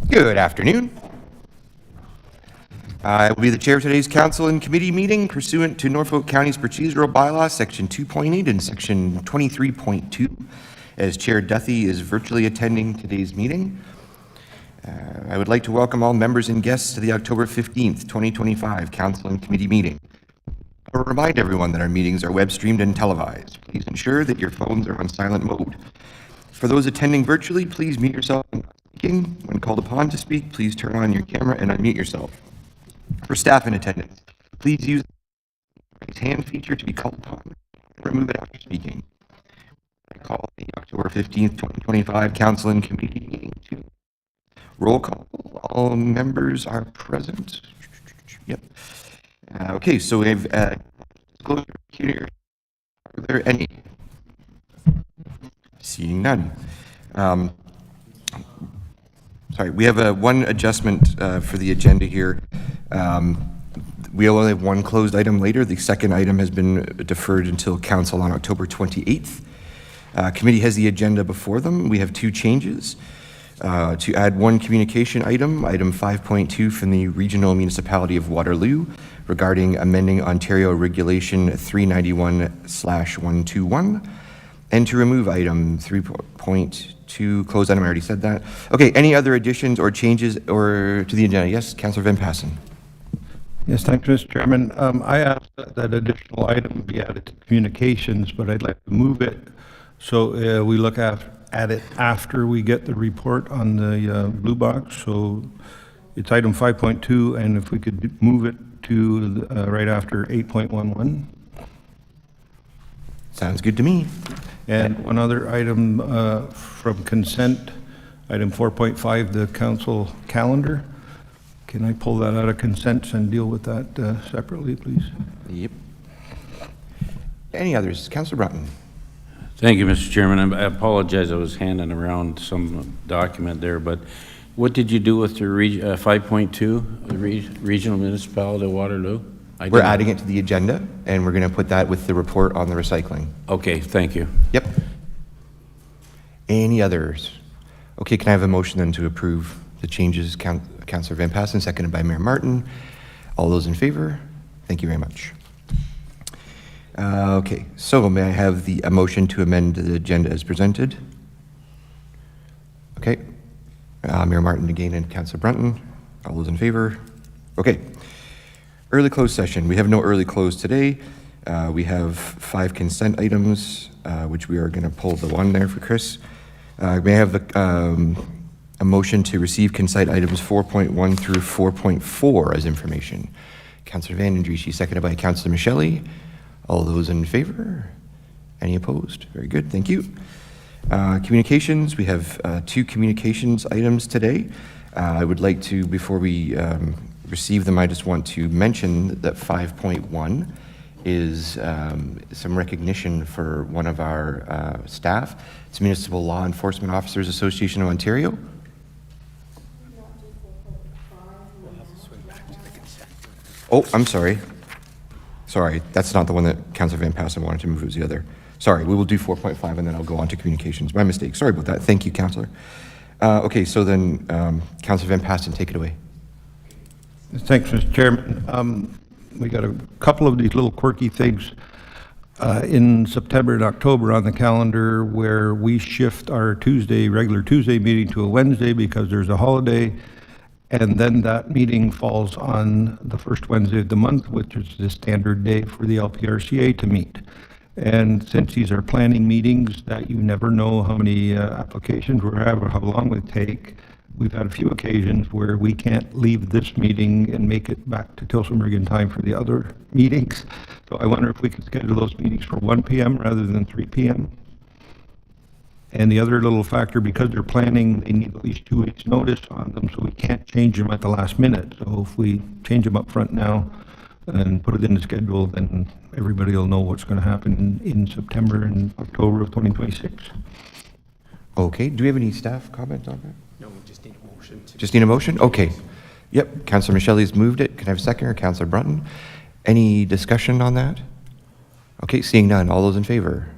Good afternoon. I will be the chair of today's council and committee meeting pursuant to Norfolk County's procedural bylaw, section 2.8 and section 23.2. As Chair Duthie is virtually attending today's meeting, I would like to welcome all members and guests to the October 15th, 2025 council and committee meeting. I will remind everyone that our meetings are web streamed and televised. Please ensure that your phones are on silent mode. For those attending virtually, please mute yourself when speaking. When called upon to speak, please turn on your camera and unmute yourself. For staff in attendance, please use the raise hand feature to be called upon and remove it after speaking. I call the October 15th, 2025 council and committee meeting to roll call. All members are present. Yep. Okay, so we have disclosure here. Are there any? Seeing none. Sorry, we have one adjustment for the agenda here. We only have one closed item later. The second item has been deferred until council on October 28th. Committee has the agenda before them. We have two changes. To add one communication item, item 5.2 from the Regional Municipality of Waterloo regarding amending Ontario Regulation 391/121, and to remove item 3.2, closed item, I already said that. Okay, any other additions or changes to the agenda? Yes, Councillor Van Passen. Yes, thanks, Mr. Chairman. I asked that additional item be added to communications, but I'd like to move it so we look at it after we get the report on the blue box. So it's item 5.2, and if we could move it to right after 8.11. Sounds good to me. And one other item from consent, item 4.5, the council calendar. Can I pull that out of consent and deal with that separately, please? Yep. Any others? Councillor Brunton. Thank you, Mr. Chairman. I apologize. I was handing around some document there, but what did you do with the 5.2, the Regional Municipality of Waterloo? We're adding it to the agenda, and we're going to put that with the report on the recycling. Okay, thank you. Yep. Any others? Okay, can I have a motion then to approve the changes? Councillor Van Passen, seconded by Mayor Martin. All those in favor? Thank you very much. Okay, so may I have a motion to amend the agenda as presented? Okay. Mayor Martin again and Councillor Brunton. All those in favor? Okay. Early close session. We have no early close today. We have 5 consent items, which we are going to pull the one there for Chris. May I have a motion to receive consent items 4.1 through 4.4 as information? Councillor Van Andrieschie, seconded by Councillor Micheli. All those in favor? Any opposed? Very good, thank you. Communications, we have 2 communications items today. I would like to, before we receive them, I just want to mention that 5.1 is some recognition for one of our staff. It's Municipal Law Enforcement Officers Association of Ontario. Oh, I'm sorry. Sorry, that's not the one that Councillor Van Passen wanted to move, it was the other. Sorry, we will do 4.5 and then I'll go on to communications. My mistake, sorry about that. Thank you, Councillor. Okay, so then Councillor Van Passen, take it away. Thanks, Mr. Chairman. We got a couple of these little quirky things in September and October on the calendar where we shift our regular Tuesday meeting to a Wednesday because there's a holiday. And then that meeting falls on the first Wednesday of the month, which is the standard day for the LPRCA to meet. And since these are planning meetings that you never know how many applications we have or how long it take, we've had a few occasions where we can't leave this meeting and make it back to Tilsonburg in time for the other meetings. So I wonder if we could schedule those meetings for 1 p.m. rather than 3 p.m. And the other little factor, because they're planning, they need at least 2 weeks notice on them, so we can't change them at the last minute. So if we change them up front now and put it in the schedule, then everybody will know what's going to happen in September and October of 2026. Okay, do we have any staff comment on that? No, we just need a motion. Just need a motion? Okay. Yep, Councillor Micheli's moved it. Can I have a second, or Councillor Brunton? Any discussion on that? Okay, seeing none. All those in favor?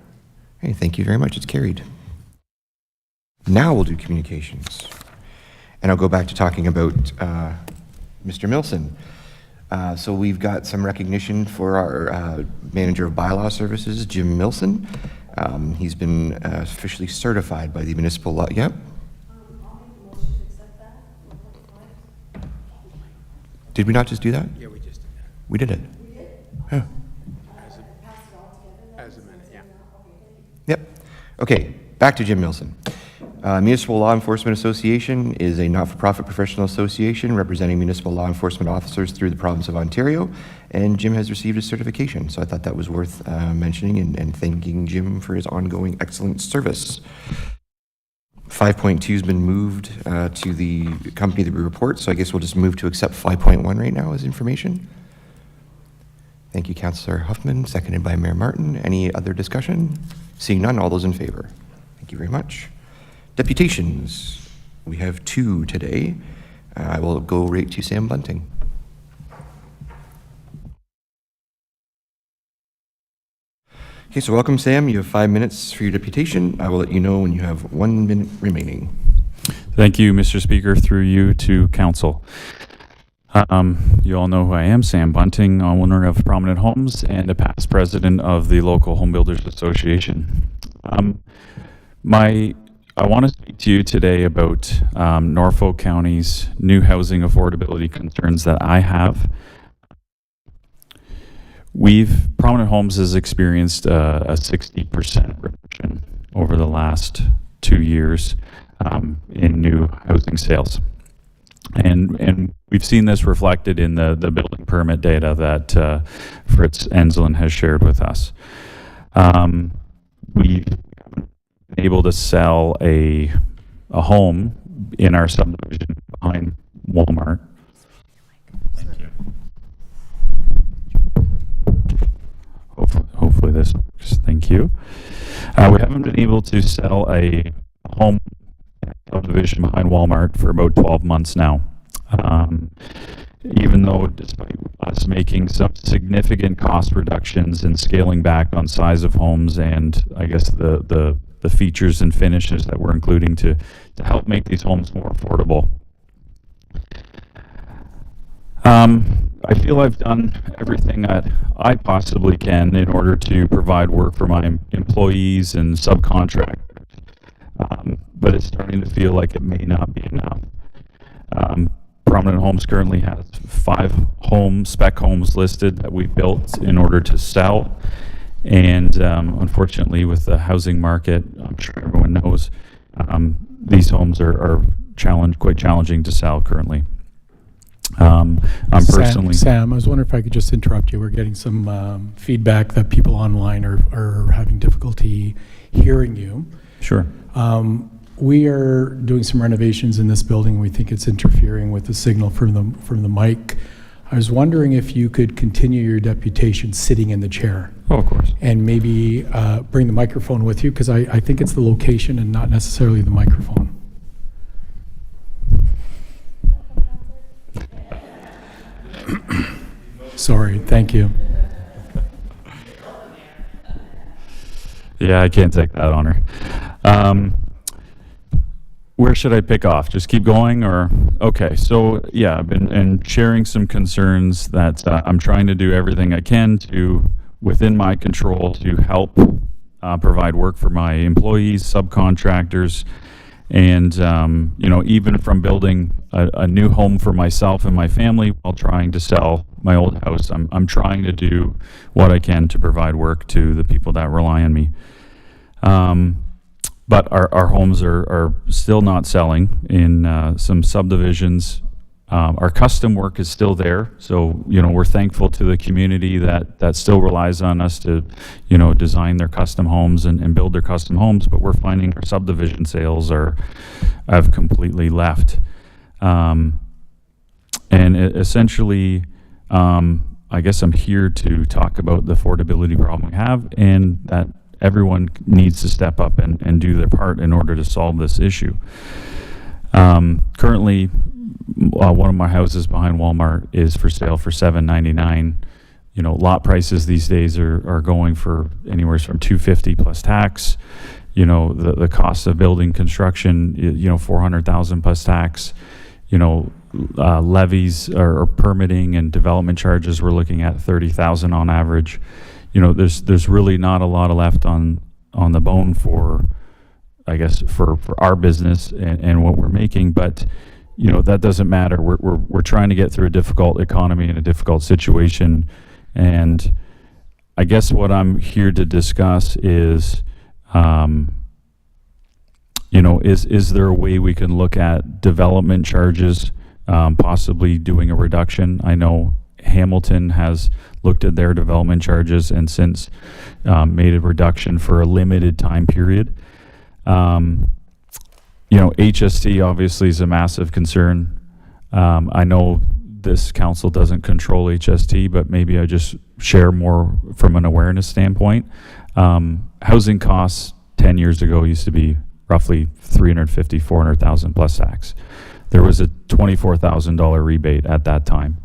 Hey, thank you very much. It's carried. Now we'll do communications. And I'll go back to talking about Mr. Milson. So we've got some recognition for our Manager of Bylaw Services, Jim Milson. He's been officially certified by the municipal law. Yep. Did we not just do that? Yeah, we just did that. We did it. Huh. As a minute, yeah. Yep. Okay, back to Jim Milson. Municipal Law Enforcement Association is a not-for-profit professional association representing municipal law enforcement officers through the province of Ontario, and Jim has received his certification, so I thought that was worth mentioning and thanking Jim for his ongoing excellent service. 5.2 has been moved to the company that we report, so I guess we'll just move to accept 5.1 right now as information. Thank you, Councillor Huffman, seconded by Mayor Martin. Any other discussion? Seeing none, all those in favor? Thank you very much. Deputations, we have 2 today. I will go right to Sam Bunting. Okay, so welcome, Sam. You have 5 minutes for your deputation. I will let you know when you have 1 minute remaining. Thank you, Mr. Speaker, through you to council. You all know who I am, Sam Bunting, owner of Prominent Homes and a past president of the local Home Builders Association. I want to speak to you today about Norfolk County's new housing affordability concerns that I have. Prominent Homes has experienced a 60% reduction over the last 2 years in new housing sales. And we've seen this reflected in the building permit data that Fritz Enslin has shared with us. We've been able to sell a home in our subdivision behind Walmart. Thank you. Hopefully this works. Thank you. We haven't been able to sell a home subdivision behind Walmart for about 12 months now. Even though, despite us making some significant cost reductions and scaling back on size of homes and I guess the features and finishes that we're including to help make these homes more affordable. I feel I've done everything that I possibly can in order to provide work for my employees and subcontractors, but it's starting to feel like it may not be enough. Prominent Homes currently has 5 spec homes listed that we built in order to sell, and unfortunately with the housing market, I'm sure everyone knows, these homes are quite challenging to sell currently. I'm personally... Sam, I was wondering if I could just interrupt you. We're getting some feedback that people online are having difficulty hearing you. Sure. We are doing some renovations in this building. We think it's interfering with the signal from the mic. I was wondering if you could continue your deputation sitting in the chair. Oh, of course. And maybe bring the microphone with you, because I think it's the location and not necessarily the microphone. Sorry, thank you. Yeah, I can't take that honor. Where should I pick off? Just keep going, or? Okay, so yeah, I've been sharing some concerns that I'm trying to do everything I can to, within my control, to help provide work for my employees, subcontractors, and even from building a new home for myself and my family while trying to sell my old house. I'm trying to do what I can to provide work to the people that rely on me. But our homes are still not selling in some subdivisions. Our custom work is still there, so we're thankful to the community that still relies on us to design their custom homes and build their custom homes. But we're finding our subdivision sales have completely left, and essentially, I guess I'm here to talk about the affordability problem we have, and that everyone needs to step up and do their part in order to solve this issue. Currently, one of my houses behind Walmart is for sale for $799. Lot prices these days are going for anywhere from $250 plus tax. the cost of building construction, 400,000 plus tax, levies or permitting and development charges, we're looking at 30,000 on average. There's really not a lot left on the bone for, I guess, for our business and what we're making, but that doesn't matter. We're trying to get through a difficult economy and a difficult situation, and I guess what I'm here to discuss is, is there a way we can look at development charges, possibly doing a reduction? I know Hamilton has looked at their development charges and since made a reduction for a limited time period. HST obviously is a massive concern. I know this council doesn't control HST, but maybe I just share more from an awareness standpoint. Housing costs 10 years ago used to be roughly 350, 400,000 plus tax. There was a $24,000 rebate at that time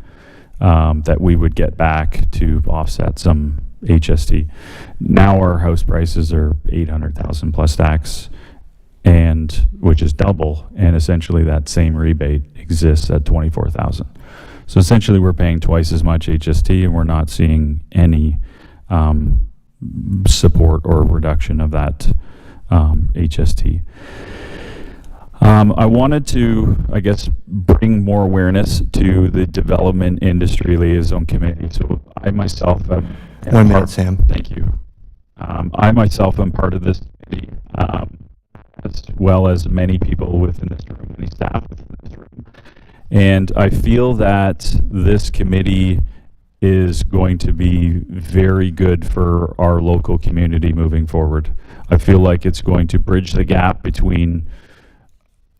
that we would get back to offset some HST. Now our house prices are 800,000 plus tax, and which is double, and essentially that same rebate exists at 24,000. So essentially we're paying twice as much HST and we're not seeing any support or reduction of that HST. I wanted to, I guess, bring more awareness to the Development Industry Liaison Committee. So I myself am... 1 minute, Sam. Thank you. I myself am part of this committee, as well as many people within this room, many staff within this room. And I feel that this committee is going to be very good for our local community moving forward. I feel like it's going to bridge the gap between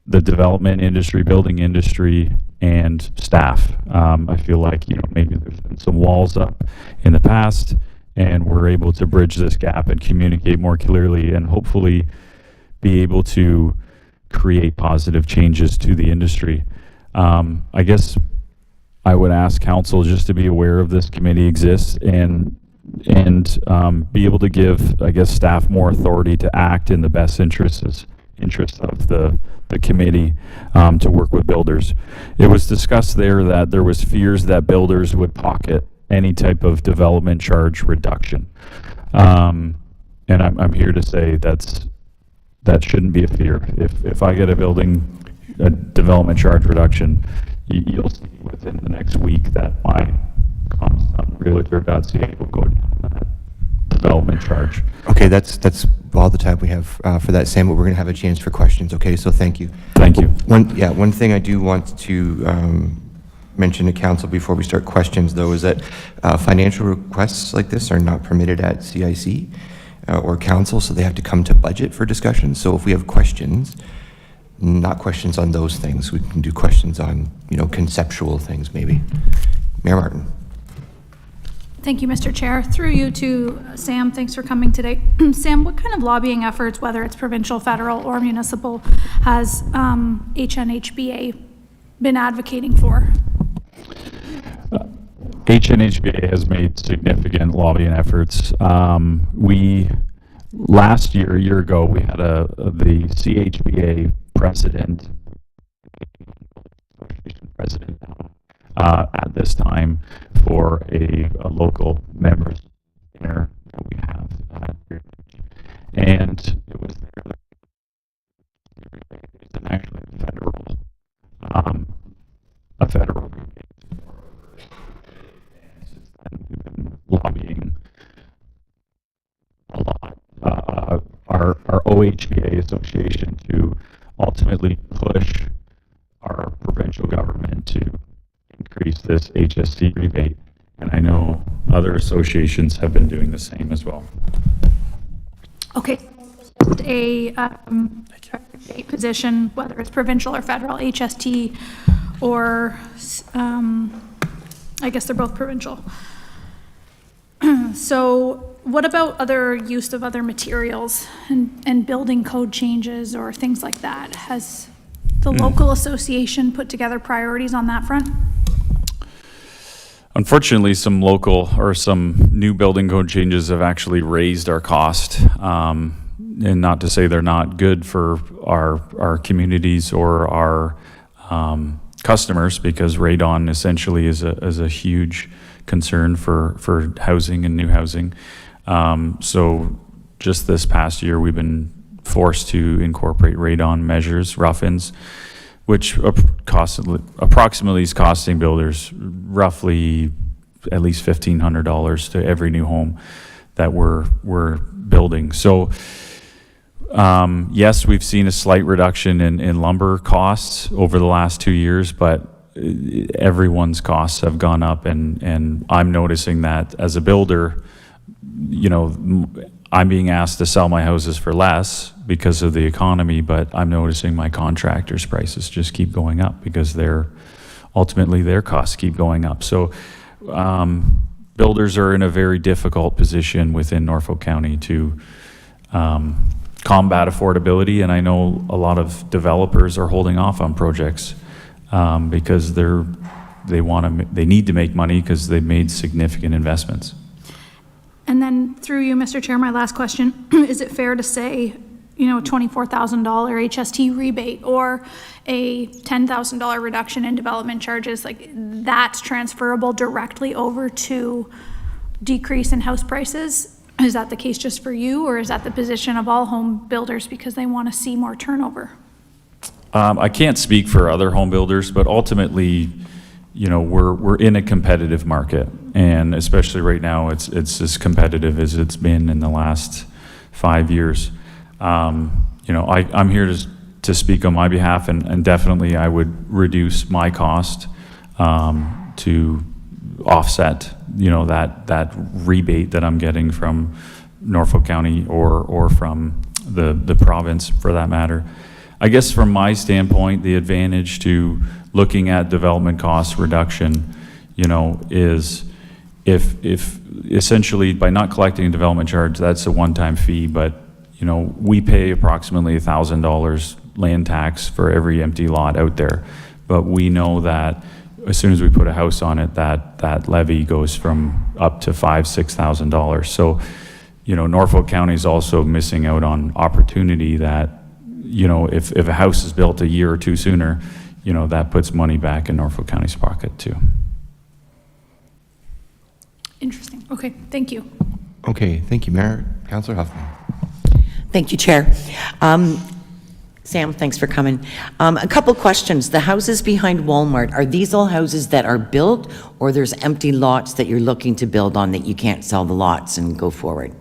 the development industry, building industry, and staff. I feel like, maybe there's been some walls up in the past, and we're able to bridge this gap and communicate more clearly and hopefully be able to create positive changes to the industry. I guess I would ask council just to be aware of this committee exists and be able to give, I guess, staff more authority to act in the best interests of the committee to work with builders. It was discussed there that there was fears that builders would pocket any type of development charge reduction. And I'm here to say that shouldn't be a fear. If I get a development charge reduction, you'll see within the next week that my costs on realtor.ca will go down that development charge. Okay, that's all the time we have for that, Sam, but we're going to have a chance for questions, okay? So thank you. Thank you. One thing I do want to mention to council before we start questions, though, is that financial requests like this are not permitted at CIC or council, so they have to come to budget for discussion. So if we have questions, not questions on those things, we can do questions on, conceptual things maybe. Mayor Martin. Thank you, Mr. Chair. Through you to Sam, thanks for coming today. Sam, what kind of lobbying efforts, whether it's provincial, federal, or municipal, has HNHBA been advocating for? HNHBA has made significant lobbying efforts. Last year, a year ago, we had the CHBA president at this time for a local members dinner that we have and it was there it's actually a federal and since then we've been lobbying a lot our OHBA association to ultimately push our provincial government to increase this HST rebate, and I know other associations have been doing the same as well. Okay, a position, whether it's provincial or federal, HST, or I guess they're both provincial. So what about other use of other materials and building code changes or things like that? Has the local association put together priorities on that front? Unfortunately, some local or some new building code changes have actually raised our cost. and not to say they're not good for our communities or our customers, because radon essentially is a huge concern for housing and new housing. So just this past year, we've been forced to incorporate radon measures, rough-ins, which approximately is costing builders roughly at least $1,500 to every new home that we're building. So yes, we've seen a slight reduction in lumber costs over the last 2 years, but everyone's costs have gone up, and I'm noticing that as a builder, you know, I'm being asked to sell my houses for less because of the economy, but I'm noticing my contractors' prices just keep going up because ultimately their costs keep going up. So builders are in a very difficult position within Norfolk County to combat affordability, and I know a lot of developers are holding off on projects because they need to make money because they've made significant investments. And then through you, Mr. Chair, my last question, is it fair to say, you know, $24,000 HST rebate or a $10,000 reduction in development charges, like that's transferable directly over to decrease in house prices? Is that the case just for you, or is that the position of all home builders because they want to see more turnover? I can't speak for other home builders, but ultimately, you know, we're in a competitive market, and especially right now, it's as competitive as it's been in the last 5 years. You know, I'm here to speak on my behalf, and definitely I would reduce my cost to offset, you know, that rebate that I'm getting from Norfolk County or from the province, for that matter. I guess from my standpoint, the advantage to looking at development cost reduction, you know, is if essentially by not collecting a development charge, that's a one-time fee, but, you know, we pay approximately $1,000 land tax for every empty lot out there. But we know that as soon as we put a house on it, that levy goes from up to $5,000, $6,000. So, you know, Norfolk County is also missing out on opportunity that, you know, if a house is built a year or two sooner, you know, that puts money back in Norfolk County's pocket too. Interesting. Okay, thank you. Okay, thank you, Mayor. Councillor Huffman. Thank you, Chair. Sam, thanks for coming. A couple questions. The houses behind Walmart, are these all houses that are built, or there's empty lots that you're looking to build on that you can't sell the lots and go forward?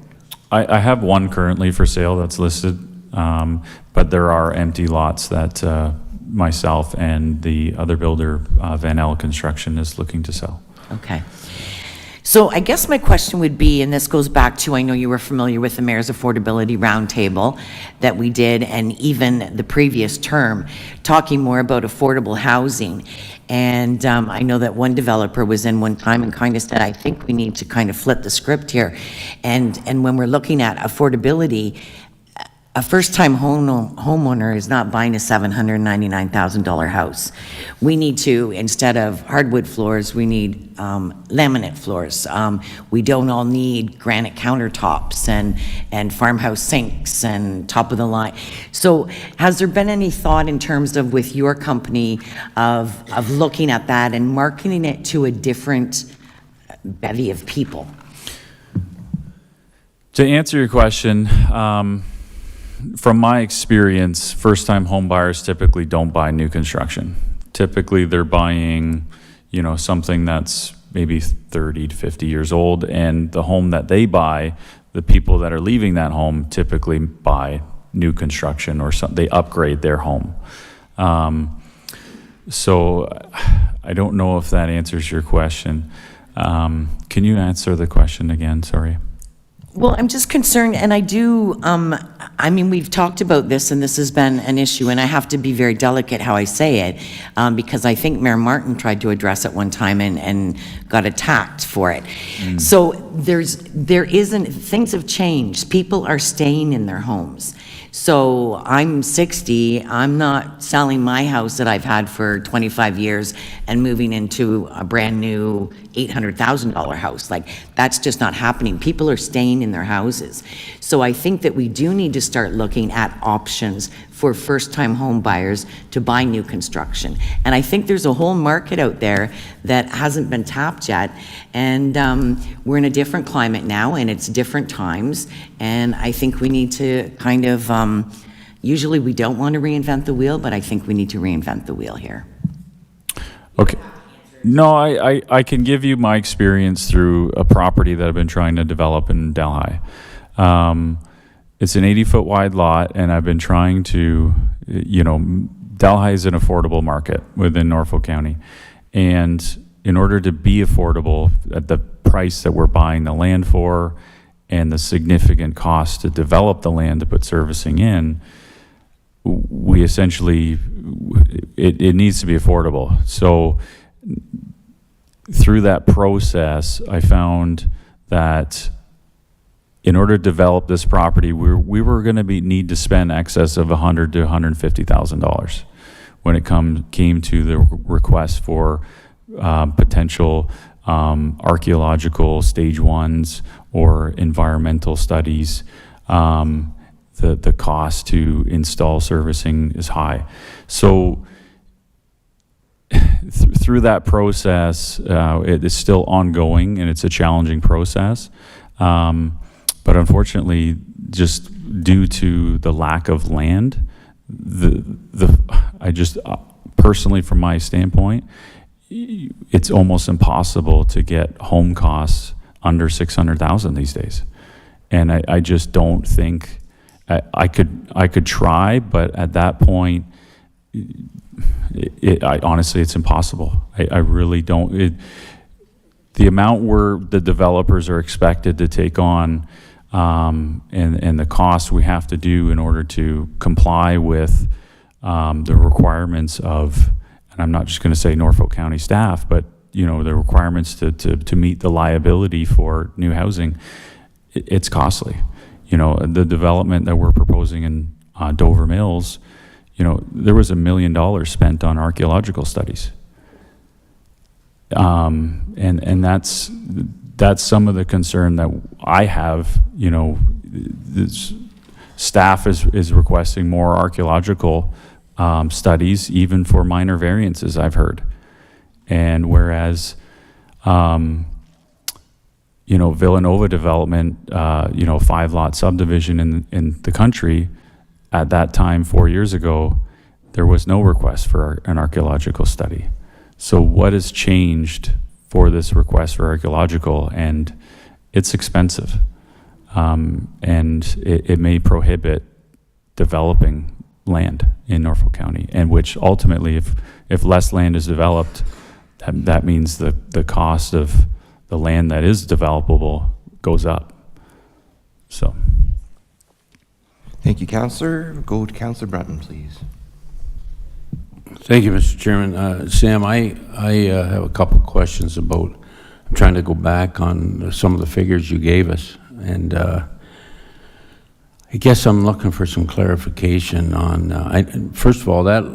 I have one currently for sale that's listed, but there are empty lots that myself and the other builder, Van L Construction, is looking to sell. Okay. So I guess my question would be, and this goes back to, I know you were familiar with the Mayor's Affordability Roundtable that we did, and even the previous term, talking more about affordable housing. And I know that one developer was in one time and kind of said, I think we need to kind of flip the script here. And when we're looking at affordability, a first-time homeowner is not buying a $799,000 house. We need to, instead of hardwood floors, we need laminate floors. We don't all need granite countertops and farmhouse sinks and top of the line. So has there been any thought in terms of, with your company, of looking at that and marketing it to a different bevy of people? To answer your question, from my experience, first-time home buyers typically don't buy new construction. Typically, they're buying, you know, something that's maybe 30 to 50 years old, and the home that they buy, the people that are leaving that home typically buy new construction, or they upgrade their home. So I don't know if that answers your question. Can you answer the question again? Sorry. Well, I'm just concerned, and I do, I mean, we've talked about this, and this has been an issue, and I have to be very delicate how I say it, because I think Mayor Martin tried to address it one time and got attacked for it. So things have changed. People are staying in their homes. So I'm 60, I'm not selling my house that I've had for 25 years and moving into a brand new $800,000 house. Like, that's just not happening. People are staying in their houses. So I think that we do need to start looking at options for first-time home buyers to buy new construction. And I think there's a whole market out there that hasn't been tapped yet. And we're in a different climate now, and it's different times. And I think we need to kind of, usually we don't want to reinvent the wheel, but I think we need to reinvent the wheel here. Okay. No, I can give you my experience through a property that I've been trying to develop in Delhi. It's an 80-foot wide lot, and I've been trying to, Delhi is an affordable market within Norfolk County. And in order to be affordable at the price that we're buying the land for and the significant cost to develop the land to put servicing in, we essentially, it needs to be affordable. So through that process, I found that in order to develop this property, we were going to need to spend excess of $100,000 to $150,000 when it came to the request for potential archaeological stage ones or environmental studies. The cost to install servicing is high. So through that process, it is still ongoing, and it's a challenging process. But unfortunately, just due to the lack of land, I just personally, from my standpoint, it's almost impossible to get home costs under $600,000 these days. And I just don't think I could try, but at that point, honestly, it's impossible. I really don't. The amount where the developers are expected to take on, and the costs we have to do in order to comply with the requirements of, and I'm not just going to say Norfolk County staff, but the requirements to meet the liability for new housing, it's costly. The development that we're proposing in Dover Mills, there was $1 million spent on archaeological studies. And that's some of the concern that I have. This staff is requesting more archaeological studies, even for minor variances, I've heard. And whereas, Villanova development, 5-lot subdivision in the country, at that time, 4 years ago, there was no request for an archaeological study. So what has changed for this request for archaeological? And it's expensive. And it may prohibit developing land in Norfolk County, and which ultimately, if less land is developed, that means the cost of the land that is developable goes up. So. Thank you, Councillor. Go to Councillor Brunton, please. Thank you, Mr. Chairman. Sam, I have a couple questions about, I'm trying to go back on some of the figures you gave us, and I guess I'm looking for some clarification on, first of all, that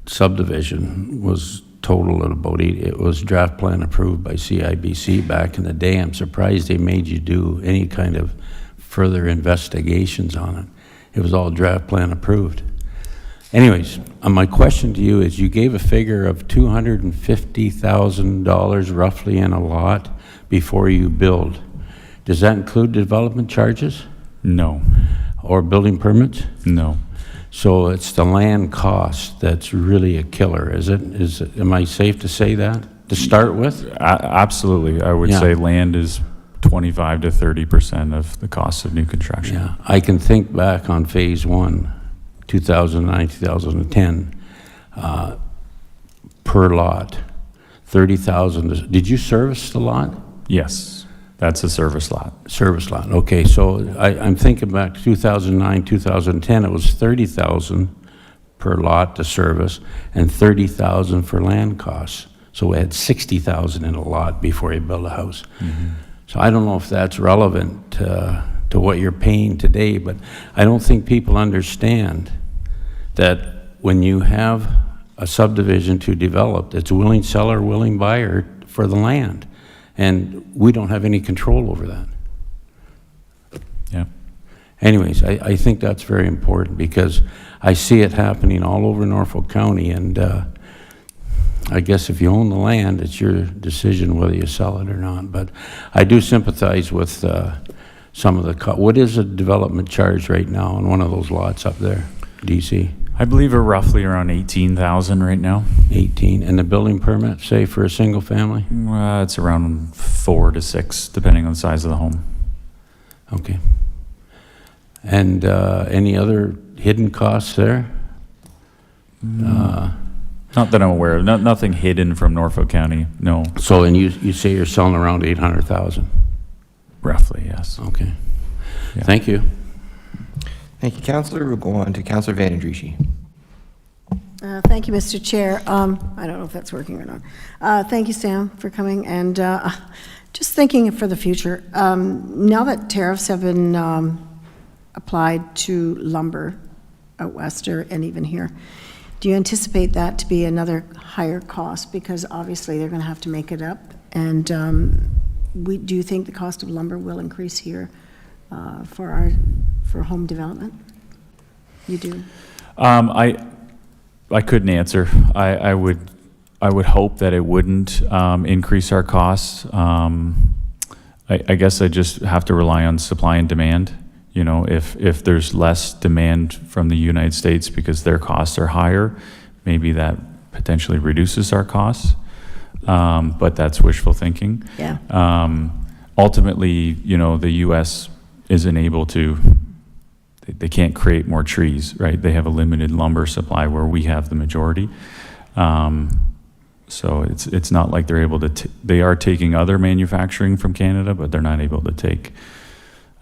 subdivision was total at about it was draft plan approved by CIBC back in the day. I'm surprised they made you do any kind of further investigations on it. It was all draft plan approved. Anyways, my question to you is, you gave a figure of $250,000 roughly in a lot before you build. Does that include development charges? No. Or building permits? No. So it's the land cost that's really a killer, is it? Am I safe to say that, to start with? Absolutely. I would say land is 25 to 30% of the cost of new construction. Yeah, I can think back on phase one, 2009, 2010, per lot, 30,000. Did you service the lot? Yes, that's a service lot. Service lot, okay. So I'm thinking back to 2009, 2010, it was 30,000 per lot to service and 30,000 for land costs. So we had 60,000 in a lot before you build a house. Mm-hmm. So I don't know if that's relevant to what you're paying today, but I don't think people understand that when you have a subdivision to develop, it's willing seller, willing buyer for the land. And we don't have any control over that. anyways, I think that's very important because I see it happening all over Norfolk County, and I guess if you own the land, it's your decision whether you sell it or not. But I do sympathize with some of the, what is a development charge right now on one of those lots up there, DC? I believe we're roughly around 18,000 right now. 18, and the building permit, say for a single family? It's around 4 to 6, depending on the size of the home. Okay. And any other hidden costs there? Not that I'm aware of. Nothing hidden from Norfolk County. No. So, and you say you're selling around 800,000? Roughly, yes. Okay. Yeah. Thank you. Thank you, Councillor. We'll go on to Councillor Van Andrieschie. Thank you, Mr. Chair. I don't know if that's working or not. Thank you, Sam, for coming. And just thinking for the future, now that tariffs have been applied to lumber out west and even here, do you anticipate that to be another higher cost? Because obviously they're going to have to make it up. And do you think the cost of lumber will increase here for home development? You do? I couldn't answer. I would hope that it wouldn't increase our costs. I guess I just have to rely on supply and demand. You know, if there's less demand from the United States because their costs are higher, maybe that potentially reduces our costs. But that's wishful thinking. Yeah. Ultimately, you know, the U.S. isn't able to. They can't create more trees, right? They have a limited lumber supply where we have the majority. So it's not like they're able to. They are taking other manufacturing from Canada, but they're not able to take,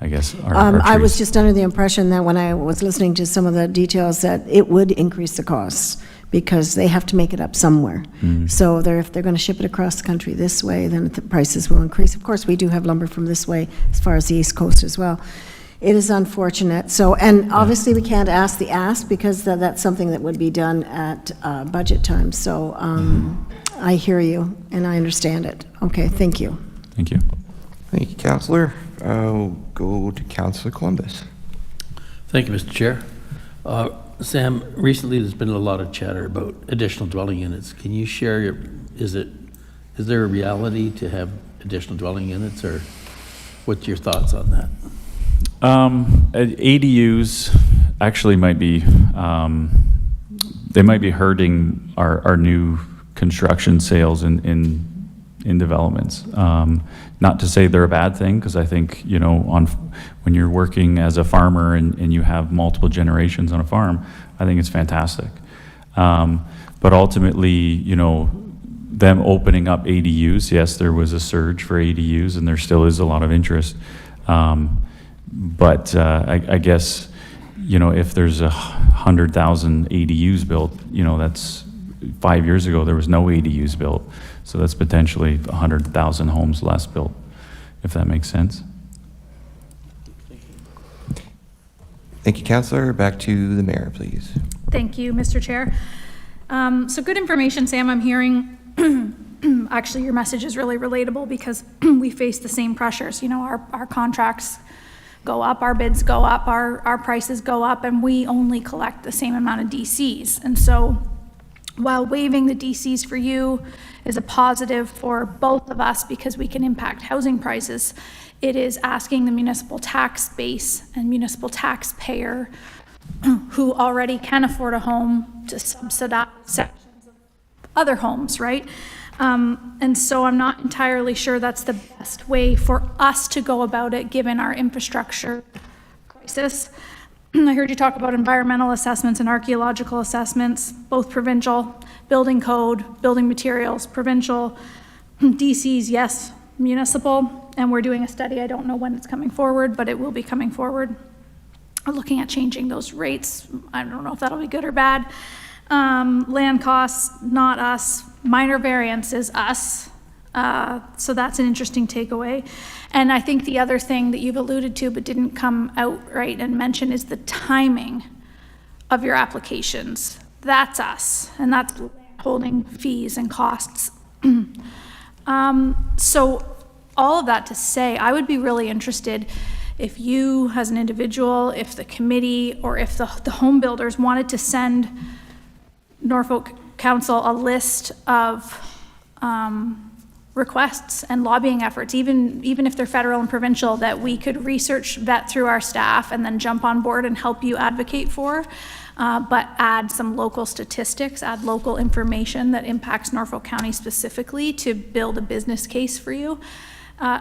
I guess, our trees. I was just under the impression that when I was listening to some of the details that it would increase the costs because they have to make it up somewhere. So if they're going to ship it across the country this way, then the prices will increase. Of course, we do have lumber from this way as far as the East Coast as well. It is unfortunate. So, and obviously we can't ask the ask because that's something that would be done at budget time. So I hear you and I understand it. Okay, thank you. Thank you. Thank you, Councillor. I'll go to Councillor Columbus. Thank you, Mr. Chair. Sam, recently there's been a lot of chatter about additional dwelling units. Can you share is there a reality to have additional dwelling units, or what's your thoughts on that? ADUs actually might be, they might be hurting our new construction sales in developments. Not to say they're a bad thing, because I think, you know, when you're working as a farmer and you have multiple generations on a farm, I think it's fantastic. But ultimately, you know, them opening up ADUs, yes, there was a surge for ADUs and there still is a lot of interest. But I guess, you know, if there's 100,000 ADUs built, you know, that's 5 years ago, there was no ADUs built. So that's potentially 100,000 homes less built, if that makes sense. Thank you, Councillor. Back to the mayor, please. Thank you, Mr. Chair. So good information, Sam. I'm hearing, actually, your message is really relatable because we face the same pressures. You know, our contracts go up, our bids go up, our prices go up, and we only collect the same amount of DCs. And so while waiving the DCs for you is a positive for both of us because we can impact housing prices, it is asking the municipal tax base and municipal taxpayer who already can afford a home to subsidize sections of other homes, right? And so I'm not entirely sure that's the best way for us to go about it, given our infrastructure crisis. I heard you talk about environmental assessments and archaeological assessments, both provincial, building code, building materials, provincial, DCs, yes, municipal, and we're doing a study. I don't know when it's coming forward, but it will be coming forward. We're looking at changing those rates. I don't know if that'll be good or bad. Land costs, not us. Minor variance is us. So that's an interesting takeaway. And I think the other thing that you've alluded to but didn't come out right and mention is the timing of your applications. That's us, and that's holding fees and costs. So all of that to say, I would be really interested if you as an individual, if the committee, or if the home builders wanted to send Norfolk Council a list of requests and lobbying efforts, even if they're federal and provincial, that we could research, vet through our staff, and then jump on board and help you advocate for, but add some local statistics, add local information that impacts Norfolk County specifically to build a business case for you.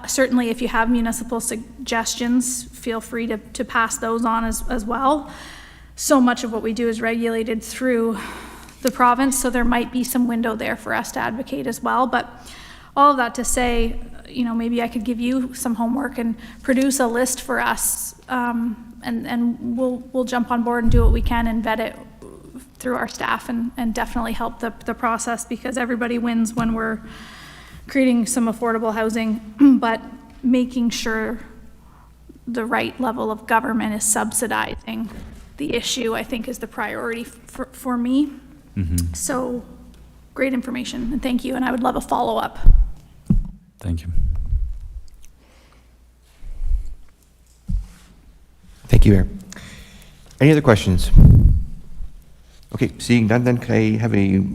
Certainly, if you have municipal suggestions, feel free to pass those on as well. So much of what we do is regulated through the province, so there might be some window there for us to advocate as well. But all of that to say, maybe I could give you some homework and produce a list for us, and we'll jump on board and do what we can and vet it through our staff, and definitely help the process, because everybody wins when we're creating some affordable housing, but making sure the right level of government is subsidizing the issue, I think, is the priority for me. So great information, and thank you, and I would love a follow-up. Thank you. Thank you, Mayor. Any other questions? Okay, seeing none, then could I have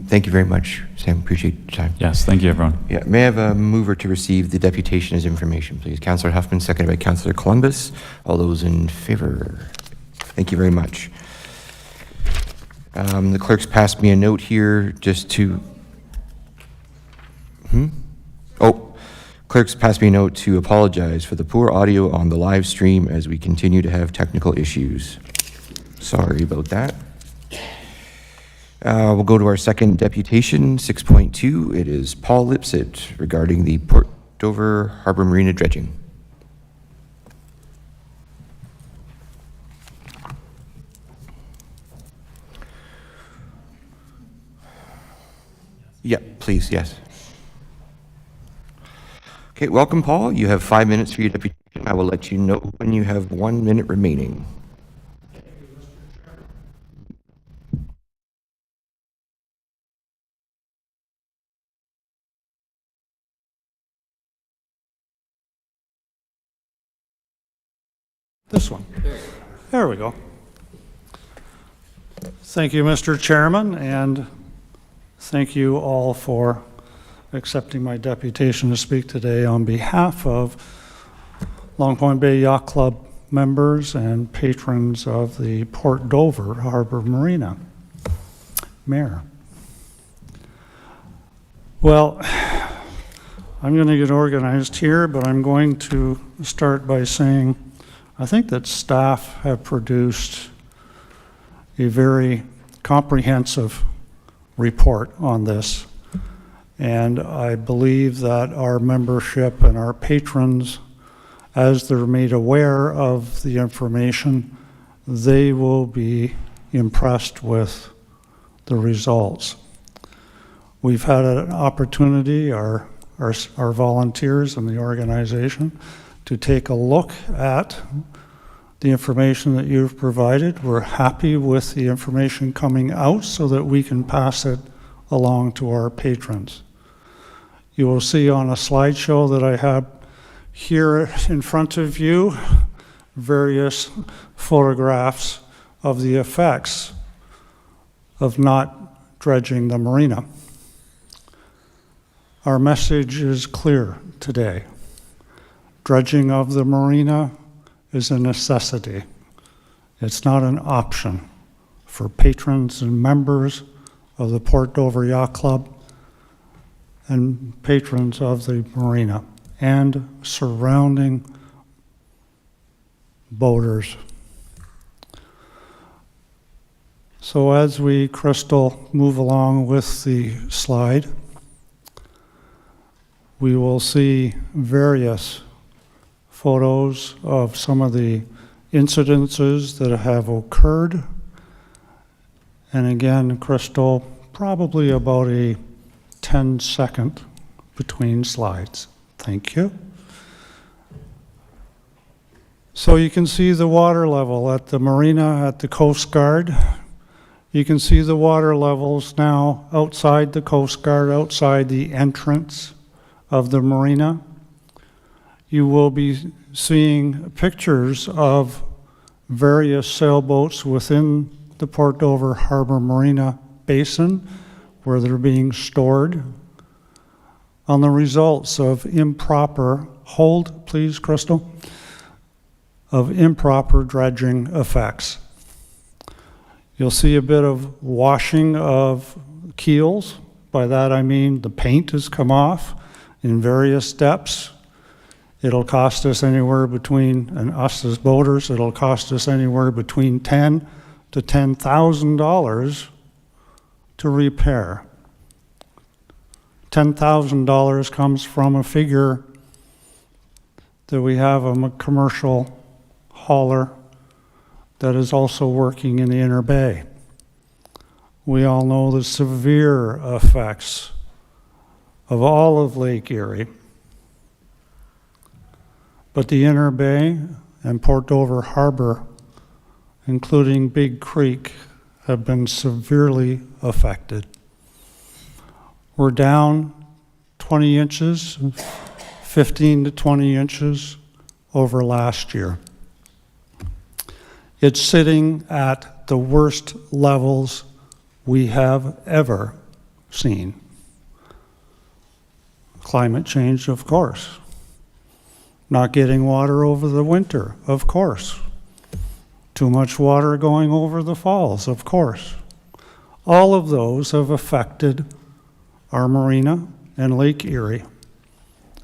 thank you very much, Sam, appreciate your time. Yes, thank you, everyone. Yeah, may I have a mover to receive the deputation as information, please? Councillor Huffman, seconded by Councillor Columbus. All those in favor? Thank you very much. The clerk's passed me a note here just to... Clerk's passed me a note to apologize for the poor audio on the live stream as we continue to have technical issues. Sorry about that. We'll go to our second deputation, 6.2. It is Paul Lipsett regarding the Port Dover Harbor Marina dredging. Yeah, please, yes. Okay, welcome, Paul. You have 5 minutes for your deputation. I will let you know when you have 1 minute remaining. This one. There we go. Thank you, Mr. Chairman, and thank you all for accepting my deputation to speak today on behalf of Long Point Bay Yacht Club members and patrons of the Port Dover Harbor Marina. Mayor. Well, I'm going to get organized here, but I'm going to start by saying I think that staff have produced a very comprehensive report on this, and I believe that our membership and our patrons, as they're made aware of the information, they will be impressed with the results. We've had an opportunity, our volunteers and the organization, to take a look at the information that you've provided. We're happy with the information coming out so that we can pass it along to our patrons. You will see on a slideshow that I have here in front of you various photographs of the effects of not dredging the marina. Our message is clear today. Dredging of the marina is a necessity. It's not an option for patrons and members of the Port Dover Yacht Club and patrons of the marina and surrounding boaters. So as we, Crystal, move along with the slide, we will see various photos of some of the incidences that have occurred. And again, Crystal, probably about a 10-second between slides. Thank you. So you can see the water level at the marina at the Coast Guard. You can see the water levels now outside the Coast Guard, outside the entrance of the marina. You will be seeing pictures of various sailboats within the Port Dover Harbor Marina Basin where they're being stored on the results of improper, hold please, Crystal, of improper dredging effects. You'll see a bit of washing of keels. By that I mean the paint has come off in various steps. It'll cost us anywhere between, and us as boaters, it'll cost us anywhere between $10,000 to $10,000 to repair. $10,000 comes from a figure that we have a commercial hauler that is also working in the Inner Bay. We all know the severe effects of all of Lake Erie. But the Inner Bay and Port Dover Harbor, including Big Creek, have been severely affected. We're down 20 inches, 15 to 20 inches over last year. It's sitting at the worst levels we have ever seen. Climate change, of course. Not getting water over the winter, of course. Too much water going over the falls, of course. All of those have affected our marina and Lake Erie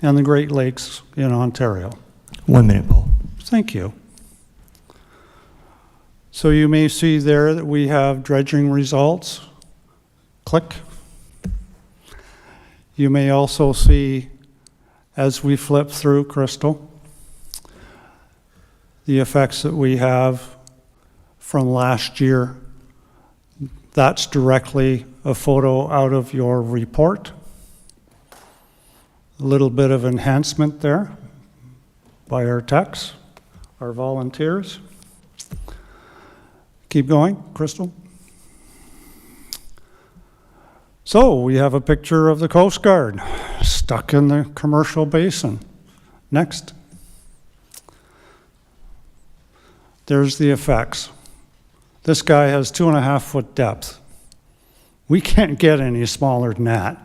and the Great Lakes in Ontario. 1 minute, Paul. Thank you. So you may see there that we have dredging results. Click. You may also see, as we flip through, Crystal, the effects that we have from last year. That's directly a photo out of your report. A little bit of enhancement there by our techs, our volunteers. Keep going, Crystal. So we have a picture of the Coast Guard stuck in the commercial basin. Next. There's the effects. This guy has 2.5 foot depth. We can't get any smaller than that.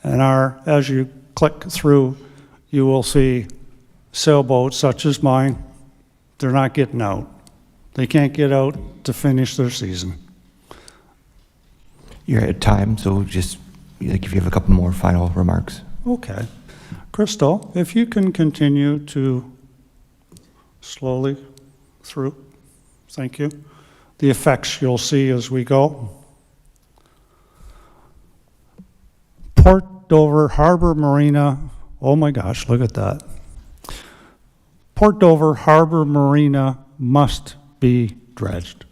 And as you click through, you will see sailboats such as mine. They're not getting out. They can't get out to finish their season. You're at time, so just like if you have a couple more final remarks. Okay. Crystal, if you can continue to slowly through. Thank you. The effects you'll see as we go. Port Dover Harbor Marina. Oh my gosh, look at that. Port Dover Harbor Marina must be dredged.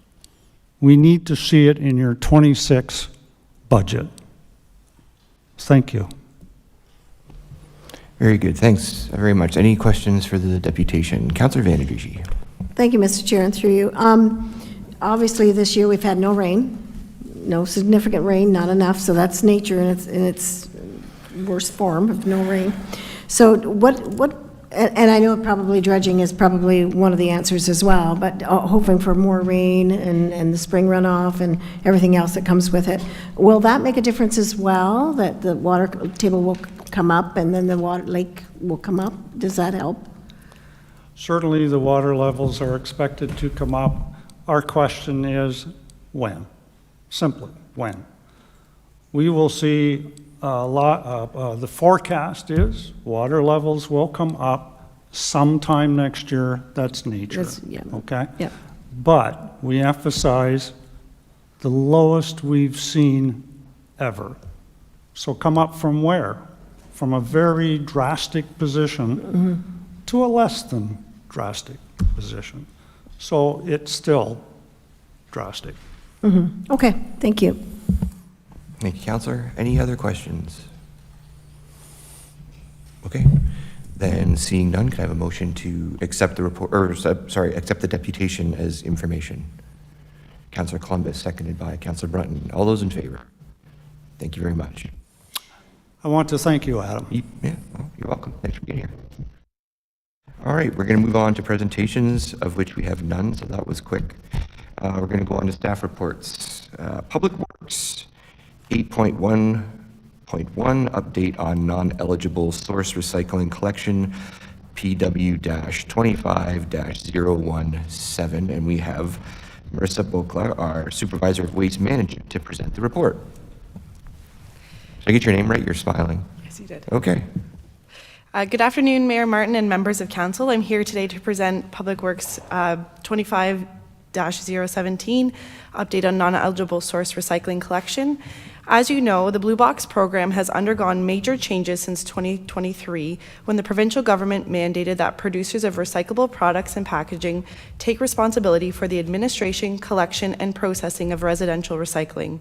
We need to see it in your 26 budget. Thank you. Very good. Thanks very much. Any questions for the deputation? Councillor Vanderducci. Thank you, Mr. Chair, and through you. Obviously, this year we've had no rain, no significant rain, not enough, so that's nature in its worst form of no rain. So and I know probably dredging is probably one of the answers as well, but hoping for more rain and the spring runoff and everything else that comes with it. Will that make a difference as well, that the water table will come up and then the lake will come up? Does that help? Certainly the water levels are expected to come up. Our question is when? Simply, when? We will see the forecast is water levels will come up sometime next year. That's nature. Okay? Yeah. But we emphasize the lowest we've seen ever. So come up from where? From a very drastic position to a less than drastic position. So it's still drastic. Okay, thank you. Thank you, Councillor. Any other questions? Okay. Then seeing none, can I have a motion to accept the report, or sorry, accept the deputation as information? Councillor Columbus, seconded by Councillor Brunton. All those in favor? Thank you very much. I want to thank you, Adam. Yeah, well, you're welcome. Thanks for being here. All right, we're going to move on to presentations, of which we have none, so that was quick. We're going to go on to staff reports. Public Works, 8.1.1, update on non-eligible source recycling collection, PW-25-017, and we have Marissa Bokla, our Supervisor of Waste Management, to present the report. Did I get your name right? You're smiling. Yes, you did. Okay. Good afternoon, Mayor Martin and members of council. I'm here today to present Public Works 25-017, update on non-eligible source recycling collection. As you know, the Blue Box program has undergone major changes since 2023, when the provincial government mandated that producers of recyclable products and packaging take responsibility for the administration, collection, and processing of residential recycling.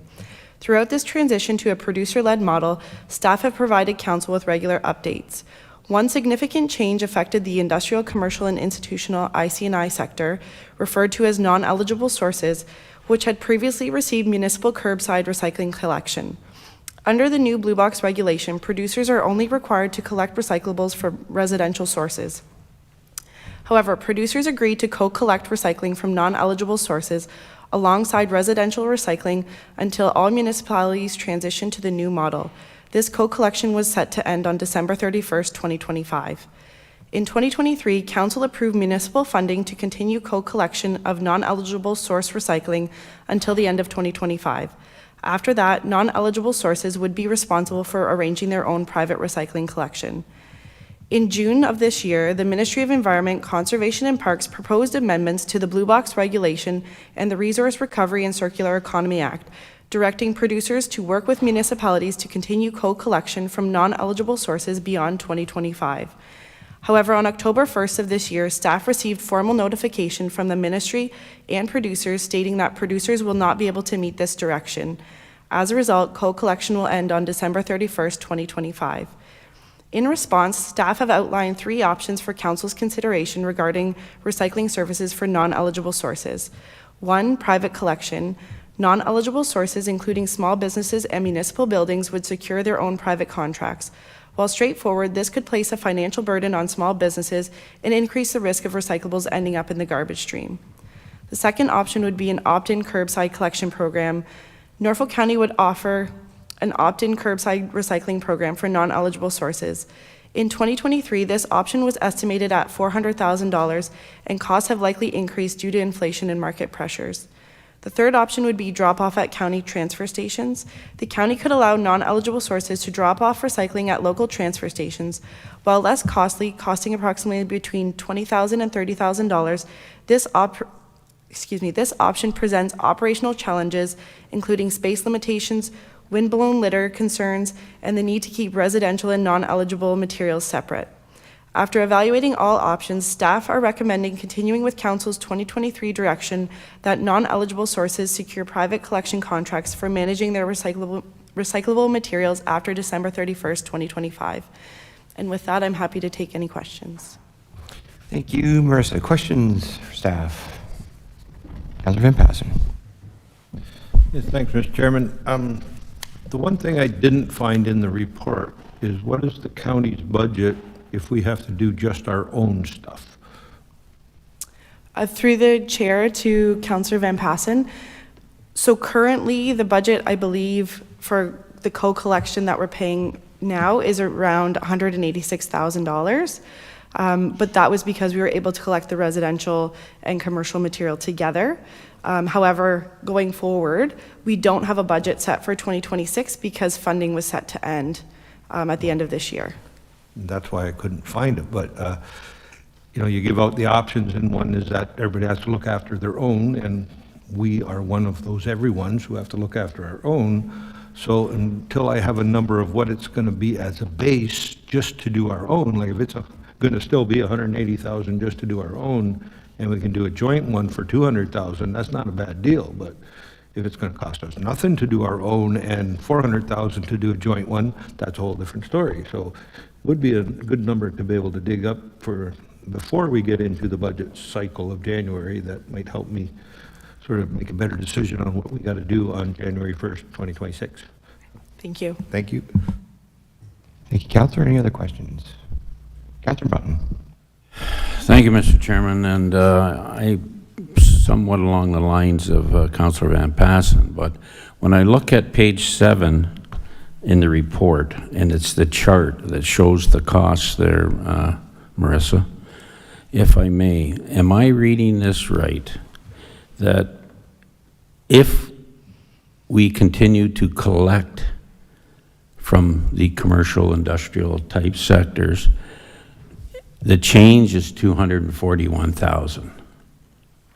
Throughout this transition to a producer-led model, staff have provided council with regular updates. One significant change affected the industrial, commercial, and institutional IC&I sector, referred to as non-eligible sources, which had previously received municipal curbside recycling collection. Under the new Blue Box regulation, producers are only required to collect recyclables for residential sources. However, producers agreed to co-collect recycling from non-eligible sources alongside residential recycling until all municipalities transition to the new model. This co-collection was set to end on December 31st, 2025. In 2023, Council approved municipal funding to continue co-collection of non-eligible source recycling until the end of 2025. After that, non-eligible sources would be responsible for arranging their own private recycling collection. In June of this year, the Ministry of Environment, Conservation and Parks proposed amendments to the Blue Box regulation and the Resource Recovery and Circular Economy Act, directing producers to work with municipalities to continue co-collection from non-eligible sources beyond 2025. However, on October 1st of this year, staff received formal notification from the ministry and producers stating that producers will not be able to meet this direction. As a result, co-collection will end on December 31st, 2025. In response, staff have outlined 3 options for council's consideration regarding recycling services for non-eligible sources. 1, private collection. Non-eligible sources, including small businesses and municipal buildings, would secure their own private contracts. While straightforward, this could place a financial burden on small businesses and increase the risk of recyclables ending up in the garbage stream. The second option would be an opt-in curbside collection program. Norfolk County would offer an opt-in curbside recycling program for non-eligible sources. In 2023, this option was estimated at $400,000, and costs have likely increased due to inflation and market pressures. The third option would be drop-off at county transfer stations. The county could allow non-eligible sources to drop off recycling at local transfer stations. While less costly, costing approximately between $20,000 and $30,000, this option presents operational challenges, including space limitations, wind-blown litter concerns, and the need to keep residential and non-eligible materials separate. After evaluating all options, staff are recommending continuing with Council's 2023 direction that non-eligible sources secure private collection contracts for managing their recyclable materials after December 31st, 2025. And with that, I'm happy to take any questions. Thank you, Marissa. Questions for staff? Councilor Van Passen. Yes, thanks, Mr. Chairman. The one thing I didn't find in the report is what is the county's budget if we have to do just our own stuff? Through the chair to Councillor Van Passen. So currently, the budget, I believe, for the co-collection that we're paying now is around $186,000. But that was because we were able to collect the residential and commercial material together. However, going forward, we don't have a budget set for 2026 because funding was set to end at the end of this year. That's why I couldn't find it, but, you give out the options, and one is that everybody has to look after their own, and we are one of those everyones who have to look after our own. So until I have a number of what it's going to be as a base just to do our own, like if it's going to still be $180,000 just to do our own, and we can do a joint one for $200,000, that's not a bad deal, but if it's going to cost us nothing to do our own and $400,000 to do a joint one, that's a whole different story. So would be a good number to be able to dig up for before we get into the budget cycle of January. That might help me sort of make a better decision on what we got to do on January 1st, 2026. Thank you. Thank you. Thank you, Councilor. Any other questions? Councilor Button. Thank you, Mr. Chairman, and I somewhat along the lines of Councillor Van Passen, but when I look at page 7 in the report, and it's the chart that shows the costs there, Marissa, if I may, am I reading this right, that if we continue to collect from the commercial industrial type sectors, the change is 241,000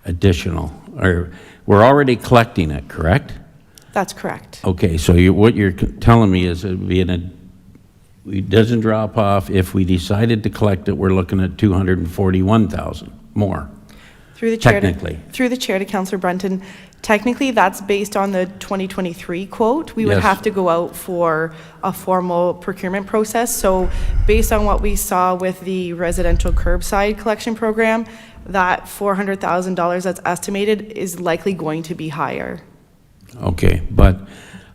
additional, or we're already collecting it, correct? That's correct. Okay, so what you're telling me is it doesn't drop off. If we decided to collect it, we're looking at 241,000 more. Through the chair Technically. Through the chair to Councillor Brunton, technically that's based on the 2023 quote. We would Yes. have to go out for a formal procurement process. So based on what we saw with the residential curbside collection program, that $400,000 that's estimated is likely going to be higher. Okay, but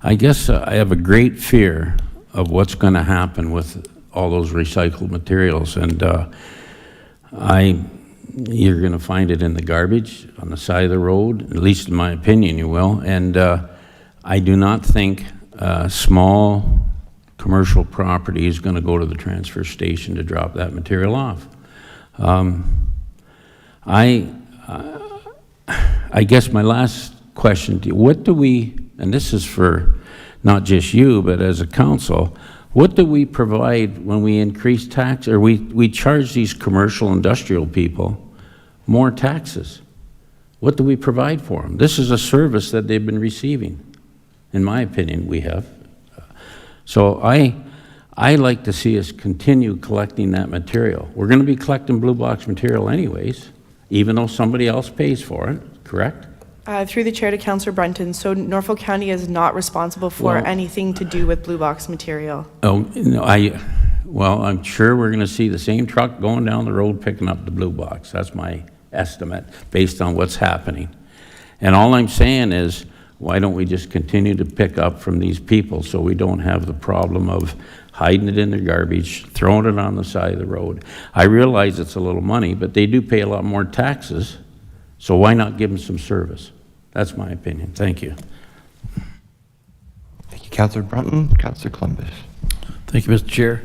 I guess I have a great fear of what's going to happen with all those recycled materials, and you're going to find it in the garbage on the side of the road, at least in my opinion you will, and I do not think small commercial property is going to go to the transfer station to drop that material off. I guess my last question to you, what do we, and this is for not just you, but as a council, what do we provide when we increase tax, or we charge these commercial industrial people more taxes? What do we provide for them? This is a service that they've been receiving. In my opinion, we have. So I like to see us continue collecting that material. We're going to be collecting blue box material anyways, even though somebody else pays for it, correct? Through the chair to Councillor Brunton, so Norfolk County is not responsible for Well- anything to do with blue box material. Oh, no, well, I'm sure we're going to see the same truck going down the road picking up the blue box. That's my estimate based on what's happening. And all I'm saying is, why don't we just continue to pick up from these people so we don't have the problem of hiding it in their garbage, throwing it on the side of the road? I realize it's a little money, but they do pay a lot more taxes, so why not give them some service? That's my opinion. Thank you. Thank you, Councillor Brunton. Councillor Columbus. Thank you, Mr. Chair.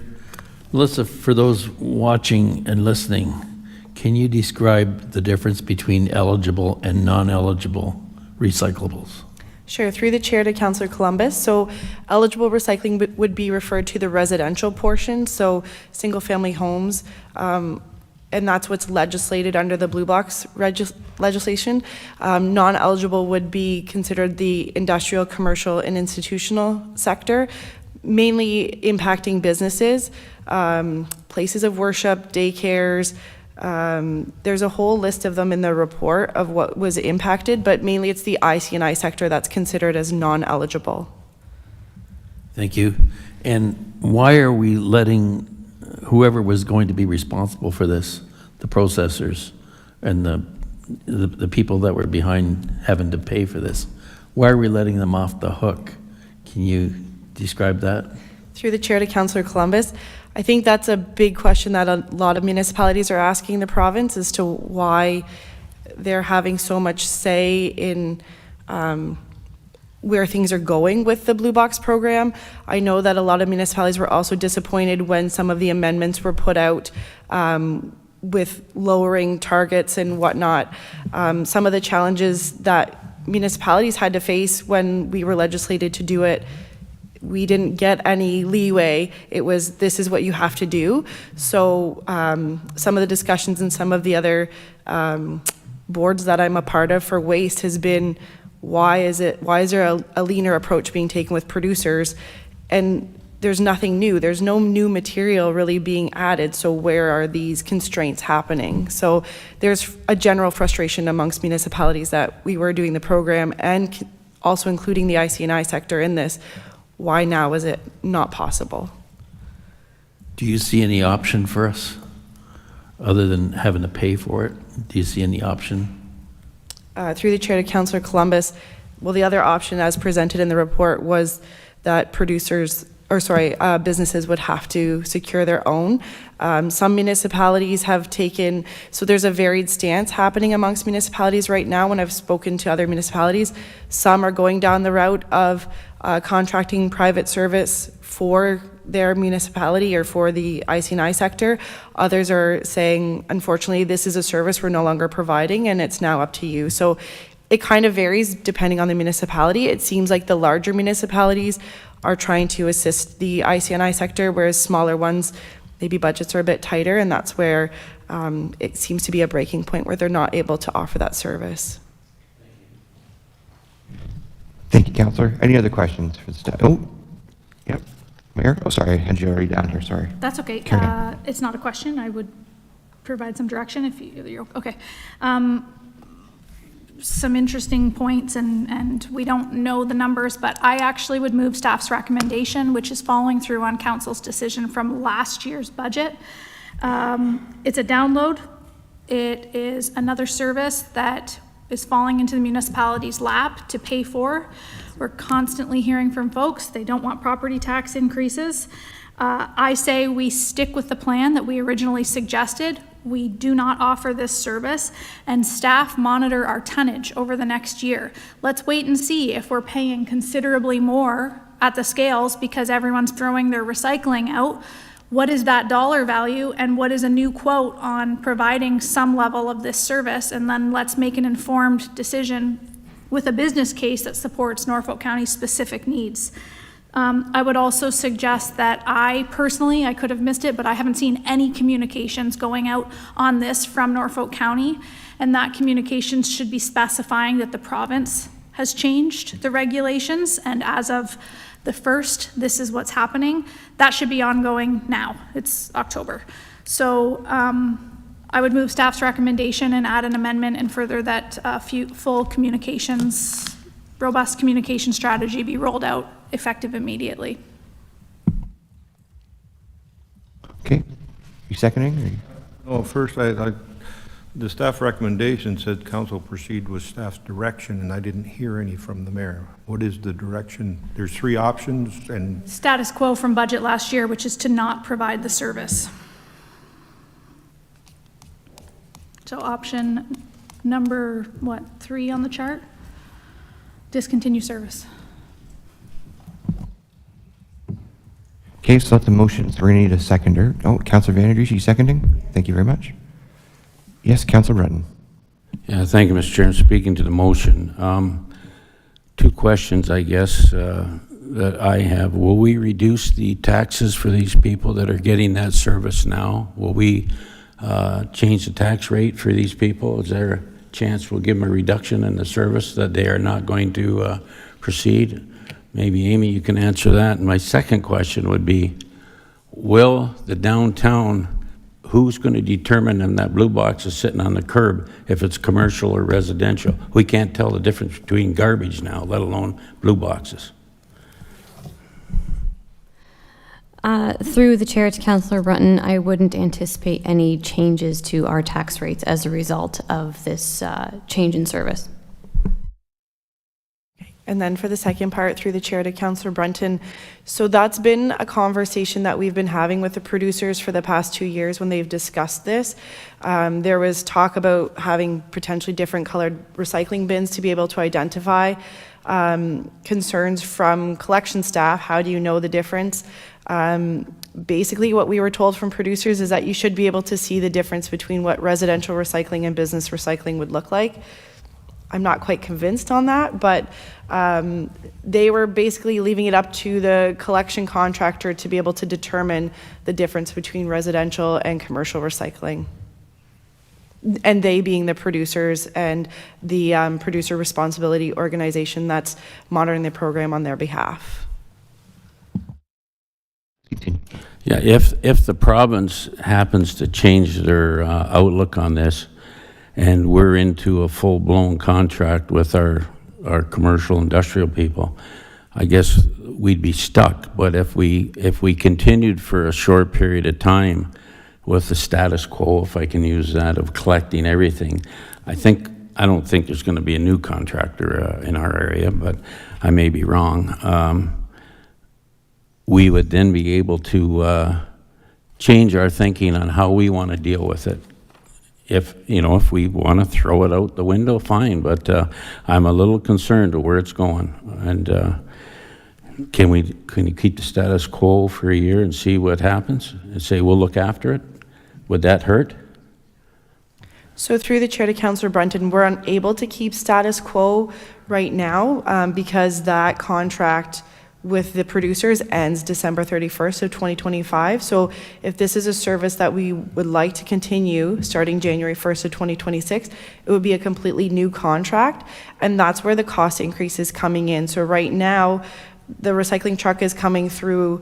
Melissa, for those watching and listening, can you describe the difference between eligible and non-eligible recyclables? Sure, through the chair to Councillor Columbus. So eligible recycling would be referred to the residential portion, so single-family homes, and that's what's legislated under the Blue Box legislation. Non-eligible would be considered the industrial, commercial, and institutional sector, mainly impacting businesses, places of worship, daycares. There's a whole list of them in the report of what was impacted, but mainly it's the IC&I sector that's considered as non-eligible. Thank you. And why are we letting whoever was going to be responsible for this, the processors and the people that were behind having to pay for this, why are we letting them off the hook? Can you describe that? Through the chair to Councillor Columbus, I think that's a big question that a lot of municipalities are asking the province as to why they're having so much say in where things are going with the Blue Box program. I know that a lot of municipalities were also disappointed when some of the amendments were put out with lowering targets and whatnot. Some of the challenges that municipalities had to face when we were legislated to do it, we didn't get any leeway. It was, this is what you have to do. So some of the discussions and some of the other boards that I'm a part of for waste has been, why is there a leaner approach being taken with producers? And there's nothing new. There's no new material really being added. So where are these constraints happening? So there's a general frustration amongst municipalities that we were doing the program and also including the IC&I sector in this. Why now is it not possible? Do you see any option for us other than having to pay for it? Do you see any option? Through the chair to Councillor Columbus, well, the other option as presented in the report was that producers businesses would have to secure their own. Some municipalities have taken, so there's a varied stance happening amongst municipalities right now. When I've spoken to other municipalities, some are going down the route of contracting private service for their municipality or for the IC&I sector. Others are saying, unfortunately, this is a service we're no longer providing and it's now up to you. So it kind of varies depending on the municipality. It seems like the larger municipalities are trying to assist the IC&I sector, whereas smaller ones, maybe budgets are a bit tighter, and that's where it seems to be a breaking point where they're not able to offer that service. Thank you, Councillor. Any other questions for the staff? Oh, yep. Mayor? Oh, sorry, I had you already down here, sorry. That's okay. Carry on. It's not a question. I would provide some direction if you're, okay. Some interesting points, and we don't know the numbers, but I actually would move staff's recommendation, which is following through on council's decision from last year's budget. It's a download. It is another service that is falling into the municipality's lap to pay for. We're constantly hearing from folks, they don't want property tax increases. I say we stick with the plan that we originally suggested. We do not offer this service, and staff monitor our tonnage over the next year. Let's wait and see if we're paying considerably more at the scales because everyone's throwing their recycling out. What is that dollar value, and what is a new quote on providing some level of this service? And then let's make an informed decision with a business case that supports Norfolk County's specific needs. I would also suggest that I could have missed it, but I haven't seen any communications going out on this from Norfolk County, and that communications should be specifying that the province has changed the regulations, and as of the 1st, this is what's happening. That should be ongoing now. It's October. So I would move staff's recommendation and add an amendment and further that full communications, robust communication strategy be rolled out effective immediately. Okay. You seconding? Or? Oh, first, the staff recommendation said council proceed with staff's direction, and I didn't hear any from the mayor. What is the direction? There's 3 options, and Status quo from budget last year, which is to not provide the service. So option number, 3 on the chart? Discontinue service. Okay, so that's the motion. So we're going to need a seconder. Oh, Councillor Vanadrich, you seconding? Thank you very much. Yes, Councillor Breton. Yeah, thank you, Mr. Chair. I'm speaking to the motion. 2 questions, I guess, that I have. Will we reduce the taxes for these people that are getting that service now? Will we change the tax rate for these people? Is there a chance we'll give them a reduction in the service that they are not going to proceed? Maybe, Amy, you can answer that. And my second question would be, will the downtown, who's going to determine if that blue box is sitting on the curb, if it's commercial or residential? We can't tell the difference between garbage now, let alone blue boxes. Through the chair to Councillor Brunton, I wouldn't anticipate any changes to our tax rates as a result of this change in service. And then for the second part, through the chair to Councillor Brunton, so that's been a conversation that we've been having with the producers for the past 2 years when they've discussed this. There was talk about having potentially different colored recycling bins to be able to identify concerns from collection staff. How do you know the difference? Basically, what we were told from producers is that you should be able to see the difference between what residential recycling and business recycling would look like. I'm not quite convinced on that, but they were basically leaving it up to the collection contractor to be able to determine the difference between residential and commercial recycling. And they being the producers and the producer responsibility organization that's monitoring the program on their behalf. Continue. Yeah, if the province happens to change their outlook on this, and we're into a full-blown contract with our commercial industrial people, I guess we'd be stuck. But if we continued for a short period of time with the status quo, if I can use that, of collecting everything, I don't think there's going to be a new contractor in our area, but I may be wrong. we would then be able to change our thinking on how we want to deal with it. If, you know, if we want to throw it out the window, fine, but I'm a little concerned to where it's going. And can you keep the status quo for a year and see what happens and say, we'll look after it? Would that hurt? So through the chair to Councillor Brunton, we're unable to keep status quo right now because that contract with the producers ends December 31st of 2025. So if this is a service that we would like to continue starting January 1st of 2026, it would be a completely new contract, and that's where the cost increase is coming in. So right now, the recycling truck is coming through,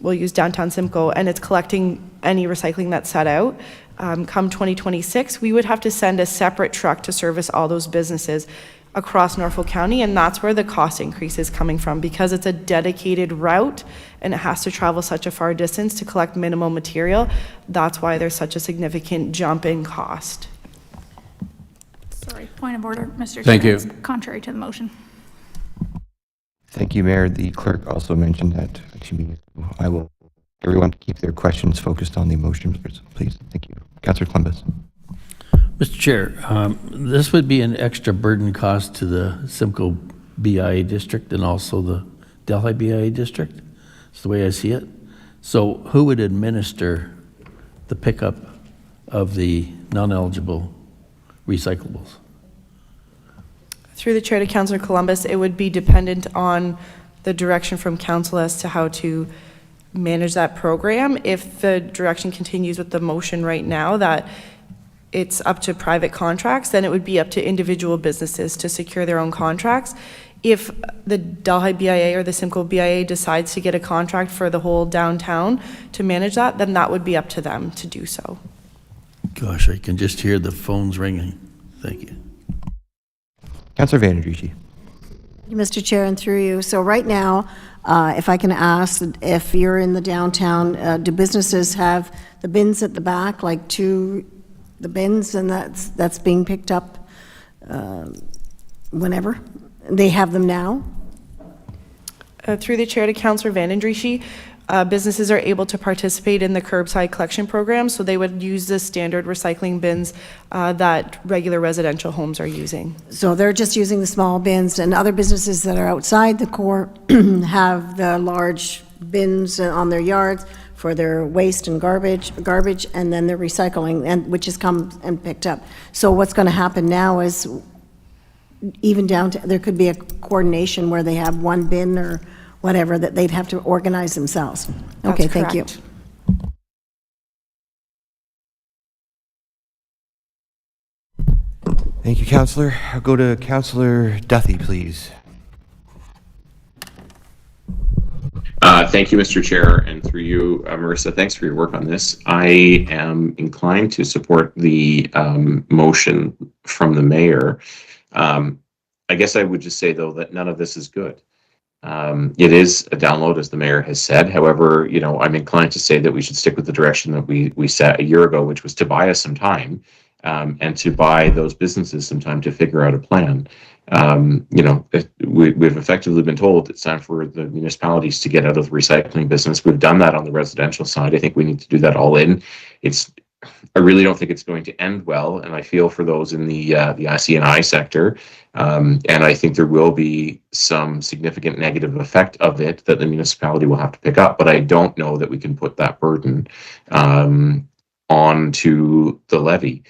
we'll use downtown Simcoe, and it's collecting any recycling that's set out. Come 2026, we would have to send a separate truck to service all those businesses across Norfolk County, and that's where the cost increase is coming from, because it's a dedicated route and it has to travel such a far distance to collect minimal material. That's why there's such a significant jump in cost. Sorry, point of order, Mr. Chair. Thank you. It's contrary to the motion. Thank you, Mayor. The clerk also mentioned that I will everyone keep their questions focused on the motion, please. Thank you. Councillor Columbus. Mr. Chair, this would be an extra burden cost to the Simcoe BIA district and also the Delhi BIA district. That's the way I see it. So who would administer the pickup of the non-eligible recyclables? Through the chair to Councillor Columbus, it would be dependent on the direction from council as to how to manage that program. If the direction continues with the motion right now that it's up to private contracts, then it would be up to individual businesses to secure their own contracts. If the Delhi BIA or the Simcoe BIA decides to get a contract for the whole downtown to manage that, then that would be up to them to do so. Gosh, I can just hear the phones ringing. Thank you. Councillor Vanadrishi. Mr. Chair, and through you. So right now, if I can ask, if you're in the downtown, do businesses have the bins at the back, like the bins, and that's being picked up whenever? They have them now? Through the chair to Councillor Vanadrishi, businesses are able to participate in the curbside collection program, so they would use the standard recycling bins that regular residential homes are using. So they're just using the small bins, and other businesses that are outside the core have the large bins on their yards for their waste and garbage, and then their recycling, and which has come and picked up. So what's going to happen now is even down to, there could be a coordination where they have one bin or whatever that they'd have to organize themselves. Okay, That's thank you. correct. Thank you, Councillor. I'll go to Councillor Duthie, please. Thank you, Mr. Chair, and through you, Marissa, thanks for your work on this. I am inclined to support the motion from the mayor. I guess I would just say, though, that none of this is good. It is a download, as the mayor has said. However, you know, I'm inclined to say that we should stick with the direction that we set a year ago, which was to buy us some time and to buy those businesses some time to figure out a plan. You know, we've effectively been told it's time for the municipalities to get out of the recycling business. We've done that on the residential side. I think we need to do that all in. I really don't think it's going to end well, and I feel for those in the IC&I sector, and I think there will be some significant negative effect of it that the municipality will have to pick up, but I don't know that we can put that burden onto the levy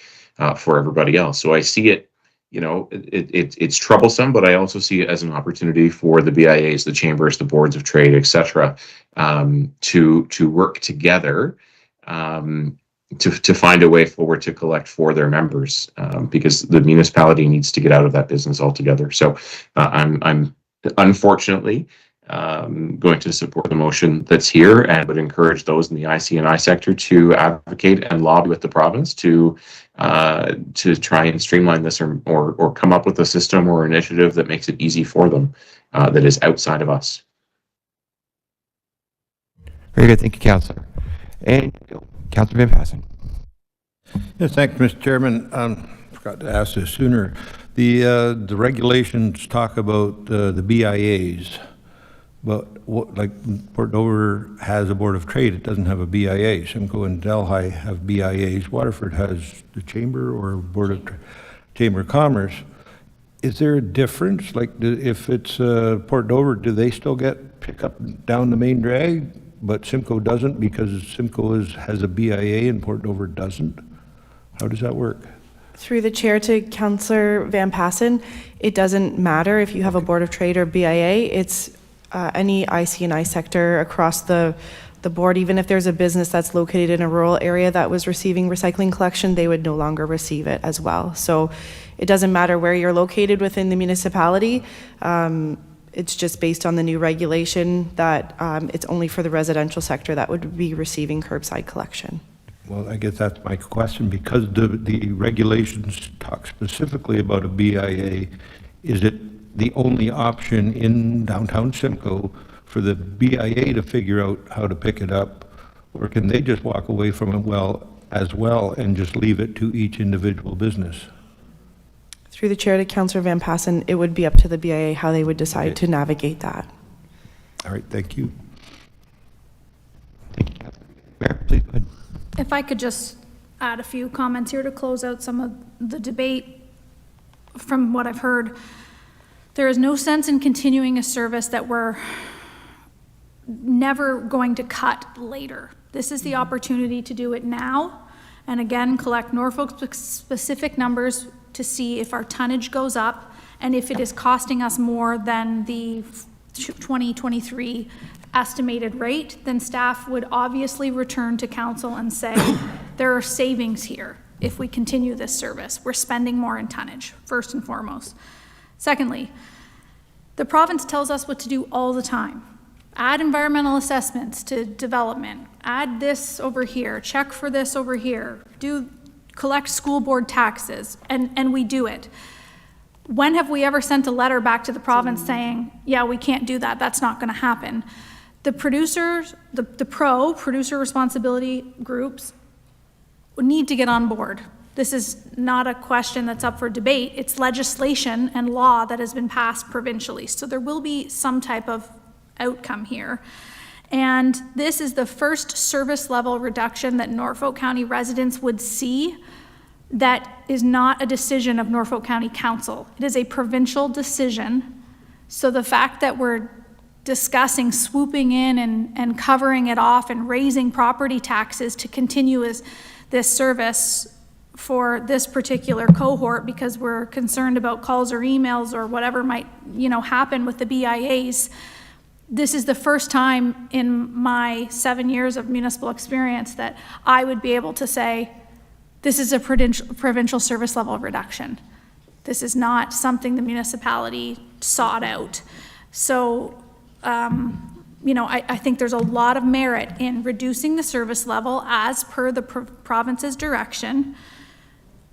for everybody else. So I see it, you know, it's troublesome, but I also see it as an opportunity for the BIAs, the chambers, the boards of trade, etc., to work together to find a way forward to collect for their members, because the municipality needs to get out of that business altogether. So I'm unfortunately going to support the motion that's here, and would encourage those in the IC&I sector to advocate and lobby with the province to try and streamline this or come up with a system or initiative that makes it easy for them, that is outside of us. Very good. Thank you, Councillor. And Councillor Van Passen. Yes, thank you, Mr. Chairman. Forgot to ask this sooner. The regulations talk about the BIAs. But like Port Dover has a Board of Trade, it doesn't have a BIA. Simcoe and Delhi have BIAs. Waterford has the Chamber or Board of Chamber of Commerce. Is there a difference? Like if it's Port Dover, do they still get pickup down the main drag, but Simcoe doesn't because Simcoe has a BIA and Port Dover doesn't? How does that work? Through the chair to Councillor Van Passen, it doesn't matter if you have a Board of Trade or BIA. It's any IC&I sector across the board. Even if there's a business that's located in a rural area that was receiving recycling collection, they would no longer receive it as well. So it doesn't matter where you're located within the municipality. It's just based on the new regulation that it's only for the residential sector that would be receiving curbside collection. Well, I guess that's my question, because the regulations talk specifically about a BIA. Is it the only option in downtown Simcoe for the BIA to figure out how to pick it up? Or can they just walk away from it as well and just leave it to each individual business? Through the chair to Councillor Van Passen, it would be up to the BIA how they would decide to navigate that. All right, thank you. Mayor, please go ahead. If I could just add a few comments here to close out some of the debate. From what I've heard, there is no sense in continuing a service that we're never going to cut later. This is the opportunity to do it now, and again, collect Norfolk specific numbers to see if our tonnage goes up, and if it is costing us more than the 2023 estimated rate, then staff would obviously return to council and say, there are savings here if we continue this service. We're spending more in tonnage, first and foremost. Secondly, the province tells us what to do all the time. Add environmental assessments to development, add this over here, check for this over here, collect school board taxes, and we do it. When have we ever sent a letter back to the province saying, yeah, we can't do that, that's not gonna happen? The producers, the producer responsibility groups need to get on board. This is not a question that's up for debate. It's legislation and law that has been passed provincially. So there will be some type of outcome here. And this is the first service level reduction that Norfolk County residents would see that is not a decision of Norfolk County Council. It is a provincial decision. So the fact that we're discussing swooping in and covering it off and raising property taxes to continue as this service for this particular cohort because we're concerned about calls or emails or whatever might, happen with the BIAs. This is the first time in my 7 years of municipal experience that I would be able to say, this is a provincial service level reduction. This is not something the municipality sought out. So, I think there's a lot of merit in reducing the service level as per the province's direction,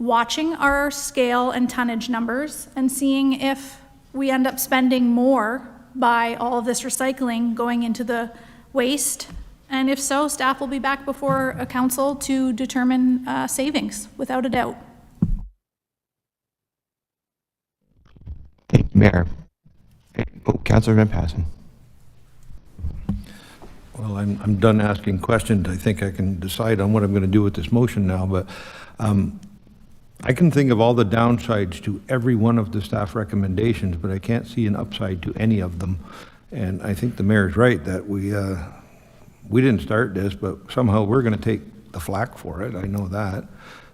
watching our scale and tonnage numbers, and seeing if we end up spending more by all of this recycling going into the waste. And if so, staff will be back before a council to determine savings, without a doubt. Thank you, Mayor. Councillor Van Passen. Well, I'm done asking questions. I think I can decide on what I'm going to do with this motion now, but I can think of all the downsides to every one of the staff recommendations, but I can't see an upside to any of them. And I think the mayor's right that we didn't start this, but somehow we're going to take the flack for it. I know that.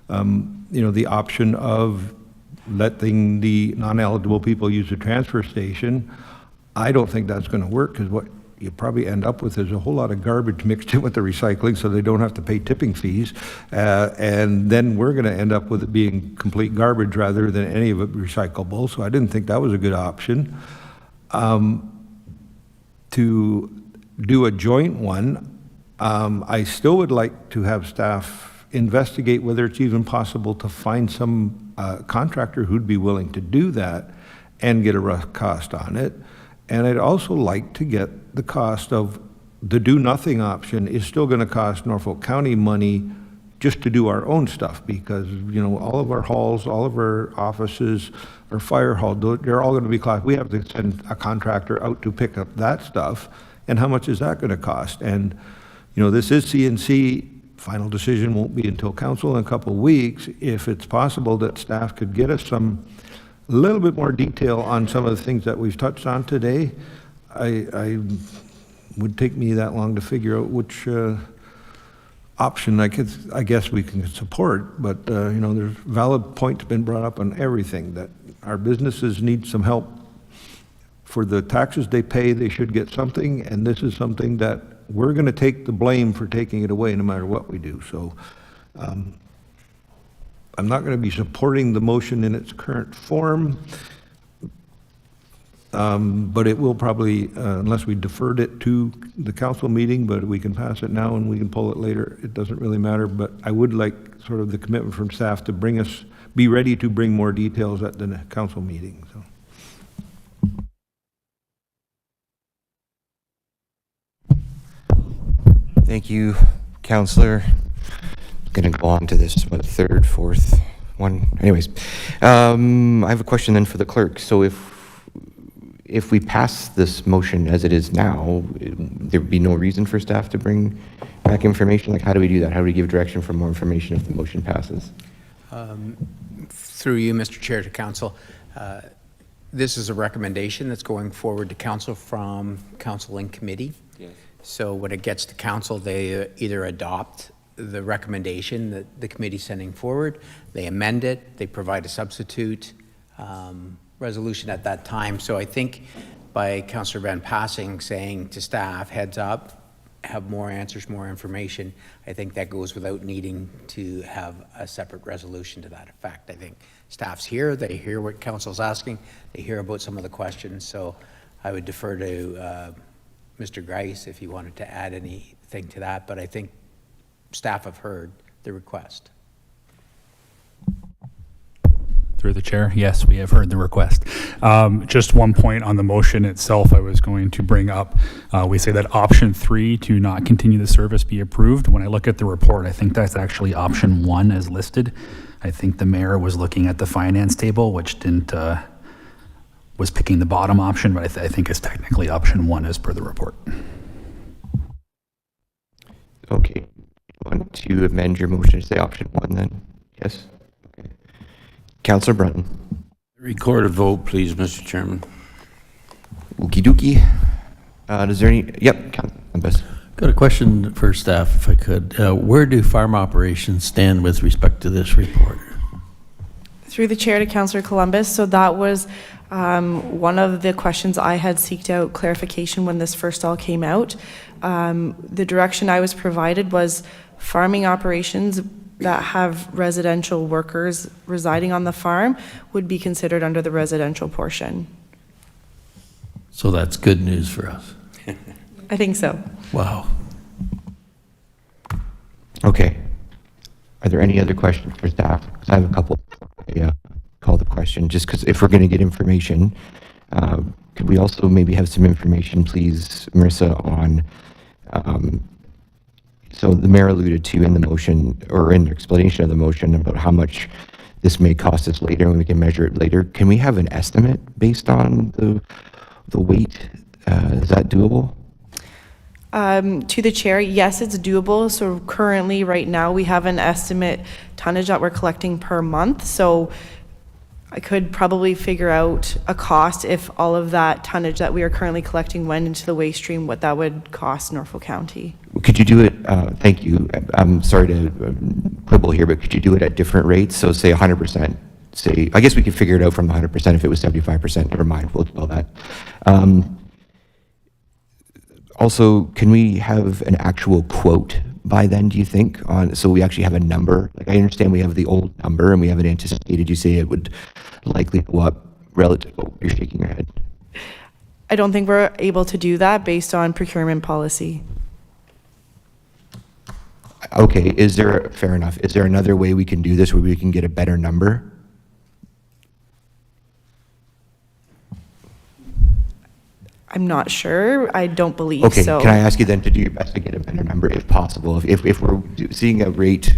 The option of letting the non-eligible people use the transfer station, I don't think that's going to work, because what you probably end up with is a whole lot of garbage mixed in with the recycling, so they don't have to pay tipping fees, and then we're going to end up with it being complete garbage rather than any of it recyclable. So I didn't think that was a good option. To do a joint one, I still would like to have staff investigate whether it's even possible to find some contractor who'd be willing to do that and get a rough cost on it. And I'd also like to get the cost of the do-nothing option is still going to cost Norfolk County money just to do our own stuff, because, you know, all of our halls, all of our offices, our fire hall, they're all going to be classed. We have to send a contractor out to pick up that stuff, and how much is that going to cost? And, you know, this is CNC, final decision won't be until council in a couple of weeks. If it's possible that staff could get us a little bit more detail on some of the things that we've touched on today, I would take me that long to figure out which option I guess we can support, but you know, there's valid points been brought up on everything, that our businesses need some help. For the taxes they pay, they should get something, and this is something that we're going to take the blame for taking it away no matter what we do. So I'm not going to be supporting the motion in its current form, but it will probably, unless we deferred it to the council meeting, but we can pass it now and we can pull it later. It doesn't really matter, but I would like sort of the commitment from staff to be ready to bring more details at the council meeting. So. Thank you, Councillor. Going to go on to this, third, fourth one. Anyways, I have a question then for the clerk. So if we pass this motion as it is now, there would be no reason for staff to bring back information? Like, how do we do that? How do we give direction for more information if the motion passes? Through you, Mr. Chair, to Council, this is a recommendation that's going forward to Council from Council in Committee. Yes. So when it gets to Council, they either adopt the recommendation that the committee's sending forward, they amend it, they provide a substitute resolution at that time. So I think by Councillor Van Passing saying to staff, heads up, have more answers, more information, I think that goes without needing to have a separate resolution to that effect. I think staff's here, they hear what Council's asking, they hear about some of the questions, so I would defer to Mr. Grice if he wanted to add anything to that, but I think staff have heard the request. Through the chair, yes, we have heard the request. Just one point on the motion itself I was going to bring up. We say that option 3 to not continue the service be approved. When I look at the report, I think that's actually option 1 as listed. I think the mayor was looking at the finance table, which was picking the bottom option, but I think it's technically option 1 as per the report. Okay. You want to amend your motion to say option 1 then? Yes? Okay. Councillor Brunton. Record a vote, please, Mr. Chairman. Okey dokey. Is there any? Yep, Councillor Lambus. Got a question for staff, if I could. Where do farm operations stand with respect to this report? Through the chair to Councillor Columbus, so that was one of the questions I had seeked out clarification when this first all came out. The direction I was provided was farming operations that have residential workers residing on the farm would be considered under the residential portion. So that's good news for us. I think so. Wow. Okay. Are there any other questions for staff? Because I have a couple. Call the question, just because if we're going to get information, could we also maybe have some information, please, Marissa, on, so the mayor alluded to in the motion, or in the explanation of the motion, about how much this may cost us later and we can measure it later. Can we have an estimate based on the weight? Is that doable? To the chair, yes, it's doable. So currently, right now, we have an estimate tonnage that we're collecting per month. So I could probably figure out a cost if all of that tonnage that we are currently collecting went into the waste stream, what that would cost Norfolk County. Could you do it, thank you, I'm sorry to quibble here, but could you do it at different rates? So say 100%, say, I guess we could figure it out from 100% if it was 75%, never mind, we'll do all that. Also, can we have an actual quote by then, do you think, so we actually have a number? Like, I understand we have the old number and we haven't anticipated, you say it would likely go up relative, oh, you're shaking your head. I don't think we're able to do that based on procurement policy. Okay, fair enough, is there another way we can do this where we can get a better number? I'm not sure. I don't believe okay, so. Can I ask you then to do your best to get a better number if possible? If we're seeing a rate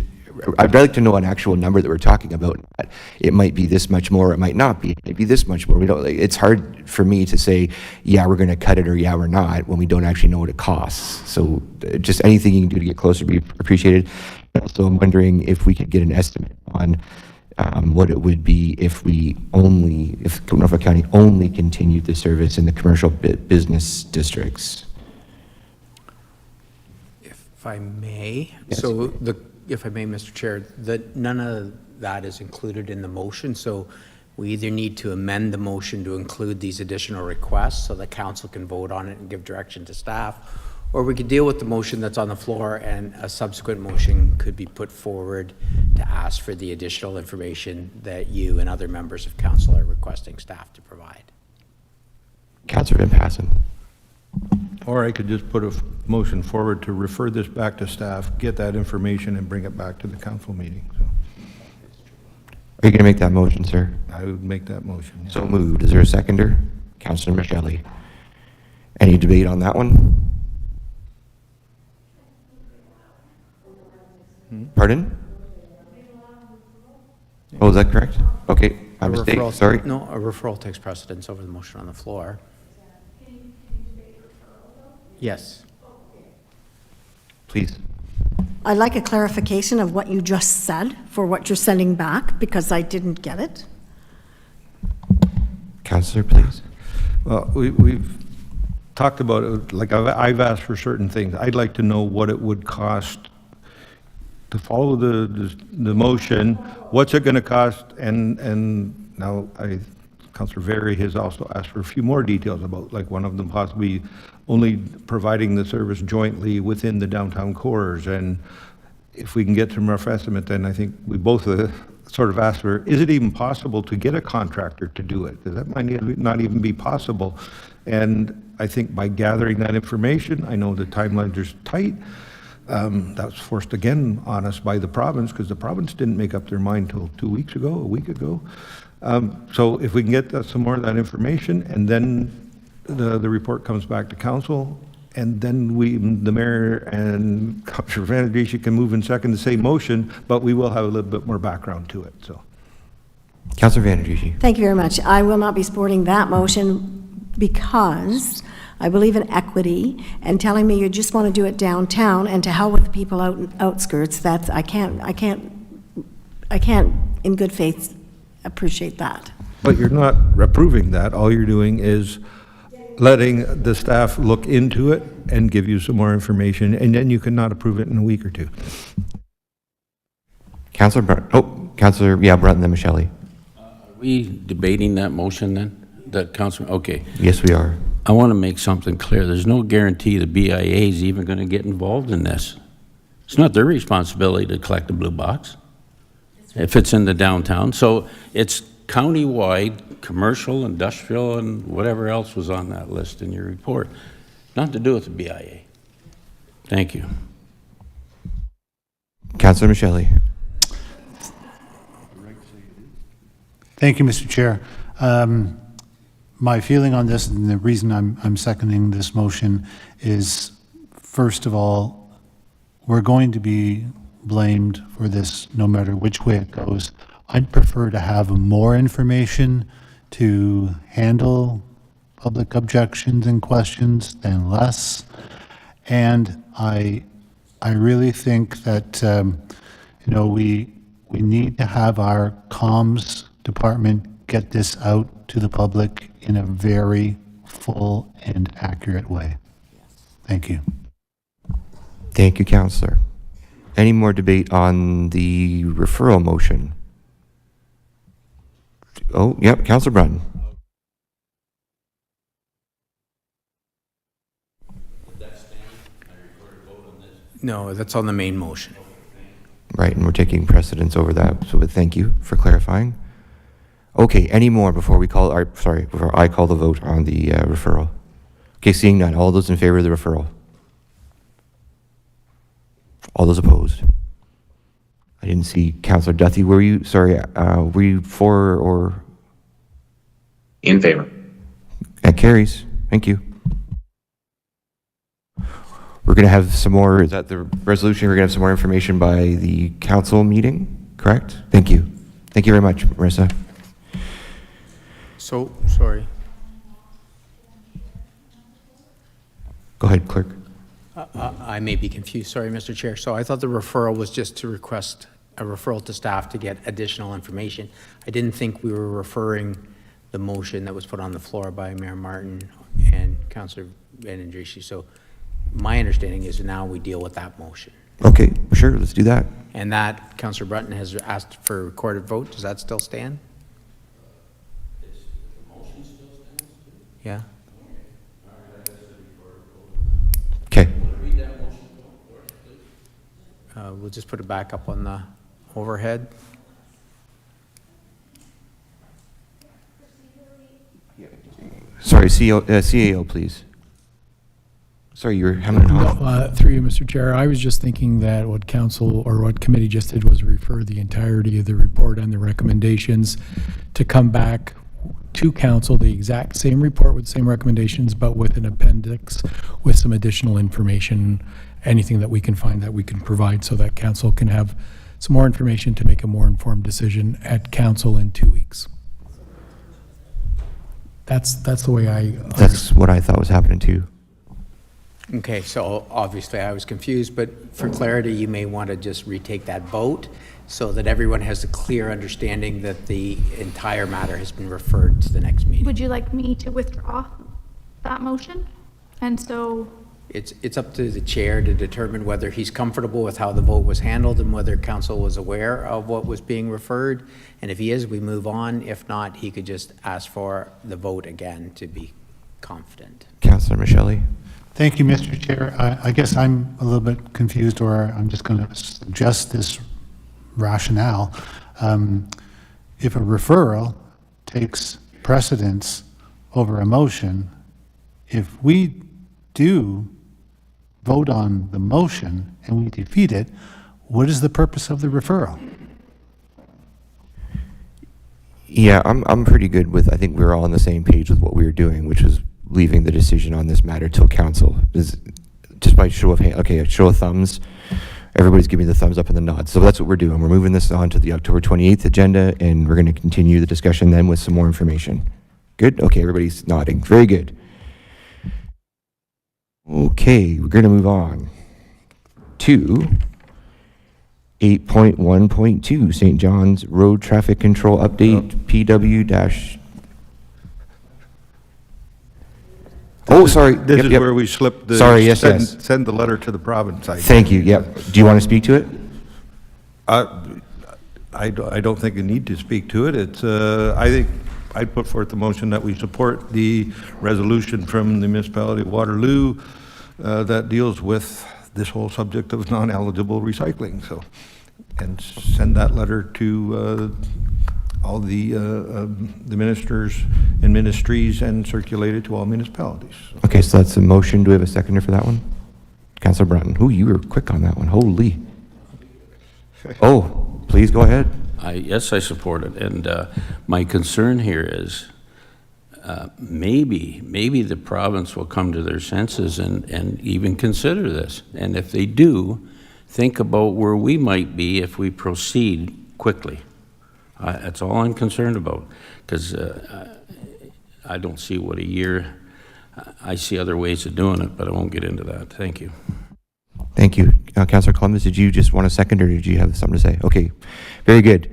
I'd like to know an actual number that we're talking about. It might be this much more, it might not be, it might be this much more. We don't, like, it's hard for me to say, yeah, we're going to cut it or yeah, we're not, when we don't actually know what it costs. So just anything you can do to get closer would be appreciated. Also, I'm wondering if we could get an estimate on what it would be if Norfolk County only continued the service in the commercial business districts. If I may, Yes. so if I may, Mr. Chair, none of that is included in the motion, so we either need to amend the motion to include these additional requests so the council can vote on it and give direction to staff, or we could deal with the motion that's on the floor and a subsequent motion could be put forward to ask for the additional information that you and other members of council are requesting staff to provide. Councillor Van Passen. Or I could just put a motion forward to refer this back to staff, get that information, and bring it back to the council meeting. So Are you going to make that motion, sir? I would make that motion. Yeah. So moved. Is there a seconder? Councillor Michele. Any debate on that one? Pardon? Oh, is that correct? Okay, my mistake, sorry. No, a referral takes precedence over the motion on the floor. Yes. Please. I'd like a clarification of what you just said for what you're sending back, because I didn't get it. Councillor, please. Well, we've talked about it, like I've asked for certain things. I'd like to know what it would cost to follow the motion. What's it going to cost? And now Councillor Very has also asked for a few more details about, like one of them possibly only providing the service jointly within the downtown cores. And if we can get some rough estimate, then I think we both sort of asked for, is it even possible to get a contractor to do it? That might not even be possible. And I think by gathering that information, I know the timelines are tight. That was forced again on us by the province, because the province didn't make up their mind till a week ago. So if we can get some more of that information, and then the report comes back to council, and then the mayor and Councillor Vanadisha can move and second the same motion, but we will have a little bit more background to it. So, Councillor Vanadisha. Thank you very much. I will not be supporting that motion because I believe in equity, and telling me you just want to do it downtown and to hell with the people out outskirts, that's, I can't in good faith appreciate that. but you're not approving that. All you're doing is letting the staff look into it and give you some more information, and then you cannot approve it in a week or two. Councillor Brunt and then Michele. Are we debating that motion then? That Councilor, okay. Yes, we are. I want to make something clear. There's no guarantee the BIA is even going to get involved in this. It's not their responsibility to collect the blue box if it's in the downtown. So it's county-wide, commercial, industrial, and whatever else was on that list in your report. Nothing to do with the BIA. Thank you. Councillor Michele. Thank you, Mr. Chair. My feeling on this, and the reason I'm seconding this motion, is, first of all, we're going to be blamed for this no matter which way it goes. I'd prefer to have more information to handle public objections and questions than less. And I really think that we need to have our comms department get this out to the public in a very full and accurate way. Thank you. Thank you, Councillor. Any more debate on the referral motion? Oh, yep, Councillor Brunton. No, that's on the main motion. Right, and we're taking precedence over that, so thank you for clarifying. Okay, any more before before I call the vote on the referral? Okay, seeing none, all those in favor of the referral? All those opposed? I didn't see Councillor Duthie. Were you for or? In favor. That carries. Thank you. we're going to have some more, is that the resolution? We're going to have some more information by the council meeting, correct? Thank you. Thank you very much, Marissa. So, sorry. Go ahead, clerk. I may be confused, sorry, Mr. Chair. So I thought the referral was just to request a referral to staff to get additional information. I didn't think we were referring the motion that was put on the floor by Mayor Martin and Councillor Benandrishi. So my understanding is now we deal with that motion. Okay, sure, let's do that. And that Councillor Brunton has asked for a recorded vote. Does that still stand? Yeah. Okay. We'll just put it back up on the overhead. Sorry, CAO, please. Sorry, you were having Through you, Mr. Chair, I was just thinking that what council or what committee just did was refer the entirety of the report and the recommendations to come back to council, the exact same report with the same recommendations, but with an appendix with some additional information, anything that we can find that we can provide so that council can have some more information to make a more informed decision at council in 2 weeks. That's the way That's what I thought was happening too. Okay, so obviously I was confused, but for clarity, you may want to just retake that vote so that everyone has a clear understanding that the entire matter has been referred to the next meeting. Would you like me to withdraw that motion? And so, It's up to the chair to determine whether he's comfortable with how the vote was handled and whether council was aware of what was being referred. And if he is, we move on. If not, he could just ask for the vote again to be confident. Councillor Michelli. Thank you, Mr. Chair. I guess I'm a little bit confused, or I'm just going to suggest this rationale. If a referral takes precedence over a motion, if we do vote on the motion and we defeat it, what is the purpose of the referral? Yeah, I'm pretty good with, I think we're all on the same page with what we were doing, which was leaving the decision on this matter till council. Just by show of hand, okay, a show of thumbs, everybody's giving the thumbs up and the nod. So that's what we're doing. We're moving this on to the October 28th agenda, and we're going to continue the discussion then with some more information. Good? Okay, everybody's nodding. Very good. Okay, we're going to move on to 8.1.2, St. John's Road Traffic Control Update, PW- Oh, sorry. This is where we slipped the. Sorry, yes. Send the letter to the province. Thank you, yep. Do you want to speak to it? I don't think you need to speak to it. It's, I think I'd put forth the motion that we support the resolution from the municipality of Waterloo that deals with this whole subject of non-eligible recycling. So, and send that letter to all the ministers and ministries and circulate it to all municipalities. Okay, so that's a motion. Do we have a seconder for that one? Councillor Brunton. Ooh, you were quick on that one. Holy. Oh, please go ahead. Yes, I support it. And my concern here is maybe the province will come to their senses and even consider this. And if they do, think about where we might be if we proceed quickly. That's all I'm concerned about, because I don't see what a year, I see other ways of doing it, but I won't get into that. Thank you. Thank you. Councillor Columbus, did you just want a second, or did you have something to say? Okay, very good.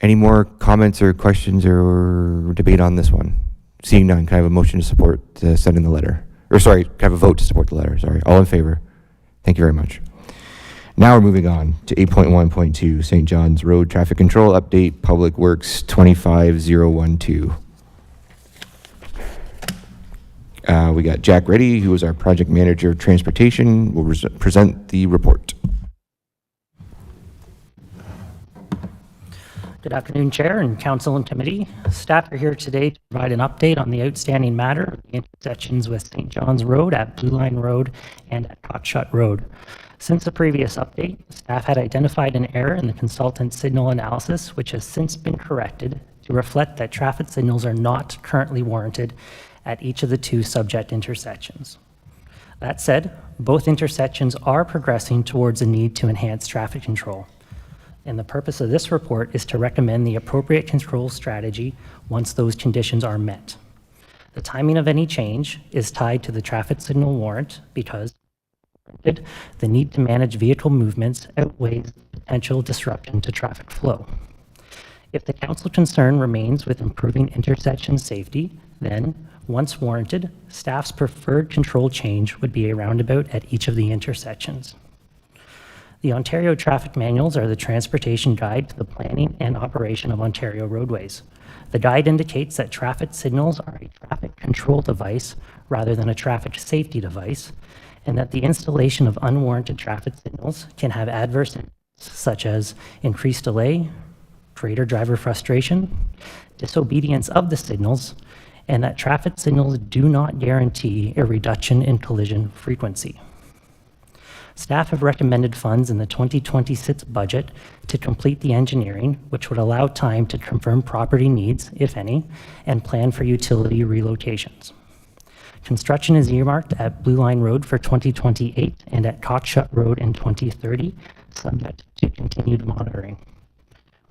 Any more comments or questions or debate on this one? Seeing none, can I have a motion to support sending the letter? Or sorry, can I have a vote to support the letter? Sorry, all in favor? Thank you very much. Now we're moving on to 8.1.2, St. John's Road Traffic Control Update, Public Works 25012. We got Jack Reddy, who is our Project Manager of Transportation, will present the report. Good afternoon, Chair and Council and Committee. Staff are here today to provide an update on the outstanding matter of the intersections with St. John's Road at Blue Line Road and at Cockshut Road. Since the previous update, staff had identified an error in the consultant's signal analysis, which has since been corrected to reflect that traffic signals are not currently warranted at each of the two subject intersections. That said, both intersections are progressing towards a need to enhance traffic control. And the purpose of this report is to recommend the appropriate control strategy once those conditions are met. The timing of any change is tied to the traffic signal warrant because the need to manage vehicle movements outweighs the potential disruption to traffic flow. If the council concern remains with improving intersection safety, then, once warranted, staff's preferred control change would be a roundabout at each of the intersections. The Ontario traffic manuals are the transportation guide to the planning and operation of Ontario roadways. The guide indicates that traffic signals are a traffic control device rather than a traffic safety device, and that the installation of unwarranted traffic signals can have adverse impacts such as increased delay, greater driver frustration, disobedience of the signals, and that traffic signals do not guarantee a reduction in collision frequency. Staff have recommended funds in the 2026 budget to complete the engineering, which would allow time to confirm property needs, if any, and plan for utility relocations. Construction is earmarked at Blue Line Road for 2028 and at Cockshut Road in 2030, subject to continued monitoring.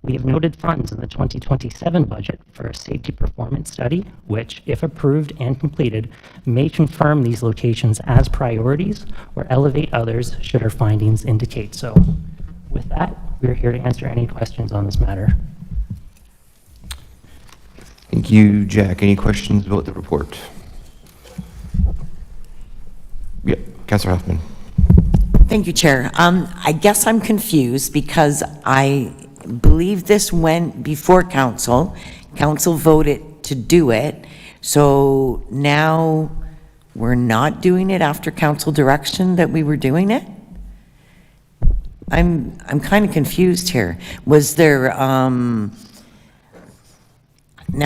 We have noted funds in the 2027 budget for a safety performance study, which, if approved and completed, may confirm these locations as priorities or elevate others should our findings indicate so. With that, we are here to answer any questions on this matter. Thank you, Jack. Any questions about the report? Yeah, Councillor Huffman. Thank you, Chair. I guess I'm confused because I believe this went before council. Council voted to do it. So now we're not doing it after council direction that we were doing it? I'm kind of confused here. Was there, now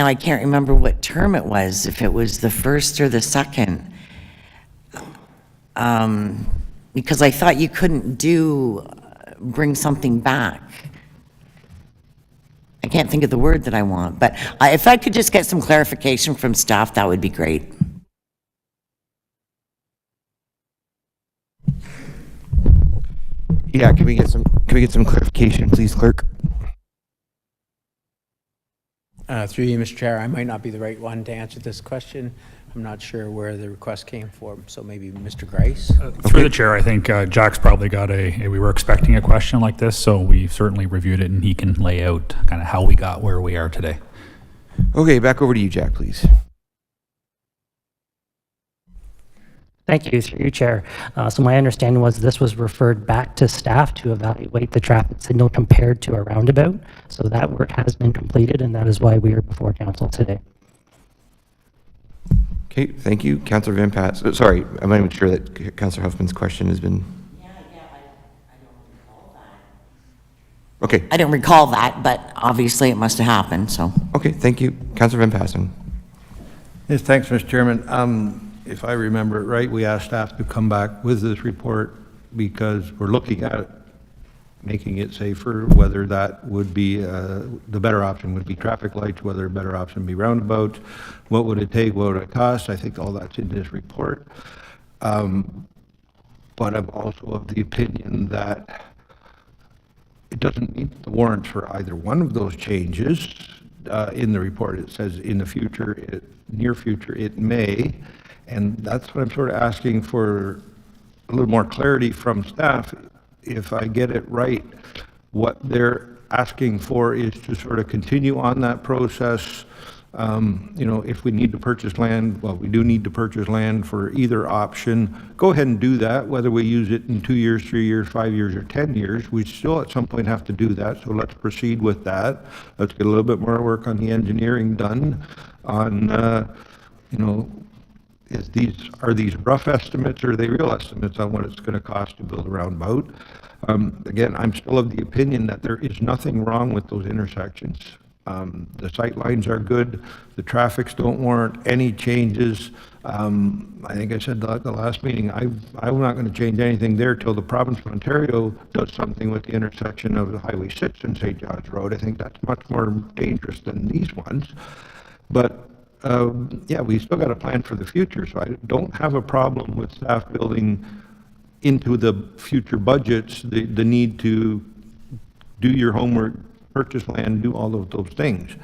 I can't remember what term it was, if it was the first or the second. Because I thought you couldn't bring something back. I can't think of the word that I want, but if I could just get some clarification from staff, that would be great. Yeah, can we get some clarification, please, clerk? Through you, Mr. Chair, I might not be the right one to answer this question. I'm not sure where the request came from, so maybe Mr. Grice? Through the chair, I think Jack's probably got we were expecting a question like this, so we certainly reviewed it and he can lay out kind of how we got where we are today. Okay, back over to you, Jack, please. Thank you, through you, Chair. So my understanding was this was referred back to staff to evaluate the traffic signal compared to a roundabout. So that work has been completed, and that is why we are before council today. Okay, thank you. Councillor Van Pass. Sorry, I'm not even sure that Councillor Huffman's question has been... I don't recall that. Okay. I don't recall that, but obviously it must have happened, so. Okay, thank you. Councillor Van Passen. Yes, thanks, Mr. Chairman. If I remember it right, we asked staff to come back with this report because we're looking at it, making it safer, whether that would be, the better option would be traffic lights, whether a better option would be roundabouts, what would it take, what would it cost? I think all that's in this report. But I'm also of the opinion that it doesn't meet the warrant for either one of those changes. In the report, it says in the future, near future, it may, and that's what I'm sort of asking for a little more clarity from staff. If I get it right, what they're asking for is to sort of continue on that process. You know, if we need to purchase land, well, we do need to purchase land for either option. Go ahead and do that, whether we use it in 2 years, 3 years, 5 years, or 10 years. We still at some point have to do that, so let's proceed with that. Let's get a little bit more work on the engineering done on, you know, are these rough estimates or are they real estimates on what it's going to cost to build a roundabout? Again, I'm still of the opinion that there is nothing wrong with those intersections. The sight lines are good. The traffics don't warrant any changes. I think I said the last meeting, I'm not going to change anything there till the province of Ontario does something with the intersection of the Highway 6 and St. John's Road. I think that's much more dangerous than these ones. But yeah, we still got to plan for the future, so I don't have a problem with staff building into the future budgets, the need to do your homework, purchase land, do all of those things.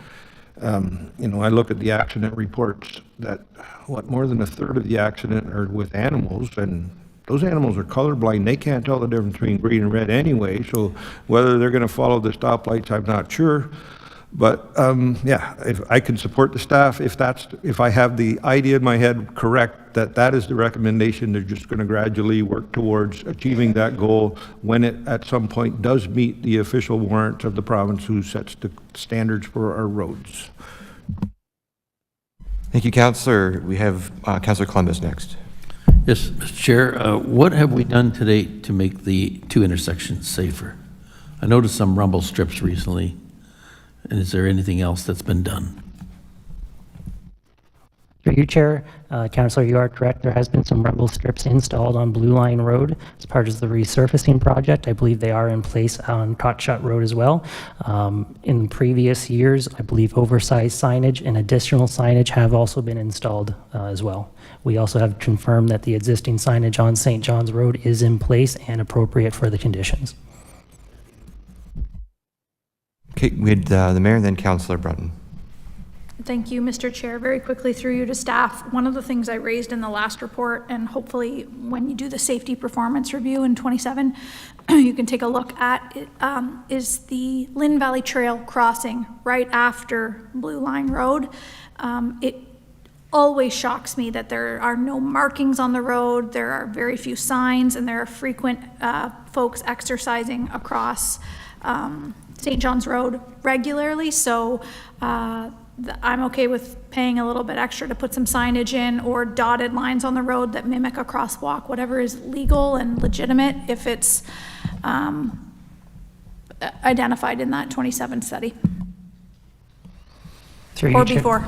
You know, I look at the accident reports that, more than a third of the accident are with animals, and those animals are colorblind. They can't tell the difference between green and red anyway, so whether they're going to follow the stoplights, I'm not sure. But yeah, if I can support the staff, if I have the idea in my head correct, that is the recommendation, they're just going to gradually work towards achieving that goal when it at some point does meet the official warrant of the province who sets the standards for our roads. Thank you, Councillor. We have Councillor Columbus next. Yes, Mr. Chair, what have we done to date to make the two intersections safer? I noticed some rumble strips recently. And is there anything else that's been done? Through you, Chair, Councillor, you are correct. There has been some rumble strips installed on Blue Line Road as part of the resurfacing project. I believe they are in place on Cockshut Road as well. In previous years, I believe oversized signage and additional signage have also been installed as well. We also have confirmed that the existing signage on St. John's Road is in place and appropriate for the conditions. Okay, we had the mayor and then Councillor Brunton. Thank you, Mr. Chair. Very quickly through you to staff, one of the things I raised in the last report, and hopefully when you do the safety performance review in 27, you can take a look at it, is the Lynn Valley Trail crossing right after Blue Line Road. It always shocks me that there are no markings on the road, there are very few signs, and there are frequent folks exercising across St. John's Road regularly, so I'm okay with paying a little bit extra to put some signage in or dotted lines on the road that mimic a crosswalk, whatever is legal and legitimate if it's identified in that 27 study. Or before.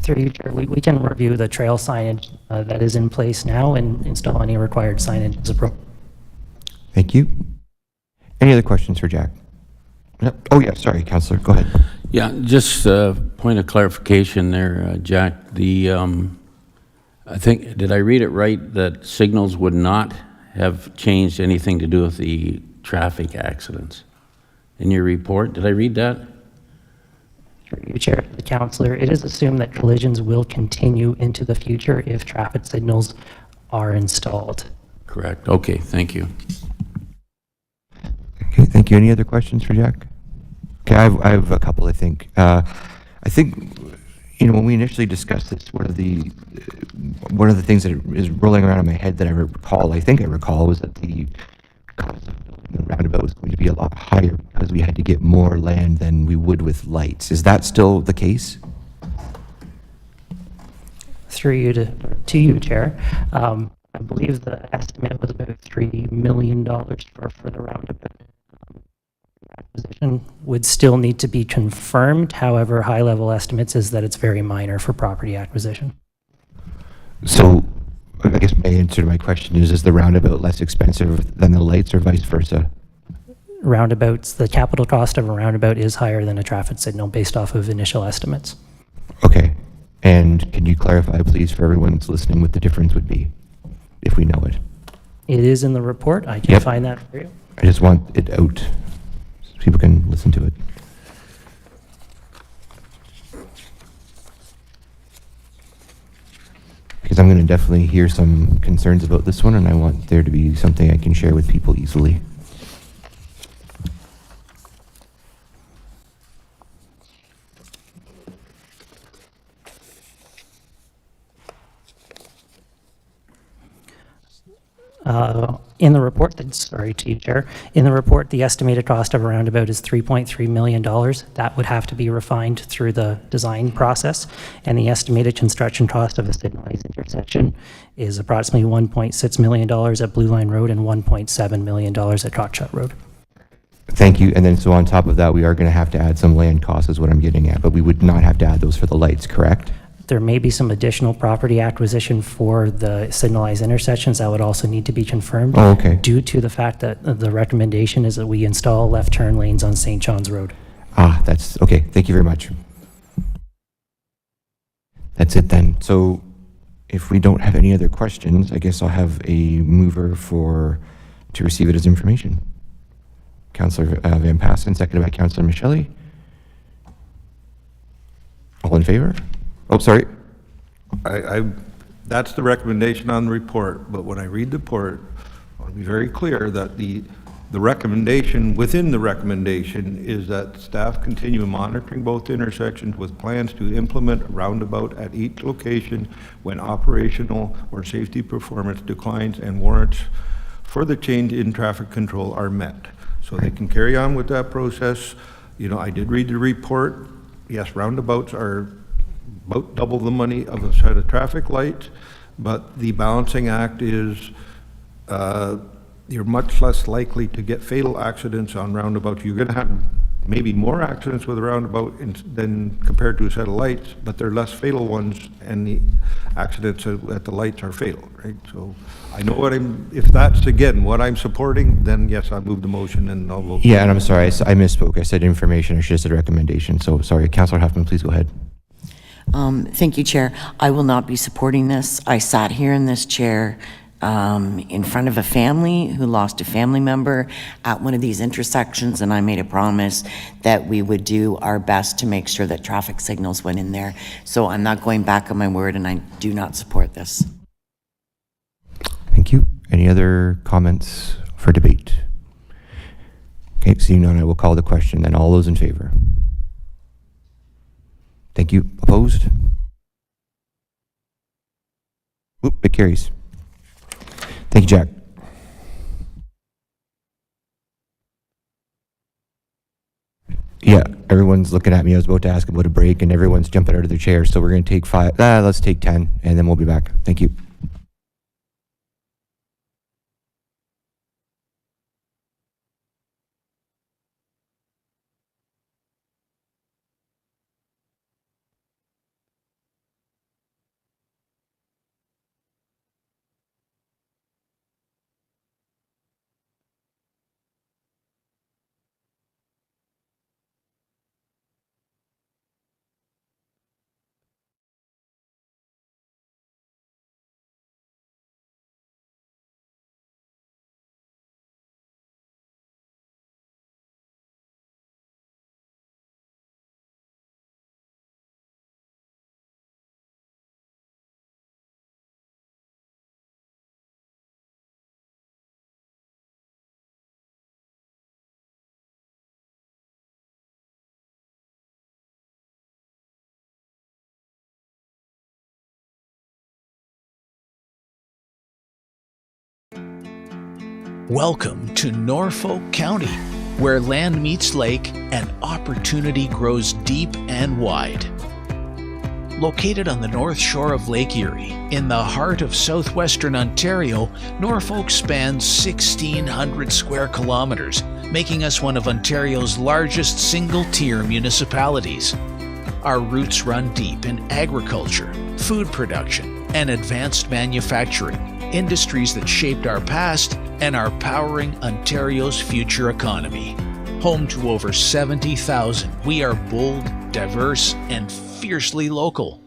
Through you, Chair, we can review the trail signage that is in place now and install any required signage as appropriate. Thank you. Any other questions for Jack? Yep. Oh, yeah, sorry, Councillor, go ahead. Yeah, just a point of clarification there, Jack. The, I think, did I read it right that signals would not have changed anything to do with the traffic accidents in your report? Did I read that? Through you, Chair, the Councillor, it is assumed that collisions will continue into the future if traffic signals are installed. Correct. Okay, thank you. Okay, thank you. Any other questions for Jack? Okay, I have a couple, I think. I think, you know, when we initially discussed this, one of the things that is rolling around in my head that I recall was that the cost of building the roundabout was going to be a lot higher because we had to get more land than we would with lights. Is that still the case? Through you to you, Chair. I believe the estimate was about $3 million for the roundabout. Acquisition would still need to be confirmed. However, high-level estimates is that it's very minor for property acquisition. So, I guess my answer to my question is the roundabout less expensive than the lights or vice versa? Roundabouts, the capital cost of a roundabout is higher than a traffic signal based off of initial estimates. Okay. And can you clarify, please, for everyone that's listening, what the difference would be, if we know it? It is in the report. I can find that for you. I just want it out so people can listen to it. Because I'm going to definitely hear some concerns about this one, and I want there to be something I can share with people easily. In the report, sorry to you, Chair, in the report, the estimated cost of a roundabout is $3.3 million. That would have to be refined through the design process, and the estimated construction cost of a signalized intersection is approximately $1.6 million at Blue Line Road and $1.7 million at Cockshut Road. Thank you. And then so on top of that, we are going to have to add some land costs is what I'm getting at, but we would not have to add those for the lights, correct? There may be some additional property acquisition for the signalized intersections that would also need to be confirmed. Oh, okay. Due to the fact that the recommendation is that we install left turn lanes on St. John's Road. That's okay. Thank you very much. That's it then. So if we don't have any other questions, I guess I'll have a mover to receive it as information. Councillor Van Passen, seconded by Councillor Michele. All in favor? Oh, sorry. That's the recommendation on the report, but when I read the report, I want to be very clear that the recommendation within the recommendation is that staff continue monitoring both intersections with plans to implement a roundabout at each location when operational or safety performance declines and warrants further change in traffic control are met. So they can carry on with that process. You know, I did read the report. Yes, roundabouts are about double the money of a set of traffic lights, but the balancing act is you're much less likely to get fatal accidents on roundabouts. You're going to have maybe more accidents with a roundabout than compared to a set of lights, but they're less fatal ones, and the accidents at the lights are fatal, right? So I know if that's again what I'm supporting, then yes, I move the motion and I'll vote. Yeah, and I'm sorry, I misspoke. I said information. I should have said recommendation. So sorry, Councillor Huffman, please go ahead. Thank you, Chair. I will not be supporting this. I sat here in this chair in front of a family who lost a family member at one of these intersections, and I made a promise that we would do our best to make sure that traffic signals went in there. So I'm not going back on my word, and I do not support this. Thank you. Any other comments for debate? Okay, seeing none, I will call the question. Then all those in favor? Thank you. Opposed? Oop, it carries. Thank you, Jack. Yeah, everyone's looking at me. I was about to ask about a break, and everyone's jumping out of their chairs. So we're going to take 5. Let's take 10, and then we'll be back. Thank you. Welcome to Norfolk County, where land meets lake and opportunity grows deep and wide. Located on the north shore of Lake Erie, in the heart of southwestern Ontario, Norfolk spans 1,600 square kilometers, making us one of Ontario's largest single-tier municipalities. Our roots run deep in agriculture, food production, and advanced manufacturing, industries that shaped our past and are powering Ontario's future economy. Home to over 70,000, we are bold, diverse, and fiercely local.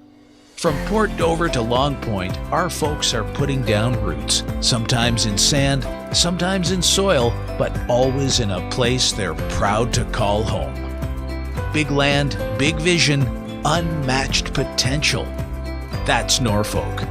From Port Dover to Long Point, our folks are putting down roots, sometimes in sand, sometimes in soil, but always in a place they're proud to call home. Big land, big vision, unmatched potential. That's Norfolk.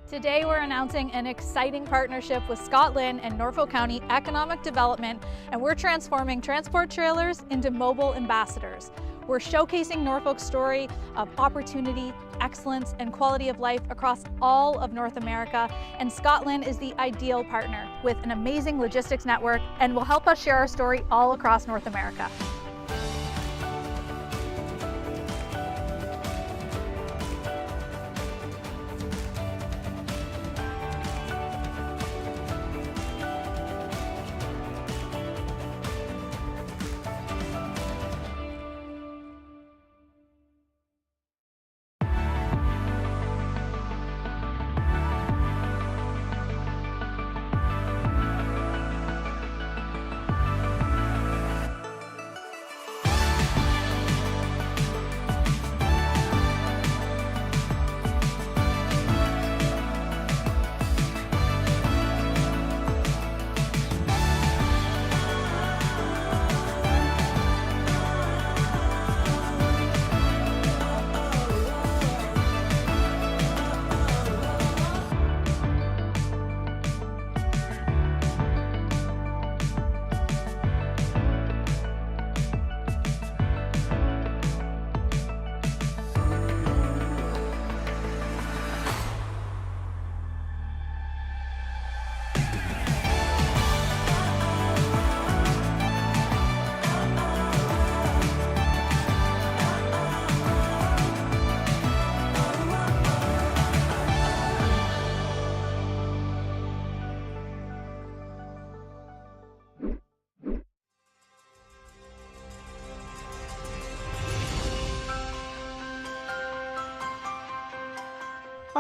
Today, we're announcing an exciting partnership with Scotland and Norfolk County Economic Development, and we're transforming transport trailers into mobile ambassadors. We're showcasing Norfolk's story of opportunity, excellence, and quality of life across all of North America, and Scotland is the ideal partner with an amazing logistics network and will help us share our story all across North America.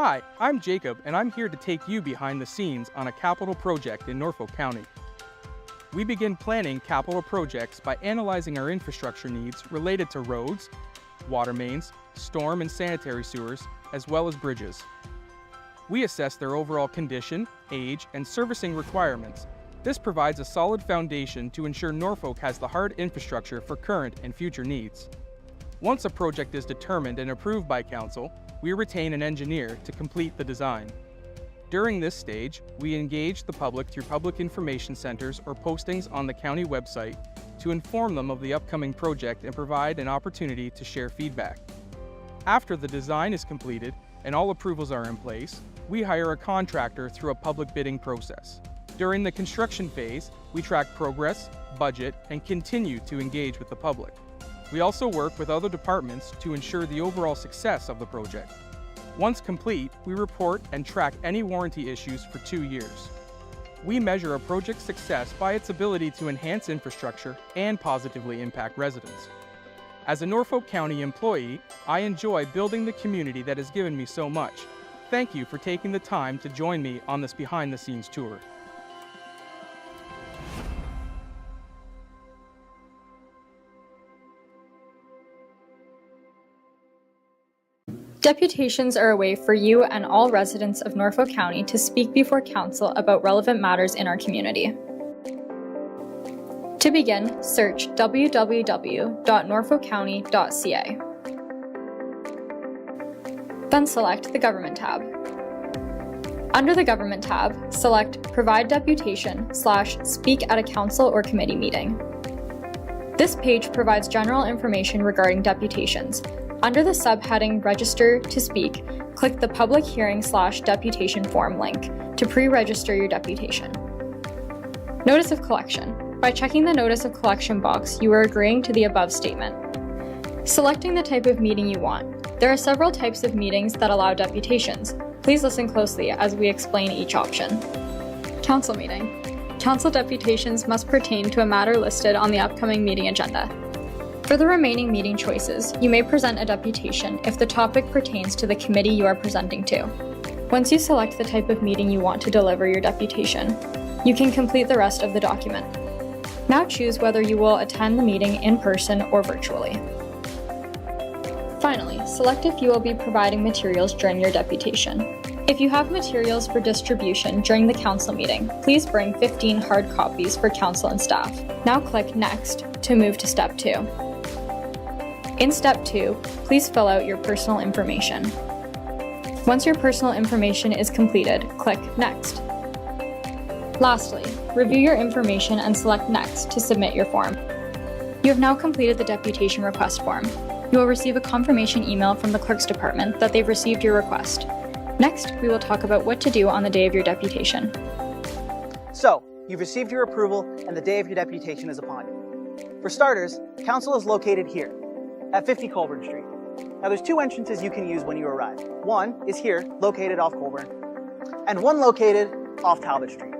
Hi, I'm Jacob, and I'm here to take you behind the scenes on a capital project in Norfolk County. We begin planning capital projects by analyzing our infrastructure needs related to roads, water mains, storm and sanitary sewers, as well as bridges. We assess their overall condition, age, and servicing requirements. This provides a solid foundation to ensure Norfolk has the hard infrastructure for current and future needs. Once a project is determined and approved by Council, we retain an engineer to complete the design. During this stage, we engage the public through public information centers or postings on the county website to inform them of the upcoming project and provide an opportunity to share feedback. After the design is completed and all approvals are in place, we hire a contractor through a public bidding process. During the construction phase, we track progress, budget, and continue to engage with the public. We also work with other departments to ensure the overall success of the project. Once complete, we report and track any warranty issues for 2 years. We measure a project's success by its ability to enhance infrastructure and positively impact residents. As a Norfolk County employee, I enjoy building the community that has given me so much. Thank you for taking the time to join me on this behind-the-scenes tour. Deputations are a way for you and all residents of Norfolk County to speak before Council about relevant matters in our community. To begin, search www.norfolkcounty.ca. Then select the Government tab. Under the Government tab, select Provide Deputation/Speak at a Council or Committee Meeting. This page provides general information regarding deputations. Under the subheading Register to Speak, click the Public Hearing/Deputation Form link to pre-register your deputation. Notice of Collection. By checking the Notice of Collection box, you are agreeing to the above statement. Selecting the type of meeting you want. There are several types of meetings that allow deputations. Please listen closely as we explain each option. Council meeting. Council deputations must pertain to a matter listed on the upcoming meeting agenda. For the remaining meeting choices, you may present a deputation if the topic pertains to the committee you are presenting to. Once you select the type of meeting you want to deliver your deputation, you can complete the rest of the document. Now choose whether you will attend the meeting in person or virtually. Finally, select if you will be providing materials during your deputation. If you have materials for distribution during the council meeting, please bring 15 hard copies for council and staff. Now click Next to move to Step 2. In Step 2, please fill out your personal information. Once your personal information is completed, click Next. Lastly, review your information and select Next to submit your form. You have now completed the deputation request form. You will receive a confirmation email from the Clerk's Department that they've received your request. Next, we will talk about what to do on the day of your deputation. So, you've received your approval and the day of your deputation is upon you. For starters, Council is located here, at 50 Colburn Street. Now there's 2 entrances you can use when you arrive. One is here, located off Colburn, and one located off Talbot Street.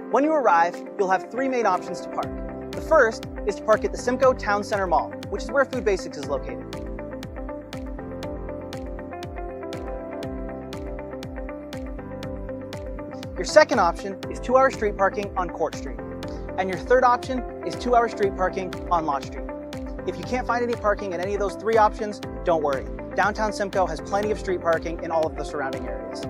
When you arrive, you'll have 3 main options to park. The first is to park at the Simcoe Town Center Mall, which is where Food Basics is located. Your second option is 2-hour street parking on Court Street. And your third option is 2-hour street parking on Lott Street. If you can't find any parking in any of those 3 options, don't worry. Downtown Simcoe has plenty of street parking in all of the surrounding areas.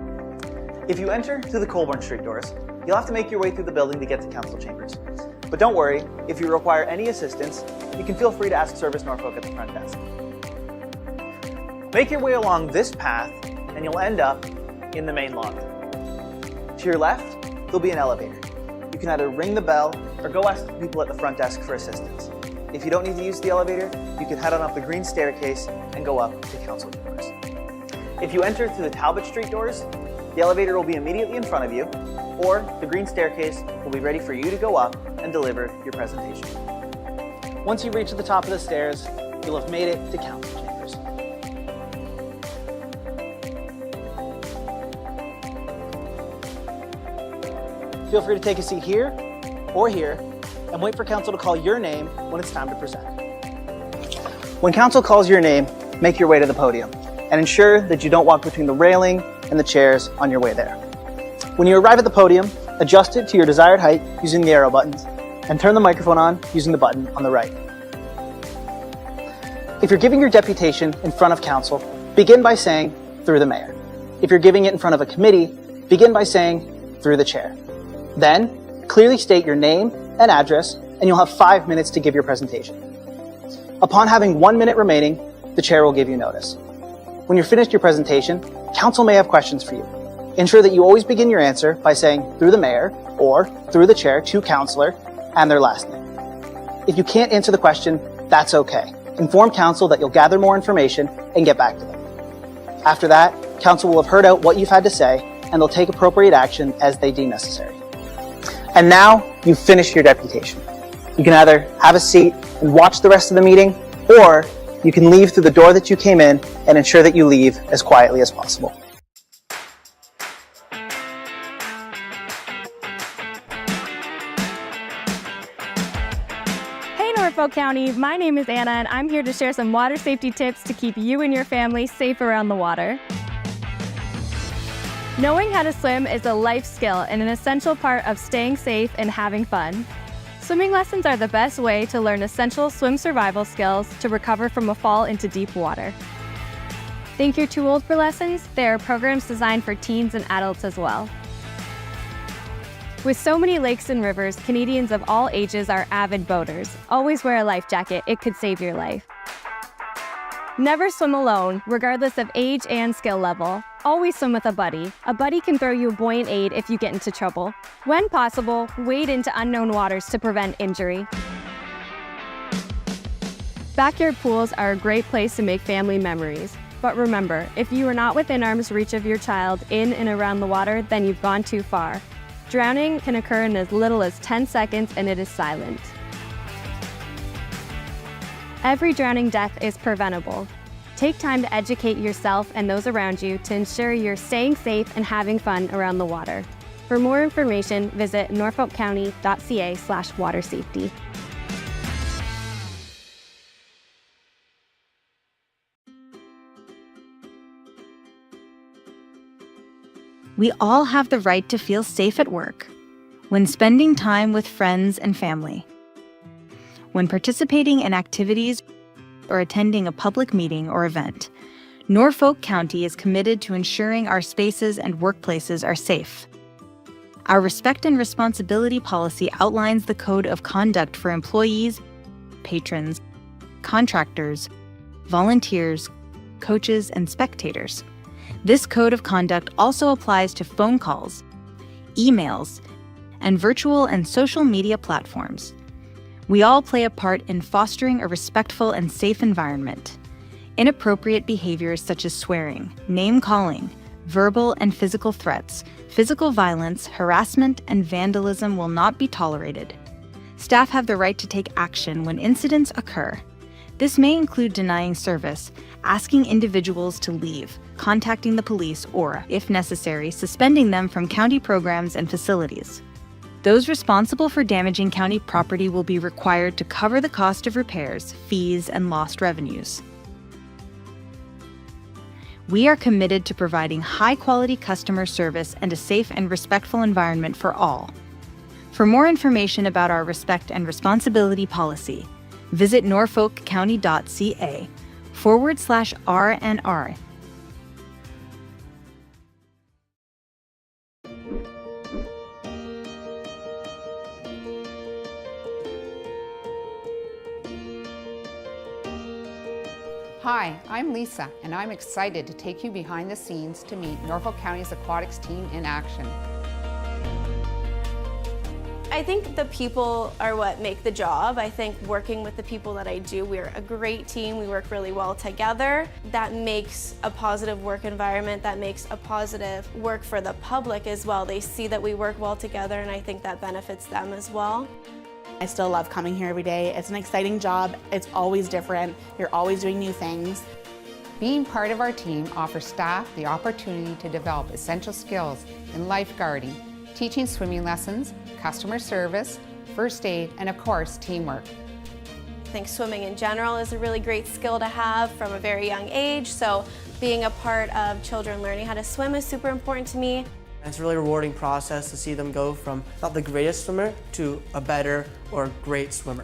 If you enter through the Colburn Street doors, you'll have to make your way through the building to get to Council Chambers. But don't worry, if you require any assistance, you can feel free to ask Service Norfolk at the front desk. Make your way along this path, and you'll end up in the main lobby. To your left, there'll be an elevator. You can either ring the bell or go ask the people at the front desk for assistance. If you don't need to use the elevator, you can head on up the green staircase and go up to Council Chambers. If you enter through the Talbot Street doors, the elevator will be immediately in front of you, or the green staircase will be ready for you to go up and deliver your presentation. Once you reach the top of the stairs, you'll have made it to Council Chambers. Feel free to take a seat here or here and wait for Council to call your name when it's time to present. When Council calls your name, make your way to the podium and ensure that you don't walk between the railing and the chairs on your way there. When you arrive at the podium, adjust it to your desired height using the arrow buttons, and turn the microphone on using the button on the right. If you're giving your deputation in front of council, begin by saying, through the mayor. If you're giving it in front of a committee, begin by saying, through the chair. Then, clearly state your name and address, and you'll have 5 minutes to give your presentation. Upon having 1 minute remaining, the chair will give you notice. When you're finished your presentation, council may have questions for you. Ensure that you always begin your answer by saying, through the mayor, or through the chair to councillor, and their last name. If you can't answer the question, that's okay. Inform council that you'll gather more information and get back to them. After that, council will have heard out what you've had to say, and they'll take appropriate action as they deem necessary. And now, you've finished your deputation. You can either have a seat and watch the rest of the meeting, or you can leave through the door that you came in and ensure that you leave as quietly as possible. Hey Norfolk County, my name is Anna and I'm here to share some water safety tips to keep you and your family safe around the water. Knowing how to swim is a life skill and an essential part of staying safe and having fun. Swimming lessons are the best way to learn essential swim survival skills to recover from a fall into deep water. Think you're too old for lessons? There are programs designed for teens and adults as well. With so many lakes and rivers, Canadians of all ages are avid boaters. Always wear a life jacket, it could save your life. Never swim alone, regardless of age and skill level. Always swim with a buddy. A buddy can throw you a buoyant aid if you get into trouble. When possible, wade into unknown waters to prevent injury. Backyard pools are a great place to make family memories. But remember, if you are not within arm's reach of your child in and around the water, then you've gone too far. Drowning can occur in as little as 10 seconds and it is silent. Every drowning death is preventable. Take time to educate yourself and those around you to ensure you're staying safe and having fun around the water. For more information, visit norfolkcounty.ca/watersafety. We all have the right to feel safe at work, when spending time with friends and family, when participating in activities or attending a public meeting or event. Norfolk County is committed to ensuring our spaces and workplaces are safe. Our Respect and Responsibility policy outlines the code of conduct for employees, patrons, contractors, volunteers, coaches, and spectators. This code of conduct also applies to phone calls, emails, and virtual and social media platforms. We all play a part in fostering a respectful and safe environment. Inappropriate behaviors such as swearing, name-calling, verbal and physical threats, physical violence, harassment, and vandalism will not be tolerated. Staff have the right to take action when incidents occur. This may include denying service, asking individuals to leave, contacting the police, or, if necessary, suspending them from county programs and facilities. Those responsible for damaging county property will be required to cover the cost of repairs, fees, and lost revenues. We are committed to providing high-quality customer service and a safe and respectful environment for all. For more information about our Respect and Responsibility policy, visit norfolkcounty.ca/R&R. Hi, I'm Lisa, and I'm excited to take you behind the scenes to meet Norfolk County's aquatics team in action. I think the people are what make the job. I think working with the people that I do, we're a great team. We work really well together. That makes a positive work environment. That makes a positive work for the public as well. They see that we work well together, and I think that benefits them as well. I still love coming here every day. It's an exciting job. It's always different. You're always doing new things. Being part of our team offers staff the opportunity to develop essential skills in lifeguarding, teaching swimming lessons, customer service, first aid, and of course, teamwork. think swimming in general is a really great skill to have from a very young age. So being a part of children learning how to swim is super important to me. It's a really rewarding process to see them go from not the greatest swimmer to a better or great swimmer.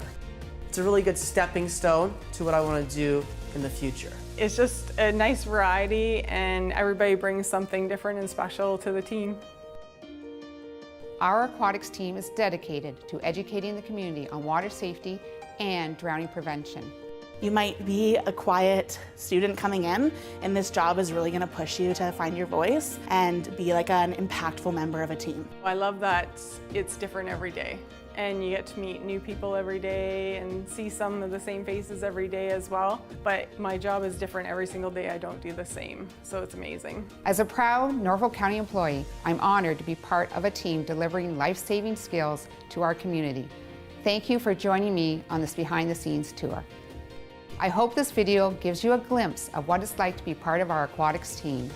It's a really good stepping stone to what I want to do in the future. It's just a nice variety, and everybody brings something different and special to the team. Our aquatics team is dedicated to educating the community on water safety and drowning prevention. You might be a quiet student coming in, and this job is really going to push you to find your voice and be like an impactful member of a team. I love that it's different every day, and you get to meet new people every day and see some of the same faces every day as well. But my job is different every single day. I don't do the same, so it's amazing. As a proud Norfolk County employee, I'm honored to be part of a team delivering life-saving skills to our community. Thank you for joining me on this behind-the-scenes tour. I hope this video gives you a glimpse of what it's like to be part of our aquatics team.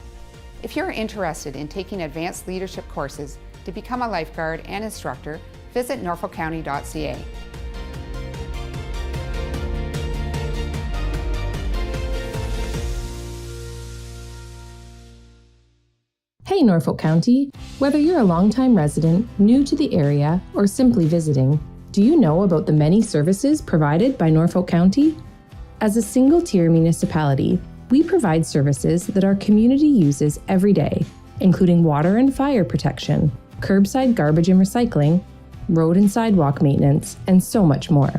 If you're interested in taking advanced leadership courses to become a lifeguard and instructor, visit norfolkcounty.ca. Hey Norfolk County! Whether you're a longtime resident, new to the area, or simply visiting, do you know about the many services provided by Norfolk County? As a single-tier municipality, we provide services that our community uses every day, including water and fire protection, curbside garbage and recycling, road and sidewalk maintenance, and so much more.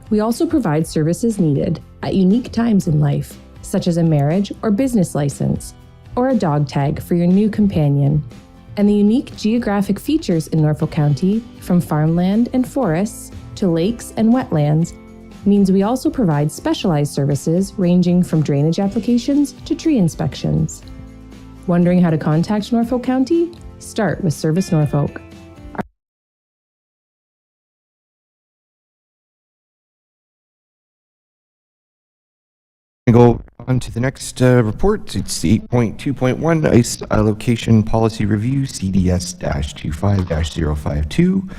We also provide services needed at unique times in life, such as a marriage or business license, or a dog tag for your new companion. And the unique geographic features in Norfolk County, from farmland and forests to lakes and wetlands, means we also provide specialized services ranging from drainage applications to tree inspections. Wondering how to contact Norfolk County? Start with Service Norfolk. Go on to the next report. It's the 8.2.1 ICE Allocation Policy Review, CDS-25-052.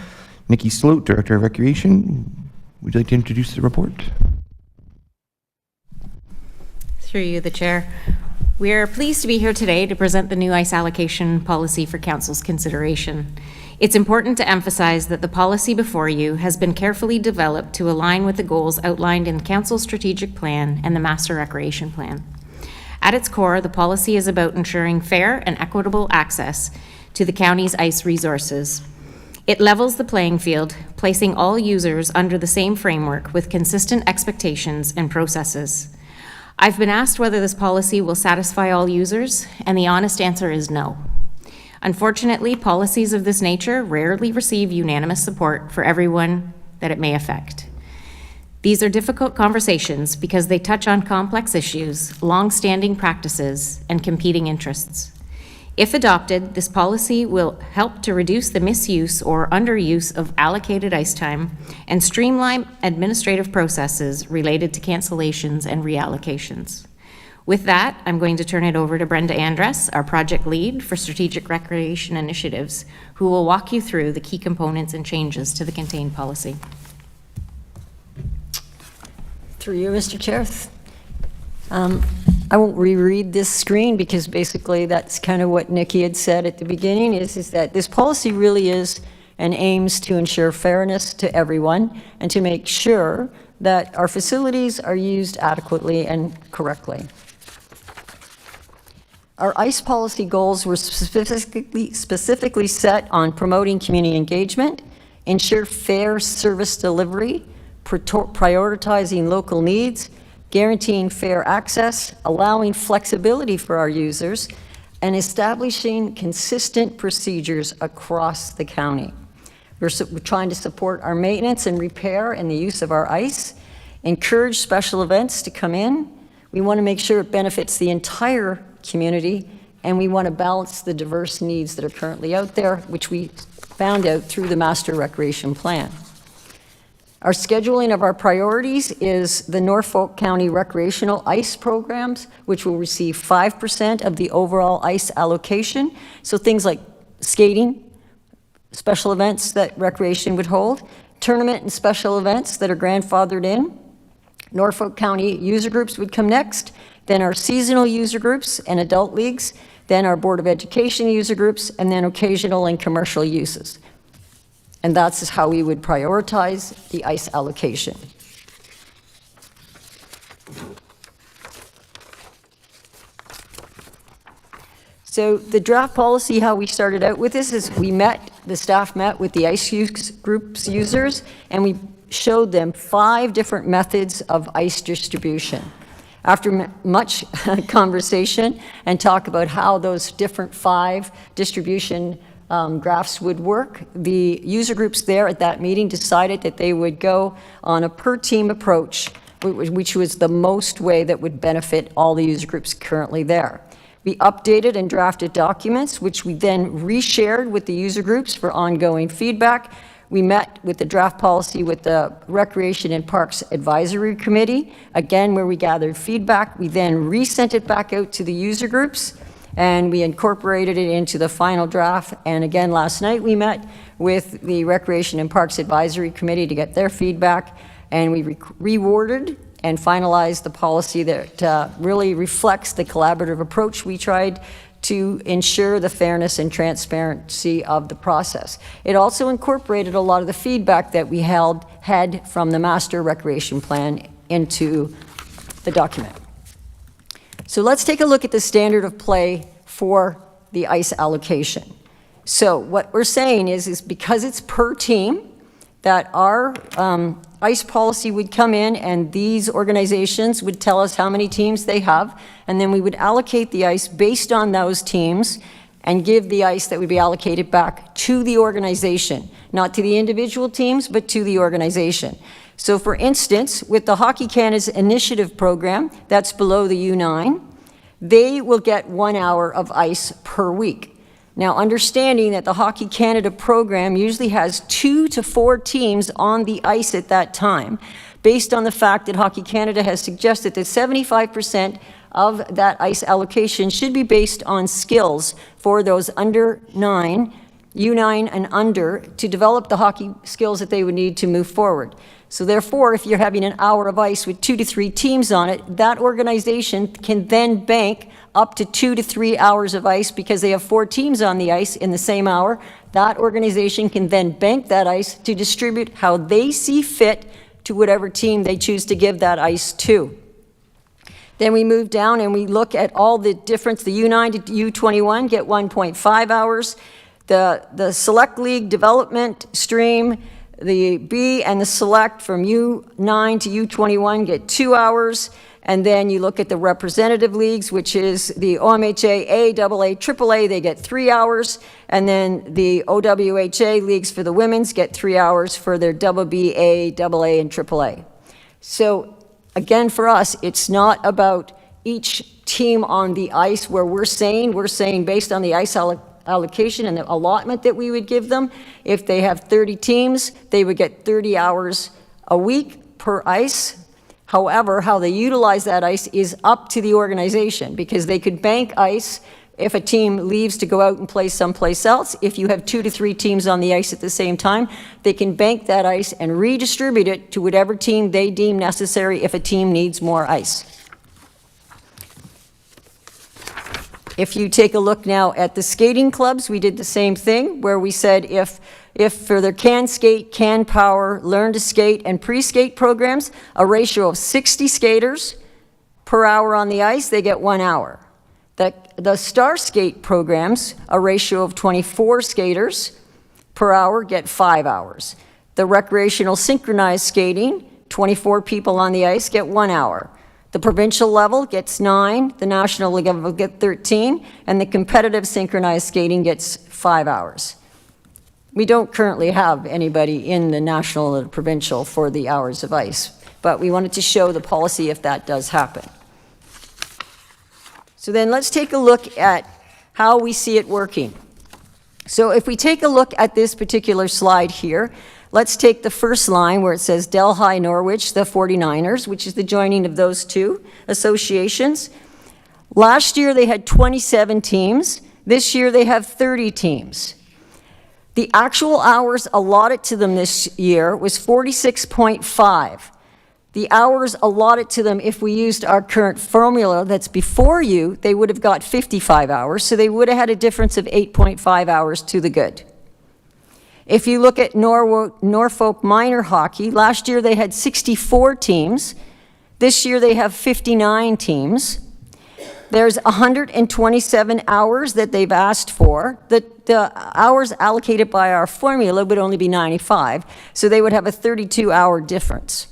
Nikki Sloat, Director of Recreation. Would you like to introduce the report? Through you, the Chair. We are pleased to be here today to present the new ICE allocation policy for Council's consideration. It's important to emphasize that the policy before you has been carefully developed to align with the goals outlined in Council's strategic plan and the Master Recreation Plan. At its core, the policy is about ensuring fair and equitable access to the county's ICE resources. It levels the playing field, placing all users under the same framework with consistent expectations and processes. I've been asked whether this policy will satisfy all users, and the honest answer is no. Unfortunately, policies of this nature rarely receive unanimous support for everyone that it may affect. These are difficult conversations because they touch on complex issues, long-standing practices, and competing interests. If adopted, this policy will help to reduce the misuse or underuse of allocated ICE time and streamline administrative processes related to cancellations and reallocations. With that, I'm going to turn it over to Brenda Andress, our project lead for Strategic Recreation Initiatives, who will walk you through the key components and changes to the contained policy. Through you, Mr. Chair. I won't reread this screen because basically that's kind of what Nikki had said at the beginning is that this policy really is and aims to ensure fairness to everyone and to make sure that our facilities are used adequately and correctly. Our ICE policy goals were specifically set on promoting community engagement, ensure fair service delivery, prioritizing local needs, guaranteeing fair access, allowing flexibility for our users, and establishing consistent procedures across the county. We're trying to support our maintenance and repair and the use of our ICE, encourage special events to come in. We want to make sure it benefits the entire community, and we want to balance the diverse needs that are currently out there, which we found out through the Master Recreation Plan. Our scheduling of our priorities is the Norfolk County Recreational ICE programs, which will receive 5% of the overall ICE allocation. So things like skating, special events that recreation would hold, tournament and special events that are grandfathered in, Norfolk County user groups would come next, then our seasonal user groups and adult leagues, then our Board of Education user groups, and then occasional and commercial uses. And that's how we would prioritize the ice allocation. So the draft policy, how we started out with this is the staff met with the ice use groups users, and we showed them 5 different methods of ice distribution. After much conversation and talk about how those different 5 distribution graphs would work, the user groups there at that meeting decided that they would go on a per-team approach, which was the most way that would benefit all the user groups currently there. We updated and drafted documents, which we then reshared with the user groups for ongoing feedback. We met with the draft policy with the Recreation and Parks Advisory Committee, again, where we gathered feedback. We then resent it back out to the user groups, and we incorporated it into the final draft. And again, last night we met with the Recreation and Parks Advisory Committee to get their feedback, and we reworded and finalized the policy that really reflects the collaborative approach we tried to ensure the fairness and transparency of the process. It also incorporated a lot of the feedback that we had from the master recreation plan into the document. So let's take a look at the standard of play for the ice allocation. So what we're saying is because it's per team, that our ice policy would come in and these organizations would tell us how many teams they have, and then we would allocate the ice based on those teams and give the ice that would be allocated back to the organization, not to the individual teams, but to the organization. So for instance, with the Hockey Canada's initiative program, that's below the U9, they will get 1 hour of ice per week. Now, understanding that the Hockey Canada program usually has 2 to 4 teams on the ice at that time, based on the fact that Hockey Canada has suggested that 75% of that ice allocation should be based on skills for those under 9, U9 and under, to develop the hockey skills that they would need to move forward. So therefore, if you're having an hour of ice with 2 to 3 teams on it, that organization can then bank up to 2 to 3 hours of ice because they have 4 teams on the ice in the same hour. That organization can then bank that ice to distribute how they see fit to whatever team they choose to give that ice to. Then we move down and we look at all the difference. The U9 to U21 get 1.5 hours. The Select League Development Stream, the B and the Select from U9 to U21 get 2 hours. And then you look at the representative leagues, which is the OMHA, A, AA, AAA, they get 3 hours. And then the OWHA leagues for the women's get 3 hours for their BB, AA, and AAA. So again, for us, it's not about each team on the ice where we're saying based on the ice allocation and the allotment that we would give them, if they have 30 teams, they would get 30 hours a week per ice. However, how they utilize that ice is up to the organization, because they could bank ice if a team leaves to go out and play someplace else. If you have 2 to 3 teams on the ice at the same time, they can bank that ice and redistribute it to whatever team they deem necessary if a team needs more ice. If you take a look now at the skating clubs, we did the same thing, where we said if for their Can Skate, Can Power, Learn to Skate, and Pre-Skate programs, a ratio of 60 skaters per hour on the ice, they get 1 hour. The Star Skate programs, a ratio of 24 skaters per hour, get 5 hours. The recreational synchronized skating, 24 people on the ice, get 1 hour. The provincial level gets 9, the national level will get 13, and the competitive synchronized skating gets 5 hours. We don't currently have anybody in the national or provincial for the hours of ice, but we wanted to show the policy if that does happen. So then let's take a look at how we see it working. So if we take a look at this particular slide here, let's take the first line where it says Delhi Norwich, the 49ers, which is the joining of those 2 associations. Last year they had 27 teams. This year they have 30 teams. The actual hours allotted to them this year was 46.5. the hours allotted to them, if we used our current formula that's before you, they would have got 55 hours, so they would have had a difference of 8.5 hours to the good. If you look at Norfolk minor hockey, last year they had 64 teams. This year they have 59 teams. There's 127 hours that they've asked for. The hours allocated by our formula would only be 95, so they would have a 32-hour difference.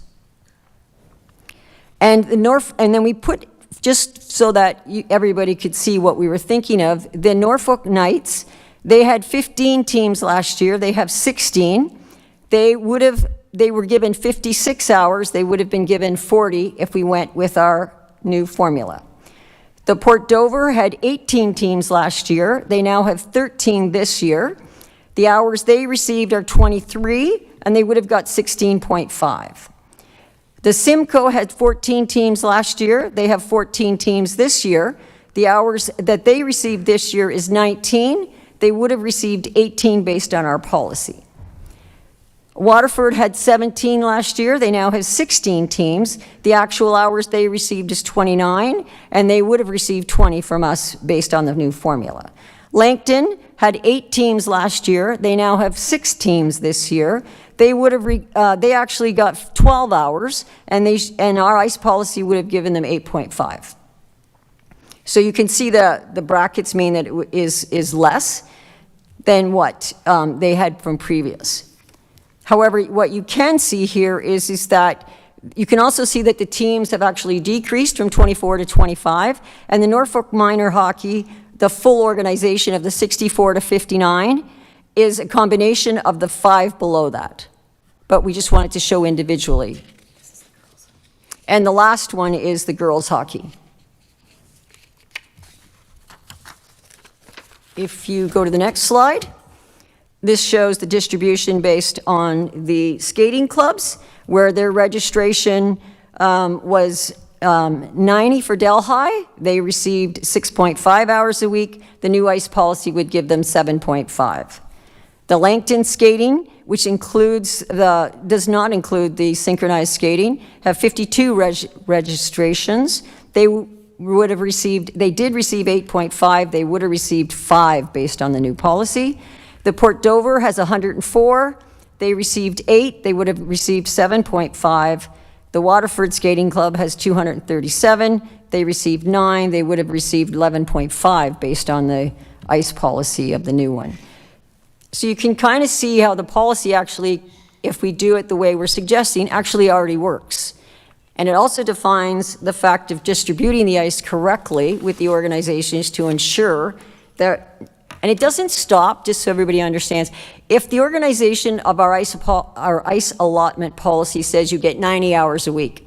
And then we put, just so that everybody could see what we were thinking of, the Norfolk Knights, they had 15 teams last year. They have 16. They were given 56 hours. They would have been given 40 if we went with our new formula. The Port Dover had 18 teams last year. They now have 13 this year. The hours they received are 23, and they would have got 16.5. The Simcoe had 14 teams last year. They have 14 teams this year. The hours that they received this year is 19. They would have received 18 based on our policy. Waterford had 17 last year. They now have 16 teams. The actual hours they received is 29, and they would have received 20 from us based on the new formula. Langton had 8 teams last year. They now have 6 teams this year. They would have they actually got 12 hours, and our ICE policy would have given them 8.5. So you can see the brackets mean that it is less than what they had from previous. However, what you can see here is that you can also see that the teams have actually decreased from 24 to 25, and the Norfolk minor hockey, the full organization of the 64 to 59, is a combination of the 5 below that. But we just wanted to show individually. And the last one is the girls hockey. If you go to the next slide, this shows the distribution based on the skating clubs, where their registration was 90 for Delhi. They received 6.5 hours a week. The new ICE policy would give them 7.5. The Langton skating, which does not include the synchronized skating, have 52 registrations. They did receive 8.5. They would have received 5 based on the new policy. The Port Dover has 104. They received 8. They would have received 7.5. The Waterford Skating Club has 237. They received 9. They would have received 11.5 based on the ICE policy of the new one. So you can kind of see how the policy actually, if we do it the way we're suggesting, actually already works. And it also defines the fact of distributing the ICE correctly with the organizations to ensure that. And it doesn't stop, just so everybody understands. If the organization of our ICE allotment policy says you get 90 hours a week,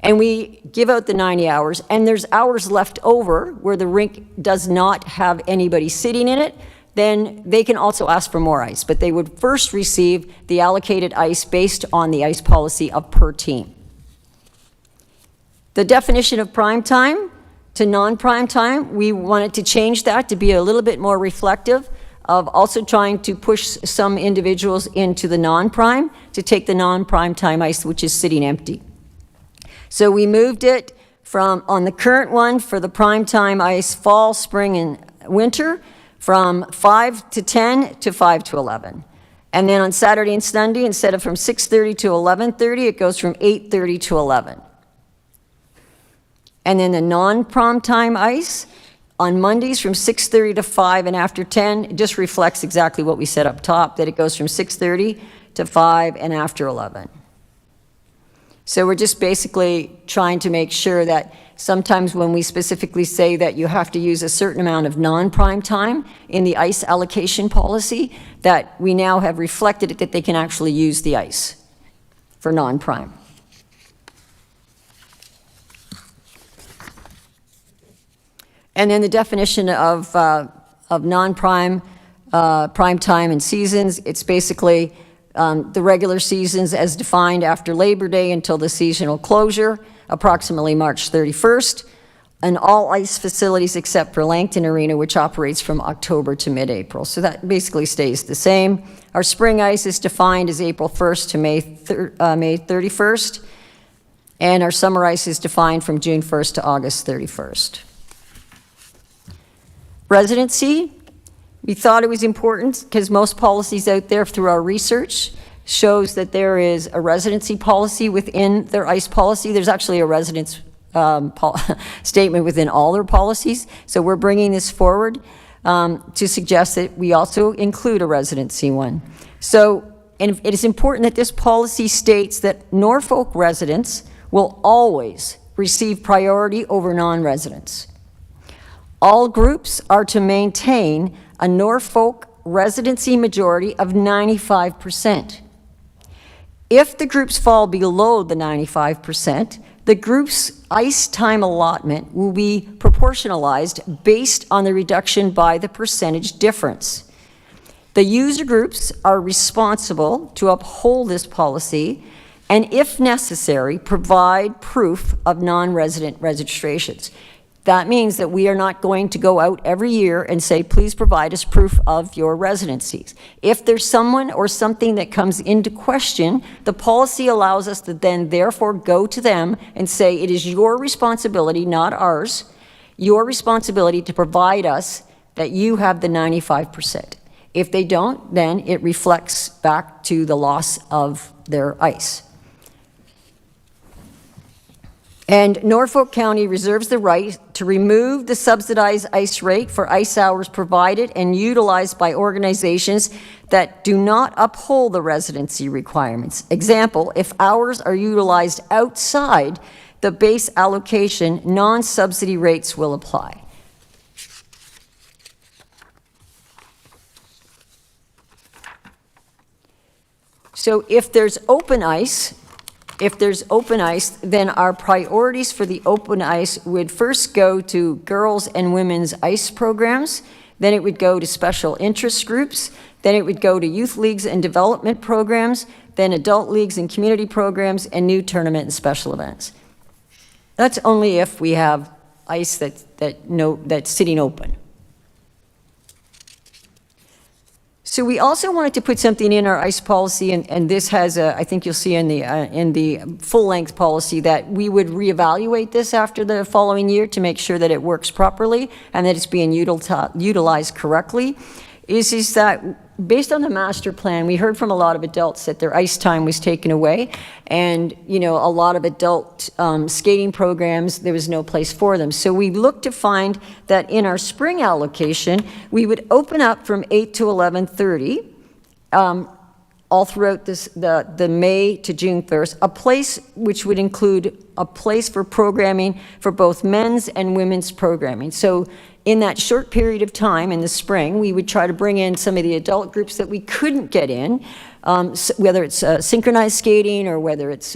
and we give out the 90 hours, and there's hours left over where the rink does not have anybody sitting in it, then they can also ask for more ICE. But they would first receive the allocated ICE based on the ICE policy of per team. The definition of prime time to non-prime time, we wanted to change that to be a little bit more reflective of also trying to push some individuals into the non-prime to take the non-prime time ICE, which is sitting empty. So we moved it from, on the current one for the prime time ICE fall, spring, and winter, from 5 to 10 to 5 to 11. And then on Saturday and Sunday, instead of from 6:30 to 11:30, it goes from 8:30 to 11. And then the non-prom time ICE on Mondays from 6:30 to 5 and after 10, it just reflects exactly what we said up top, that it goes from 6:30 to 5 and after 11. So we're just basically trying to make sure that sometimes when we specifically say that you have to use a certain amount of non-prime time in the ICE allocation policy, that we now have reflected it that they can actually use the ICE for non-prime. And then the definition of non-prime, prime time, and seasons, it's basically the regular seasons as defined after Labor Day until the seasonal closure, approximately March 31st, and all ICE facilities except for Langton Arena, which operates from October to mid-April. So that basically stays the same. Our spring ICE is defined as April 1st to May 31st. And our summer ice is defined from June 1st to August 31st. Residency, we thought it was important because most policies out there through our research shows that there is a residency policy within their ICE policy. There's actually a residence statement within all their policies. So we're bringing this forward to suggest that we also include a residency one. So, and it is important that this policy states that Norfolk residents will always receive priority over non-residents. All groups are to maintain a Norfolk residency majority of 95%. If the groups fall below the 95%, the group's ICE time allotment will be proportionalized based on the reduction by the percentage difference. The user groups are responsible to uphold this policy and, if necessary, provide proof of non-resident registrations. That means that we are not going to go out every year and say, please provide us proof of your residencies. If there's someone or something that comes into question, the policy allows us to then therefore go to them and say, it is your responsibility, not ours, your responsibility to provide us that you have the 95%. If they don't, then it reflects back to the loss of their ICE. And Norfolk County reserves the right to remove the subsidized ICE rate for ICE hours provided and utilized by organizations that do not uphold the residency requirements. Example, if hours are utilized outside the base allocation, non-subsidy rates will apply. So if there's open ice, then our priorities for the open ice would first go to girls and women's ice programs, then it would go to special interest groups, then it would go to youth leagues and development programs, then adult leagues and community programs, and new tournament and special events. That's only if we have ice that's sitting open. So we also wanted to put something in our ICE policy, and this has, I think you'll see in the full-length policy, that we would reevaluate this after the following year to make sure that it works properly and that it's being utilized correctly, is that based on the master plan, we heard from a lot of adults that their ICE time was taken away, and a lot of adult skating programs, there was no place for them. So we looked to find that in our spring allocation, we would open up from 8 to 11:30, all throughout the May to June 1st, a place which would include a place for programming for both men's and women's programming. So in that short period of time in the spring, we would try to bring in some of the adult groups that we couldn't get in, whether it's synchronized skating or whether it's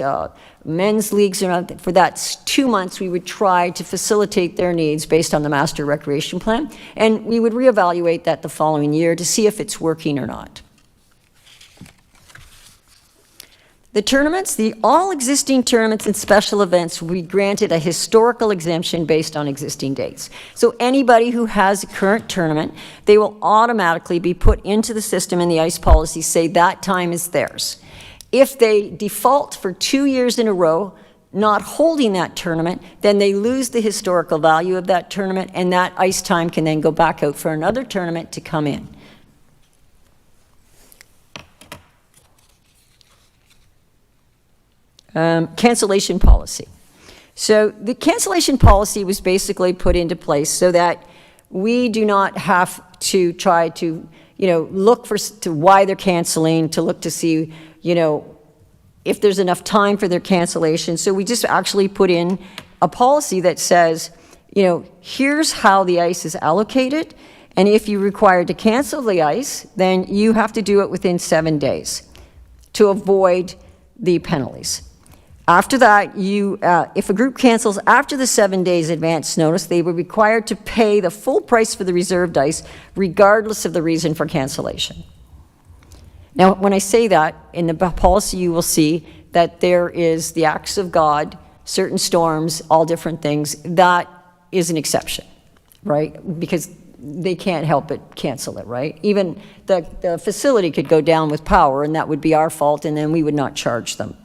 men's leagues or not. For that 2 months, we would try to facilitate their needs based on the master recreation plan, and we would reevaluate that the following year to see if it's working or not. The tournaments, all existing tournaments and special events will be granted a historical exemption based on existing dates. So anybody who has a current tournament, they will automatically be put into the system in the ICE policy, say that time is theirs. If they default for 2 years in a row, not holding that tournament, then they lose the historical value of that tournament, and that ICE time can then go back out for another tournament to come in. Cancellation policy. So the cancellation policy was basically put into place so that we do not have to try to, look to why they're canceling, to look to see, if there's enough time for their cancellation. So we just actually put in a policy that says, here's how the ICE is allocated, and if you're required to cancel the ICE, then you have to do it within 7 days to avoid the penalties. After that, if a group cancels after the 7 days advance notice, they were required to pay the full price for the reserved ice, regardless of the reason for cancellation. Now, when I say that, in the policy you will see that there is the acts of God, certain storms, all different things. That is an exception, right? Because they can't help but cancel it, right? Even the facility could go down with power, and that would be our fault, and then we would not charge them.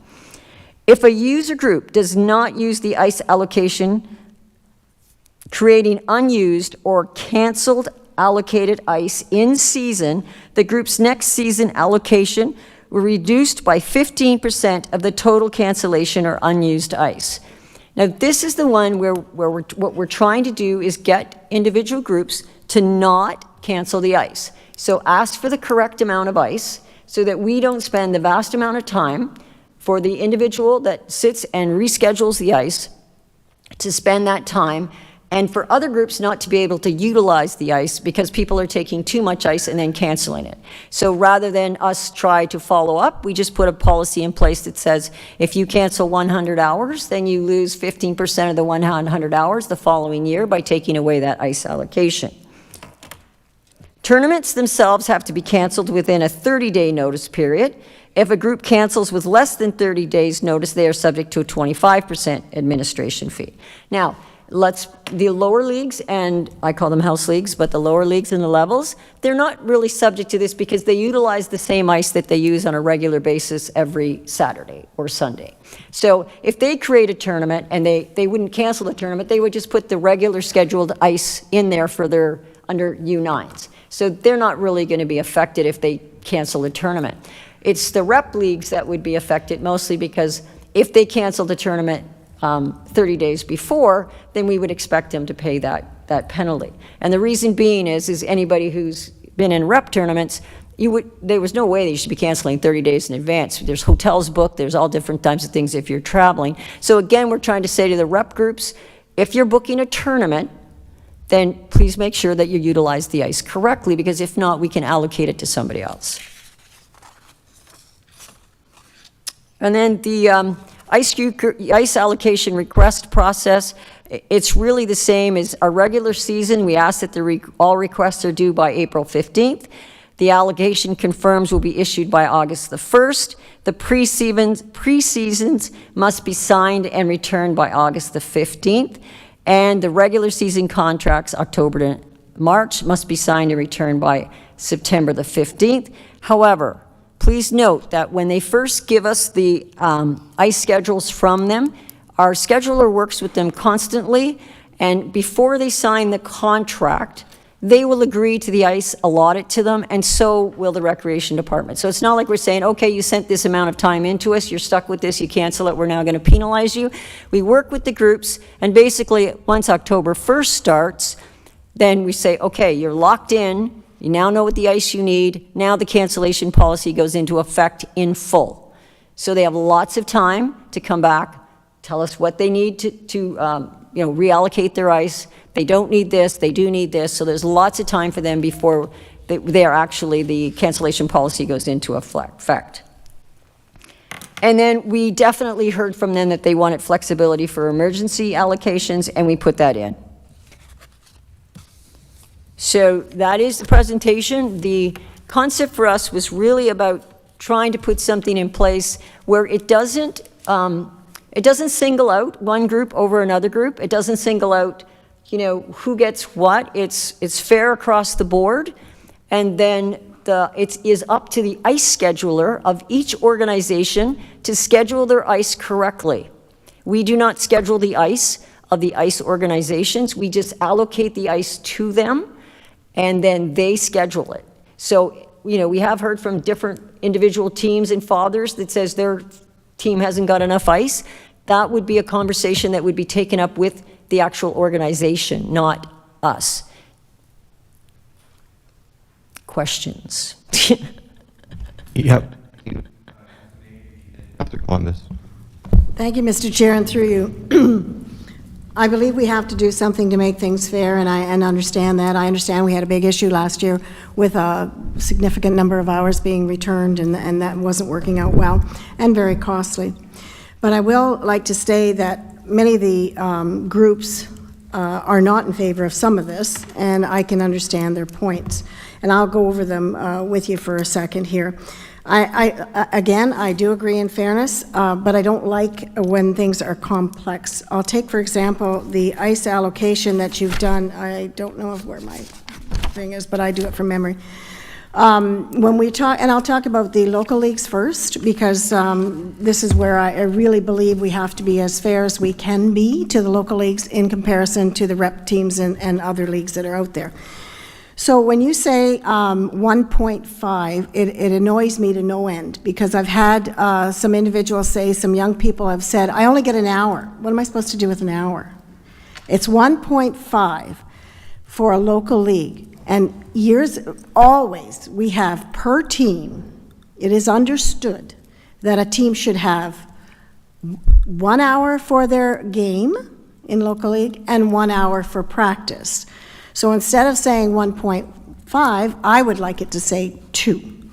If a user group does not use the ice allocation, creating unused or canceled allocated ice in season, the group's next season allocation were reduced by 15% of the total cancellation or unused ice. Now, this is the one where what we're trying to do is get individual groups to not cancel the ice. So ask for the correct amount of ice so that we don't spend the vast amount of time for the individual that sits and reschedules the ice to spend that time, and for other groups not to be able to utilize the ice because people are taking too much ice and then canceling it. So rather than us try to follow up, we just put a policy in place that says if you cancel 100 hours, then you lose 15% of the 100 hours the following year by taking away that ice allocation. Tournaments themselves have to be canceled within a 30-day notice period. If a group cancels with less than 30 days notice, they are subject to a 25% administration fee. Now, the lower leagues, and I call them house leagues, but the lower leagues and the levels, they're not really subject to this because they utilize the same ice that they use on a regular basis every Saturday or Sunday. So if they create a tournament and they wouldn't cancel the tournament, they would just put the regular scheduled ice in there for their under U9s. So they're not really going to be affected if they cancel the tournament. It's the rep leagues that would be affected mostly because if they cancel the tournament 30 days before, then we would expect them to pay that penalty. And the reason being is anybody who's been in rep tournaments, there was no way that you should be canceling 30 days in advance. There's hotels booked, there's all different types of things if you're traveling. So again, we're trying to say to the rep groups, if you're booking a tournament, then please make sure that you utilize the ice correctly, because if not, we can allocate it to somebody else. And then the ice allocation request process, it's really the same as our regular season. We ask that all requests are due by April 15th. The allocation confirms will be issued by August the 1st. The pre-seasons must be signed and returned by August the 15th. And the regular season contracts, October to March, must be signed and returned by September the 15th. However, please note that when they first give us the ice schedules from them, our scheduler works with them constantly, and before they sign the contract, they will agree to the ice allotted to them, and so will the recreation department. So it's not like we're saying, okay, you sent this amount of time into us, you're stuck with this, you cancel it, we're now going to penalize you. We work with the groups, and basically once October 1st starts, then we say, okay, you're locked in, you now know what the ice you need, now the cancellation policy goes into effect in full. So they have lots of time to come back, tell us what they need to reallocate their ice. They don't need this, they do need this, so there's lots of time for them before the cancellation policy goes into effect. And then we definitely heard from them that they wanted flexibility for emergency allocations, and we put that in. So that is the presentation. The concept for us was really about trying to put something in place where it doesn't single out one group over another group. It doesn't single out who gets what. It's fair across the board, and then it is up to the ice scheduler of each organization to schedule their ice correctly. We do not schedule the ice of the ice organizations. We just allocate the ice to them, and then they schedule it. So we have heard from different individual teams and fathers that says their team hasn't got enough ice. That would be a conversation that would be taken up with the actual organization, not us. Questions? Yep. On this. Thank you, Mr. Chair, and through you. I believe we have to do something to make things fair, and I understand that. I understand we had a big issue last year with a significant number of hours being returned, and that wasn't working out well, and very costly. But I will like to say that many of the groups are not in favor of some of this, and I can understand their points. And I'll go over them with you for a second here. Again, I do agree in fairness, but I don't like when things are complex. I'll take, for example, the ice allocation that you've done. I don't know where my thing is, but I do it from memory. When we talk, and I'll talk about the local leagues first, because this is where I really believe we have to be as fair as we can be to the local leagues in comparison to the rep teams and other leagues that are out there. So when you say 1.5, it annoys me to no end, because I've had some individuals say, some young people have said, I only get an hour. What am I supposed to do with an hour? It's 1.5 for a local league. And always, we have per team, it is understood that a team should have 1 hour for their game in local league and 1 hour for practice. So instead of saying 1.5, I would like it to say 2,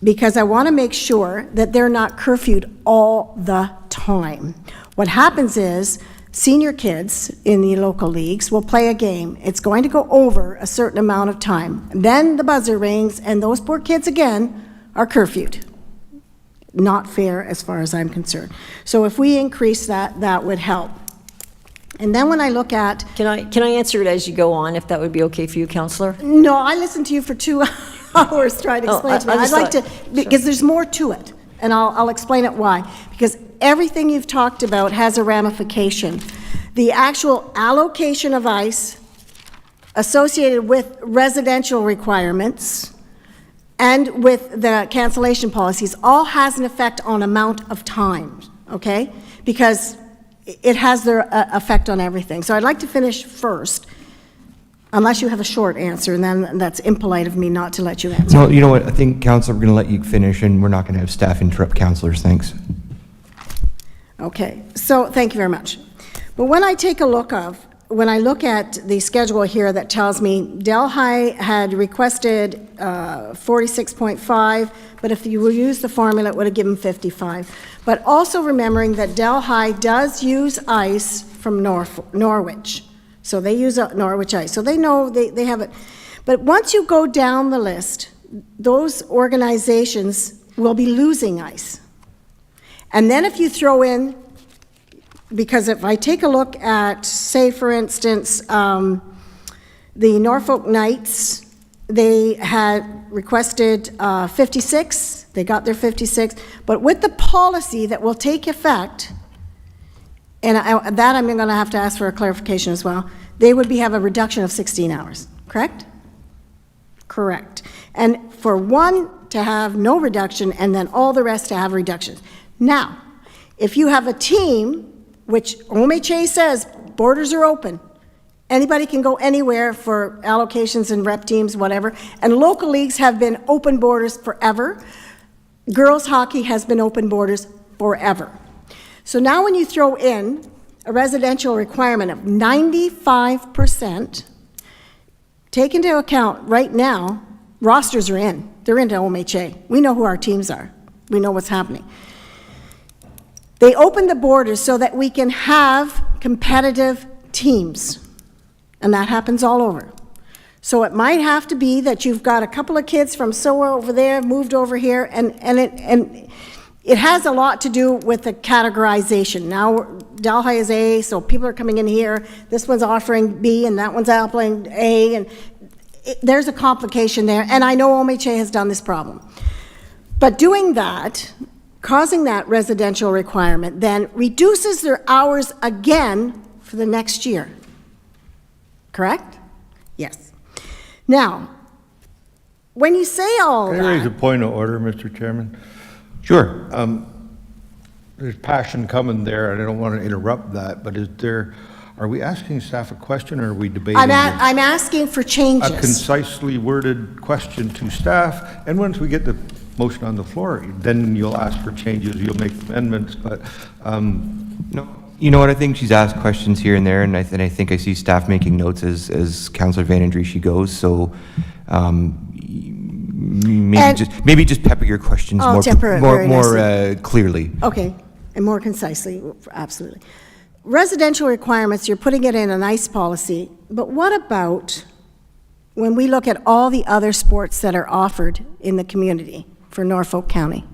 because I want to make sure that they're not curfewed all the time. What happens is, senior kids in the local leagues will play a game. It's going to go over a certain amount of time. Then the buzzer rings, and those poor kids again are curfewed. Not fair as far as I'm concerned. So if we increase that, that would help. And then when I look at... Can I answer it as you go on, if that would be okay for you, Councillor? No, I listened to you for 2 hours trying to explain to me. I'd like to, because there's more to it, and I'll explain it why. Because everything you've talked about has a ramification. The actual allocation of ice associated with residential requirements and with the cancellation policies all has an effect on amount of time, okay? Because it has their effect on everything. So I'd like to finish first, unless you have a short answer, and then that's impolite of me not to let you answer. No, you know what, I think, Councillor, we're going to let you finish, and we're not going to have staff interrupt councillors. Thanks. Okay, so thank you very much. But when I look at the schedule here that tells me Delhi had requested 46.5, but if you will use the formula, it would have given 55. But also remembering that Delhi does use ice from Norwich. So they use Norwich ice. So they know they have it. But once you go down the list, those organizations will be losing ice. And then if you throw in, because if I take a look at, say, for instance, the Norfolk Knights, they had requested 56. They got their 56. But with the policy that will take effect, and that I'm going to have to ask for a clarification as well, they would have a reduction of 16 hours, correct? Correct. And for one to have no reduction and then all the rest to have reductions. Now, if you have a team, which OMHA says borders are open, anybody can go anywhere for allocations and rep teams, whatever, and local leagues have been open borders forever. Girls hockey has been open borders forever. So now when you throw in a residential requirement of 95%, take into account right now, rosters are in. They're into OMHA. We know who our teams are. We know what's happening. They opened the borders so that we can have competitive teams, and that happens all over. So it might have to be that you've got a couple of kids from somewhere over there moved over here, and it has a lot to do with the categorization. Now Delhi is A, so people are coming in here. This one's offering B, and that one's offering A, and there's a complication there. And I know OMHA has done this problem, but doing that, causing that residential requirement, then reduces their hours again for the next year. Correct? Yes. Now, when you say all Can that... I raise a point of order, Mr. Chairman? Sure. There's passion coming there, and I don't want to interrupt that, but are we asking staff a question, or are we debating? I'm asking for changes. A concisely worded question to staff, and once we get the motion on the floor, then you'll ask for changes, you'll make amendments, but... No. You know what, I think she's asked questions here and there, and I think I see staff making notes as Councillor Van Andriesch goes, so maybe just pepper your questions more clearly. Okay, and more concisely, absolutely. Residential requirements, you're putting it in a nice policy, but what about when we look at all the other sports that are offered in the community for Norfolk County?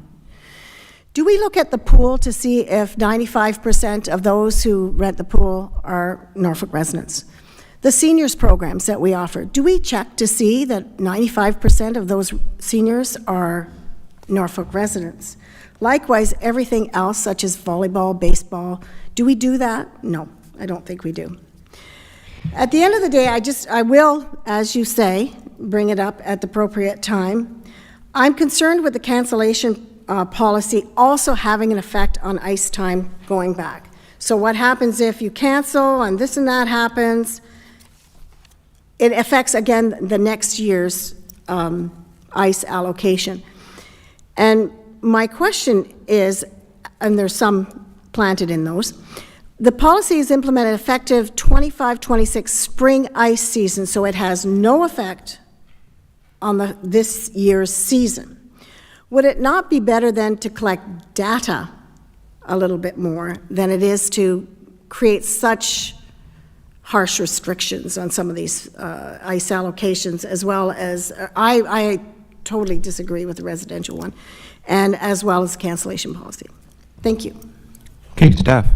Do we look at the pool to see if 95% of those who rent the pool are Norfolk residents? The seniors programs that we offer, do we check to see that 95% of those seniors are Norfolk residents? Likewise, everything else, such as volleyball, baseball, do we do that? No, I don't think we do. At the end of the day, I will, as you say, bring it up at the appropriate time. I'm concerned with the cancellation policy also having an effect on ice time going back. So what happens if you cancel and this and that happens? It affects, again, the next year's ice allocation. And my question is, and there's some planted in those, the policy is implemented effective 25-26 spring ice season, so it has no effect on this year's season. Would it not be better then to collect data a little bit more than it is to create such harsh restrictions on some of these ice allocations, as well as, I totally disagree with the residential one, and as well as cancellation policy. Thank you. Okay, staff.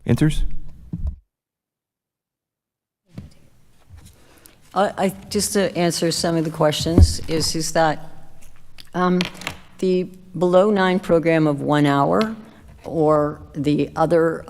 Answers? I just to answer some of the questions is that the below 9 program of 1 hour or the other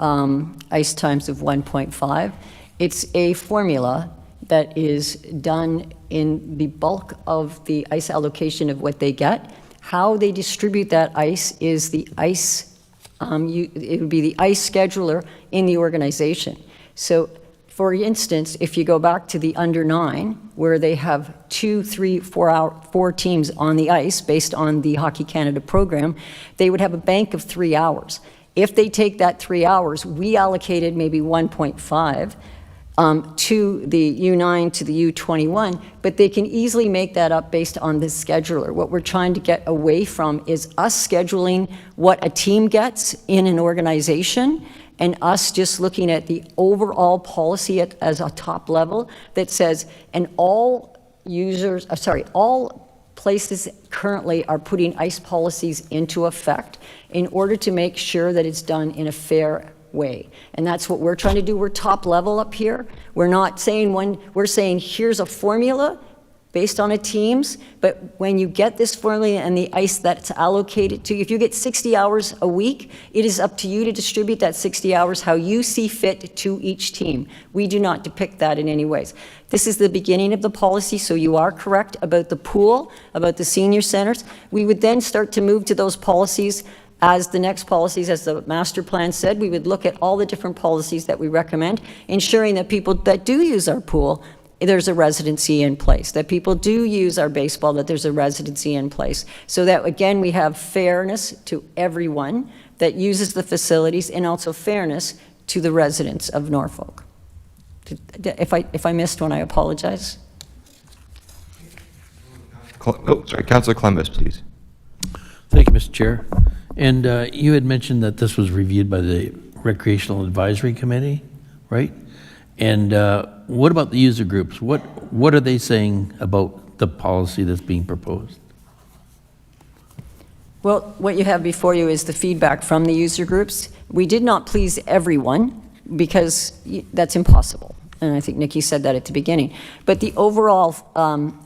ice times of 1.5, it's a formula that is done in the bulk of the ice allocation of what they get. How they distribute that ice is the ice, it would be the ice scheduler in the organization. So for instance, if you go back to the under 9, where they have 2, 3, 4 teams on the ice based on the Hockey Canada program, they would have a bank of 3 hours. If they take that 3 hours, we allocated maybe 1.5 to the U9 to the U21, but they can easily make that up based on the scheduler. What we're trying to get away from is us scheduling what a team gets in an organization and us just looking at the overall policy as a top level that says, and all users, all places currently are putting ice policies into effect in order to make sure that it's done in a fair way. And that's what we're trying to do. We're top level up here. We're not saying we're saying here's a formula based on a teams, but when you get this formula and the ice that's allocated to you, if you get 60 hours a week, it is up to you to distribute that 60 hours how you see fit to each team. We do not depict that in any ways. This is the beginning of the policy, so you are correct about the pool, about the senior centers. We would then start to move to those policies as the next policies, as the master plan said. We would look at all the different policies that we recommend, ensuring that people that do use our pool, there's a residency in place, that people do use our baseball, that there's a residency in place, so that again we have fairness to everyone that uses the facilities and also fairness to the residents of Norfolk. If I missed one, I apologize. Oh, sorry, Councillor Columbus, please. Thank you, Mr. Chair. And you had mentioned that this was reviewed by the Recreational Advisory Committee, right? And what about the user groups? What are they saying about the policy that's being proposed? Well, what you have before you is the feedback from the user groups. We did not please everyone because that's impossible. And I think Nikki said that at the beginning. But the overall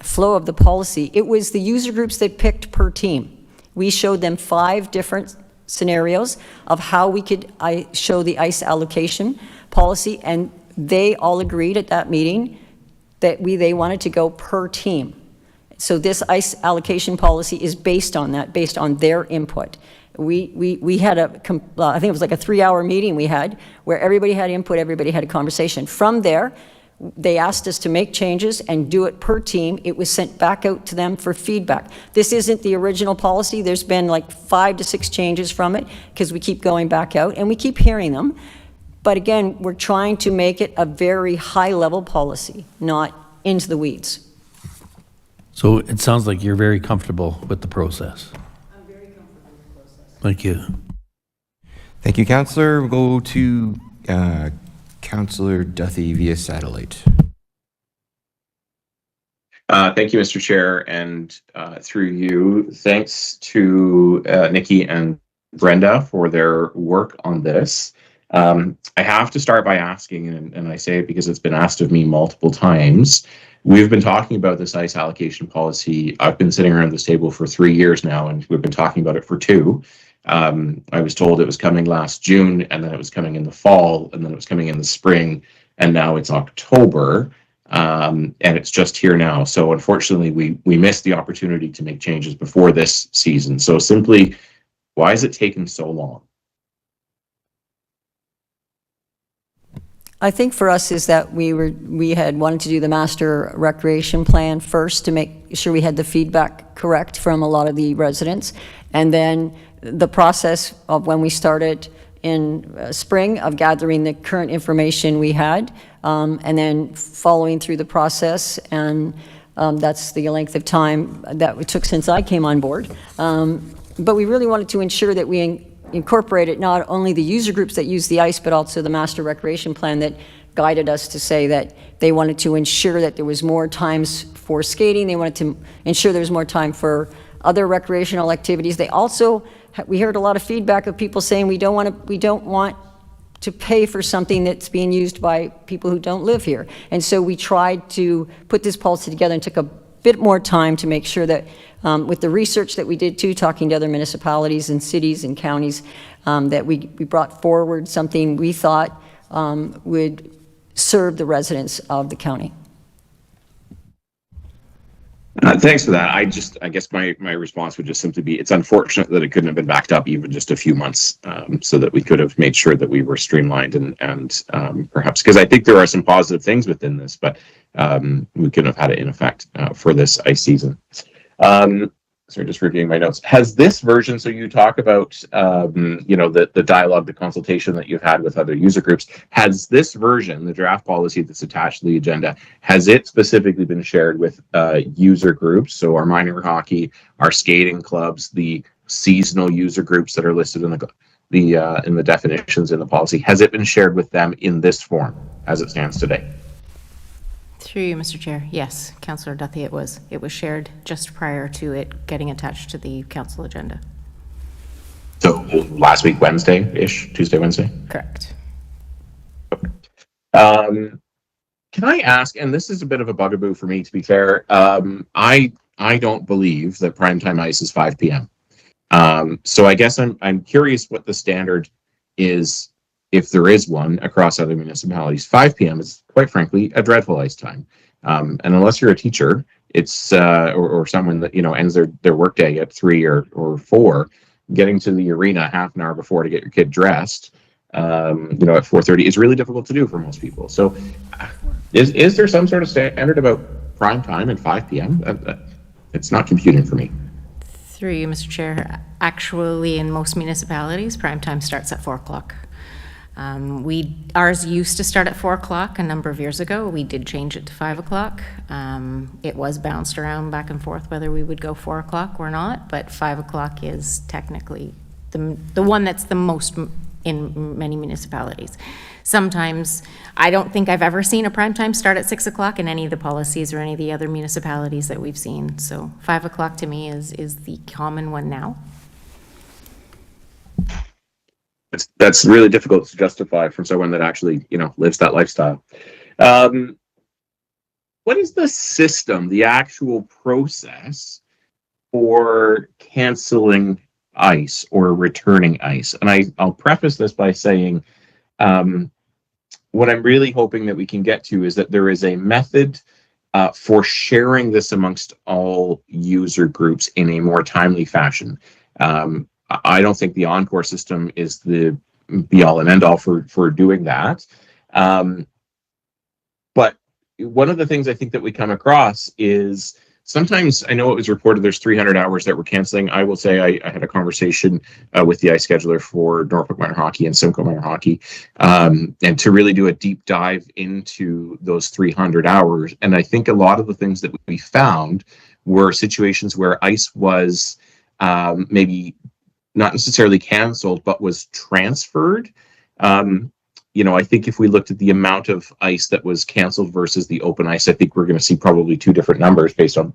flow of the policy, it was the user groups that picked per team. We showed them 5 different scenarios of how we could show the ice allocation policy, and they all agreed at that meeting that they wanted to go per team. So this ice allocation policy is based on that, based on their input. We had I think it was like a 3-hour meeting we had where everybody had input, everybody had a conversation. From there, they asked us to make changes and do it per team. It was sent back out to them for feedback. This isn't the original policy. There's been like 5 to 6 changes from it because we keep going back out and we keep hearing them. But again, we're trying to make it a very high-level policy, not into the weeds. So it sounds like you're very comfortable with the process. I'm very comfortable with the process. Thank you. Thank you, Councillor. We'll go to Councillor Duthie via satellite. Thank you, Mr. Chair, and through you, thanks to Nikki and Brenda for their work on this. I have to start by asking, and I say it because it's been asked of me multiple times. We've been talking about this ice allocation policy. I've been sitting around this table for 3 years now, and we've been talking about it for 2. I was told it was coming last June, and then it was coming in the fall, and then it was coming in the spring, and now it's October, and it's just here now. So unfortunately, we missed the opportunity to make changes before this season. So simply, why has it taken so long? I think for us is that we had wanted to do the master recreation plan first to make sure we had the feedback correct from a lot of the residents, and then the process of when we started in spring of gathering the current information we had, and then following through the process, and that's the length of time that it took since I came on board. But we really wanted to ensure that we incorporated not only the user groups that use the ice, but also the master recreation plan that guided us to say that they wanted to ensure that there was more times for skating. They wanted to ensure there was more time for other recreational activities. They also, we heard a lot of feedback of people saying we don't want to pay for something that's being used by people who don't live here. And so we tried to put this policy together and took a bit more time to make sure that with the research that we did too, talking to other municipalities and cities and counties, that we brought forward something we thought would serve the residents of the county. Thanks for that. I guess my response would just simply be, it's unfortunate that it couldn't have been backed up even just a few months, so that we could have made sure that we were streamlined and perhaps, because I think there are some positive things within this, but we couldn't have had it in effect for this ice season. Sorry, just reviewing my notes. Has this version, so you talk about, the dialogue, the consultation that you've had with other user groups, has this version, the draft policy that's attached to the agenda, has it specifically been shared with user groups? So our minor hockey, our skating clubs, the seasonal user groups that are listed in the definitions in the policy, has it been shared with them in this form as it stands today? Through you, Mr. Chair. Yes, Councillor Duthie, it was shared just prior to it getting attached to the council agenda. So last week, Wednesday-ish, Tuesday, Wednesday? Correct. Okay. Can I ask, and this is a bit of a bugaboo for me, to be fair, I don't believe that primetime ice is 5 p.m. So I guess I'm curious what the standard is, if there is one, across other municipalities. 5 p.m. is, quite frankly, a dreadful ice time. And unless you're a teacher, it's or someone that ends their workday at 3 or 4, getting to the arena half an hour before to get your kid dressed, at 4:30 is really difficult to do for most people. So, is there some sort of standard about prime time and 5 p.m.? It's not computing for me. Through you, Mr. Chair. Actually, in most municipalities, prime time starts at 4 o'clock. Ours used to start at 4 o'clock a number of years ago. We did change it to 5 o'clock. It was bounced around back and forth whether we would go 4 o'clock or not, but 5 o'clock is technically the one that's the most in many municipalities. Sometimes, I don't think I've ever seen a prime time start at 6 o'clock in any of the policies or any of the other municipalities that we've seen. So 5 o'clock to me is the common one now. That's really difficult to justify from someone that actually, lives that lifestyle. What is the system, the actual process for canceling ice or returning ice? And I'll preface this by saying, what I'm really hoping that we can get to is that there is a method for sharing this amongst all user groups in a more timely fashion. I don't think the Encore system is the be-all and end-all for doing that. But one of the things I think that we come across is sometimes, I know it was reported there's 300 hours that we're canceling. I will say I had a conversation with the ice scheduler for Norfolk Minor Hockey and Simcoe Minor Hockey, and to really do a deep dive into those 300 hours. And I think a lot of the things that we found were situations where ice was maybe not necessarily canceled, but was transferred. I think if we looked at the amount of ice that was canceled versus the open ice, I think we're going to see probably 2 different numbers based on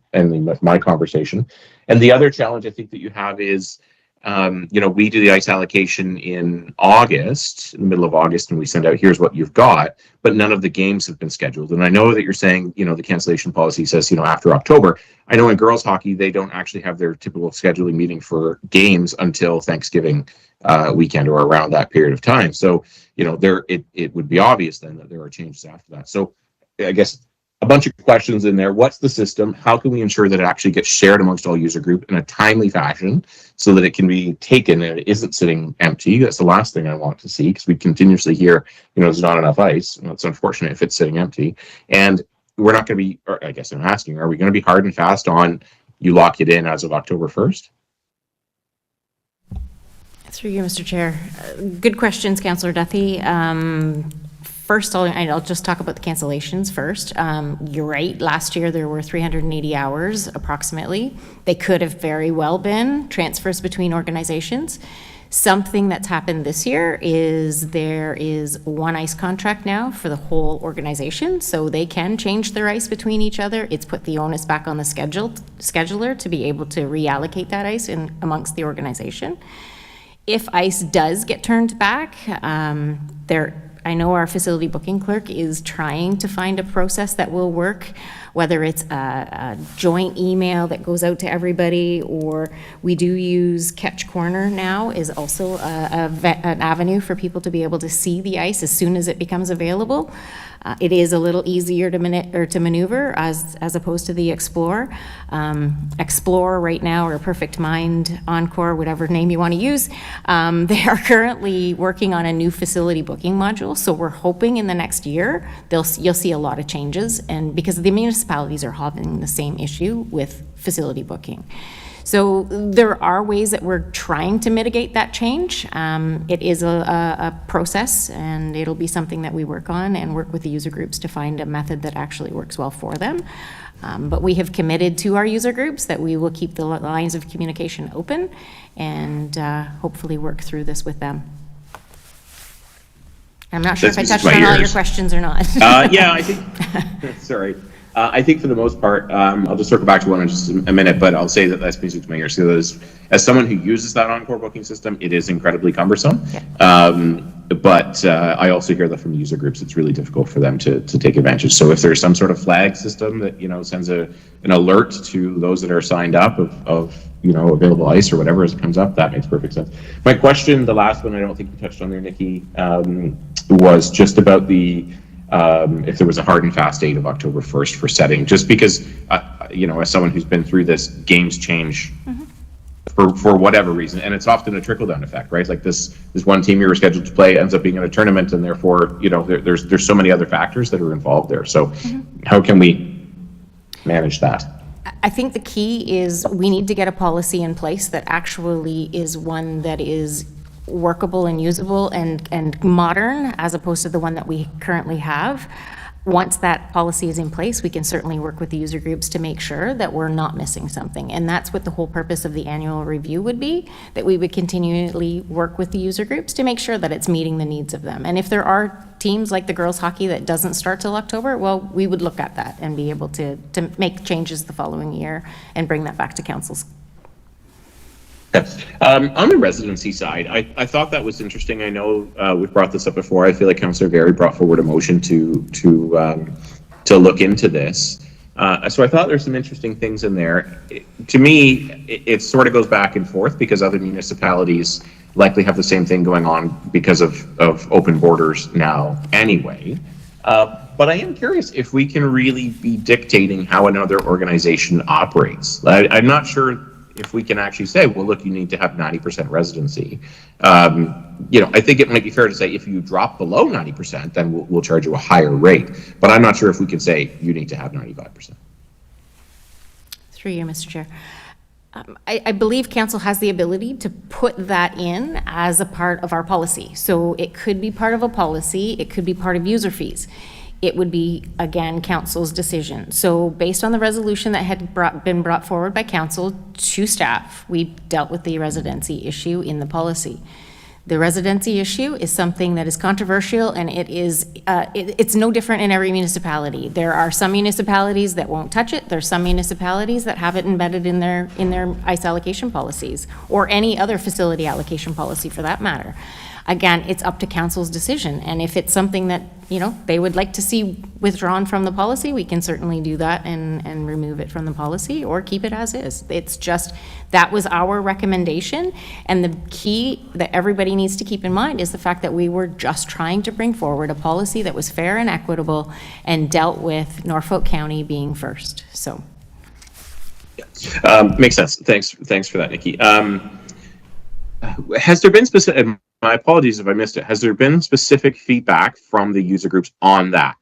my conversation. And the other challenge I think that you have is we do the ice allocation in August, in the middle of August, and we send out, here's what you've got, but none of the games have been scheduled. And I know that you're saying, the cancellation policy says, after October. I know in girls hockey, they don't actually have their typical scheduling meeting for games until Thanksgiving weekend or around that period of time. So, it would be obvious then that there are changes after that. So I guess a bunch of questions in there. What's the system? How can we ensure that it actually gets shared amongst all user group in a timely fashion so that it can be taken and it isn't sitting empty? That's the last thing I want to see, because we continuously hear, there's not enough ice. It's unfortunate if it's sitting empty. And we're not going to be, or I guess I'm asking, are we going to be hard and fast on you lock it in as of October 1st? Through you, Mr. Chair. Good questions, Councillor Duthie. First, I'll just talk about the cancellations first. You're right, last year there were 380 hours approximately. They could have very well been transfers between organizations. Something that's happened this year is there is one ice contract now for the whole organization, so they can change their ice between each other. It's put the onus back on the scheduler to be able to reallocate that ice amongst the organization. If ice does get turned back, I know our facility booking clerk is trying to find a process that will work, whether it's a joint email that goes out to everybody, or we do use Catch Corner now is also an avenue for people to be able to see the ice as soon as it becomes available. It is a little easier to maneuver as opposed to the Explore. Explore right now, or Perfect Mind, Encore, whatever name you want to use, they are currently working on a new facility booking module. So we're hoping in the next year you'll see a lot of changes, and because the municipalities are having the same issue with facility booking. So there are ways that we're trying to mitigate that change. It is a process, and it'll be something that we work on and work with the user groups to find a method that actually works well for them. But we have committed to our user groups that we will keep the lines of communication open and hopefully work through this with them. I'm not sure if I touched on all your questions or not. Yeah, I think, sorry. I think for the most part, I'll just circle back to one in just a minute, but I'll say that that's music to my ears. So as someone who uses that Encore booking system, it is incredibly cumbersome. But I also hear that from user groups, it's really difficult for them to take advantage. So if there's some sort of flag system that sends an alert to those that are signed up of available ice or whatever as it comes up, that makes perfect sense. My question, the last one, I don't think you touched on there, Nikki, was just about the if there was a hard and fast date of October 1st for setting, just because, as someone who's been through this, games change for whatever reason, and it's often a trickle-down effect, right? Like this one team you were scheduled to play ends up being in a tournament, and therefore, there's so many other factors that are involved there. So how can we manage that? I think the key is we need to get a policy in place that actually is one that is workable and usable and modern, as opposed to the one that we currently have. Once that policy is in place, we can certainly work with the user groups to make sure that we're not missing something. And that's what the whole purpose of the annual review would be, that we would continually work with the user groups to make sure that it's meeting the needs of them. And if there are teams like the girls hockey that doesn't start till October, well, we would look at that and be able to make changes the following year and bring that back to council's. On the residency side, I thought that was interesting. I know we've brought this up before. I feel like Councillor Gary brought forward a motion to look into this. So I thought there's some interesting things in there. To me, it sort of goes back and forth because other municipalities likely have the same thing going on because of open borders now anyway. But I am curious if we can really be dictating how another organization operates. I'm not sure if we can actually say, well, look, you need to have 90% residency. I think it might be fair to say if you drop below 90%, then we'll charge you a higher rate. But I'm not sure if we can say you need to have 95%. Through you, Mr. Chair. I believe council has the ability to put that in as a part of our policy. So it could be part of a policy, it could be part of user fees. It would be, again, council's decision. So based on the resolution that had been brought forward by council to staff, we dealt with the residency issue in the policy. The residency issue is something that is controversial, and it's no different in every municipality. There are some municipalities that won't touch it. There's some municipalities that have it embedded in their ICE allocation policies, or any other facility allocation policy for that matter. Again, it's up to council's decision, and if it's something that, you know, they would like to see withdrawn from the policy, we can certainly do that and remove it from the policy or keep it as is. It's just, that was our recommendation, and the key that everybody needs to keep in mind is the fact that we were just trying to bring forward a policy that was fair and equitable and dealt with Norfolk County being first, so. Makes sense. Thanks for that, Nikki. Has there been specific, my apologies if I missed it, has there been specific feedback from the user groups on that?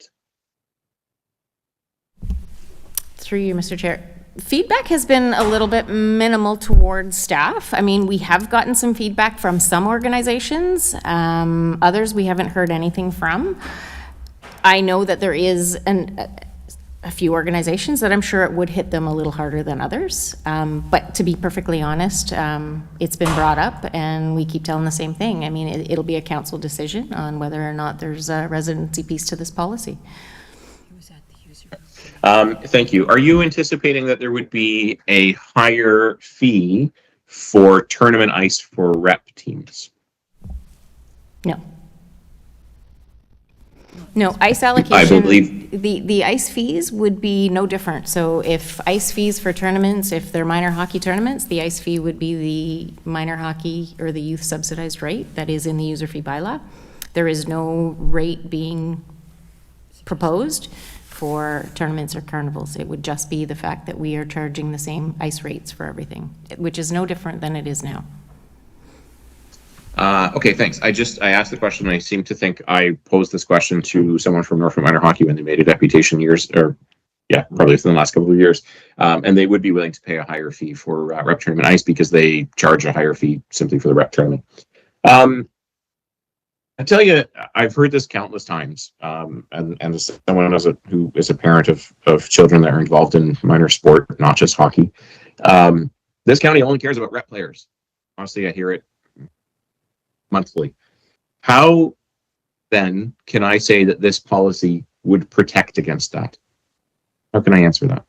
Through you, Mr. Chair. Feedback has been a little bit minimal towards staff. I mean, we have gotten some feedback from some organizations. Others we haven't heard anything from. I know that there is a few organizations that I'm sure it would hit them a little harder than others. But to be perfectly honest, it's been brought up and we keep telling the same thing. I mean, it'll be a council decision on whether or not there's a residency piece to this policy. Thank you. Are you anticipating that there would be a higher fee for tournament ice for rep teams? No. No, ice allocation, I believe the ice fees would be no different. So if ice fees for tournaments, if they're minor hockey tournaments, the ice fee would be the minor hockey or the youth subsidized rate that is in the user fee bylaw. There is no rate being proposed for tournaments or carnivals. It would just be the fact that we are charging the same ice rates for everything, which is no different than it is now. Okay, thanks. I asked the question, and I seem to think I posed this question to someone from Norfolk Minor Hockey when they made a deputation probably within the last couple of years. And they would be willing to pay a higher fee for rep tournament ice because they charge a higher fee simply for the rep tournament. I tell you, I've heard this countless times, and as someone who is a parent of children that are involved in minor sport, not just hockey, this county only cares about rep players. Honestly, I hear it monthly. How then can I say that this policy would protect against that? How can I answer that?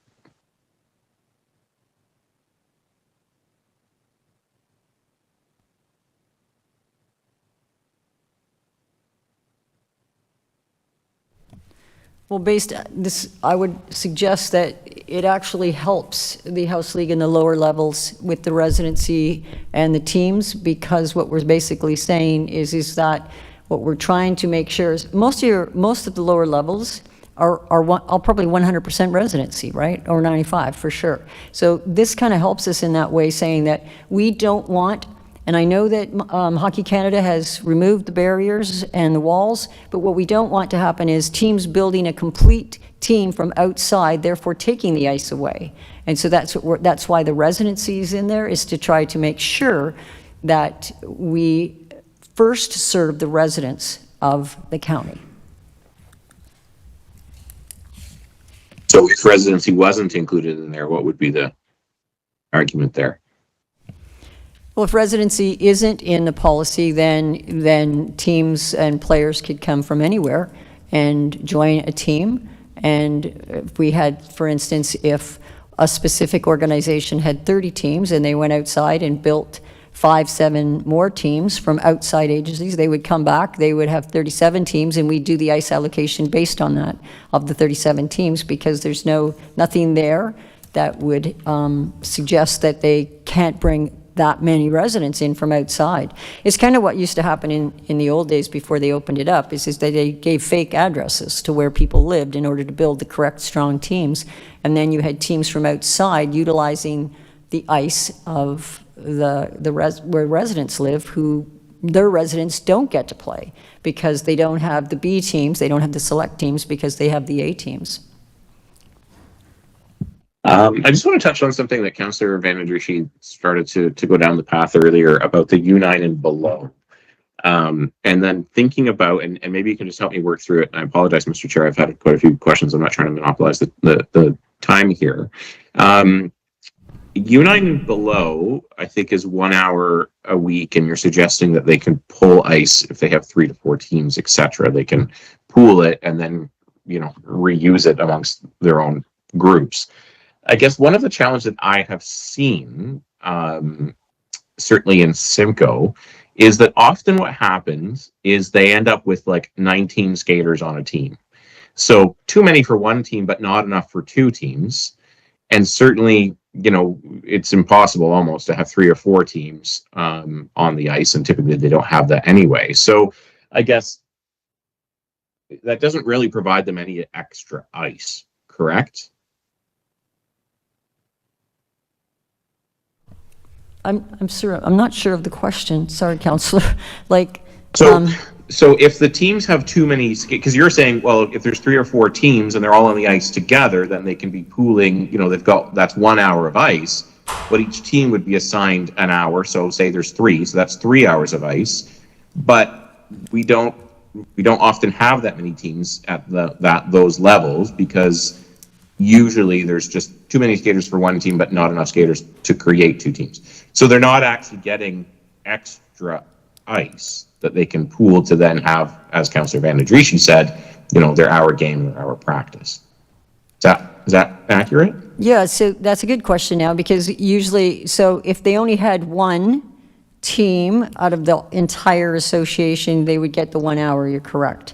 Well, based on this, I would suggest that it actually helps the House League in the lower levels with the residency and the teams, because what we're basically saying is that what we're trying to make sure is most of the lower levels are probably 100% residency, right? Or 95 for sure. So this kind of helps us in that way, saying that we don't want. And I know that Hockey Canada has removed the barriers and the walls, but what we don't want to happen is teams building a complete team from outside, therefore taking the ice away. And so that's why the residency is in there, is to try to make sure that we first serve the residents of the county. So if residency wasn't included in there, what would be the argument there? Well, if residency isn't in the policy, then teams and players could come from anywhere and join a team. And if we had, for instance, if a specific organization had 30 teams and they went outside and built 5-7 more teams from outside agencies, they would come back, they would have 37 teams, and we'd do the ice allocation based on that, of the 37 teams, because there's nothing there that would suggest that they can't bring that many residents in from outside. It's kind of what used to happen in the old days before they opened it up, is that they gave fake addresses to where people lived in order to build the correct strong teams. And then you had teams from outside utilizing the ice of where residents live, who their residents don't get to play because they don't have the B teams, they don't have the select teams, because they have the A teams. I just want to touch on something that Councillor Van Adrishi started to go down the path earlier about the U9 and below. And then thinking about, and maybe you can just help me work through it. And I apologize, Mr. Chair, I've had quite a few questions. I'm not trying to monopolize the time here. U9 and below, I think, is 1 hour a week, and you're suggesting that they can pull ice if they have 3 to 4 teams, etc. They can pool it and then, reuse it amongst their own groups. I guess one of the challenges that I have seen, certainly in Simcoe, is that often what happens is they end up with like 19 skaters on a team. So too many for one team, but not enough for 2 teams. And certainly, it's impossible almost to have 3 or 4 teams on the ice, and typically they don't have that anyway. So I guess that doesn't really provide them any extra ice, correct? I'm not sure of the question. Sorry, Counselor. So if the teams have too many, because you're saying, well, if there's 3 or 4 teams and they're all on the ice together, then they can be pooling, that's 1 hour of ice, but each team would be assigned an hour. So say there's 3, so that's 3 hours of ice. But we don't often have that many teams at those levels, because usually there's just too many skaters for one team, but not enough skaters to create 2 teams. So they're not actually getting extra ice that they can pool to then have, as Councillor Van Adrishi said, their hour game or hour practice. Is that accurate? Yeah, so that's a good question now, because usually, so if they only had one team out of the entire association, they would get the 1 hour, you're correct.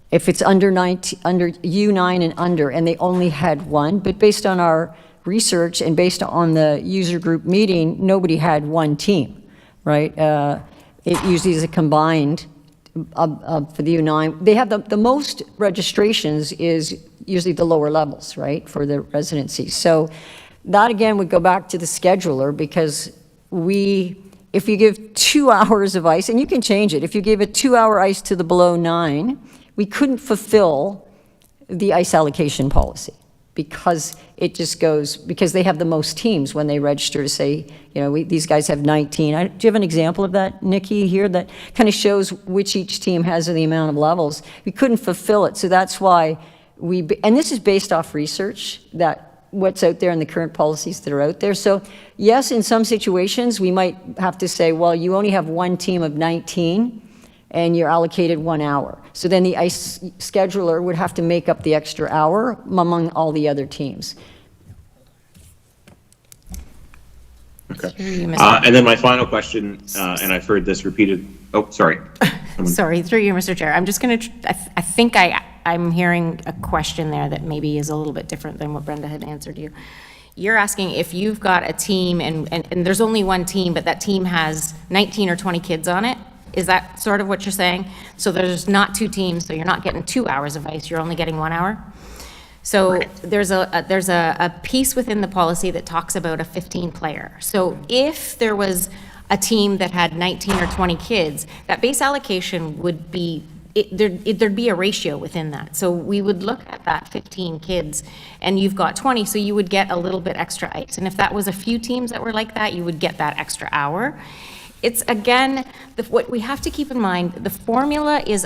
If it's under U9 and under, and they only had one, but based on our research and based on the user group meeting, nobody had one team, right? It usually is a combined for the U9. They have the most registrations is usually the lower levels, right, for the residency. So that again would go back to the scheduler, because if you give 2 hours of ice, and you can change it, if you gave a 2-hour ice to the below 9, we couldn't fulfill the ice allocation policy, because it just goes, because they have the most teams when they register to say, these guys have 19. Do you have an example of that, Nikki, here, that kind of shows which each team has the amount of levels? We couldn't fulfill it, so that's why and this is based off research, that what's out there and the current policies that are out there. So yes, in some situations, we might have to say, well, you only have one team of 19, and you're allocated 1 hour. So then the ice scheduler would have to make up the extra hour among all the other teams. Okay. And then my final question, and I've heard this repeated. Oh, sorry. Sorry, through you, Mr. Chair. I'm just going to, I think I'm hearing a question there that maybe is a little bit different than what Brenda had answered you. You're asking if you've got a team and there's only one team, but that team has 19 or 20 kids on it. Is that sort of what you're saying? So there's not 2 teams, so you're not getting 2 hours of ice, you're only getting 1 hour? So right. There's a piece within the policy that talks about a 15 player. So if there was a team that had 19 or 20 kids, that base allocation would be, there'd be a ratio within that. So we would look at that 15 kids, and you've got 20, so you would get a little bit extra ice. And if that was a few teams that were like that, you would get that extra hour. It's, again, what we have to keep in mind, the formula is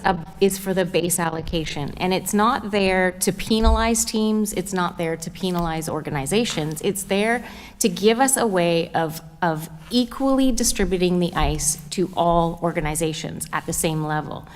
for the base allocation, and it's not there to penalize teams, it's not there to penalize organizations, it's there to give us a way of equally distributing the ice to all organizations at the same level.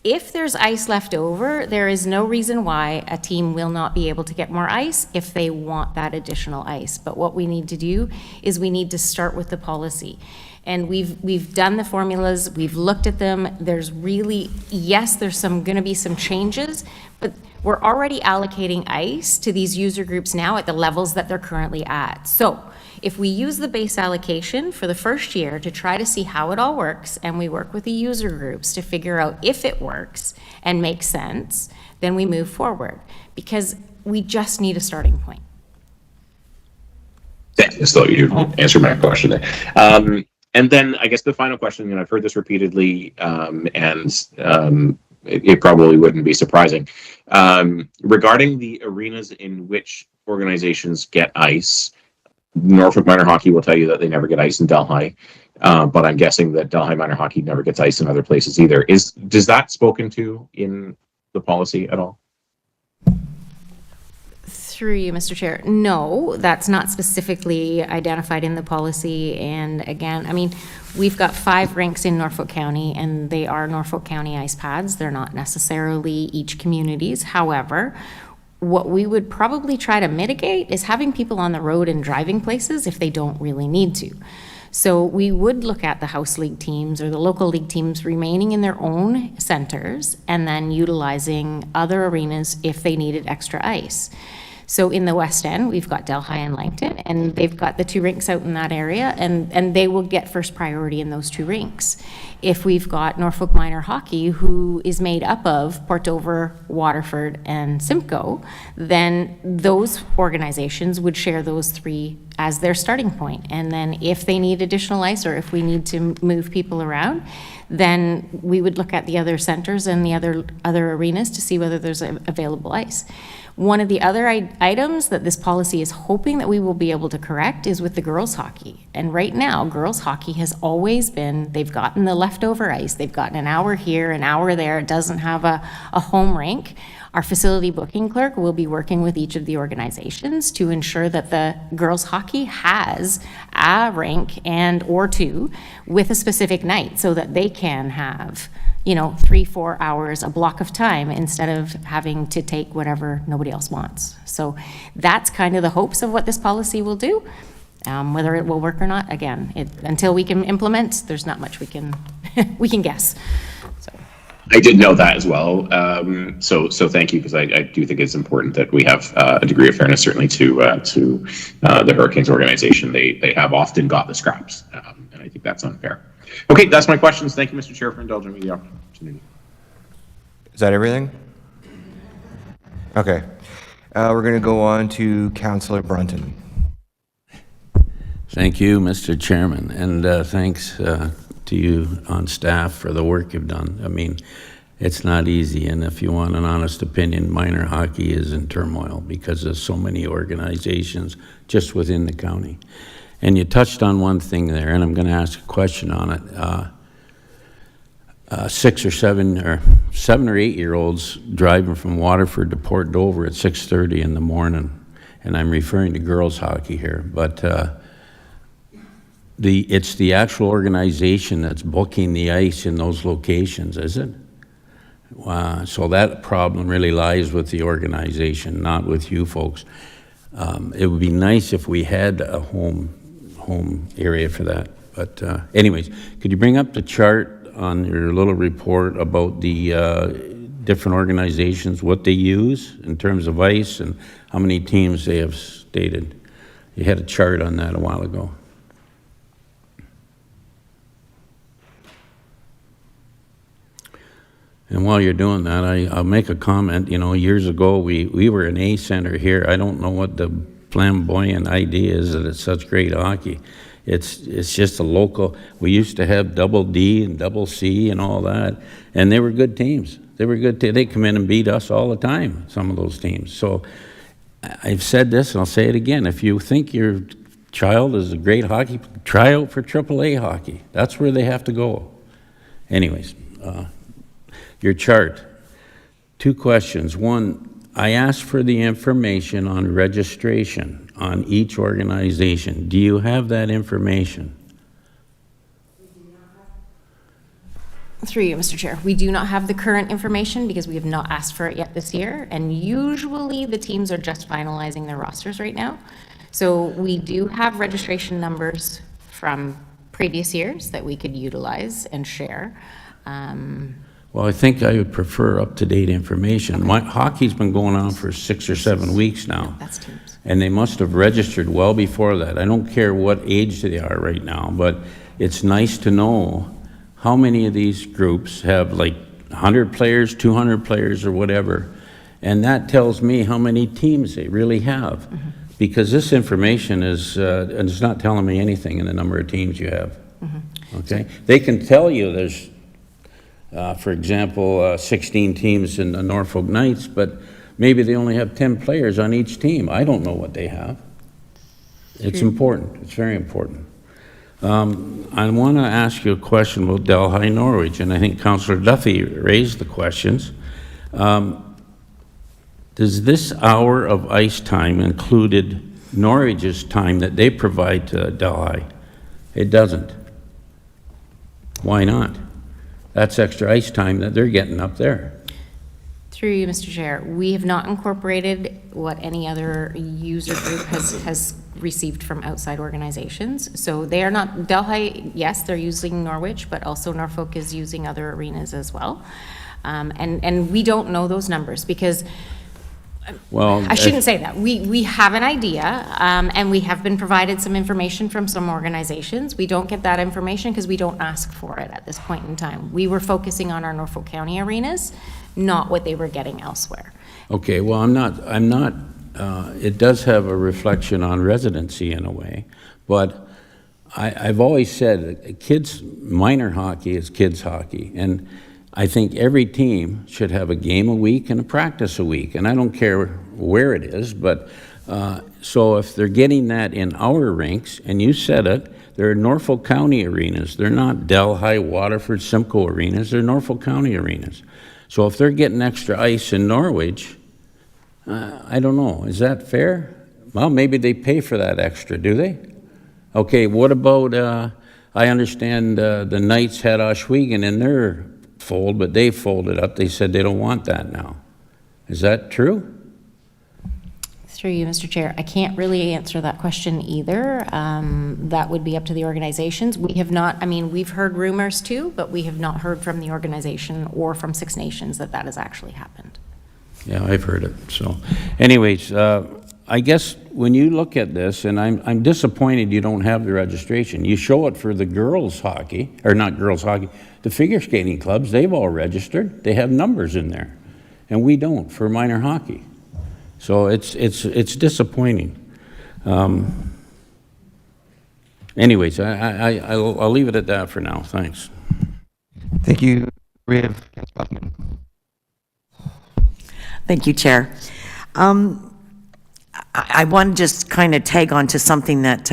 If there's ice left over, there is no reason why a team will not be able to get more ice if they want that additional ice. But what we need to do is we need to start with the policy. And we've done the formulas, we've looked at them. There's really, yes, there's going to be some changes, but we're already allocating ice to these user groups now at the levels that they're currently at. So if we use the base allocation for the first year to try to see how it all works, and we work with the user groups to figure out if it works and makes sense, then we move forward, because we just need a starting point. Thank you. So you answered my question there. And then I guess the final question, and I've heard this repeatedly, it probably wouldn't be surprising. Regarding the arenas in which organizations get ice, Norfolk Minor Hockey will tell you that they never get ice in Delhi, but I'm guessing that Delhi Minor Hockey never gets ice in other places either. Does that spoken to in the policy at all? Through you, Mr. Chair. No, that's not specifically identified in the policy. And again, I mean, we've got 5 rinks in Norfolk County, and they are Norfolk County ice pads. They're not necessarily each community's. However, what we would probably try to mitigate is having people on the road and driving places if they don't really need to. So we would look at the house league teams or the local league teams remaining in their own centers and then utilizing other arenas if they needed extra ice. So in the West End, we've got Delhi and Langton, and they've got the 2 rinks out in that area, and they will get first priority in those 2 rinks. If we've got Norfolk Minor Hockey, who is made up of Port Dover, Waterford, and Simcoe, then those organizations would share those 3 as their starting point. And then if they need additional ice, or if we need to move people around, then we would look at the other centers and the other arenas to see whether there's available ice. One of the other items that this policy is hoping that we will be able to correct is with the girls' hockey. And right now, girls' hockey has always been, they've gotten the leftover ice. They've gotten an hour here, an hour there. It doesn't have a home rink. Our facility booking clerk will be working with each of the organizations to ensure that the girls' hockey has a rink or 2 with a specific night so that they can have 3-4 hours, a block of time, instead of having to take whatever nobody else wants. So that's kind of the hopes of what this policy will do. Whether it will work or not, again, until we can implement, there's not much we can we can guess. So. I did know that as well. So thank you, because I do think it's important that we have a degree of fairness, certainly to the Hurricanes organization. They have often got the scraps, and I think that's unfair. Okay, that's my questions. Thank you, Mr. Chair, for indulging me the opportunity. Is that everything? Okay. We're going to go on to Councillor Brunton. Thank you, Mr. Chairman, and thanks to you on staff for the work you've done. I mean, it's not easy, and if you want an honest opinion, minor hockey is in turmoil because there's so many organizations just within the county. And you touched on one thing there, and I'm going to ask a question on it. 6 or 7 or 8-year-olds driving from Waterford to Port Dover at 6:30 in the morning, and I'm referring to girls hockey here, but it's the actual organization that's booking the ice in those locations, is it? So that problem really lies with the organization, not with you folks. It would be nice if we had a home area for that. But anyways, could you bring up the chart on your little report about the different organizations, what they use in terms of ice and how many teams they have stated? You had a chart on that a while ago. And while you're doing that, I'll make a comment. Years ago, we were an A center here. I don't know what the flamboyant idea is that it's such great hockey. It's just a local. We used to have double D and double C and all that, and they were good teams. They were good. They come in and beat us all the time, some of those teams. So I've said this, and I'll say it again. If you think your child is a great hockey, try out for AAA hockey. That's where they have to go. Anyways, your chart. 2 questions. One, I asked for the information on registration on each organization. Do you have that information? Through you, Mr. Chair. We do not have the current information because we have not asked for it yet this year, and usually the teams are just finalizing their rosters right now. So we do have registration numbers from previous years that we could utilize and share. Well, I think I would prefer up-to-date information. Hockey's been going on for 6 or 7 weeks now. That's teams. And they must have registered well before that. I don't care what age they are right now, but it's nice to know how many of these groups have like 100 players, 200 players, or whatever. And that tells me how many teams they really have. Mm-hmm. Because this information is, and it's not telling me anything in the number of teams you have. Mm-hmm. Okay? They can tell you there's, for example, 16 teams in the Norfolk Knights, but maybe they only have 10 players on each team. I don't know what they have. It's important. It's very important. I want to ask you a question about Delhi Norwich, and I think Councillor Duffy raised the questions. does this hour of ice time included Norwich's time that they provide to Delhi? It doesn't. Why not? That's extra ice time that they're getting up there. Through you, Mr. Chair, we have not incorporated what any other user group has received from outside organizations. So they are not, Delhi, yes, they're using Norwich, but also Norfolk is using other arenas as well. And we don't know those numbers because, well, I shouldn't say that. We have an idea, and we have been provided some information from some organizations. We don't get that information because we don't ask for it at this point in time. We were focusing on our Norfolk County arenas, not what they were getting elsewhere. Okay, well, I'm not, it does have a reflection on residency in a way, but I've always said kids, minor hockey is kids hockey, and I think every team should have a game a week and a practice a week, and I don't care where it is, but so if they're getting that in our rinks, and you said it, they're Norfolk County arenas, they're not Delhi, Waterford, Simcoe arenas, they're Norfolk County arenas. So if they're getting extra ice in Norwich, I don't know, is that fair? Well, maybe they pay for that extra, do they? Okay, what about, I understand the Knights had Oswego in their fold, but they folded up. They said they don't want that now. Is that true? Through you, Mr. Chair, I can't really answer that question either. That would be up to the organizations. We have not, I mean, we've heard rumors too, but we have not heard from the organization or from Six Nations that that has actually happened. Yeah, I've heard it. So anyways, I guess when you look at this, and I'm disappointed you don't have the registration. You show it for the girls hockey, or not girls hockey, the figure skating clubs, they've all registered. They have numbers in there. And we don't for minor hockey. So it's disappointing. Anyways, I'll leave it at that for now. Thanks. Thank you, Rev. Councilor Buckman. Thank you, Chair. I want to just kind of tag on to something that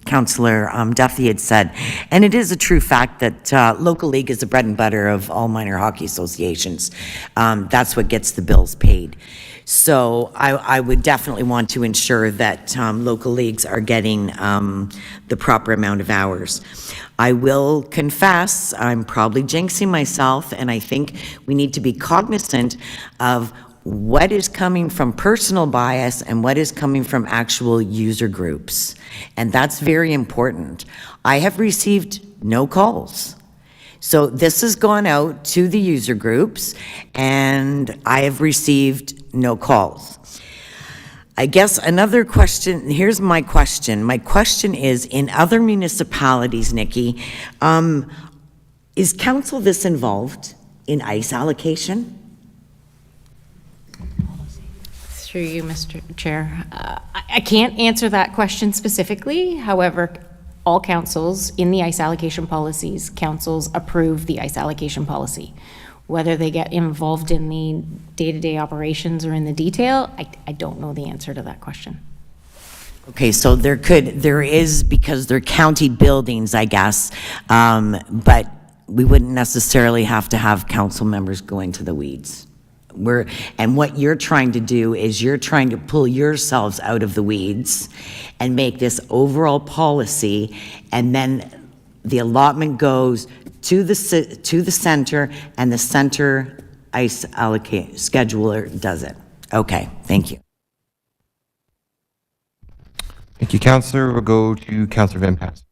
Councillor Duffy had said. And it is a true fact that local league is the bread and butter of all minor hockey associations. That's what gets the bills paid. So I would definitely want to ensure that local leagues are getting the proper amount of hours. I will confess, I'm probably jinxing myself, and I think we need to be cognizant of what is coming from personal bias and what is coming from actual user groups. And that's very important. I have received no calls. So this has gone out to the user groups, and I have received no calls. I guess another question, here's my question. My question is, in other municipalities, Nikki, is council this involved in ice allocation? Through you, Mr. Chair. I can't answer that question specifically. However, all councils in the ice allocation policies, councils approve the ice allocation policy. Whether they get involved in the day-to-day operations or in the detail, I don't know the answer to that question. Okay, so there is, because they're county buildings, I guess, but we wouldn't necessarily have to have council members go into the weeds. And what you're trying to do is you're trying to pull yourselves out of the weeds and make this overall policy, and then the allotment goes to the center, and the center ice scheduler does it. Okay, thank you. Thank you, Councillor. We'll go to Councillor Van Pass.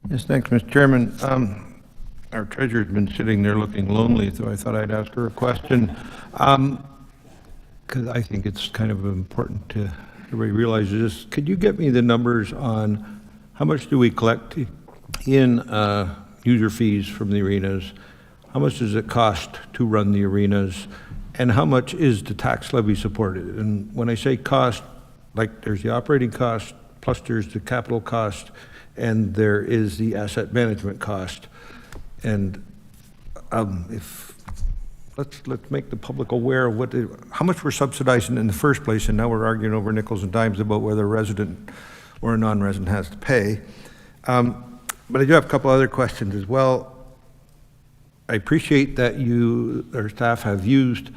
Yes, thanks, Mr. Chairman. Our treasurer's been sitting there looking lonely, so I thought I'd ask her a question. Because I think it's kind of important to everybody realize this. Could you get me the numbers on how much do we collect in user fees from the arenas? How much does it cost to run the arenas? And how much is the tax levy supported? And when I say cost, like there's the operating cost, plus there's the capital cost, and there is the asset management cost. And let's make the public aware of how much we're subsidizing in the first place, and now we're arguing over nickels and dimes about whether a resident or a non-resident has to pay. But I do have a couple other questions as well. I appreciate that you or staff have used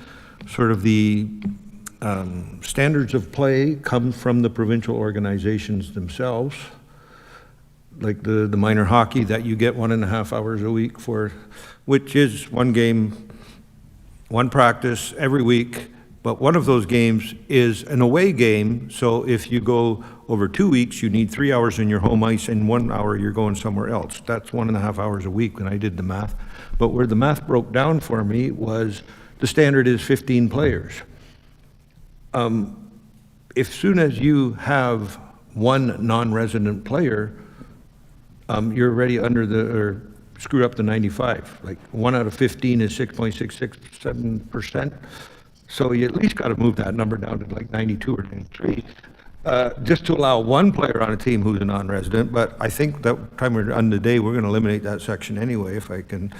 sort of the standards of play come from the provincial organizations themselves, like the minor hockey that you get 1.5 hours a week for, which is one game, one practice every week, but one of those games is an away game, so if you go over 2 weeks, you need 3 hours in your home ice, and 1 hour you're going somewhere else. That's 1.5 hours a week when I did the math. But where the math broke down for me was the standard is 15 players. If soon as you have one non-resident player, you're already under or screwed up to 95. Like 1 out of 15 is 6.667%. So you at least got to move that number down to like 92 or 93, just to allow one player on a team who's a non-resident. But I think that time we're on the day, we're going to eliminate that section anyway, if I can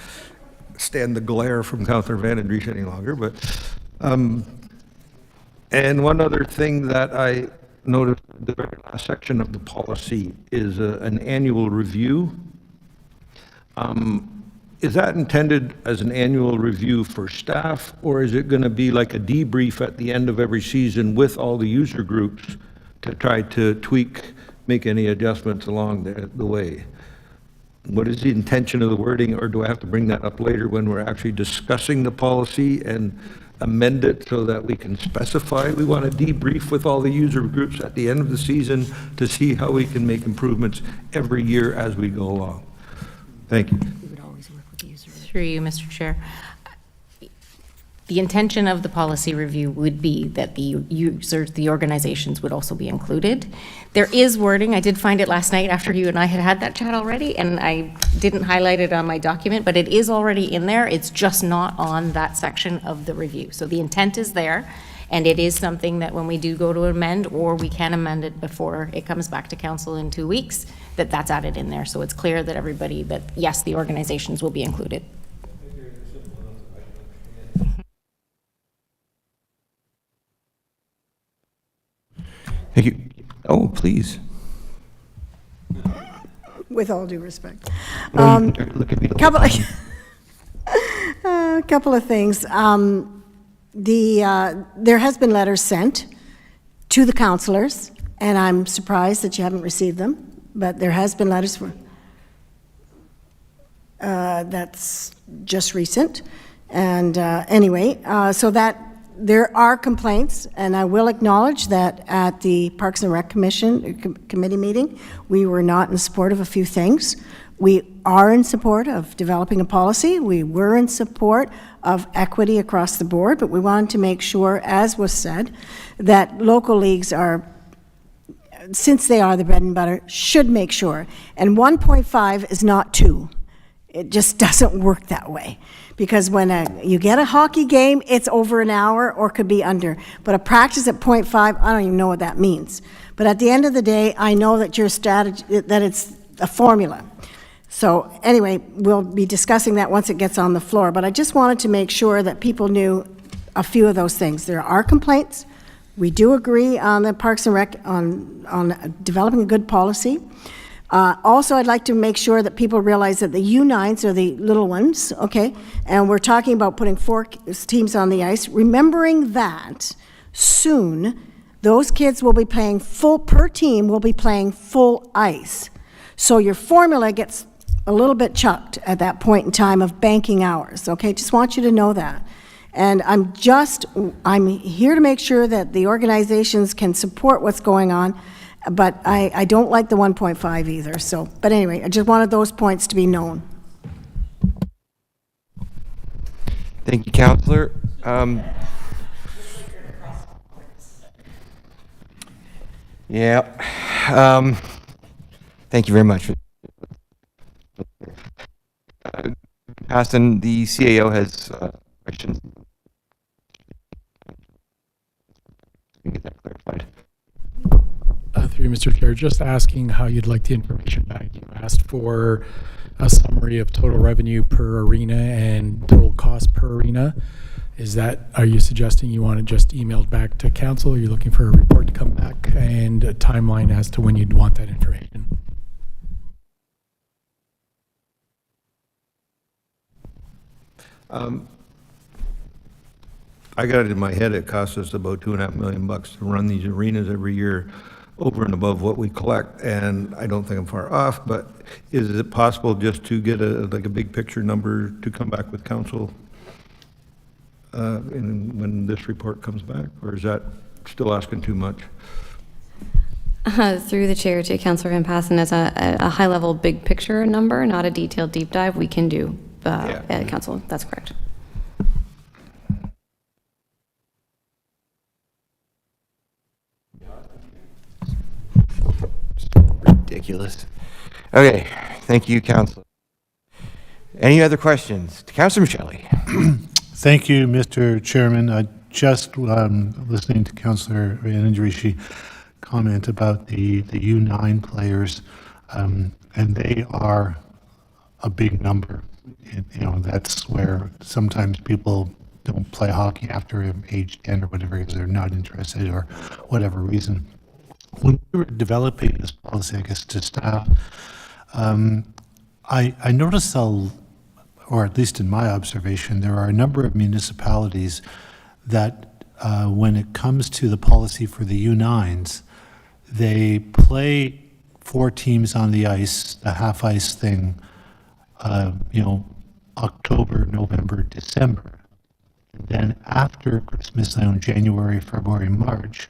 stand the glare from Councillor Van den Dries any longer. But and one other thing that I noticed, the very last section of the policy is an annual review. Is that intended as an annual review for staff, or is it going to be like a debrief at the end of every season with all the user groups to try to tweak, make any adjustments along the way? What is the intention of the wording, or do I have to bring that up later when we're actually discussing the policy and amend it so that we can specify we want to debrief with all the user groups at the end of the season to see how we can make improvements every year as we go along? Thank you. Through you, Mr. Chair. The intention of the policy review would be that the users, the organizations would also be included. There is wording, I did find it last night after you and I had that chat already, and I didn't highlight it on my document, but it is already in there. It's just not on that section of the review. So the intent is there, and it is something that when we do go to amend, or we can amend it before it comes back to council in 2 weeks, that's added in there. So it's clear that everybody, that yes, the organizations will be included. Thank you. Oh, please. With all due respect. Look at me. Couple of things. There has been letters sent to the councillors, and I'm surprised that you haven't received them, but there has been letters for, that's just recent. And anyway, so that there are complaints, and I will acknowledge that at the Parks and Rec Committee meeting, we were not in support of a few things. We are in support of developing a policy. We were in support of equity across the board, but we wanted to make sure, as was said, that local leagues are, since they are the bread and butter, should make sure. And 1.5 is not 2. It just doesn't work that way. Because when you get a hockey game, it's over an hour or could be under. But a practice at 0.5, I don't even know what that means. But at the end of the day, I know that your strategy, that it's a formula. So anyway, we'll be discussing that once it gets on the floor. But I just wanted to make sure that people knew a few of those things. There are complaints. We do agree on the Parks and Rec on developing a good policy. Also, I'd like to make sure that people realize that the U9s are the little ones, okay? And we're talking about putting 4 teams on the ice, remembering that soon those kids will be playing per team will be playing full ice. So your formula gets a little bit chucked at that point in time of banking hours, okay? Just want you to know that. And I'm here to make sure that the organizations can support what's going on. But I don't like the 1.5 either. So, but anyway, I just wanted those points to be known. Thank you, Councillor. Yeah. Thank you very much. Hassan, the CAO has questions. Let me get that clarified. Through you, Mr. Chair, just asking how you'd like the information back. You asked for a summary of total revenue per arena and total cost per arena. Are you suggesting you want it just emailed back to council? Or are you looking for a report to come back and a timeline as to when you'd want that information? I got it in my head, it costs us about $2.5 million to run these arenas every year, over and above what we collect, and I don't think I'm far off, but is it possible just to get like a big picture number to come back with council when this report comes back, or is that still asking too much? Through the chair to Councillor Van Passen, as a high-level big picture number, not a detailed deep dive, we can do at council. That's correct. Ridiculous. Okay, thank you, Councilor. Any other questions? Councilor Michelli. Thank you, Mr. Chairman. Just listening to Councillor Andrishi comment about the U9 players, and they are a big number. You know, that's where sometimes people don't play hockey after age 10 or whatever because they're not interested or whatever reason. When we were developing this policy, I guess, to staff, I noticed, or at least in my observation, there are a number of municipalities that when it comes to the policy for the U9s, they play 4 teams on the ice, the half ice thing, you know, October, November, December. And then after Christmas, on January, February, March,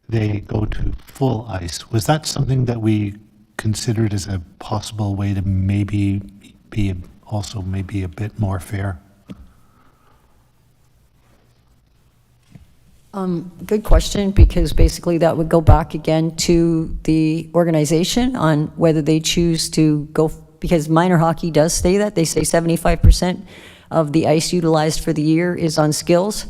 they go to full ice. Was that something that we considered as a possible way to maybe be also maybe a bit more fair? Good question, because basically that would go back again to the organization on whether they choose to go, because minor hockey does say that. They say 75% of the ice utilized for the year is on skills.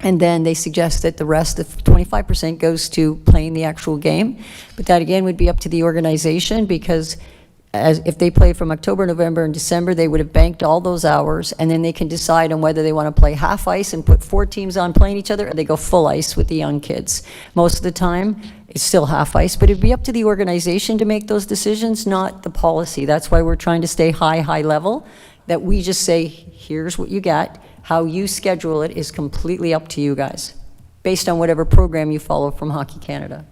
And then they suggest that the rest, of 25%, goes to playing the actual game. But that again would be up to the organization, because if they play from October, November, and December, they would have banked all those hours, and then they can decide on whether they want to play half ice and put 4 teams on playing each other, or they go full ice with the young kids. Most of the time, it's still half ice, but it'd be up to the organization to make those decisions, not the policy. That's why we're trying to stay high level, that we just say, here's what you got. How you schedule it is completely up to you guys, based on whatever program you follow from Hockey Canada.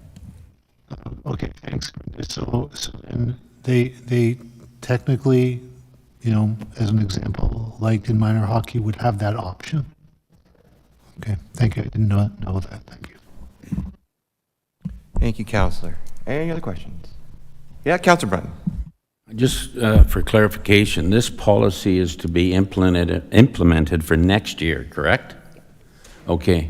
Okay, thanks. So then they technically, you know, as an example, like in minor hockey, would have that option. Okay, thank you. I didn't know that. Thank you. Thank you, Councillor. Any other questions? Yeah, Councillor Brunton. Just for clarification, this policy is to be implemented for next year, correct? Okay.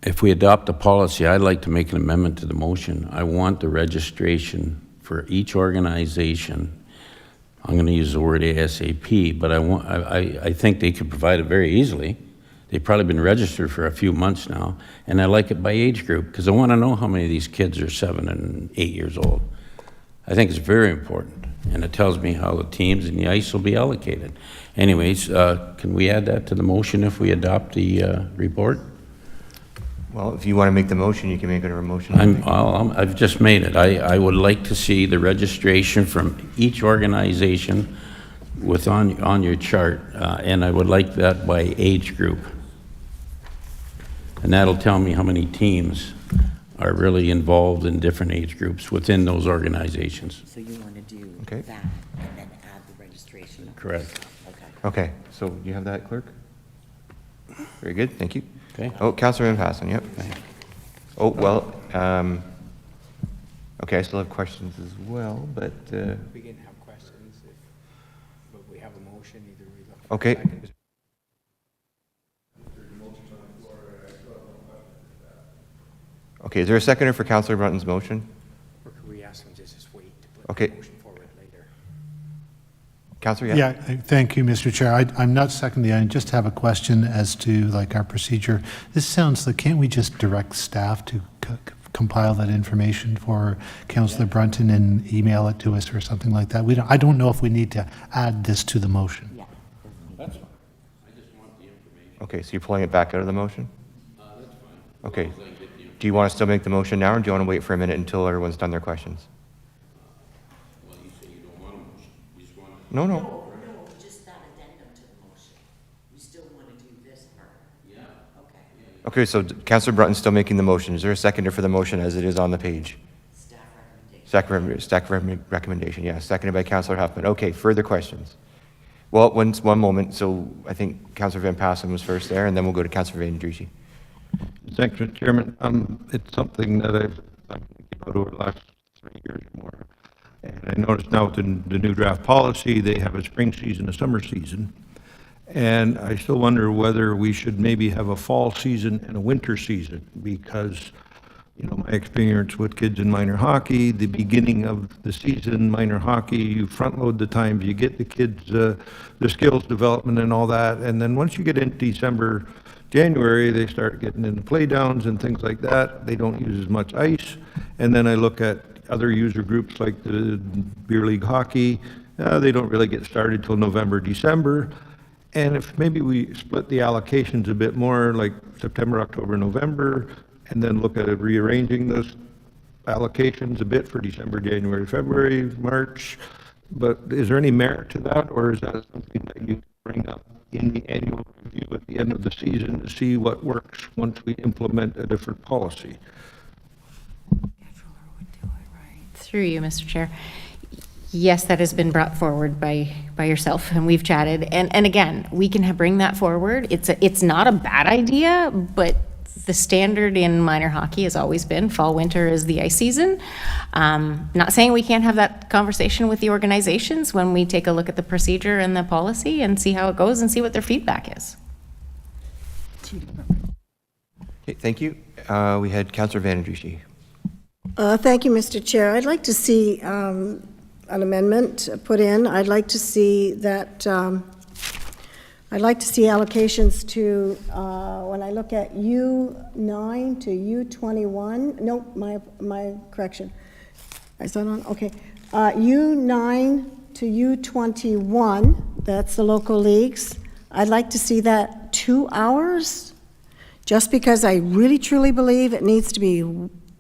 If we adopt a policy, I'd like to make an amendment to the motion. I want the registration for each organization. I'm going to use the word ASAP, but I think they could provide it very easily. They've probably been registered for a few months now, and I like it by age group because I want to know how many of these kids are 7 and 8 years old. I think it's very important, and it tells me how the teams and the ice will be allocated. Anyways, can we add that to the motion if we adopt the report? Well, if you want to make the motion, you can make it a motion. I've just made it. I would like to see the registration from each organization on your chart, and I would like that by age group. And that'll tell me how many teams are really involved in different age groups within those organizations. So you want to do that and then add the registration? Correct. Okay, so you have that, clerk? Very good, thank you. Okay. Oh, Councillor Van Passen, yep. Oh, well, okay, I still have questions as well, but... We can have questions, but we have a motion, either we look. Okay. Okay, is there a seconder for Councillor Brunton's motion? Or could we ask them to just wait to put Okay. the motion forward later? Councillor, Yeah, thank you, Mr. Chair. I'm not seconding. I just have a question as to like our procedure. This sounds like, can't we just direct staff to compile that information for Councillor Brunton and email it to us or something like that? I don't know if we need to add this to the motion. That's fine. I just want the information. Okay, so you're pulling it back out of the motion? That's fine. Okay. Do you want to still make the motion now, or do you want to wait for a minute until everyone's done their questions? Well, you say you don't want a motion. You just want No. No, just that addendum to the motion. We still want to do Okay, so Councillor Brunton's still making the motion. Is there a seconder for the motion as it is on the page? Staff recommendation, yeah, seconded by Councillor Huffman. Okay, further questions? Well, one moment. So I think Councillor Van Passen was first there, and then we'll go to Councillor Van Drishy. Thanks, Mr. Chairman. It's something that I've thought about over the last 3 years or more. And I noticed now with the new draft policy, they have a spring season, a summer season. And I still wonder whether we should maybe have a fall season and a winter season, because, you know, my experience with kids in minor hockey, the beginning of the season, minor hockey, you front load the times, you get the kids, the skills development and all that. And then once you get into December, January, they start getting into play downs and things like that. They don't use as much ice. And then I look at other user groups like the beer league hockey. They don't really get started till November, December. And if maybe we split the allocations a bit more, like September, October, November, and then look at rearranging those allocations a bit for December, January, February, March. But is there any merit to that, or is that something that you bring up in the annual review at the end of the season to see what works once we implement a different policy? Through you, Mr. Chair. Yes, that has been brought forward by yourself, and we've chatted. And again, we can bring that forward. It's not a bad idea, but the standard in minor hockey has always been fall, winter is the ice season. Not saying we can't have that conversation with the organizations when we take a look at the procedure and the policy and see how it goes and see what their feedback is. Okay, thank you. We had Councillor Van Drishy. Thank you, Mr. Chair. I'd like to see an amendment put in. I'd like to see that, I'd like to see allocations to, when I look at U9 to U21, nope, my correction. Is that on? Okay. U9 to U21, that's the local leagues. I'd like to see that 2 hours, just because I really truly believe it needs to be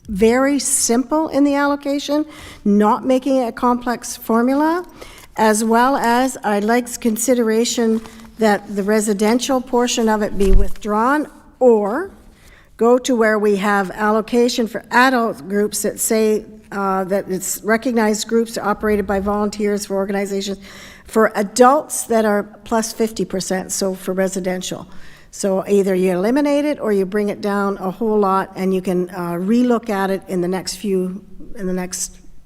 very simple in the allocation, not making it a complex formula, as well as I'd like consideration that the residential portion of it be withdrawn, or go to where we have allocation for adult groups that say that it's recognized groups operated by volunteers for organizations for adults that are plus 50%, so for residential. So either you eliminate it or you bring it down a whole lot, and you can relook at it in the next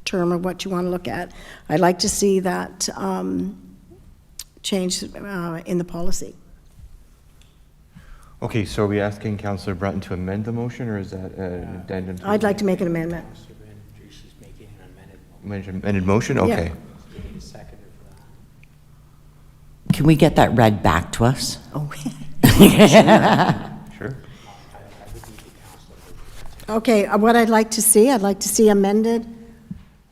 term of what you want to look at. I'd like to see that change in the policy. Okay, so are we asking Councillor Brunton to amend the motion, or is that an addendum? I'd like to make an amendment. Amended motion? Okay. Can we get that read back to us? Oh, Sure. Okay, what I'd like to see amended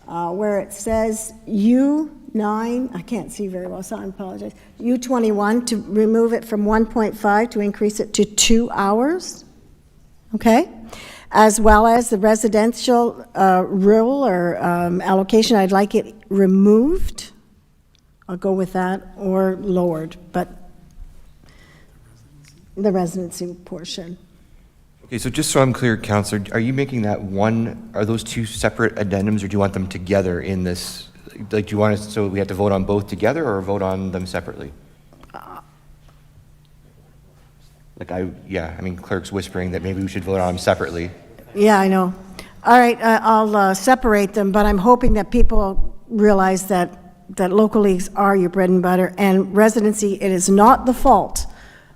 where it says U9, I can't see very well, so I apologize, U21, to remove it from 1.5 to increase it to 2 hours, okay? As well as the residential rule or allocation, I'd like it removed. I'll go with that, or lowered, but the residency portion. Okay, so just so I'm clear, Councillor, are you making that one, are those two separate addendums, or do you want them together in this? Like, do you want us, so we have to vote on both together or vote on them separately? I mean, clerk's whispering that maybe we should vote on them separately. Yeah, I know. All right, I'll separate them, but I'm hoping that people realize that local leagues are your bread and butter, and residency, it is not the fault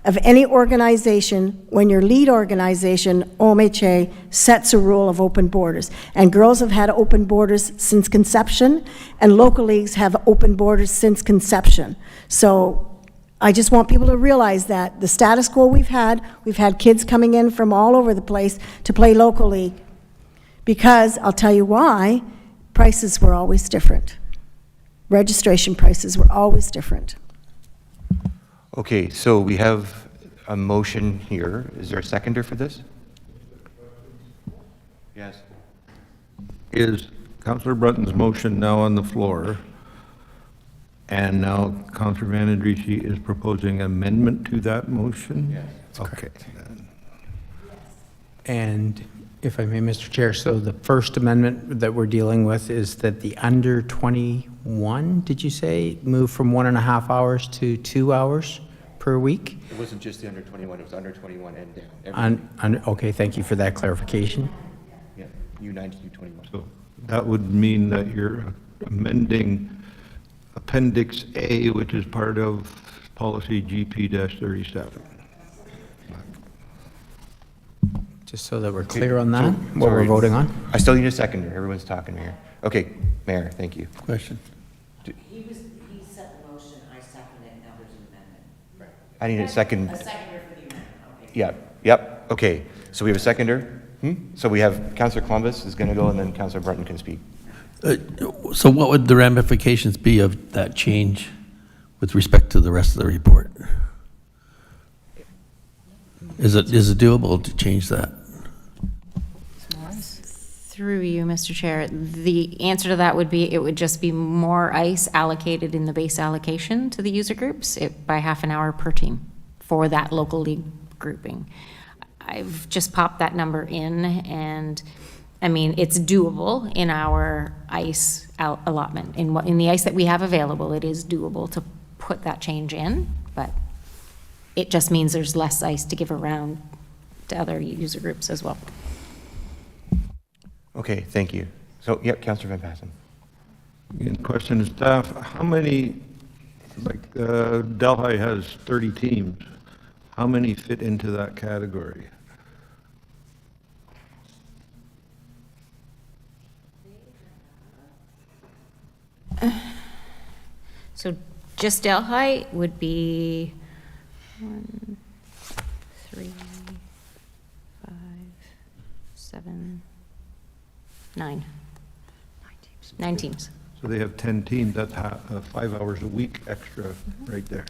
of any organization when your lead organization, OMHA, sets a rule of open borders. And girls have had open borders since conception, and local leagues have open borders since conception. So I just want people to realize that the status quo we've had kids coming in from all over the place to play local league, because I'll tell you why, prices were always different. Registration prices were always different. Okay, so we have a motion here. Is there a seconder for this? Yes. Is Councillor Brunton's motion now on the floor? And now Councillor Van Drishy is proposing amendment to that motion? Yes. Okay. And if I may, Mr. Chair, so the first amendment that we're dealing with is that the under 21, did you say, move from 1.5 hours to 2 hours per week? It wasn't just the under 21, it was under 21 and down. Okay, thank you for that clarification. Yeah, U9 to U21. So that would mean that you're amending Appendix A, which is part of policy GP-37. Just so that we're clear on that, what we're voting on. I still need a seconder. Everyone's talking here. Okay, Mayor, thank you. Question. He set the motion, I seconded it, now there's an amendment. Right. I need a second. A seconder for the amendment, okay. Yeah, yep, okay. So we have a seconder? So we have Councillor Columbus is going to go, and then Councillor Brunton can speak. So what would the ramifications be of that change with respect to the rest of the report? Is it doable to change that? Through you, Mr. Chair, the answer to that would be, it would just be more ice allocated in the base allocation to the user groups by half an hour per team for that local league grouping. I've just popped that number in, and I mean, it's doable in our ice allotment. In the ice that we have available, it is doable to put that change in, but it just means there's less ice to give around to other user groups as well. Okay, thank you. So, yep, Councillor Van Passen. Again, question to staff, how many, like Delhi has 30 teams, how many fit into that category? So just Delhi would be 1, 3, 5, 7, 9. 9 teams. So they have 10 teams, that's 5 hours a week extra right there.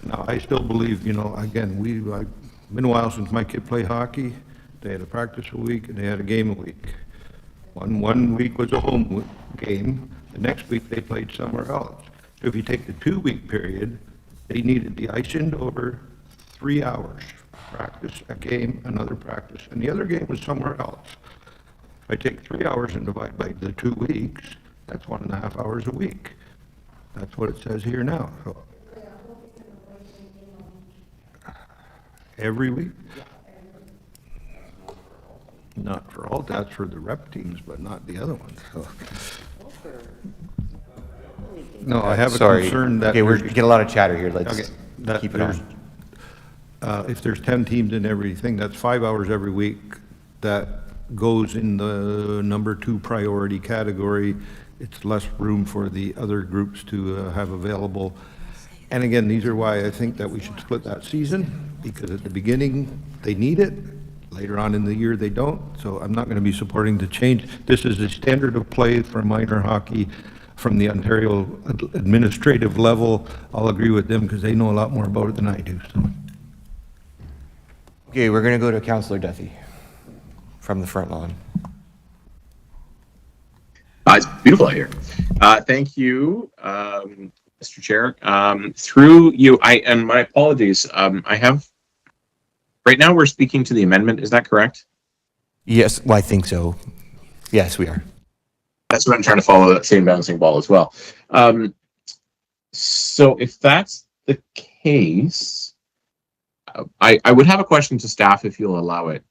Now, I still believe, you know, again, it's been a while since my kid played hockey. They had a practice a week and they had a game a week. One week was a home game, the next week they played somewhere else. So if you take the 2-week period, they needed the ice in over 3 hours. Practice, a game, another practice, and the other game was somewhere else. If I take 3 hours and divide by the 2 weeks, that's 1.5 hours a week. That's what it says here now. So, every week? Not for all, that's for the rep teams, but not the other ones. So. No, I have a concern that... Okay, we're getting a lot of chatter here. Let's keep it on. If there's 10 teams in everything, that's 5 hours every week. That goes in the number 2 priority category. It's less room for the other groups to have available. And again, these are why I think that we should split that season, because at the beginning, they need it. Later on in the year, they don't. So I'm not going to be supporting the change. This is a standard of play for minor hockey from the Ontario administrative level. I'll agree with them because they know a lot more about it than I do. So. Okay, we're going to go to Councillor Duthie from the front lawn. It's beautiful out here. Thank you, Mr. Chair. Through you, and my apologies, I have, right now we're speaking to the amendment, is that correct? Yes, well, I think so. Yes, we are. That's what I'm trying to follow, that same bouncing ball as well. So if that's the case, I would have a question to staff if you'll allow it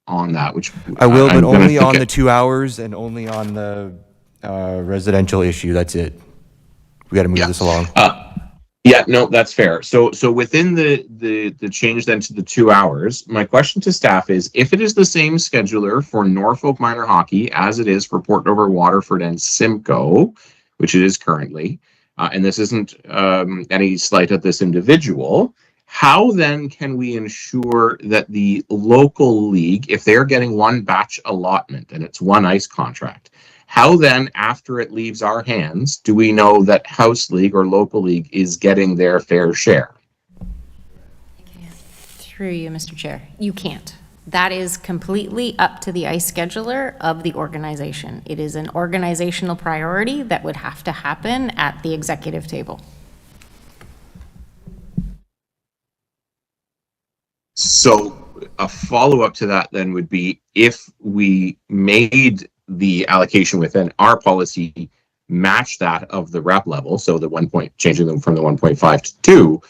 on that, which I will, but only on the 2 hours and only on the residential issue. That's it. We got to move this along. Yeah, no, that's fair. So within the change then to the 2 hours, my question to staff is, if it is the same scheduler for Norfolk minor hockey as it is for Port Dover, Waterford, and Simcoe, which it is currently, and this isn't any slight at this individual, how then can we ensure that the local league, if they're getting one batch allotment and it's one ice contract, how then, after it leaves our hands, do we know that House League or local league is getting their fair share? Through you, Mr. Chair, you can't. That is completely up to the ice scheduler of the organization. It is an organizational priority that would have to happen at the executive table. So a follow-up to that then would be, if we made the allocation within our policy match that of the rep level, so the 1 point, changing them from the 1.5 to 2,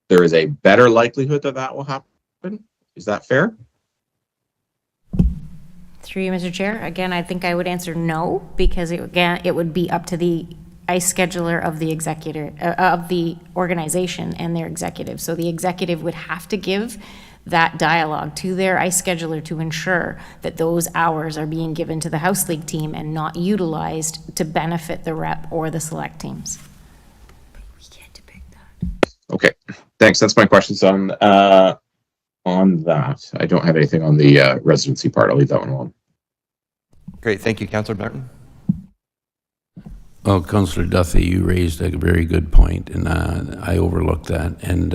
there is a better likelihood that that will happen. Is that fair? Through you, Mr. Chair, again, I think I would answer no, because it would be up to the ICE scheduler of the executive, of the organization and their executive. So the executive would have to give that dialogue to their ICE scheduler to ensure that those hours are being given to the House League team and not utilized to benefit the rep or the select teams. Okay, thanks. That's my questions on that. I don't have anything on the residency part. I'll leave that one alone. Great, thank you, Councillor Martin. Well, Councillor Duthie, you raised a very good point, and I overlooked that, and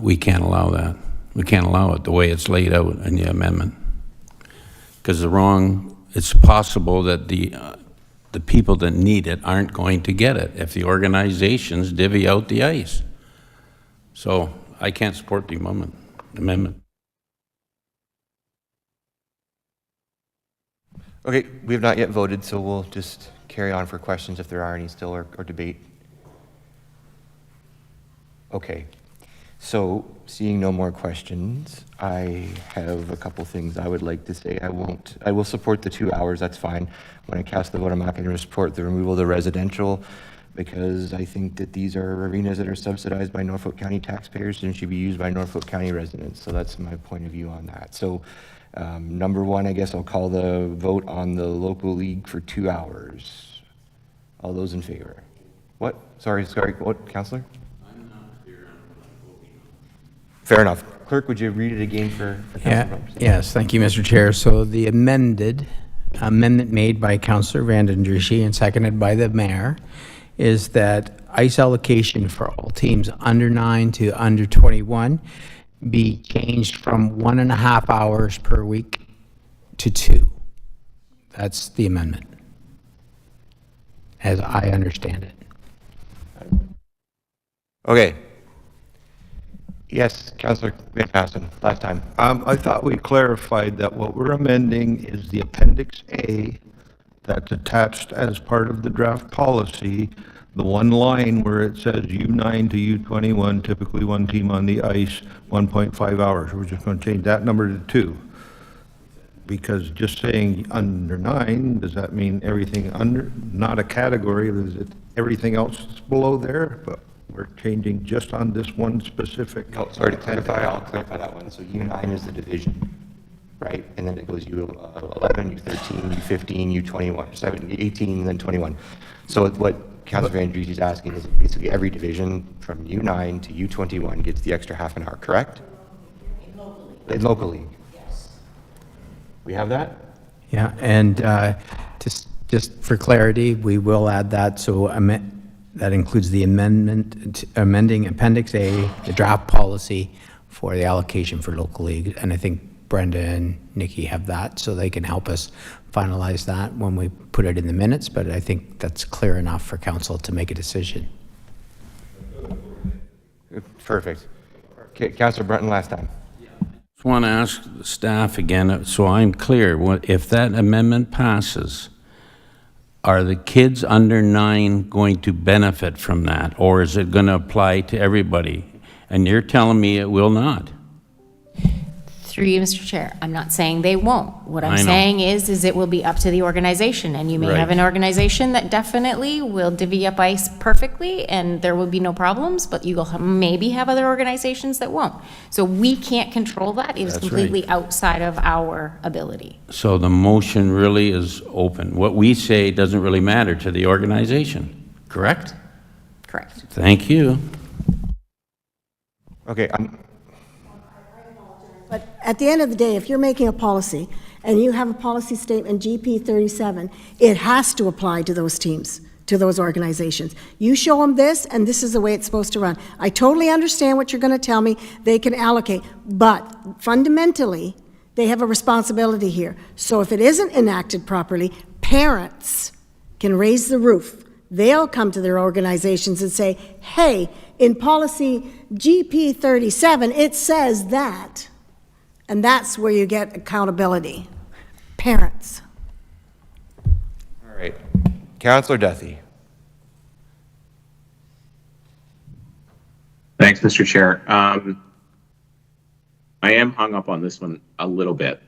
we can't allow that. We can't allow it the way it's laid out in the amendment. Because it's possible that the people that need it aren't going to get it if the organizations divvy out the ice. So I can't support the amendment. Okay, we have not yet voted, so we'll just carry on for questions if there are any still, or debate. Okay, so seeing no more questions, I have a couple things I would like to say. I will support the 2 hours, that's fine. When I cast the vote, I'm not going to support the removal of the residential, because I think that these are arenas that are subsidized by Norfolk County taxpayers and should be used by Norfolk County residents. So that's my point of view on that. So number one, I guess I'll call the vote on the local league for 2 hours. All those in favor? What? Sorry, what, Councillor? I'm not clear on what I'm voting on. Fair enough. Clerk, would you read it again for Councillor Robertson? Yes, thank you, Mr. Chair. So the amendment made by Councillor Vandendriessche and seconded by the mayor is that ice allocation for all teams under 9 to under 21 be changed from 1.5 hours per week to 2. That's the amendment, as I understand it. Okay. Yes, Councillor Van Passen, last time. I thought we clarified that what we're amending is the Appendix A that's attached as part of the draft policy, the one line where it says U9 to U21, typically one team on the ice, 1.5 hours. We're just going to change that number to 2. Because just saying under 9, does that mean everything under, not a category, is it everything else below there? But we're changing just on this one specific. Oh, sorry to clarify, I'll clarify that one. So U9 is the division, right? And then it goes U11, U13, U15, U21, 17, 18, and then 21. So what Councillor Vandriessche is asking is basically every division from U9 to U21 gets the extra half an hour, correct? In local league. Yes. We have that? Yeah, and just for clarity, we will add that, so that includes the amending Appendix A, the draft policy for the allocation for local league, and I think Brenda and Nikki have that, so they can help us finalize that when we put it in the minutes, but I think that's clear enough for council to make a decision. Perfect. Okay, Councillor Brunton, last time. Just want to ask the staff again, so I'm clear, if that amendment passes, are the kids under 9 going to benefit from that, or is it going to apply to everybody? And you're telling me it will not. Through you, Mr. Chair, I'm not saying they won't. What I'm saying is it will be up to the organization, and you may have an organization that definitely will divvy up ice perfectly, and there will be no problems, but you will maybe have other organizations that won't. So we can't control that. It is completely outside of our ability. So the motion really is open. What we say doesn't really matter to the organization, correct? Correct. Thank you. Okay, But at the end of the day, if you're making a policy and you have a policy statement GP 37, it has to apply to those teams, to those organizations. You show them this, and this is the way it's supposed to run. I totally understand what you're going to tell me. They can allocate, but fundamentally, they have a responsibility here. So if it isn't enacted properly, parents can raise the roof. They'll come to their organizations and say, hey, in policy GP 37, it says that. And that's where you get accountability. Parents. All right. Councillor Duthie. Thanks, Mr. Chair. I am hung up on this one a little bit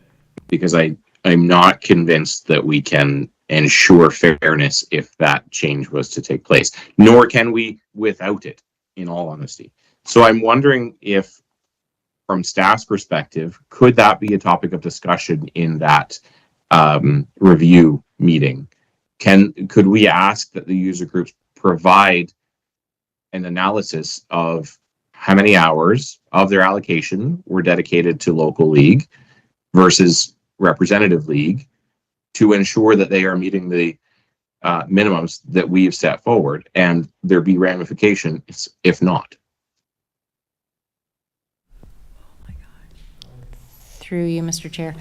because I'm not convinced that we can ensure fairness if that change was to take place, nor can we without it, in all honesty. So I'm wondering if, from staff's perspective, could that be a topic of discussion in that review meeting? Could we ask that the user groups provide an analysis of how many hours of their allocation were dedicated to local league versus representative league to ensure that they are meeting the minimums that we've set forward, and there be ramifications if not? Through you, Mr. Chair.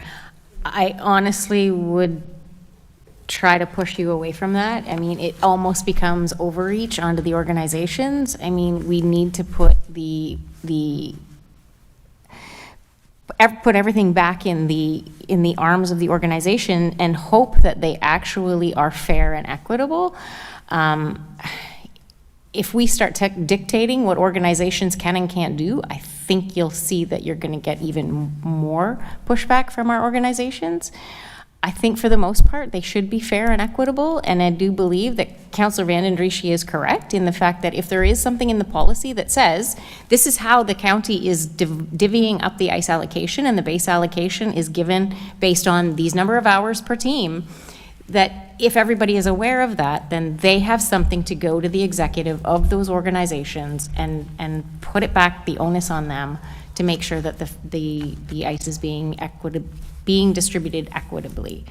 I honestly would try to push you away from that. I mean, it almost becomes overreach onto the organizations. I mean, we need to put put everything back in the arms of the organization and hope that they actually are fair and equitable. If we start dictating what organizations can and can't do, I think you'll see that you're going to get even more pushback from our organizations. I think for the most part, they should be fair and equitable, and I do believe that Councillor Van den Driesche is correct in the fact that if there is something in the policy that says this is how the county is divvying up the ice allocation and the base allocation is given based on these number of hours per team, that if everybody is aware of that, then they have something to go to the executive of those organizations and put it back, the onus on them, to make sure that the ice is being distributed equitably.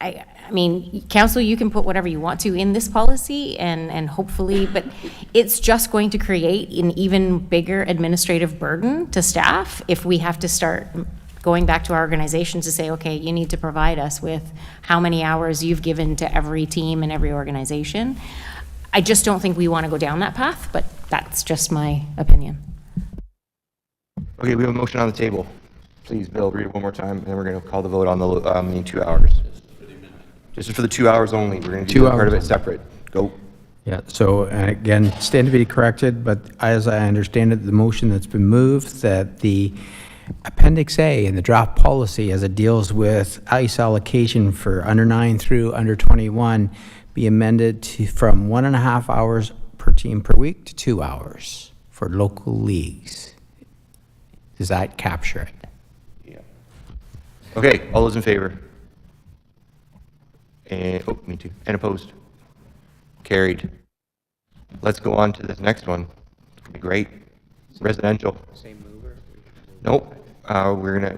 I mean, council, you can put whatever you want to in this policy and hopefully, but it's just going to create an even bigger administrative burden to staff if we have to start going back to our organizations to say, okay, you need to provide us with how many hours you've given to every team and every organization. I just don't think we want to go down that path, but that's just my opinion. Okay, we have a motion on the table. Please, Bill, read it one more time, and then we're going to call the vote on the 2 hours. Just for the 2 hours only. We're going to do part of it separate. Go. Yeah, so again, stand to be corrected, but as I understand it, the motion that's been moved, that the Appendix A in the draft policy as it deals with ice allocation for under 9 through under 21 be amended to from 1.5 hours per team per week to 2 hours for local leagues. Does that capture it? Yeah. Okay, all those in favor? And, oh, me too. And opposed? Carried. Let's go on to this next one. It's gonna be great. Residential. Same mover? Nope.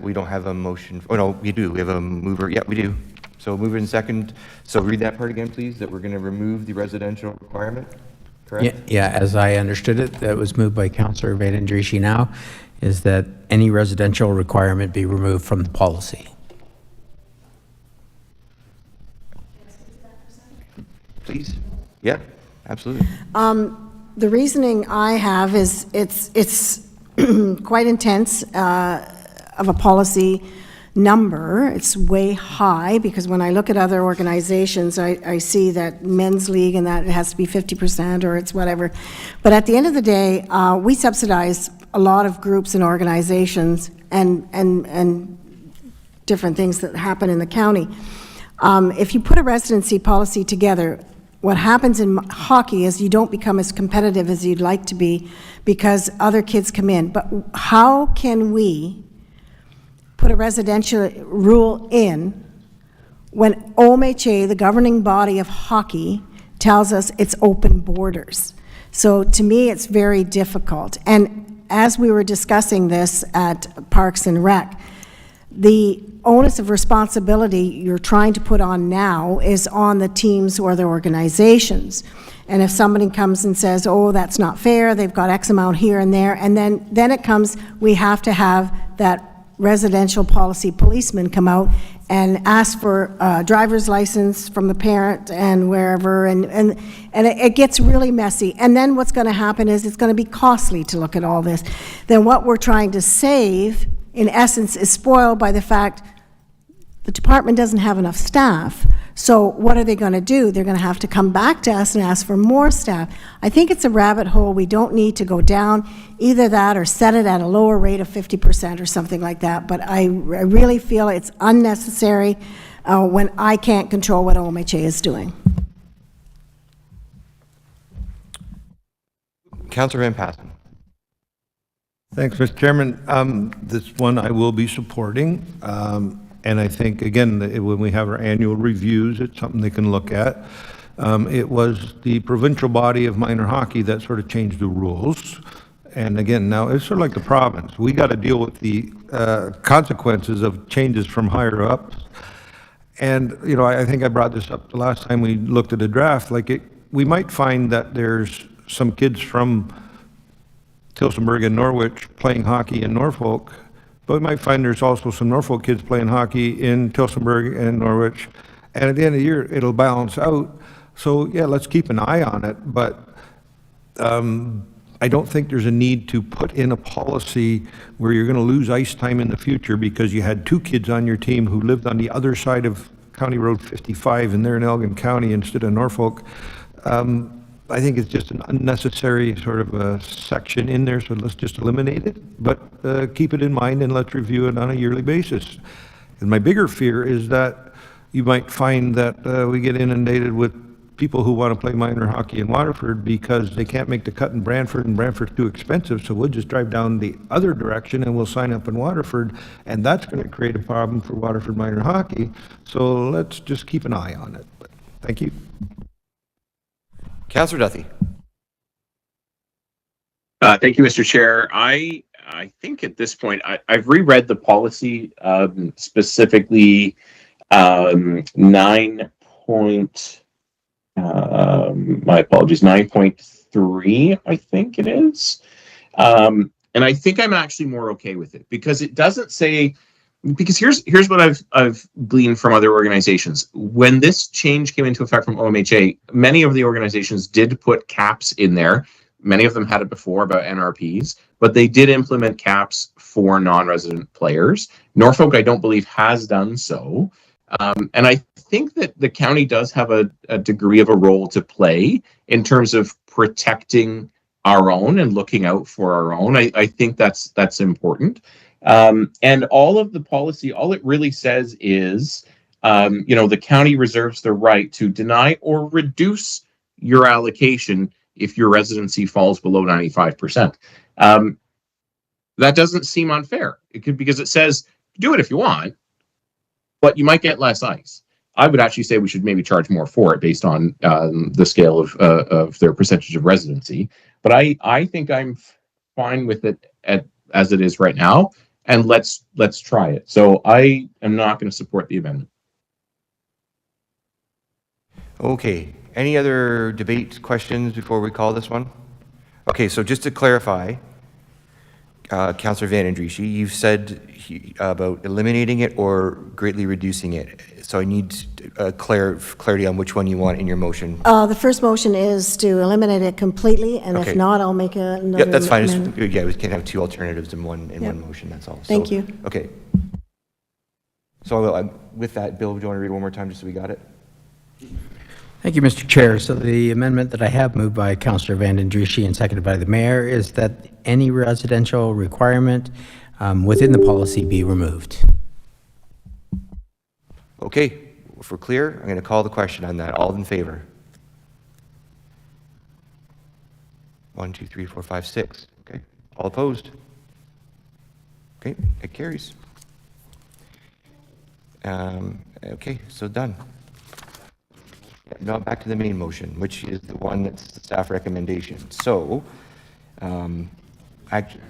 We don't have a motion. Oh, no, we do. We have a mover. Yeah, we do. So mover and second. So read that part again, please, that we're going to remove the residential requirement, correct? Yeah, as I understood it, that was moved by Councillor Van den Driesche now, is that any residential requirement be removed from the policy. Please. Yeah, absolutely. The reasoning I have is it's quite intense of a policy number. It's way high because when I look at other organizations, I see that men's league and that it has to be 50% or it's whatever. But at the end of the day, we subsidize a lot of groups and organizations and different things that happen in the county. If you put a residency policy together, what happens in hockey is you don't become as competitive as you'd like to be because other kids come in. But how can we put a residential rule in when OMHA, the governing body of hockey, tells us it's open borders? So to me, it's very difficult. And as we were discussing this at Parks and Rec, the onus of responsibility you're trying to put on now is on the teams or the organizations. And if somebody comes and says, oh, that's not fair, they've got X amount here and there, and then it comes, we have to have that residential policy policemen come out and ask for a driver's license from the parent and wherever, and it gets really messy. And then what's going to happen is it's going to be costly to look at all this. Then what we're trying to save, in essence, is spoiled by the fact the department doesn't have enough staff. So what are they going to do? They're going to have to come back to us and ask for more staff. I think it's a rabbit hole we don't need to go down. Either that or set it at a lower rate of 50% or something like that. But I really feel it's unnecessary when I can't control what OMHA is doing. Councillor Van Patten. Thanks, Mr. Chairman. This one I will be supporting. And I think, again, when we have our annual reviews, it's something they can look at. It was the provincial body of minor hockey that sort of changed the rules. And again, now it's sort of like the province. We got to deal with the consequences of changes from higher up. And, you know, I think I brought this up the last time we looked at a draft. Like, we might find that there's some kids from Tillsonburg and Norwich playing hockey in Norfolk, but we might find there's also some Norfolk kids playing hockey in Tillsonburg and Norwich. And at the end of the year, it'll balance out. So yeah, let's keep an eye on it. But I don't think there's a need to put in a policy where you're going to lose ice time in the future because you had two kids on your team who lived on the other side of County Road 55 and they're in Elgin County instead of Norfolk. I think it's just an unnecessary sort of a section in there, so let's just eliminate it. But keep it in mind and let's review it on a yearly basis. And my bigger fear is that you might find that we get inundated with people who want to play minor hockey in Waterford because they can't make the cut in Brantford and Brantford's too expensive, so we'll just drive down the other direction and we'll sign up in Waterford, and that's going to create a problem for Waterford minor hockey. So let's just keep an eye on it. But thank you. Councillor Duthie. Thank you, Mr. Chair. I think at this point, I've reread the policy, specifically 9.3, I think it is. And I think I'm actually more okay with it because it doesn't say, because here's what I've gleaned from other organizations. When this change came into effect from OMHA, many of the organizations did put caps in there. Many of them had it before about NRPs, but they did implement caps for non-resident players. Norfolk, I don't believe, has done so. And I think that the county does have a degree of a role to play in terms of protecting our own and looking out for our own. I think that's important. And all of the policy, all it really says is, the county reserves the right to deny or reduce your allocation if your residency falls below 95%. That doesn't seem unfair. It could, because it says do it if you want, but you might get less ice. I would actually say we should maybe charge more for it based on the scale of their percentage of residency. But I think I'm fine with it as it is right now. And let's try it. So I am not going to support the amendment. Okay. Any other debate questions before we call this one? Okay, so just to clarify, Councillor Van Andrieschie, you've said about eliminating it or greatly reducing it. So I need clarity on which one you want in your motion. The first motion is to eliminate it completely, and Okay. if not, I'll make another. Yep, that's fine. amendment. Yeah, we can have two alternatives in one motion, that's all. Thank you. Okay. So with that, Bill, would you want to read it one more time just so we got it? Thank you, Mr. Chair. So the amendment that I have moved by Councillor Van Andrieschie and seconded by the mayor is that any residential requirement within the policy be removed. Okay, if we're clear, I'm going to call the question on that. All in favor? 1, 2, 3, 4, 5, 6. Okay. All opposed? Okay, it carries. Okay, so done. Now back to the main motion, which is the one that's the staff recommendation. So, actually,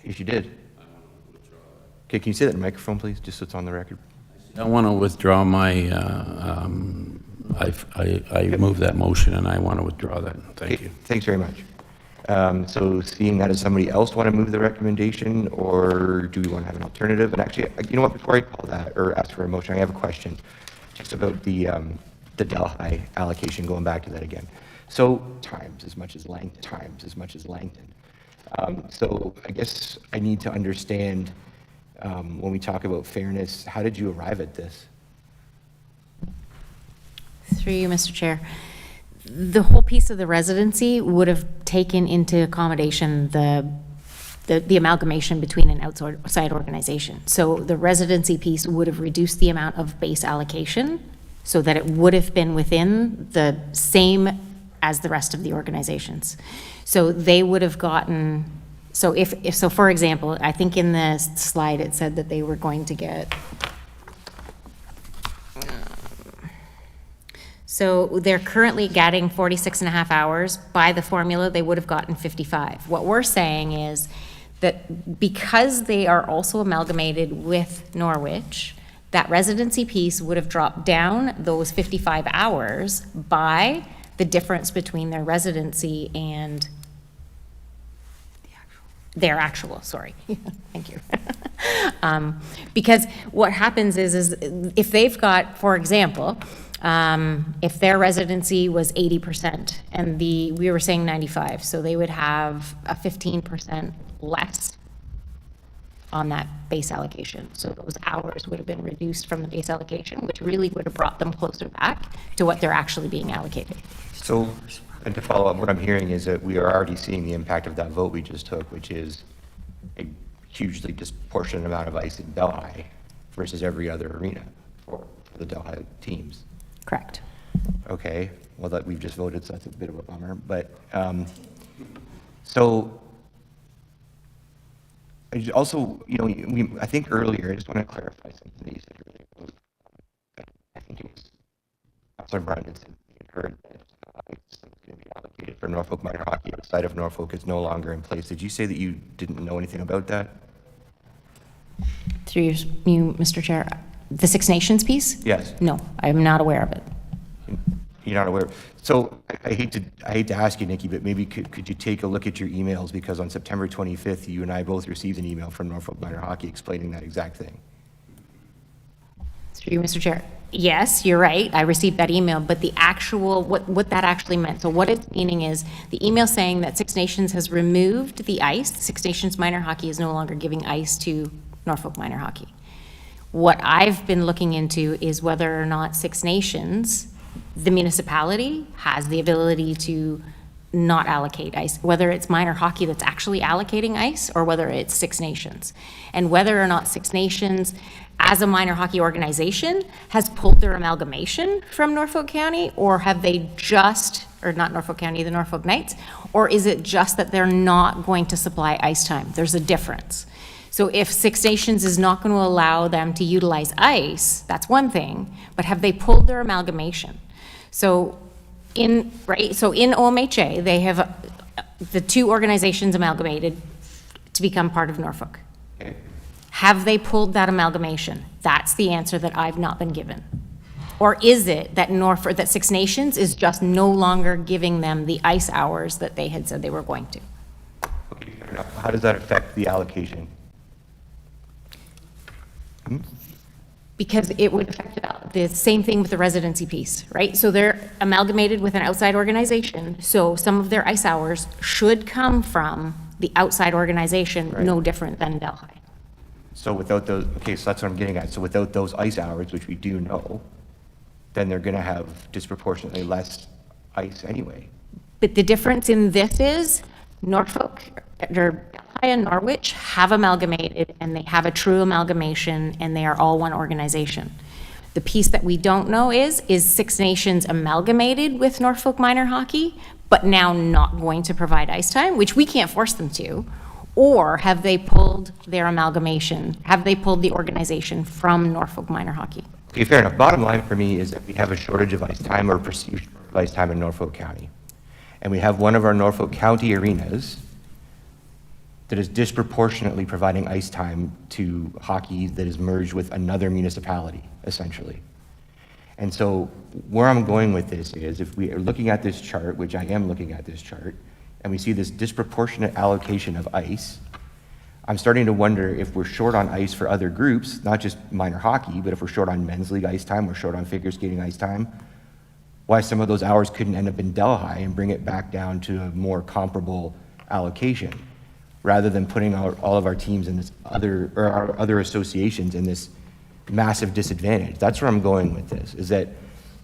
yes, you did. Okay, can you say that in the microphone, please, just so it's on the record? I want to withdraw my, I move that motion and I want to withdraw that. Thank you. Thanks very much. So seeing that, does somebody else want to move the recommendation, or do we want to have an alternative? And actually, you know what, before I call that or ask for a motion, I have a question just about the Delhi allocation, going back to that again. So times as much as Langton. So I guess I need to understand, when we talk about fairness, how did you arrive at this? Through you, Mr. Chair. The whole piece of the residency would have taken into accommodation the amalgamation between an outside organization. So the residency piece would have reduced the amount of base allocation so that it would have been within the same as the rest of the organizations. So they would have gotten, so if for example, I think in the slide it said that they were going to get, so they're currently getting 46 and a half hours. By the formula, they would have gotten 55. What we're saying is that because they are also amalgamated with Norwich, that residency piece would have dropped down those 55 hours by the difference between their residency and their actual, sorry. Thank you. Because what happens is if they've got, for example, if their residency was 80% and we were saying 95, so they would have a 15% less on that base allocation. So those hours would have been reduced from the base allocation, which really would have brought them closer back to what they're actually being allocated. So, and to follow up, what I'm hearing is that we are already seeing the impact of that vote we just took, which is a hugely disproportionate amount of ice in Delhi versus every other arena for the Delhi teams. Correct. Okay, well, that we've just voted, so that's a bit of a bummer. But so I just also, you know, I think earlier, I just want to clarify something that you said earlier. I think it was Councilor Brown had said he had heard that it's going to be allocated for Norfolk minor hockey outside of Norfolk. It's no longer in place. Did you say that you didn't know anything about that? Through you, Mr. Chair, the Six Nations piece? Yes. No, I'm not aware of it. You're not aware. So I hate to ask you, Nikki, but maybe could you take a look at your emails, because on September 25th, you and I both received an email from Norfolk Minor Hockey explaining that exact thing. Through you, Mr. Chair. Yes, you're right. I received that email, but the actual, what that actually meant. So what it's meaning is the email saying that Six Nations has removed the ice. Six Nations Minor Hockey is no longer giving ice to Norfolk Minor Hockey. What I've been looking into is whether or not Six Nations, the municipality, has the ability to not allocate ice, whether it's minor hockey that's actually allocating ice or whether it's Six Nations. And whether or not Six Nations, as a minor hockey organization, has pulled their amalgamation from Norfolk County, or have they just, or not Norfolk County, the Norfolk Knights, or is it just that they're not going to supply ice time? There's a difference. So if Six Nations is not going to allow them to utilize ice, that's one thing, but have they pulled their amalgamation? So in OMHA, they have the two organizations amalgamated to become part of Norfolk. Okay. Have they pulled that amalgamation? That's the answer that I've not been given. Or is it that that Six Nations is just no longer giving them the ice hours that they had said they were going to? Okay, fair enough. How does that affect the allocation? Because it would affect the same thing with the residency piece, right? So they're amalgamated with an outside organization, so some of their ice hours should come from the outside organization, right. No different than Delhi. So without those, okay, so that's what I'm getting at. So without those ice hours, which we do know, then they're going to have disproportionately less ice anyway. But the difference in this is Norfolk, or Delhi and Norwich have amalgamated, and they have a true amalgamation, and they are all one organization. The piece that we don't know is Six Nations amalgamated with Norfolk Minor Hockey, but now not going to provide ice time, which we can't force them to, or have they pulled their amalgamation? Have they pulled the organization from Norfolk Minor Hockey? Okay, fair enough. Bottom line for me is that we have a shortage of ice time, or perceived shortage of ice time in Norfolk County. And we have one of our Norfolk County arenas that is disproportionately providing ice time to hockey that is merged with another municipality, essentially. And so where I'm going with this is, if we are looking at this chart, which I am looking at this chart, and we see this disproportionate allocation of ice, I'm starting to wonder if we're short on ice for other groups, not just minor hockey, but if we're short on men's league ice time, we're short on figure skating ice time, why some of those hours couldn't end up in Delhi and bring it back down to a more comparable allocation, rather than putting all of our teams in this other, or our other associations in this massive disadvantage. That's where I'm going with this, is that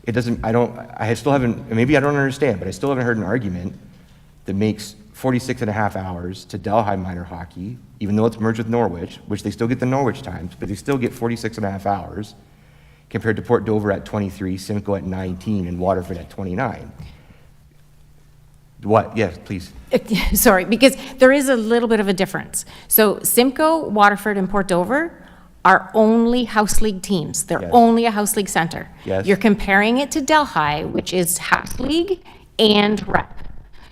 it doesn't, I still haven't, maybe I don't understand, but I still haven't heard an argument that makes 46 and a half hours to Delhi minor hockey, even though it's merged with Norwich, which they still get the Norwich times, but they still get 46 and a half hours, compared to Port Dover at 23, Simcoe at 19, and Waterford at 29. What? Yes, please. Sorry, because there is a little bit of a difference. So Simcoe, Waterford, and Port Dover are only house league teams. They're only a house league center. Yes. You're comparing it to Delhi, which is house league and rep.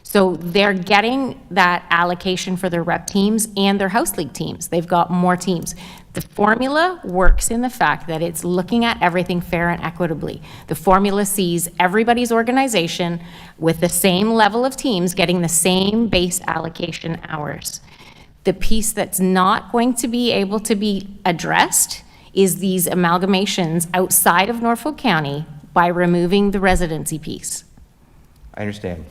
So they're getting that allocation for their rep teams and their house league teams. They've got more teams. The formula works in the fact that it's looking at everything fair and equitably. The formula sees everybody's organization with the same level of teams getting the same base allocation hours. The piece that's not going to be able to be addressed is these amalgamations outside of Norfolk County by removing the residency piece. I understand.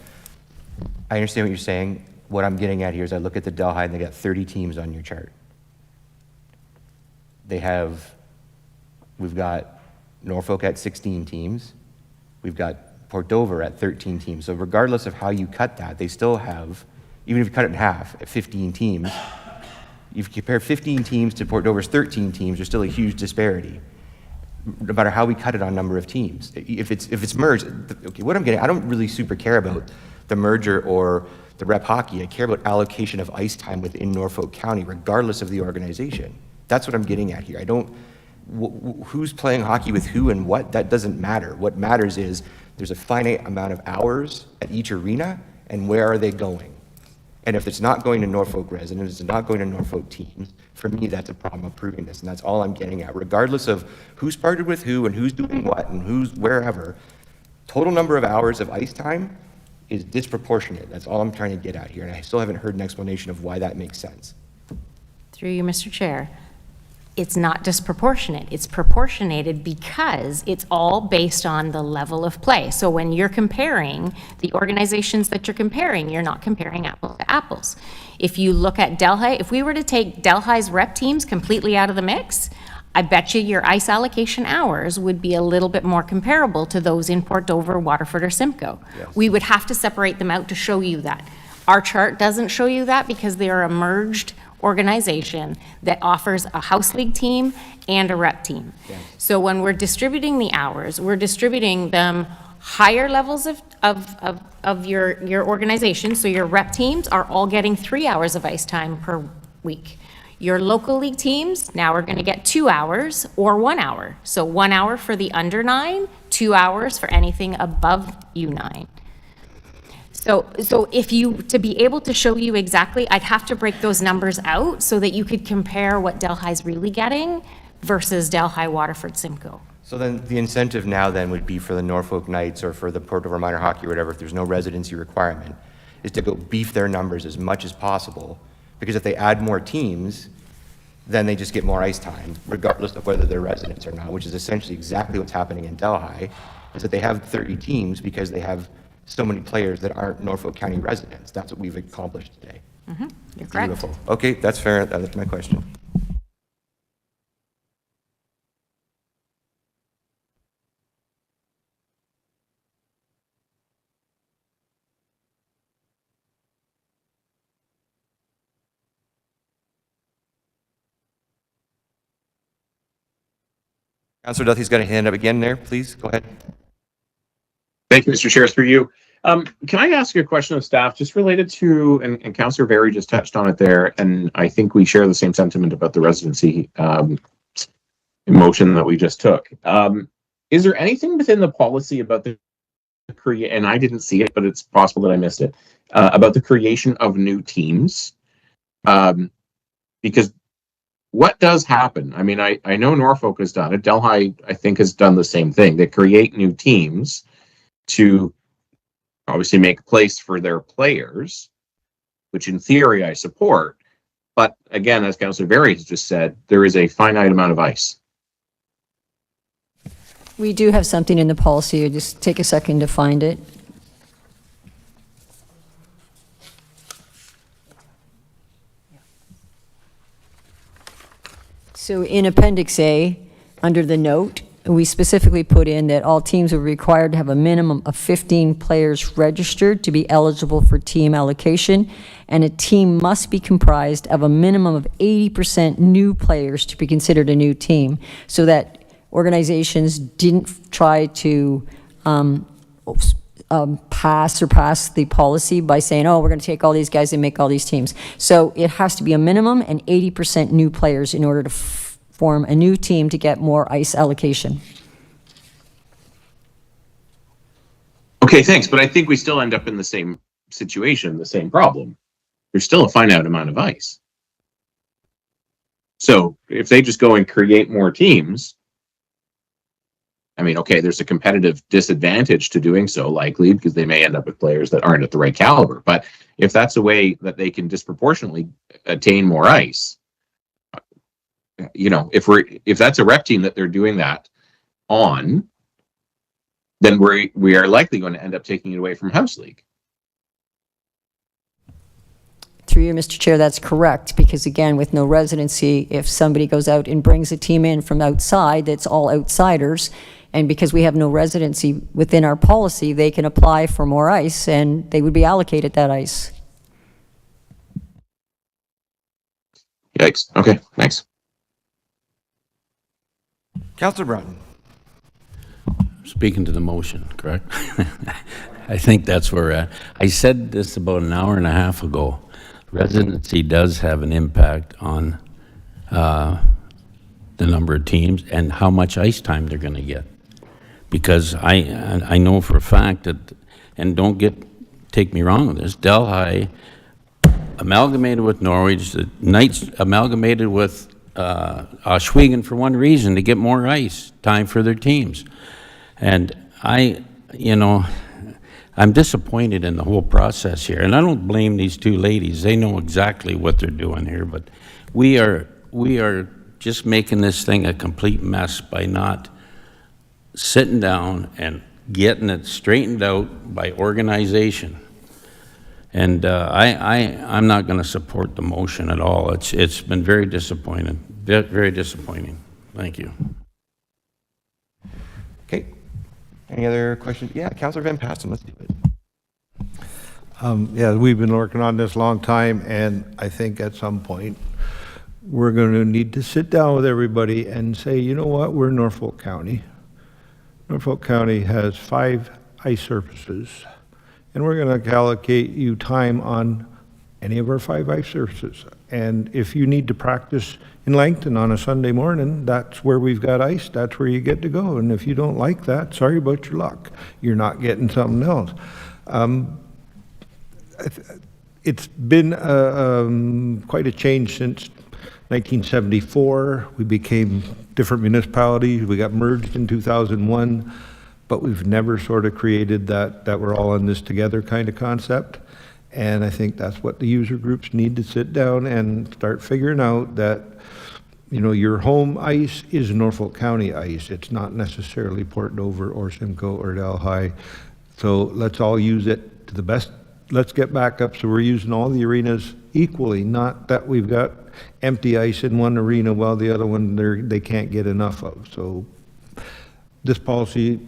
I understand what you're saying. What I'm getting at here is I look at the Delhi and they got 30 teams on your chart. We've got Norfolk at 16 teams. We've got Port Dover at 13 teams. So regardless of how you cut that, they still have, even if you cut it in half at 15 teams, if you compare 15 teams to Port Dover's 13 teams, there's still a huge disparity, no matter how we cut it on number of teams. If it's merged, okay, what I'm getting, I don't really super care about the merger or the rep hockey. I care about allocation of ice time within Norfolk County, regardless of the organization. That's what I'm getting at here. I don't, who's playing hockey with who and what, that doesn't matter. What matters is there's a finite amount of hours at each arena, and where are they going? And if it's not going to Norfolk residents, it's not going to Norfolk teams, for me, that's a problem of proving this, and that's all I'm getting at. Regardless of who's partnered with who and who's doing what and who's wherever, total number of hours of ice time is disproportionate. That's all I'm trying to get at here, and I still haven't heard an explanation of why that makes sense. Through you, Mr. Chair. It's not disproportionate. It's proportionated because it's all based on the level of play. So when you're comparing the organizations that you're comparing, you're not comparing apples to apples. If you look at Delhi, if we were to take Delhi's rep teams completely out of the mix, I bet you your ice allocation hours would be a little bit more comparable to those in Port Dover, Waterford, or Simcoe. Yes. We would have to separate them out to show you that. Our chart doesn't show you that because they are a merged organization that offers a house league team and a rep team. Yes. So when we're distributing the hours, we're distributing them higher levels of your organization. So your rep teams are all getting 3 hours of ice time per week. Your local league teams now are going to get 2 hours or 1 hour. So 1 hour for the under 9, 2 hours for anything above U9. So if you, to be able to show you exactly, I'd have to break those numbers out so that you could compare what Delhi's really getting versus Delhi, Waterford, Simcoe. So then the incentive now then would be for the Norfolk Knights or for the Port Dover Minor Hockey or whatever, if there's no residency requirement, is to go beef their numbers as much as possible. Because if they add more teams, then they just get more ice time, regardless of whether they're residents or not, which is essentially exactly what's happening in Delhi, is that they have 30 teams because they have so many players that aren't Norfolk County residents. That's what we've accomplished today. Mm-hmm. You're correct. Beautiful. Okay, that's fair. That's my question. Councilor Duthie's got a hand up again there. Please, go ahead. Thank you, Mr. Chair. Through you. Can I ask you a question of staff just related to, and Councillor Berry just touched on it there, and I think we share the same sentiment about the residency motion that we just took. Is there anything within the policy about the and I didn't see it, but it's possible that I missed it, about the creation of new teams? Because what does happen? I mean, I know Norfolk has done it. Delhi, I think, has done the same thing. They create new teams to obviously make place for their players. which in theory I support. But again, as Councillor Berry has just said, there is a finite amount of ice. We do have something in the policy. Just take a second to find it. So in Appendix A, under the note, we specifically put in that all teams are required to have a minimum of 15 players registered to be eligible for team allocation, and a team must be comprised of a minimum of 80% new players to be considered a new team, so that organizations didn't try to surpass the policy by saying, oh, we're going to take all these guys and make all these teams. So it has to be a minimum and 80% new players in order to form a new team to get more ice allocation. Okay, thanks. But I think we still end up in the same situation, the same problem. There's still a finite amount of ice. So if they just go and create more teams, I mean, okay, there's a competitive disadvantage to doing so, likely, because they may end up with players that aren't at the right caliber. But if that's a way that they can disproportionately attain more ice, you know, if that's a rep team that they're doing that on, then we are likely going to end up taking it away from House League. Through you, Mr. Chair, that's correct, because again, with no residency, if somebody goes out and brings a team in from outside, that's all outsiders, and because we have no residency within our policy, they can apply for more ice, and they would be allocated that ice. Yikes. Okay, thanks. Councillor Broughton. Speaking to the motion, correct? I think that's where we're at. I said this about an hour and a half ago. Residency does have an impact on the number of teams and how much ice time they're going to get. Because I know for a fact that, and take me wrong with this, Delhi amalgamated with Norwich, the Knights amalgamated with Oswego for one reason, to get more ice time for their teams. And I'm disappointed in the whole process here. And I don't blame these two ladies. They know exactly what they're doing here. But we are just making this thing a complete mess by not sitting down and getting it straightened out by organization. And I'm not going to support the motion at all. It's been very disappointing. Very disappointing. Thank you. Okay. Any other questions? Yeah, Councillor Van Passen, let's do it. Yeah, we've been working on this a long time, and I think at some point we're going to need to sit down with everybody and say, you know what, we're Norfolk County. Norfolk County has 5 ice surfaces, and we're going to allocate you time on any of our 5 ice surfaces. And if you need to practice in Langton on a Sunday morning, that's where we've got ice, that's where you get to go. And if you don't like that, sorry about your luck. You're not getting something else. It's been quite a change since 1974. We became different municipalities. We got merged in 2001, but we've never sort of created that we're all in this together kind of concept. And I think that's what the user groups need to sit down and start figuring out, that, you know, your home ice is Norfolk County ice. It's not necessarily Port Dover or Simcoe or Delhi. So let's all use it to the best. Let's get back up so we're using all the arenas equally, not that we've got empty ice in one arena while the other one they can't get enough of. So this policy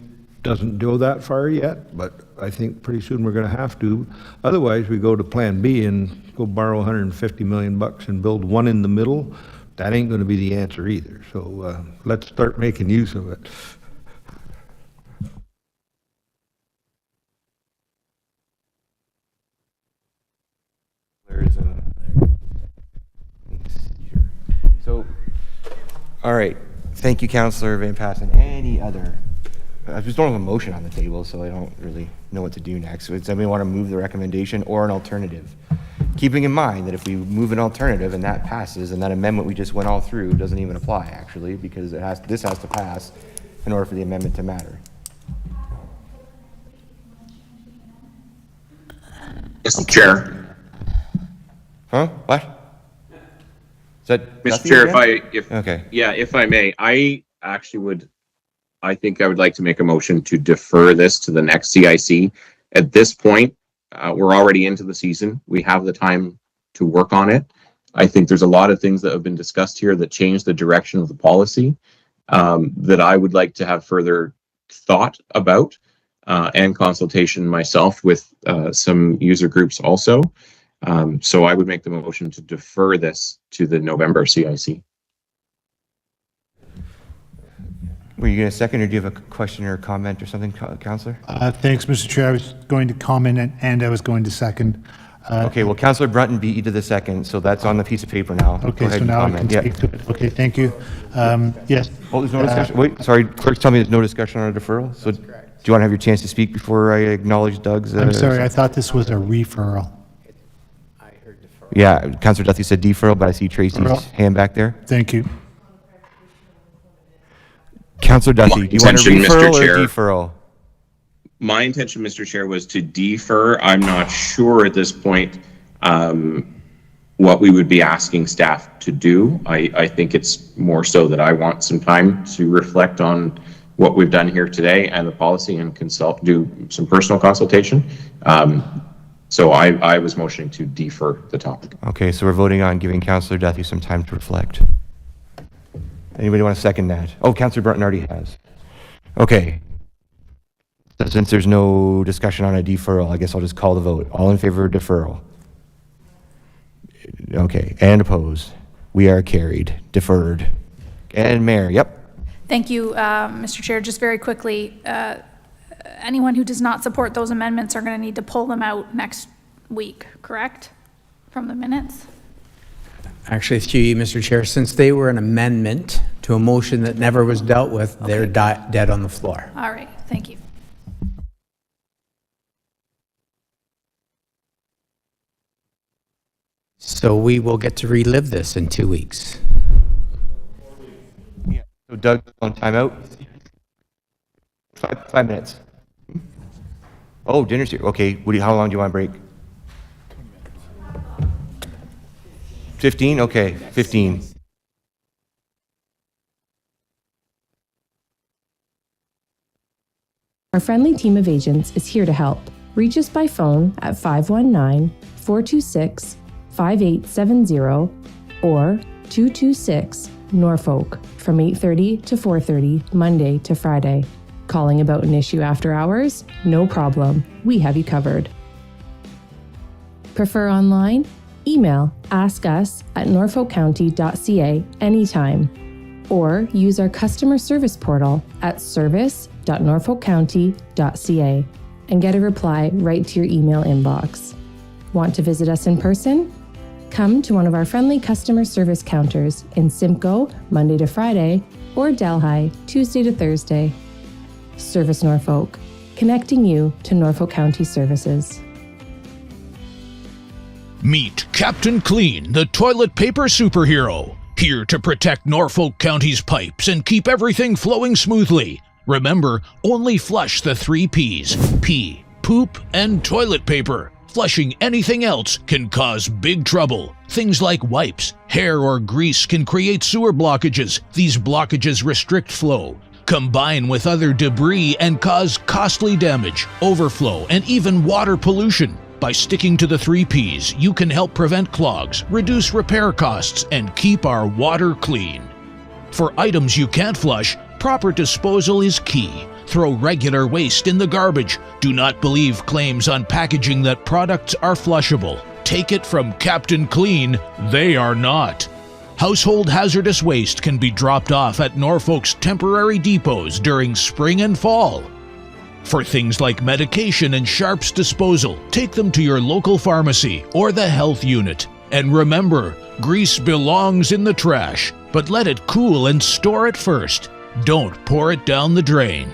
doesn't go that far yet, but I think pretty soon we're going to have to. Otherwise, we go to Plan B and go borrow 150 million bucks and build one in the middle. That ain't going to be the answer either. So let's start making use of it. So, all right. Thank you, Councillor Van Passen. Any other? I just don't have a motion on the table, so I don't really know what to do next. Does anybody want to move the recommendation or an alternative? Keeping in mind that if we move an alternative and that passes, and that amendment we just went all through doesn't even apply, actually, because this has to pass in order for the amendment to matter. Mr. Chair. Huh? What? Is that Mr. Duffy Chair, again? okay. Yeah, if I may, I think I would like to make a motion to defer this to the next CIC. At this point, we're already into the season. We have the time to work on it. I think there's a lot of things that have been discussed here that change the direction of the policy that I would like to have further thought about and consultation myself with some user groups also. So I would make the motion to defer this to the November CIC. Were you going to second, or do you have a question or a comment or something, Councillor? Thanks, Mr. Chair. I was going to comment and I was going to second. Okay, well, Councillor Brunton beat you to the second, so that's on the piece of paper now. Go Okay, ahead so and now I comment. can speak to it. Okay, thank you. Yes. Oh, there's no discussion? Wait, sorry, clerk's telling me there's no discussion on a deferral? So do you want to have your chance to speak before I acknowledge Doug's? I'm sorry, I thought this was a referral. Yeah, Councillor Duthie said deferral, but I see Tracy's hand back there. Thank you. Councillor Duthie, do you want a referral or deferral? My intention, Mr. Chair, was to defer. I'm not sure at this point what we would be asking staff to do. I think it's more so that I want some time to reflect on what we've done here today and the policy and do some personal consultation. So I was motioning to defer the topic. Okay, so we're voting on giving Councillor Duthie some time to reflect. Anybody want to second that? Oh, Councillor Brunton already has. Okay. So since there's no discussion on a deferral, I guess I'll just call the vote. All in favor of deferral? Okay, and opposed? We are carried. Deferred. And Mayor, yep. Thank you, Mr. Chair. Just very quickly, anyone who does not support those amendments are going to need to pull them out next week, correct? From the minutes? Actually, through you, Mr. Chair, since they were an amendment to a motion that never was dealt with, they're dead on the floor. All right, thank you. So we will get to relive this in 2 weeks. Yeah. So Doug on timeout. 5 minutes. Oh, dinner's here. Okay, how long do you want to break? 15? Okay, 15. Our friendly team of agents is here to help. Reach us by phone at 519-426-5870 or 226 Norfolk from 8:30 to 4:30, Monday to Friday. Calling about an issue after hours? No problem. We have you covered. Prefer online? Email askus@norfolkcounty.ca anytime, or use our customer service portal at service.norfolkcounty.ca and get a reply right to your email inbox. Want to visit us in person? Come to one of our friendly customer service counters in Simcoe, Monday to Friday, or Delhi, Tuesday to Thursday. Service Norfolk, connecting you to Norfolk County services. Meet Captain Clean, the toilet paper superhero, here to protect Norfolk County's pipes and keep everything flowing smoothly. Remember, only flush the 3 Ps: pee, poop, and toilet paper. Flushing anything else can cause big trouble. Things like wipes, hair, or grease can create sewer blockages. These blockages restrict flow, combine with other debris, and cause costly damage, overflow, and even water pollution. By sticking to the 3 Ps, you can help prevent clogs, reduce repair costs, and keep our water clean. For items you can't flush, proper disposal is key. Throw regular waste in the garbage. Do not believe claims on packaging that products are flushable. Take it from Captain Clean, they are not. Household hazardous waste can be dropped off at Norfolk's temporary depots during spring and fall. For things like medication and sharps disposal, take them to your local pharmacy or the health unit. And remember, grease belongs in the trash, but let it cool and store it first. Don't pour it down the drain.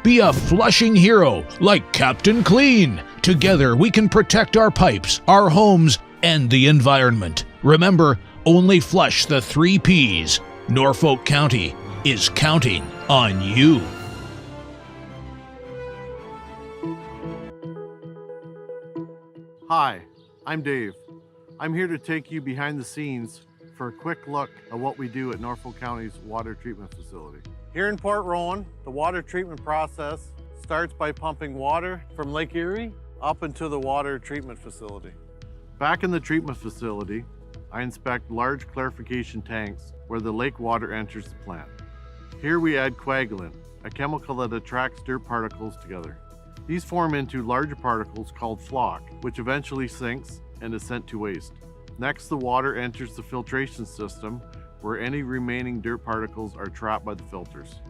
Be a flushing hero like Captain Clean. Together we can protect our pipes, our homes, and the environment. Remember, only flush the 3 Ps. Norfolk County is counting on you. Hi, I'm Dave. I'm here to take you behind the scenes for a quick look at what we do at Norfolk County's water treatment facility. Here in Port Rowan, the water treatment process starts by pumping water from Lake Erie up into the water treatment facility. Back in the treatment facility, I inspect large clarification tanks where the lake water enters the plant. Here we add coagulant, a chemical that attracts dirt particles together. These form into larger particles called flock, which eventually sinks and is sent to waste. Next, the water enters the filtration system where any remaining dirt particles are trapped by the filters.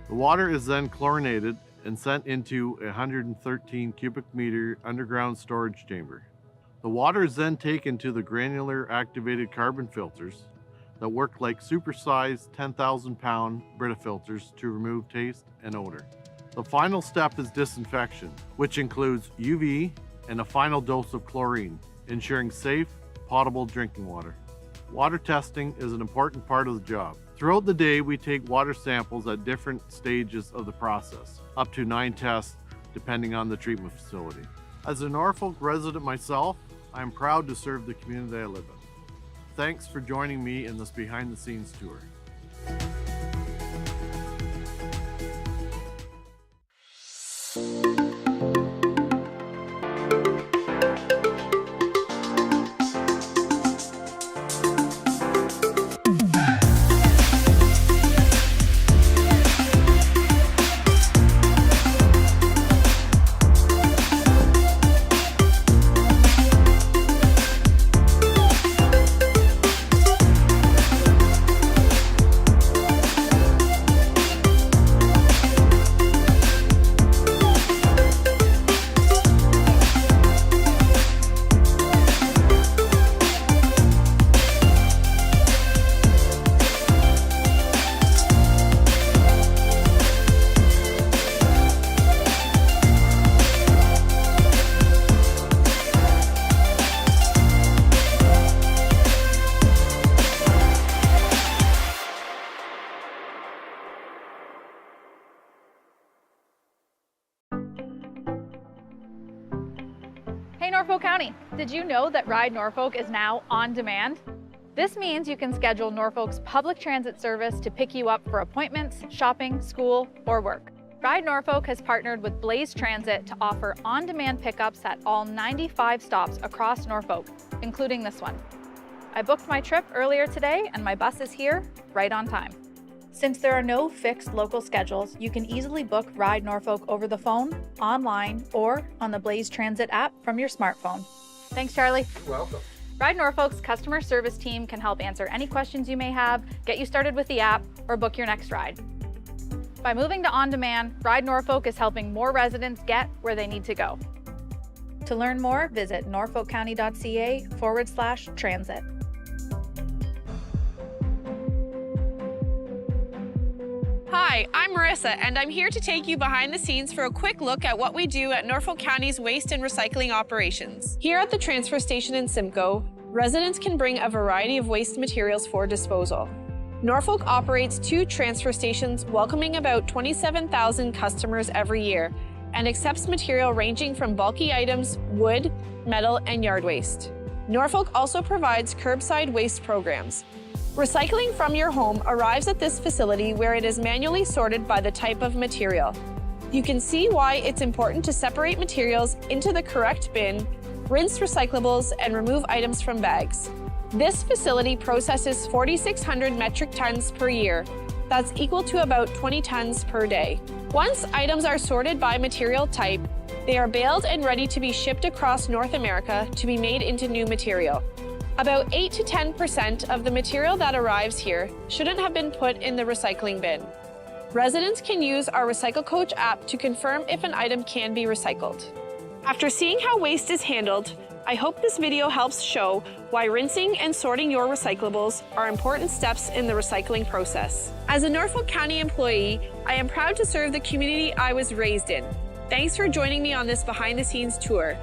The water is then chlorinated and sent into a 113 cubic meter underground storage chamber. The water is then taken to the granular activated carbon filters that work like supersized 10,000 pound Brita filters to remove taste and odor. The final step is disinfection, which includes UV and a final dose of chlorine, ensuring safe, potable drinking water. Water testing is an important part of the job. Throughout the day, we take water samples at different stages of the process, up to 9 tests depending on the treatment facility. As a Norfolk resident myself, I am proud to serve the community I live in. Thanks for joining me in this behind the scenes tour. Hey Norfolk County, did you know that Ride Norfolk is now on demand? This means you can schedule Norfolk's public transit service to pick you up for appointments, shopping, school, or work. Ride Norfolk has partnered with Blaze Transit to offer on-demand pickups at all 95 stops across Norfolk, including this one. I booked my trip earlier today and my bus is here right on time. Since there are no fixed local schedules, you can easily book Ride Norfolk over the phone, online, or on the Blaze Transit app from your smartphone. Thanks, Charlie. You're welcome. Ride Norfolk's customer service team can help answer any questions you may have, get you started with the app, or book your next ride. By moving to on-demand, Ride Norfolk is helping more residents get where they need to go. To learn more, visit norfolkcounty.ca/transit. Hi, I'm Marissa, and I'm here to take you behind the scenes for a quick look at what we do at Norfolk County's waste and recycling operations. Here at the transfer station in Simcoe, residents can bring a variety of waste materials for disposal. Norfolk operates 2 transfer stations, welcoming about 27,000 customers every year, and accepts material ranging from bulky items, wood, metal, and yard waste. Norfolk also provides curbside waste programs. Recycling from your home arrives at this facility where it is manually sorted by the type of material. You can see why it's important to separate materials into the correct bin, rinse recyclables, and remove items from bags. This facility processes 4,600 metric tons per year. That's equal to about 20 tons per day. Once items are sorted by material type, they are baled and ready to be shipped across North America to be made into new material. About 8 to 10% of the material that arrives here shouldn't have been put in the recycling bin. Residents can use our Recycle Coach app to confirm if an item can be recycled. After seeing how waste is handled, I hope this video helps show why rinsing and sorting your recyclables are important steps in the recycling process. As a Norfolk County employee, I am proud to serve the community I was raised in. Thanks for joining me on this behind-the-scenes tour.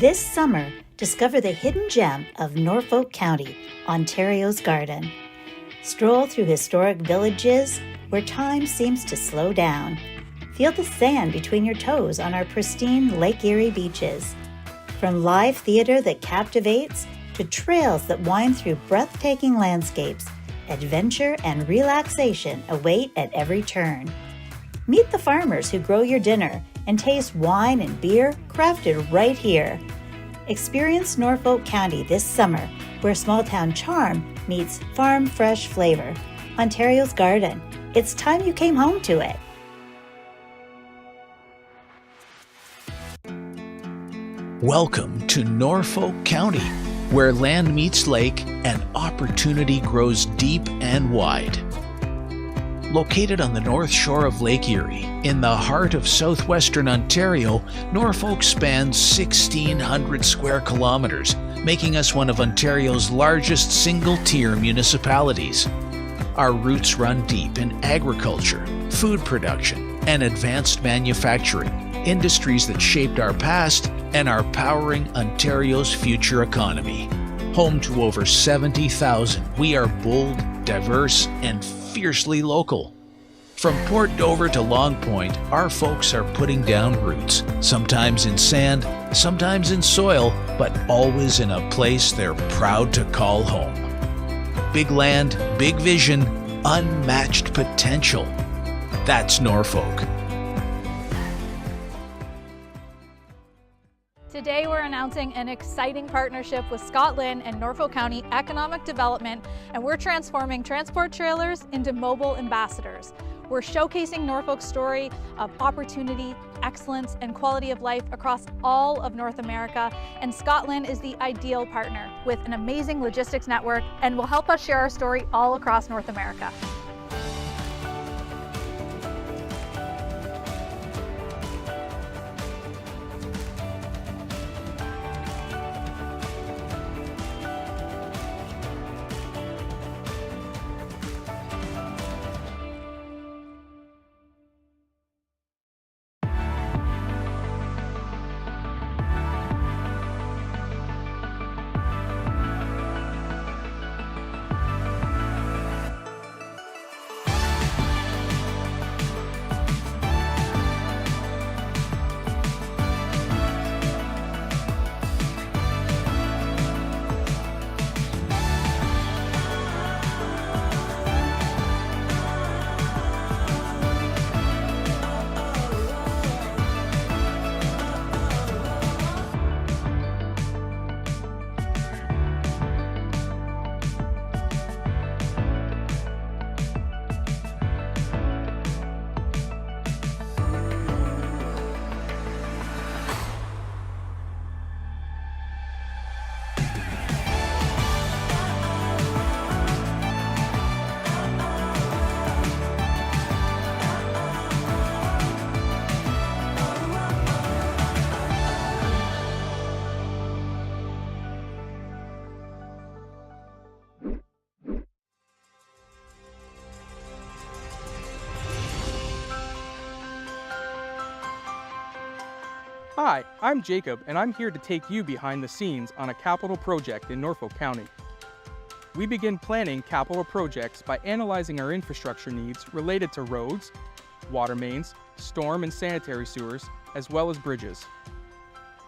This summer, discover the hidden gem of Norfolk County, Ontario's Garden. Stroll through historic villages where time seems to slow down. Feel the sand between your toes on our pristine Lake Erie beaches. From live theater that captivates to trails that wind through breathtaking landscapes, adventure and relaxation await at every turn. Meet the farmers who grow your dinner and taste wine and beer crafted right here. Experience Norfolk County this summer, where small-town charm meets farm-fresh flavor. Ontario's Garden. It's time you came home to it. Welcome to Norfolk County, where land meets lake and opportunity grows deep and wide. Located on the north shore of Lake Erie, in the heart of southwestern Ontario, Norfolk spans 1,600 square kilometers, making us one of Ontario's largest single-tier municipalities. Our roots run deep in agriculture, food production, and advanced manufacturing, industries that shaped our past and are powering Ontario's future economy. Home to over 70,000, we are bold, diverse, and fiercely local. From Port Dover to Long Point, our folks are putting down roots, sometimes in sand, sometimes in soil, but always in a place they're proud to call home. Big land, big vision, unmatched potential. That's Norfolk. Today we're announcing an exciting partnership with Scotland and Norfolk County Economic Development, and we're transforming transport trailers into mobile ambassadors. We're showcasing Norfolk's story of opportunity, excellence, and quality of life across all of North America, and Scotland is the ideal partner with an amazing logistics network and will help us share our story all across North America. Hi, I'm Jacob, and I'm here to take you behind the scenes on a capital project in Norfolk County. We begin planning capital projects by analyzing our infrastructure needs related to roads, water mains, storm and sanitary sewers, as well as bridges.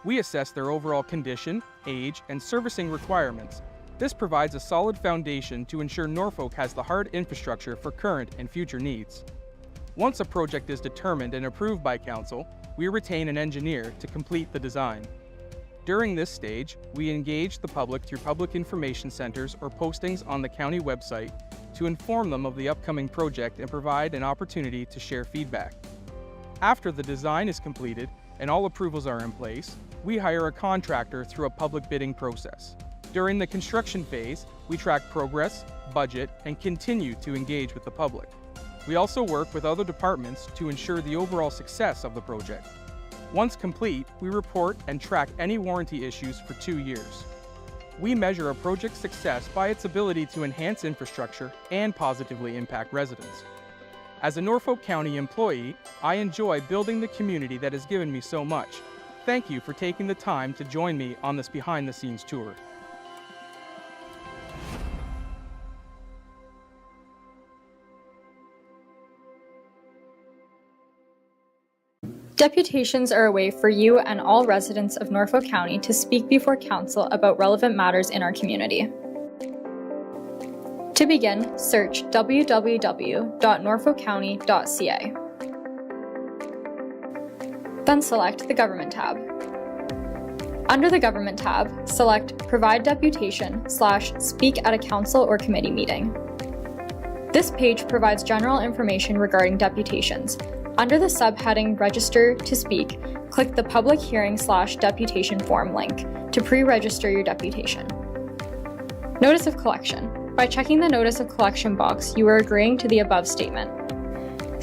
We assess their overall condition, age, and servicing requirements. This provides a solid foundation to ensure Norfolk has the hard infrastructure for current and future needs. Once a project is determined and approved by Council, we retain an engineer to complete the design. During this stage, we engage the public through public information centers or postings on the county website to inform them of the upcoming project and provide an opportunity to share feedback. After the design is completed and all approvals are in place, we hire a contractor through a public bidding process. During the construction phase, we track progress, budget, and continue to engage with the public. We also work with other departments to ensure the overall success of the project. Once complete, we report and track any warranty issues for 2 years. We measure a project's success by its ability to enhance infrastructure and positively impact residents. As a Norfolk County employee, I enjoy building the community that has given me so much. Thank you for taking the time to join me on this behind-the-scenes tour. Deputations are a way for you and all residents of Norfolk County to speak before council about relevant matters in our community. To begin, search www.norfolkcounty.ca. Then select the Government tab. Under the Government tab, select Provide Deputation/Speak at a Council or Committee Meeting. This page provides general information regarding deputations. Under the subheading Register to Speak, click the Public Hearing/Deputation Form link to pre-register your deputation. Notice of Collection. By checking the Notice of Collection box, you are agreeing to the above statement.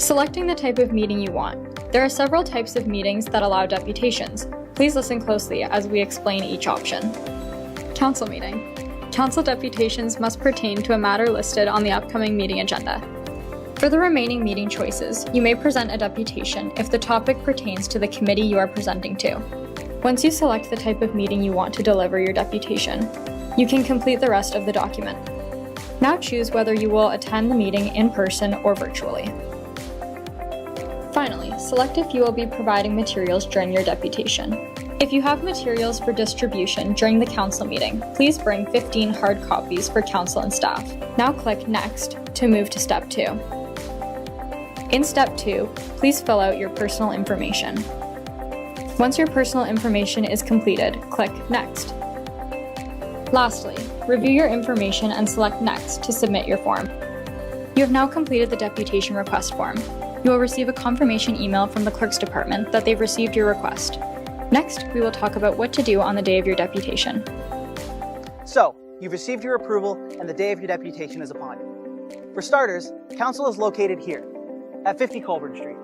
Selecting the type of meeting you want. There are several types of meetings that allow deputations. Please listen closely as we explain each option. Council meeting. Council deputations must pertain to a matter listed on the upcoming meeting agenda. For the remaining meeting choices, you may present a deputation if the topic pertains to the committee you are presenting to. Once you select the type of meeting you want to deliver your deputation, you can complete the rest of the document. Now choose whether you will attend the meeting in person or virtually. Finally, select if you will be providing materials during your deputation. If you have materials for distribution during the council meeting, please bring 15 hard copies for council and staff. Now click Next to move to Step 2. In Step 2, please fill out your personal information. Once your personal information is completed, click Next. Lastly, review your information and select Next to submit your form. You have now completed the deputation request form. You will receive a confirmation email from the Clerk's Department that they've received your request. Next, we will talk about what to do on the day of your deputation. So, you've received your approval and the day of your deputation is upon you. For starters, council is located here, at 50 Colburn Street.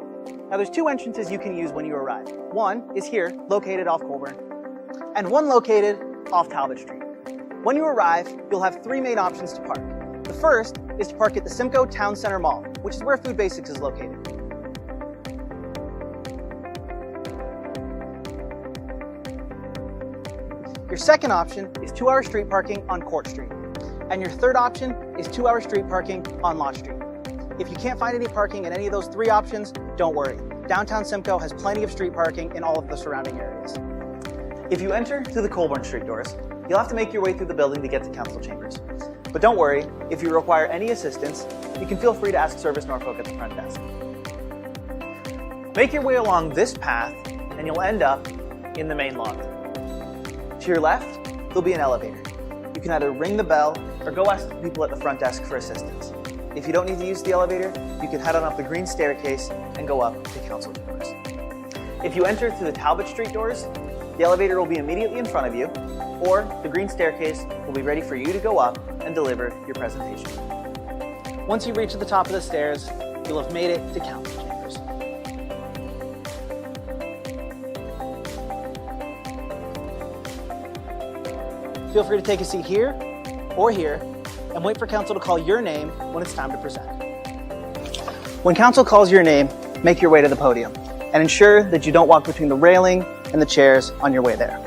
Now there's two entrances you can use when you arrive. One is here, located off Colburn, and one located off Talbot Street. When you arrive, you'll have three main options to park. The first is to park at the Simcoe Town Center Mall, which is where Food Basics is located. Your second option is 2-hour street parking on Court Street. And your third option is 2-hour street parking on Lott Street. If you can't find any parking in any of those three options, don't worry. Downtown Simcoe has plenty of street parking in all of the surrounding areas. If you enter through the Colburn Street doors, you'll have to make your way through the building to get to council chambers. But don't worry, if you require any assistance, you can feel free to ask Service Norfolk at the front desk. Make your way along this path and you'll end up in the main lobby. To your left, there'll be an elevator. You can either ring the bell or go ask the people at the front desk for assistance. If you don't need to use the elevator, you can head on up the green staircase and go up to council chambers. If you enter through the Talbot Street doors, the elevator will be immediately in front of you, or the green staircase will be ready for you to go up and deliver your presentation. Once you reach the top of the stairs, you'll have made it to council chambers. Feel free to take a seat here or here and wait for council to call your name when it's time to present. When council calls your name, make your way to the podium and ensure that you don't walk between the railing and the chairs on your way there.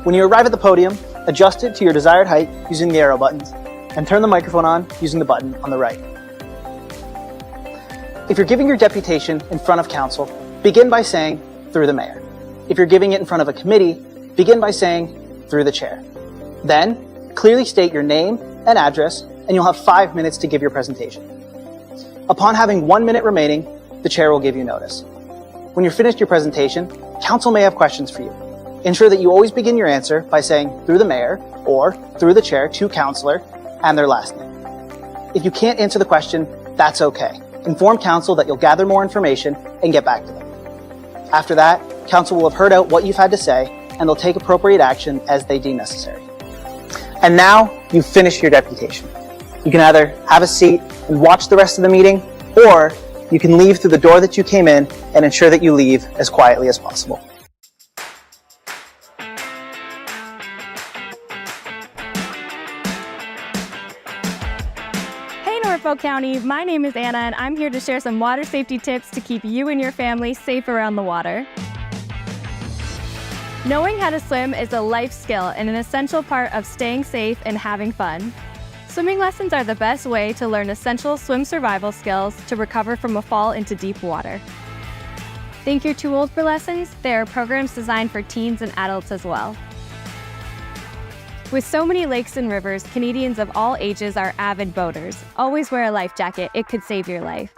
When you arrive at the podium, adjust it to your desired height using the arrow buttons and turn the microphone on using the button on the right. If you're giving your deputation in front of council, begin by saying, "Through the mayor." If you're giving it in front of a committee, begin by saying, "Through the chair." Then, clearly state your name and address, and you'll have 5 minutes to give your presentation. Upon having 1 minute remaining, the chair will give you notice. When you're finished your presentation, council may have questions for you. Ensure that you always begin your answer by saying, "Through the mayor," or "Through the chair" to councilor and their last name. If you can't answer the question, that's okay. Inform council that you'll gather more information and get back to them. After that, council will have heard out what you've had to say, and they'll take appropriate action as they deem necessary. And now, you've finished your deputation. You can either have a seat and watch the rest of the meeting, or you can leave through the door that you came in and ensure that you leave as quietly as possible. Hey Norfolk County, my name is Anna and I'm here to share some water safety tips to keep you and your family safe around the water. Knowing how to swim is a life skill and an essential part of staying safe and having fun. Swimming lessons are the best way to learn essential swim survival skills to recover from a fall into deep water. Think you're too old for lessons? There are programs designed for teens and adults as well. With so many lakes and rivers, Canadians of all ages are avid boaters. Always wear a life jacket, it could save your life.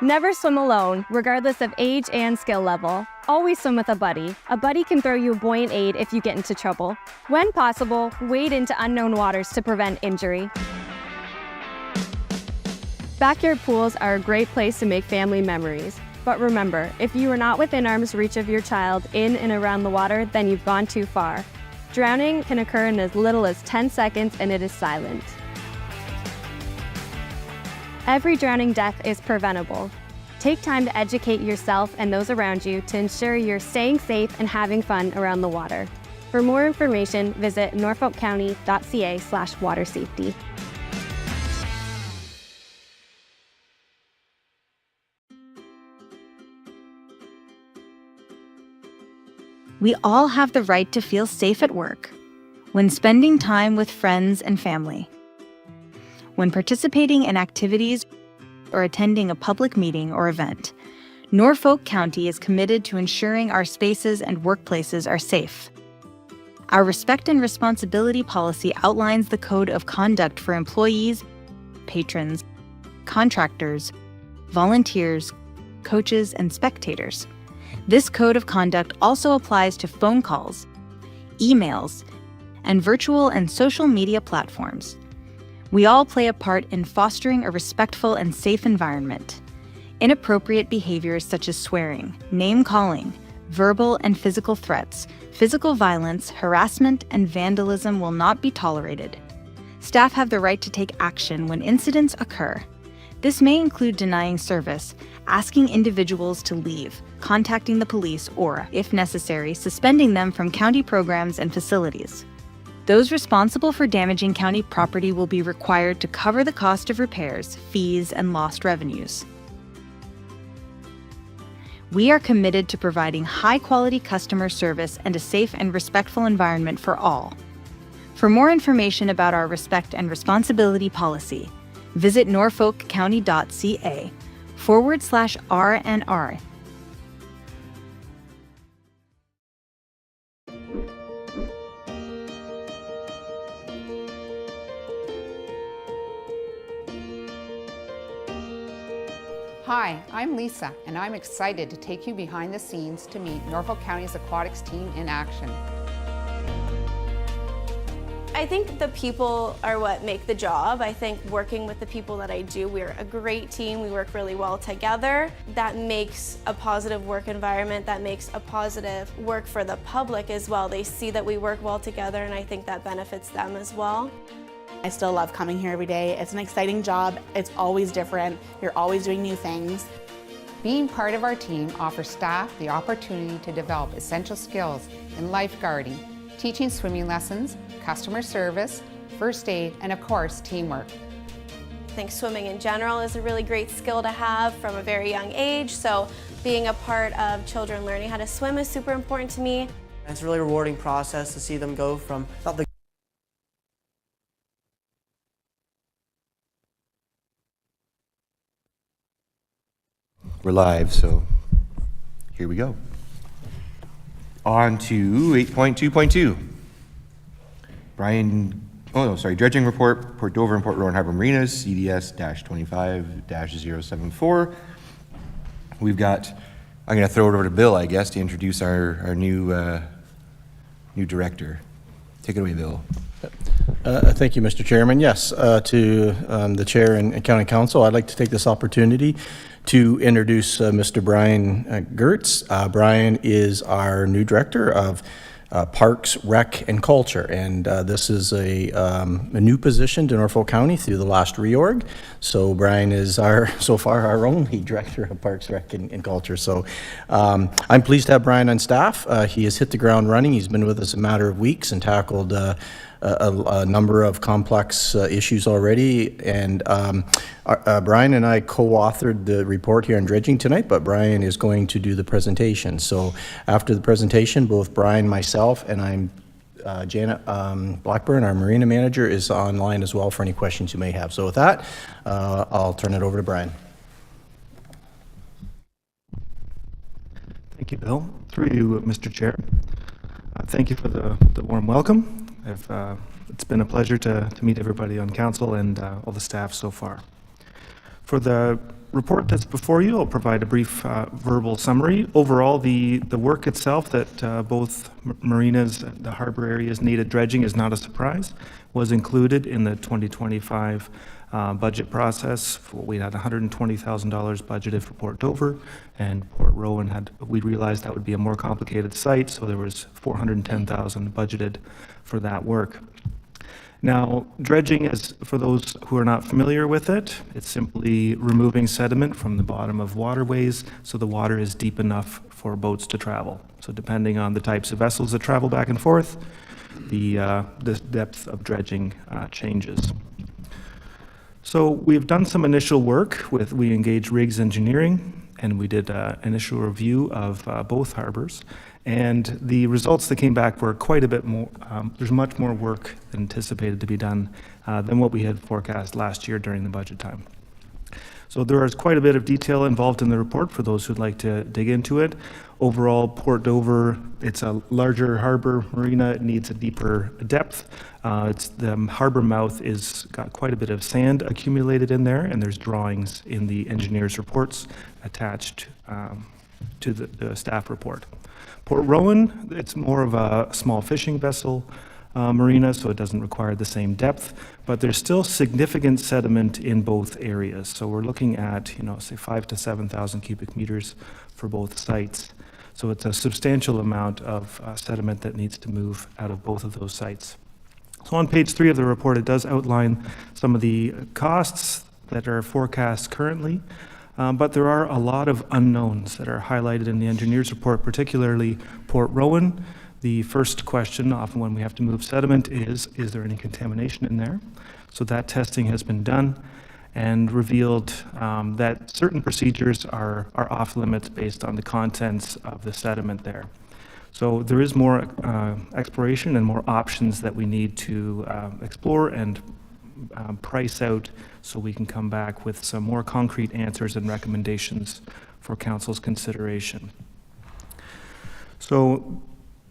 Never swim alone, regardless of age and skill level. Always swim with a buddy. A buddy can throw you a buoyant aid if you get into trouble. When possible, wade into unknown waters to prevent injury. Backyard pools are a great place to make family memories. But remember, if you are not within arm's reach of your child in and around the water, then you've gone too far. Drowning can occur in as little as 10 seconds and it is silent. Every drowning death is preventable. Take time to educate yourself and those around you to ensure you're staying safe and having fun around the water. For more information, visit norfolkcounty.ca/watersafety. We all have the right to feel safe at work, when spending time with friends and family, when participating in activities or attending a public meeting or event. Norfolk County is committed to ensuring our spaces and workplaces are safe. Our respect and responsibility policy outlines the code of conduct for employees, patrons, contractors, volunteers, coaches, and spectators. This code of conduct also applies to phone calls, emails, and virtual and social media platforms. We all play a part in fostering a respectful and safe environment. Inappropriate behaviors such as swearing, name-calling, verbal and physical threats, physical violence, harassment, and vandalism will not be tolerated. Staff have the right to take action when incidents occur. This may include denying service, asking individuals to leave, contacting the police, or, if necessary, suspending them from county programs and facilities. Those responsible for damaging county property will be required to cover the cost of repairs, fees, and lost revenues. We are committed to providing high-quality customer service and a safe and respectful environment for all. For more information about our respect and responsibility policy, visit norfolkcounty.ca/RNR. Hi, I'm Lisa, and I'm excited to take you behind the scenes to meet Norfolk County's aquatics team in action. I think the people are what make the job. I think working with the people that I do, we're a great team. We work really well together. That makes a positive work environment. That makes a positive work for the public as well. They see that we work well together, and I think that benefits them as well. I still love coming here every day. It's an exciting job. It's always different. You're always doing new things. Being part of our team offers staff the opportunity to develop essential skills in lifeguarding, teaching swimming lessons, customer service, first aid, and of course, teamwork. I think swimming in general is a really great skill to have from a very young age, so being a part of children learning how to swim is super important to me. It's a really rewarding process to see them go from not the We're live, so here we go. On to 8.2.2. Dredging report, Port Dover and Port Rowan Harbor Marinas, CDS-25-074. We've got, I'm going to throw it over to Bill, I guess, to introduce our new director. Take it away, Bill. Thank you, Mr. Chairman. Yes, to the Chair and County Council, I'd like to take this opportunity to introduce Mr. Brian Gertz. Brian is our new Director of Parks, Rec, and Culture, and this is a new position to Norfolk County through the last reorg. So Brian is so far our only Director of Parks, Rec, and Culture. So I'm pleased to have Brian on staff. He has hit the ground running. He's been with us a matter of weeks and tackled a number of complex issues already, and Brian and I co-authored the report here on dredging tonight, but Brian is going to do the presentation. So after the presentation, both Brian, myself, and Janet Blackburn, our Marina Manager, is online as well for any questions you may have. So with that, I'll turn it over to Brian. Thank you, Bill. Through you, Mr. Chair. Thank you for the warm welcome. It's been a pleasure to meet everybody on council and all the staff so far. For the report that's before you, I'll provide a brief verbal summary. Overall, the work itself that both marinas, the harbor areas needed dredging is not a surprise, was included in the 2025 budget process. We had $120,000 budgeted for Port Dover, and Port Rowan we realized that would be a more complicated site, so there was $410,000 budgeted for that work. Now, dredging is, for those who are not familiar with it, it's simply removing sediment from the bottom of waterways so the water is deep enough for boats to travel. So depending on the types of vessels that travel back and forth, the depth of dredging changes. So we've done some initial work we engaged Riggs Engineering, and we did an initial review of both harbors. And the results that came back were quite a bit more, there's much more work anticipated to be done than what we had forecast last year during the budget time. So there is quite a bit of detail involved in the report for those who'd like to dig into it. Overall, Port Dover, it's a larger harbor marina. It needs a deeper depth. The harbor mouth is got quite a bit of sand accumulated in there, and there's drawings in the engineer's reports attached to the staff report. Port Rowan, it's more of a small fishing vessel marina, so it doesn't require the same depth, but there's still significant sediment in both areas. So we're looking at, say 5,000 to 7,000 cubic meters for both sites. So it's a substantial amount of sediment that needs to move out of both of those sites. So on page 3 of the report, it does outline some of the costs that are forecast currently. But there are a lot of unknowns that are highlighted in the engineer's report, particularly Port Rowan. The first question, often when we have to move sediment, is there any contamination in there? So that testing has been done and revealed that certain procedures are off limits based on the contents of the sediment there. So there is more exploration and more options that we need to explore and price out so we can come back with some more concrete answers and recommendations for council's consideration. So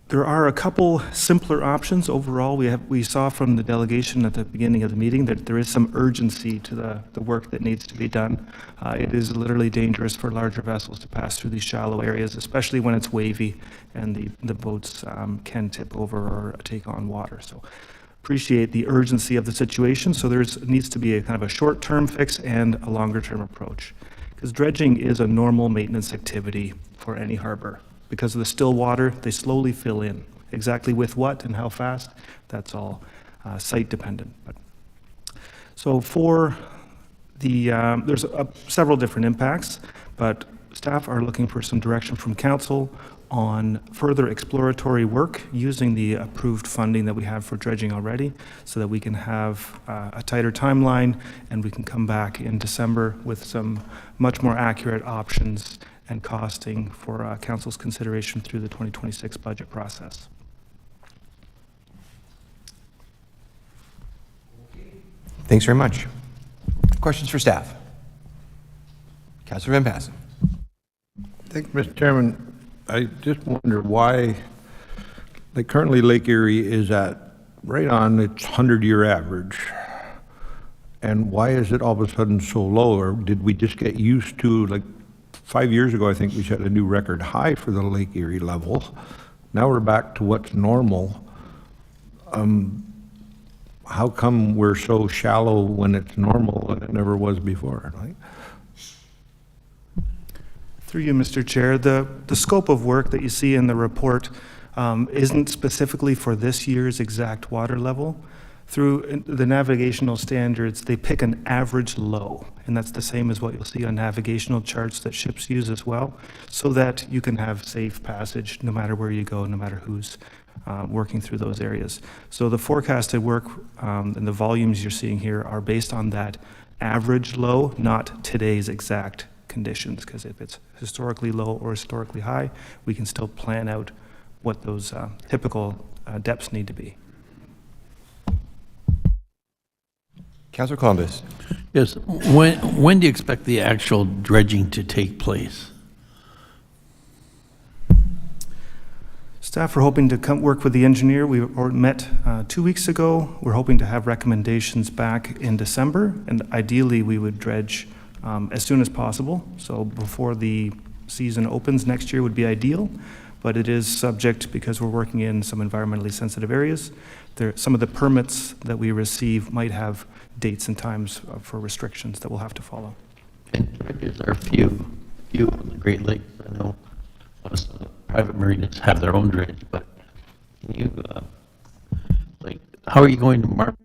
there are a couple simpler options. Overall, we saw from the delegation at the beginning of the meeting that there is some urgency to the work that needs to be done. It is literally dangerous for larger vessels to pass through these shallow areas, especially when it's wavy and the boats can tip over or take on water. So appreciate the urgency of the situation. So needs to be a kind of a short-term fix and a longer-term approach, because dredging is a normal maintenance activity for any harbor. Because of the still water, they slowly fill in. Exactly with what and how fast, that's all site dependent. So for there's several different impacts, but staff are looking for some direction from council on further exploratory work using the approved funding that we have for dredging already, so that we can have a tighter timeline and we can come back in December with some much more accurate options and costing for council's consideration through the 2026 budget process. Thanks very much. Questions for staff? Councilor Van Passen. Thank you, Mr. Chairman. I just wonder why, currently Lake Erie is at right on its 100-year average. And why is it all of a sudden so low? Or did we just get used to, 5 years ago, I think we set a new record high for the Lake Erie level. Now we're back to what's normal. How come we're so shallow when it's normal and it never was before? Through you, Mr. Chair, the scope of work that you see in the report isn't specifically for this year's exact water level. Through the navigational standards, they pick an average low, and that's the same as what you'll see on navigational charts that ships use as well, so that you can have safe passage no matter where you go, no matter who's working through those areas. So the forecasted work and the volumes you're seeing here are based on that average low, not today's exact conditions, because if it's historically low or historically high, we can still plan out what those typical depths need to be. Councilor Columbus. Yes. When do you expect the actual dredging to take place? Staff are hoping to come work with the engineer. We met 2 weeks ago. We're hoping to have recommendations back in December, and ideally we would dredge as soon as possible. So before the season opens next year would be ideal, but it is subject, because we're working in some environmentally sensitive areas. Some of the permits that we receive might have dates and times for restrictions that we'll have to follow. And dredges are few on the Great Lakes. I know most of the private marinas have their own dredge, but can you, how are you going to market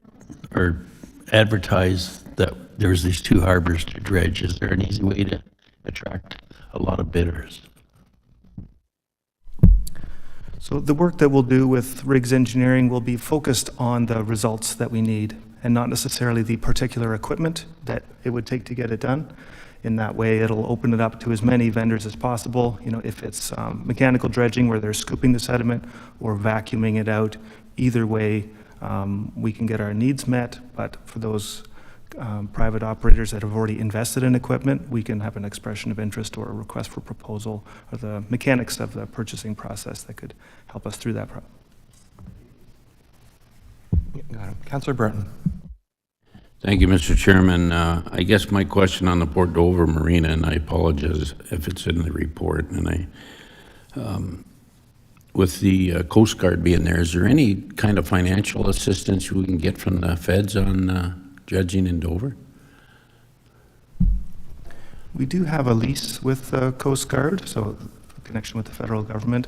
or advertise that there's these 2 harbors to dredge? Is there an easy way to attract a lot of bidders? So the work that we'll do with Riggs Engineering will be focused on the results that we need and not necessarily the particular equipment that it would take to get it done. In that way, it'll open it up to as many vendors as possible. You know, if it's mechanical dredging where they're scooping the sediment or vacuuming it out, either way, we can get our needs met. But for those private operators that have already invested in equipment, we can have an expression of interest or a request for proposal or the mechanics of the purchasing process that could help us through that process. Councillor Breton. Thank you, Mr. Chairman. I guess my question on the Port Dover Marina, and I apologize if it's in the report, and with the Coast Guard being there, is there any kind of financial assistance we can get from the feds on dredging in Dover? We do have a lease with the Coast Guard, so in connection with the federal government.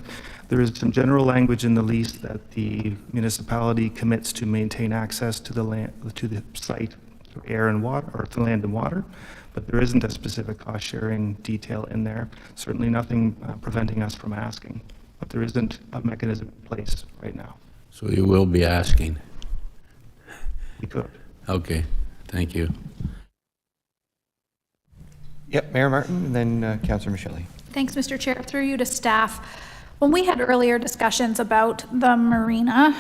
There is some general language in the lease that the municipality commits to maintain access to the land, to the site, through air and water, or through land and water, but there isn't a specific cost-sharing detail in there. Certainly nothing preventing us from asking, but there isn't a mechanism in place right now. So you will be asking? We could. Okay, thank you. Yep, Mayor Martin, and then Councillor Michele. Thanks, Mr. Chair. Through you to staff. When we had earlier discussions about the marina,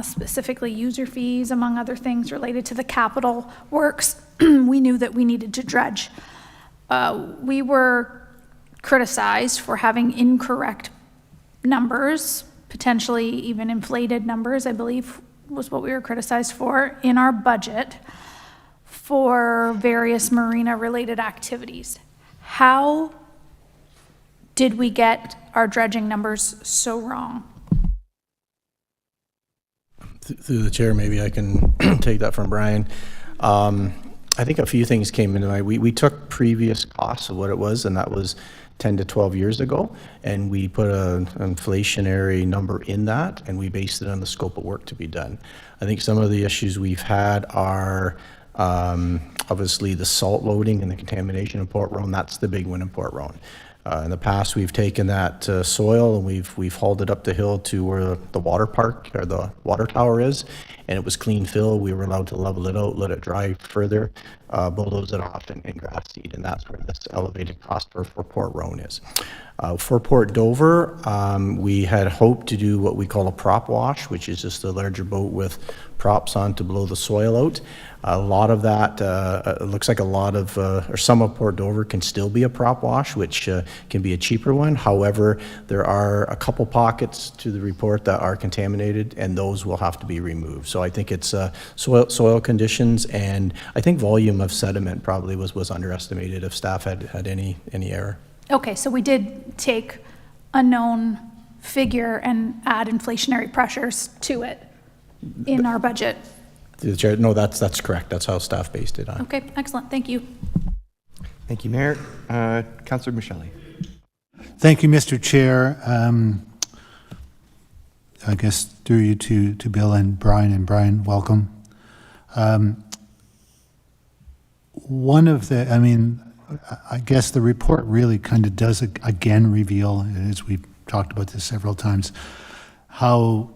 specifically user fees, among other things related to the capital works, we knew that we needed to dredge. We were criticized for having incorrect numbers, potentially even inflated numbers, I believe was what we were criticized for in our budget for various marina-related activities. How did we get our dredging numbers so wrong? Through the chair, maybe I can take that from Brian. I think a few things came into mind. We took previous costs of what it was, and that was 10 to 12 years ago, and we put an inflationary number in that, and we based it on the scope of work to be done. I think some of the issues we've had are obviously the salt loading and the contamination in Port Rowan. That's the big one in Port Rowan. In the past, we've taken that soil and we've hauled it up the hill to where the water park or the water tower is, and it was clean fill. We were allowed to level it out, let it dry further, bulldoze it off, and grass seed, and that's where this elevated cost for Port Rowan is. For Port Dover, we had hoped to do what we call a prop wash, which is just a larger boat with props on to blow the soil out. A lot of that, it looks like a lot of, or some of Port Dover can still be a prop wash, which can be a cheaper one. However, there are a couple pockets to the report that are contaminated, and those will have to be removed. So I think it's soil conditions, and I think volume of sediment probably was underestimated if staff had any error. Okay, so we did take a known figure and add inflationary pressures to it in our budget. No, that's correct. That's how staff based it on. Okay, excellent. Thank you. Thank you, Mayor. Councillor Michele. Thank you, Mr. Chair. I guess through you to Bill and Brian, welcome. One of the, I guess the report really kind of does again reveal, as we've talked about this several times, how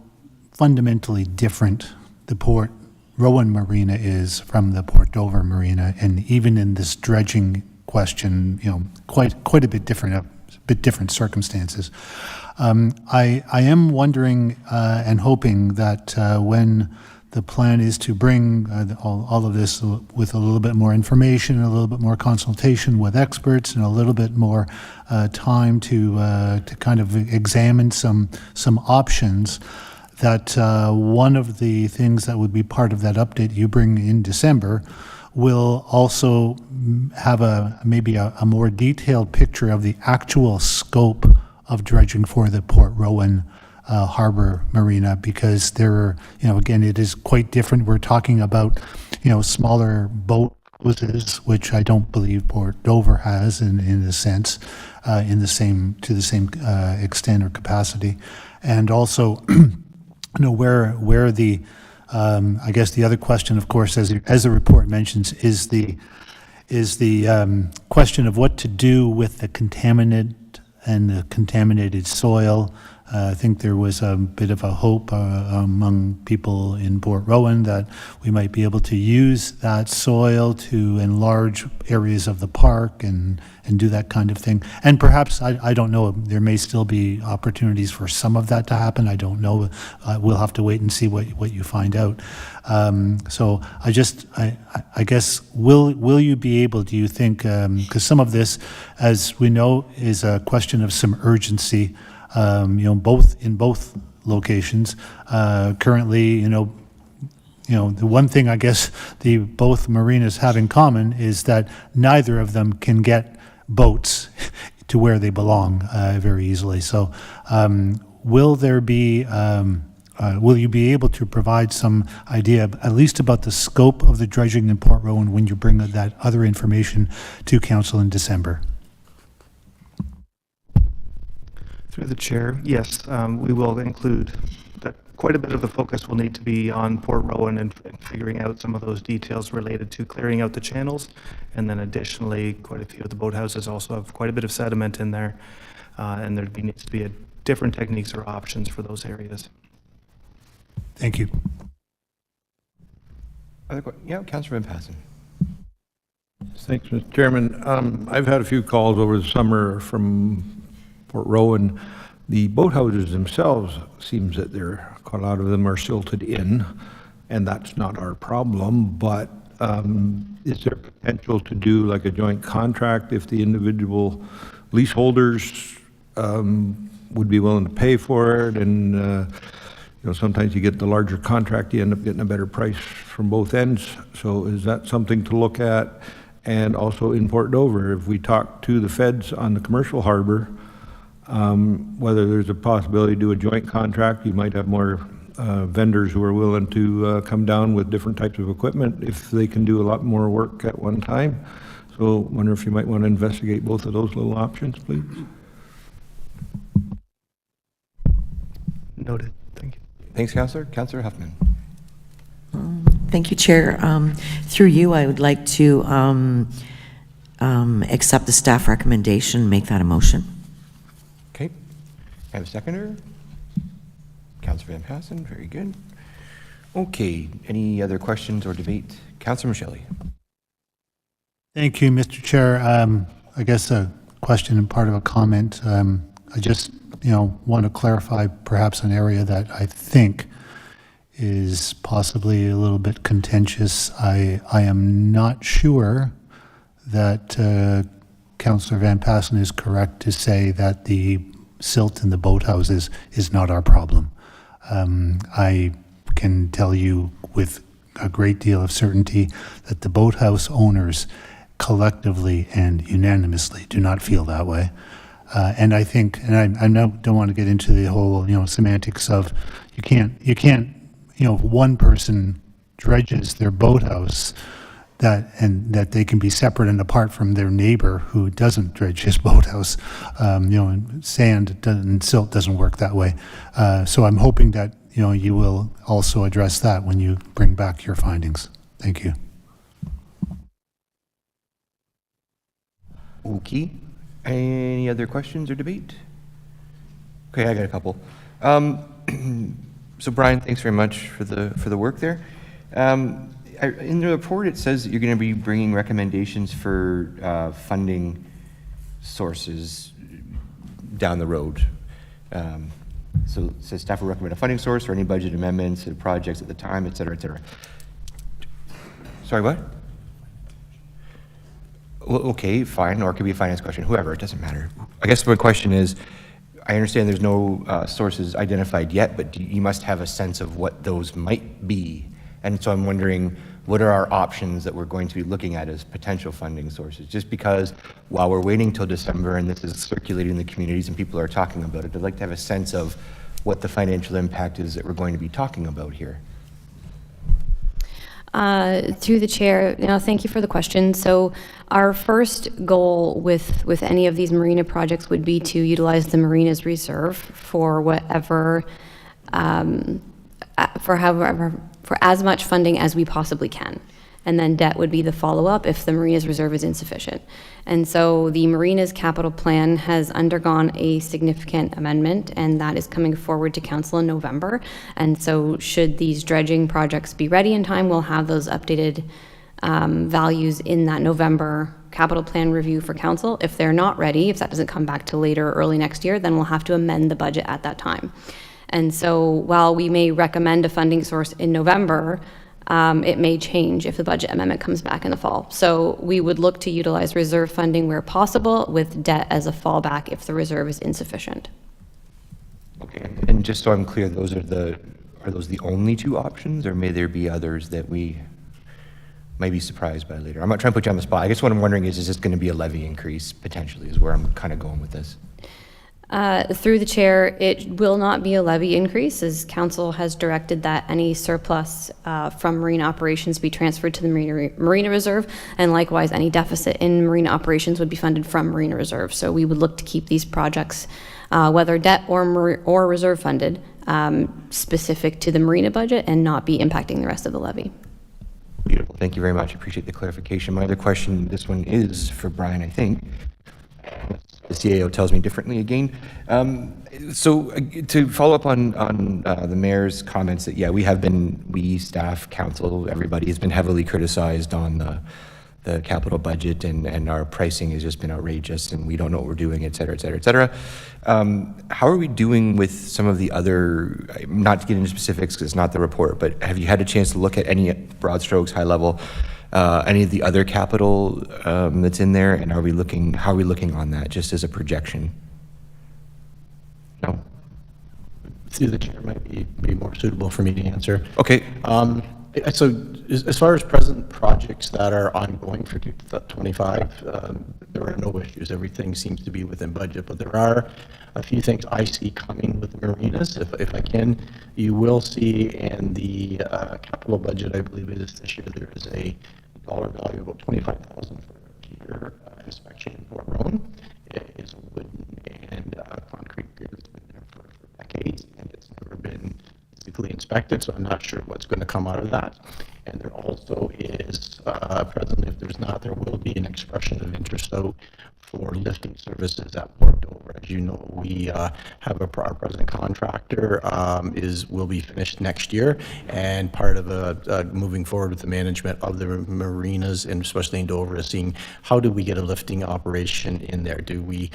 fundamentally different the Port Rowan Marina is from the Port Dover Marina, and even in this dredging question, quite a bit different circumstances. I am wondering and hoping that when the plan is to bring all of this with a little bit more information, a little bit more consultation with experts, and a little bit more time to kind of examine some options. That one of the things that would be part of that update you bring in December will also have maybe a more detailed picture of the actual scope of dredging for the Port Rowan Harbor Marina, because there are, again, it is quite different. We're talking about, smaller boat houses, which I don't believe Port Dover has in a sense, to the same extent or capacity, and also, where the I guess the other question, of course, as the report mentions, is the question of what to do with the contaminant and the contaminated soil. I think there was a bit of a hope among people in Port Rowan that we might be able to use that soil to enlarge areas of the park and do that kind of thing. And perhaps, I don't know, there may still be opportunities for some of that to happen. I don't know. We'll have to wait and see what you find out. So I guess, will you be able, do you think, because some of this, as we know, is a question of some urgency, in both locations. Currently, the one thing I guess both marinas have in common is that neither of them can get boats to where they belong very easily. So, will you be able to provide some idea, at least about the scope of the dredging in Port Rowan, when you bring that other information to Council in December? Through the chair, yes, we will include that. Quite a bit of the focus will need to be on Port Rowan and figuring out some of those details related to clearing out the channels, and then additionally, quite a few of the boathouses also have quite a bit of sediment in there, and there needs to be different techniques or options for those areas. Thank you. Councillor Van Passen. Thanks, Mr. Chairman. I've had a few calls over the summer from Port Rowan. The boathouses themselves, seems that quite a lot of them are silted in, and that's not our problem, but is there potential to do like a joint contract if the individual leaseholders would be willing to pay for it? And sometimes you get the larger contract, you end up getting a better price from both ends. So is that something to look at? And also in Port Dover, if we talk to the feds on the commercial harbor, whether there's a possibility to do a joint contract, you might have more vendors who are willing to come down with different types of equipment if they can do a lot more work at one time. So I wonder if you might want to investigate both of those little options, please. Noted. Thank you. Thanks, Councillor. Councillor Huffman. Thank you, Chair. Through you, I would like to accept the staff recommendation, make that a motion. Okay. I have a seconder. Councillor Van Passen, very good. Okay, any other questions or debate? Councillor Michelli. Thank you, Mr. Chair. I guess a question and part of a comment. I just, want to clarify perhaps an area that I think is possibly a little bit contentious. I am not sure that Councillor Van Passen is correct to say that the silt in the boathouses is not our problem. I can tell you with a great deal of certainty that the boathouse owners collectively and unanimously do not feel that way. And I think, and I don't want to get into the whole, semantics of you can't, if one person dredges their boathouse, that they can be separate and apart from their neighbor who doesn't dredge his boathouse. And sand and silt doesn't work that way. So I'm hoping that you will also address that when you bring back your findings. Thank you. Okay. Any other questions or debate? Okay, I got a couple. So Brian, thanks very much for the work there. In the report, it says that you're going to be bringing recommendations for funding sources down the road. So it says staff will recommend a funding source or any budget amendments to projects at the time, et cetera, et cetera. Sorry, what? Well, okay, fine, or it could be a finance question, whoever, it doesn't matter. I guess my question is, I understand there's no sources identified yet, but you must have a sense of what those might be. And so I'm wondering, what are our options that we're going to be looking at as potential funding sources? Just because while we're waiting till December and this is circulating in the communities and people are talking about it, I'd like to have a sense of what the financial impact is that we're going to be talking about here. Through the chair, thank you for the question. So our first goal with any of these marina projects would be to utilize the marinas reserve for whatever, for as much funding as we possibly can. And then debt would be the follow-up if the marinas reserve is insufficient. And so the marinas capital plan has undergone a significant amendment, and that is coming forward to council in November. And so should these dredging projects be ready in time, we'll have those updated values in that November capital plan review for council. If they're not ready, if that doesn't come back to later or early next year, then we'll have to amend the budget at that time. And so while we may recommend a funding source in November, it may change if the budget amendment comes back in the fall. So we would look to utilize reserve funding where possible, with debt as a fallback if the reserve is insufficient. Okay, and just so I'm clear, are those the only two options, or may there be others that we might be surprised by later? I'm not trying to put you on the spot. I guess what I'm wondering is this going to be a levy increase potentially, is where I'm kind of going with this. Through the chair, it will not be a levy increase, as council has directed that any surplus from marine operations be transferred to the marina reserve, and likewise any deficit in marine operations would be funded from marina reserve. So we would look to keep these projects, whether debt or reserve funded, specific to the marina budget and not be impacting the rest of the levy. Beautiful, thank you very much. I appreciate the clarification. My other question, this one is for Brian, I think. The CAO tells me differently again. So to follow up on the mayor's comments that, yeah, we staff, council, everybody has been heavily criticized on the capital budget, and our pricing has just been outrageous, and we don't know what we're doing, et cetera, et cetera, et cetera. How are we doing with some of the other, not to get into specifics because it's not the report, but have you had a chance to look at any broad strokes, high level, any of the other capital that's in there, and how are we looking on that, just as a projection? No? Through the chair might be more suitable for me to answer. Okay. So as far as present projects that are ongoing for 2025, there are no issues. Everything seems to be within budget, but there are a few things I see coming with the marinas. If I can, you will see in the capital budget, I believe it is this year, there is a dollar value of about $25,000 for a pier inspection for Roan. It is a wooden and concrete pier that's been there for decades, and it's never been physically inspected, so I'm not sure what's going to come out of that. And there also is, presently, if there's not, there will be an expression of interest out for lifting services at Port Dover. As you know, we have our present contractor will be finished next year, and part of moving forward with the management of the marinas, and especially in Dover, is seeing how do we get a lifting operation in there? Do we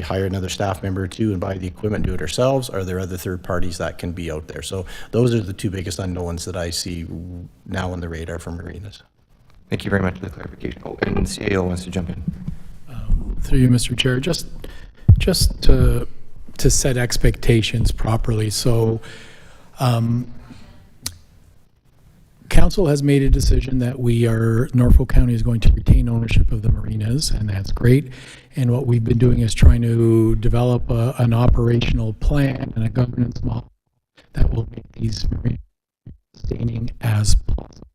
hire another staff member too and buy the equipment, do it ourselves? Are there other third parties that can be out there? So those are the two biggest unknowns that I see now on the radar for marinas. Thank you very much for the clarification. Oh, and the CAO wants to jump in. Through you, Mr. Chair, just to set expectations properly. So council has made a decision that Norfolk County is going to retain ownership of the marinas, and that's great. And what we've been doing is trying to develop an operational plan and a governance model that will make these marinas sustaining as possible.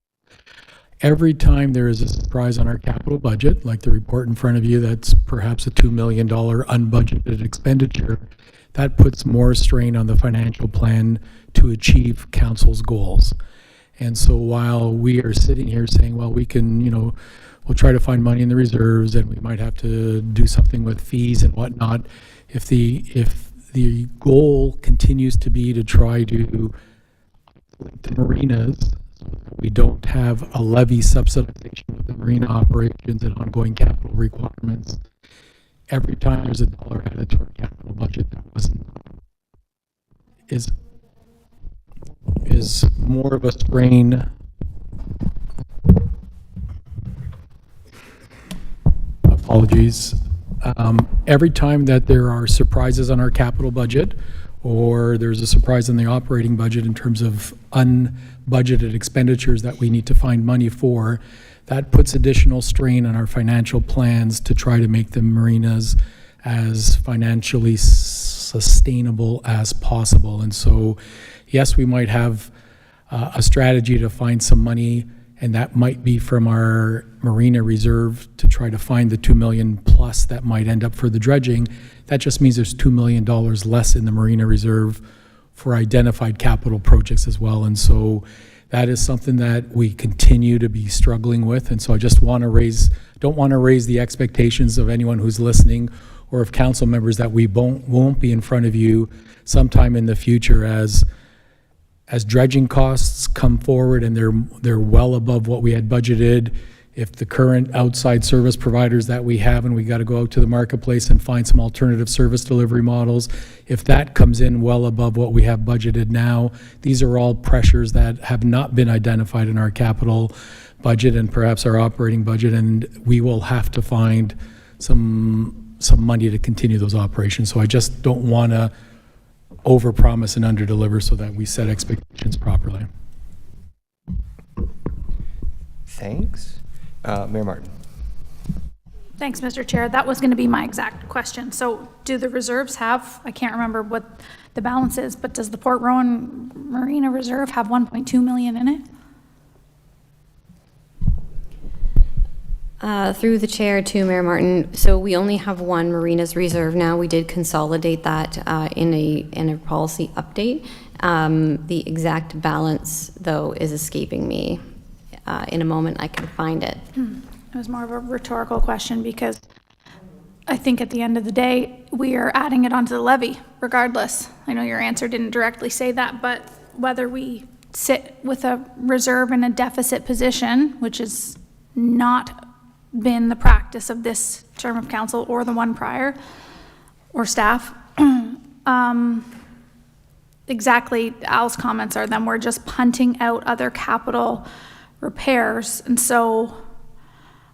Every time there is a surprise on our capital budget, like the report in front of you, that's perhaps a $2 million unbudgeted expenditure, that puts more strain on the financial plan to achieve council's goals. And so while we are sitting here saying, well, we can, we'll try to find money in the reserves, and we might have to do something with fees and whatnot, if the goal continues to be to try to isolate the marinas, so that we don't have a levy subsidization of the marina operations and ongoing capital requirements, every time there's a dollar added to our capital budget that wasn't is more of a strain. Apologies. Every time that there are surprises on our capital budget, or there's a surprise in the operating budget in terms of unbudgeted expenditures that we need to find money for, that puts additional strain on our financial plans to try to make the marinas as financially sustainable as possible. And so, yes, we might have a strategy to find some money, and that might be from our marina reserve to try to find the $2 million plus that might end up for the dredging. That just means there's $2 million less in the marina reserve for identified capital projects as well. And so that is something that we continue to be struggling with. And so I just don't want to raise the expectations of anyone who's listening or of council members that we won't be in front of you sometime in the future as dredging costs come forward and they're well above what we had budgeted. If the current outside service providers that we have, and we got to go out to the marketplace and find some alternative service delivery models, if that comes in well above what we have budgeted now, these are all pressures that have not been identified in our capital budget and perhaps our operating budget, and we will have to find some money to continue those operations. So I just don't want to overpromise and underdeliver so that we set expectations properly. Thanks. Mayor Martin. Thanks, Mr. Chair. That was going to be my exact question. So do the reserves have, I can't remember what the balance is, but does the Port Rowan Marina Reserve have 1.2 million in it? Through the chair to Mayor Martin, so we only have one Marinas Reserve now. We did consolidate that in a policy update. The exact balance, though, is escaping me. In a moment, I can find it. It was more of a rhetorical question because I think at the end of the day, we are adding it onto the levy regardless. I know your answer didn't directly say that, but whether we sit with a reserve in a deficit position, which has not been the practice of this term of council or the one prior, or staff, exactly Al's comments are then we're just punting out other capital repairs. And so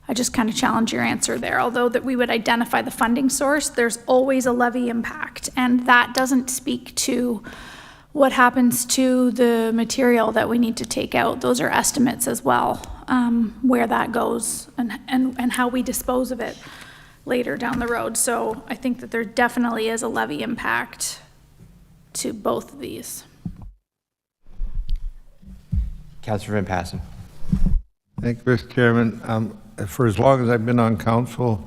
I just kind of challenge your answer there. Although that we would identify the funding source, there's always a levy impact, and that doesn't speak to what happens to the material that we need to take out. Those are estimates as well, where that goes and how we dispose of it later down the road. So I think that there definitely is a levy impact to both of these. Councillor Van Passen. Thank you, Mr. Chairman. For as long as I've been on council,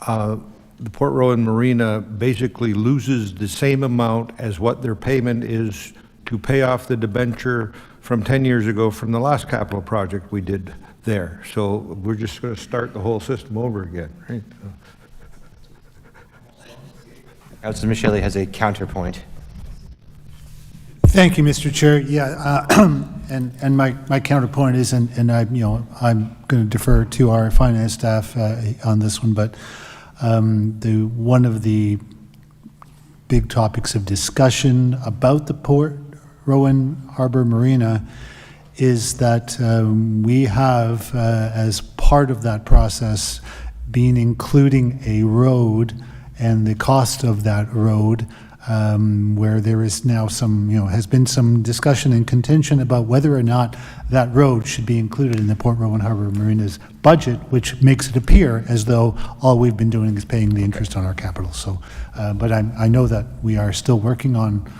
the Port Rowan Marina basically loses the same amount as what their payment is to pay off the debenture from 10 years ago from the last capital project we did there. So we're just going to start the whole system over again, right? Councillor Michele has a counterpoint. Thank you, Mr. Chair. Yeah, and my counterpoint is, and I'm going to defer to our finance staff on this one, but one of the big topics of discussion about the Port Rowan Harbor Marina is that we have, as part of that process, been including a road and the cost of that road, where there is now has been some discussion and contention about whether or not that road should be included in the Port Rowan Harbor Marina's budget, which makes it appear as though all we've been doing is paying the interest on our capital. So, but I know that we are still working on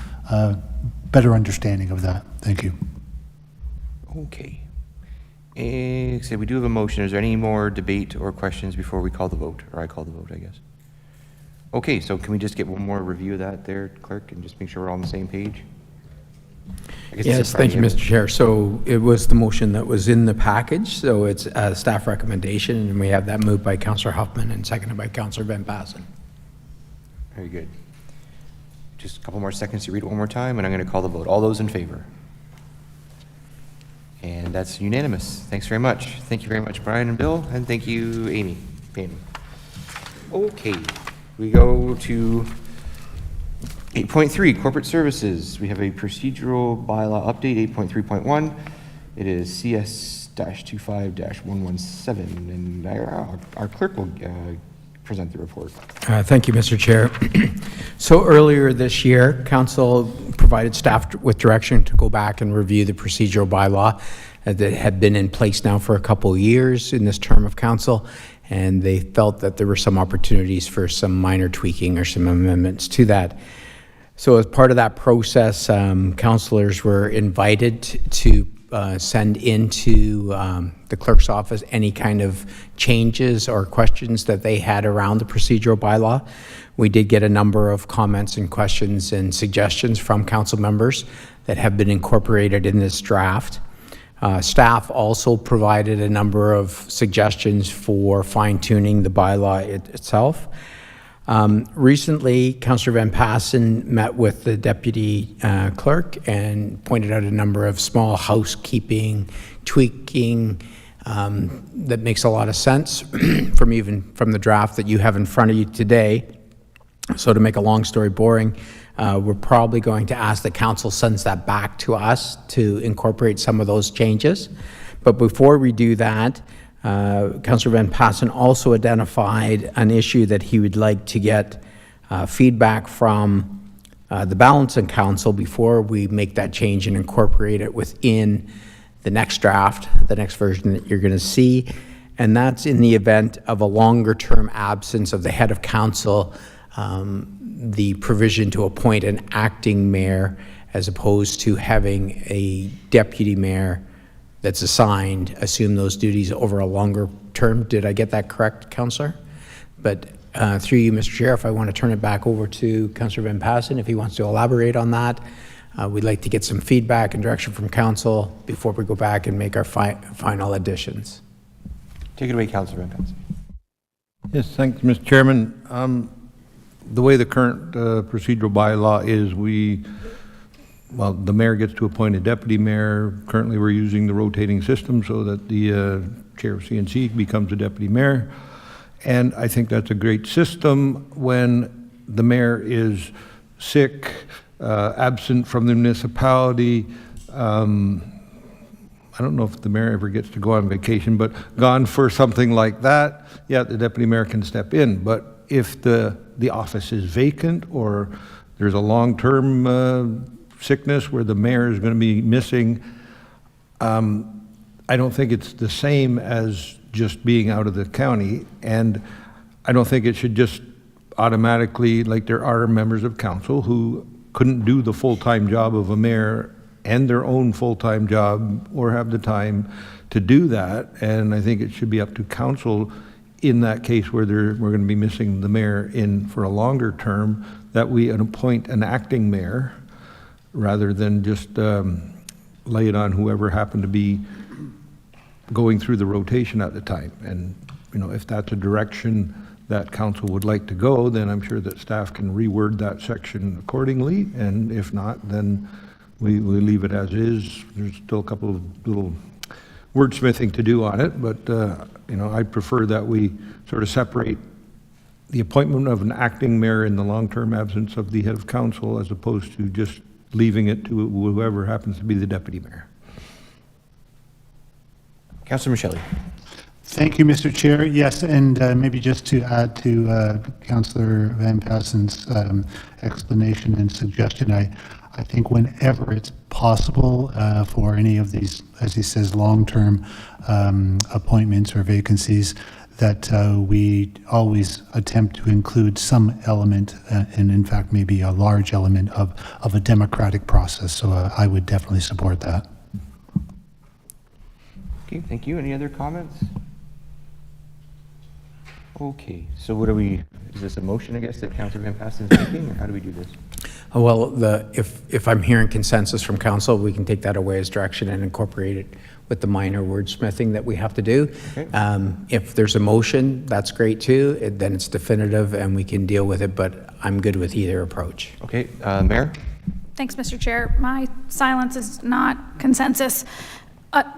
better understanding of that. Thank you. Okay. So we do have a motion. Is there any more debate or questions before we call the vote? Or I call the vote, I guess. Okay, so can we just get one more review of that there, Clerk, and just make sure we're all on the same page? Yes, thank you, Mr. Chair. So it was the motion that was in the package, so it's a staff recommendation, and we have that moved by Councillor Huffman and seconded by Councillor Van Passen. Very good. Just a couple more seconds to read it one more time, and I'm going to call the vote. All those in favor? And that's unanimous. Thanks very much. Thank you very much, Brian and Bill, and thank you, Amy Payne. Okay. We go to 8.3, corporate services. We have a procedural bylaw update, 8.3.1. It is CS-25-117, and our clerk will present the report. Thank you, Mr. Chair. So earlier this year, Council provided staff with direction to go back and review the procedural bylaw that had been in place now for a couple of years in this term of Council, and they felt that there were some opportunities for some minor tweaking or some amendments to that. So as part of that process, councillors were invited to send into the clerk's office any kind of changes or questions that they had around the procedural bylaw. We did get a number of comments and questions and suggestions from council members that have been incorporated in this draft. Staff also provided a number of suggestions for fine-tuning the bylaw itself. Recently, Councillor Van Passen met with the Deputy Clerk and pointed out a number of small housekeeping, tweaking that makes a lot of sense from the draft that you have in front of you today. So to make a long story boring, we're probably going to ask that Council sends that back to us to incorporate some of those changes. But before we do that, Councillor Van Passen also identified an issue that he would like to get feedback from the Balancing Council before we make that change and incorporate it within the next draft, the next version that you're going to see. And that's in the event of a longer-term absence of the head of council, the provision to appoint an acting mayor as opposed to having a deputy mayor that's assigned, assume those duties over a longer term. Did I get that correct, Councillor? But through you, Mr. Chair, if I want to turn it back over to Councillor Van Passen, if he wants to elaborate on that. We'd like to get some feedback and direction from Council before we go back and make our final additions. Take it away, Councillor Van Passen. Yes, thanks, Mr. Chairman. The way the current procedural bylaw is, the mayor gets to appoint a deputy mayor. Currently, we're using the rotating system so that the chair of CNC becomes a deputy mayor. And I think that's a great system. When the mayor is sick, absent from the municipality, I don't know if the mayor ever gets to go on vacation, but gone for something like that, yeah, the deputy mayor can step in. But if the office is vacant or there's a long-term sickness where the mayor is going to be missing, I don't think it's the same as just being out of the county, and I don't think it should just automatically, like there are members of council who couldn't do the full-time job of a mayor and their own full-time job or have the time to do that, and I think it should be up to council in that case where we're going to be missing the mayor in for a longer term, that we appoint an acting mayor rather than just lay it on whoever happened to be going through the rotation at the time. And if that's a direction that council would like to go, then I'm sure that staff can reword that section accordingly. And if not, then we leave it as is. There's still a couple of little wordsmithing to do on it, but I prefer that we sort of separate the appointment of an acting mayor in the long-term absence of the head of council as opposed to just leaving it to whoever happens to be the deputy mayor. Councillor Michelli. Thank you, Mr. Chair. Yes, and maybe just to add to Councillor Van Passen's explanation and suggestion, I think whenever it's possible for any of these, as he says, long-term appointments or vacancies, that we always attempt to include some element, and in fact maybe a large element of a democratic process. So I would definitely support that. Okay, thank you. Any other comments? Okay, so what are we, is this a motion, I guess, that Councillor Van Passen is making, or how do we do this? Well, if I'm hearing consensus from council, we can take that away as direction and incorporate it with the minor wordsmithing that we have to do. Okay. If there's a motion, that's great too. Then it's definitive and we can deal with it, but I'm good with either approach. Okay, Mayor? Thanks, Mr. Chair. My silence is not consensus.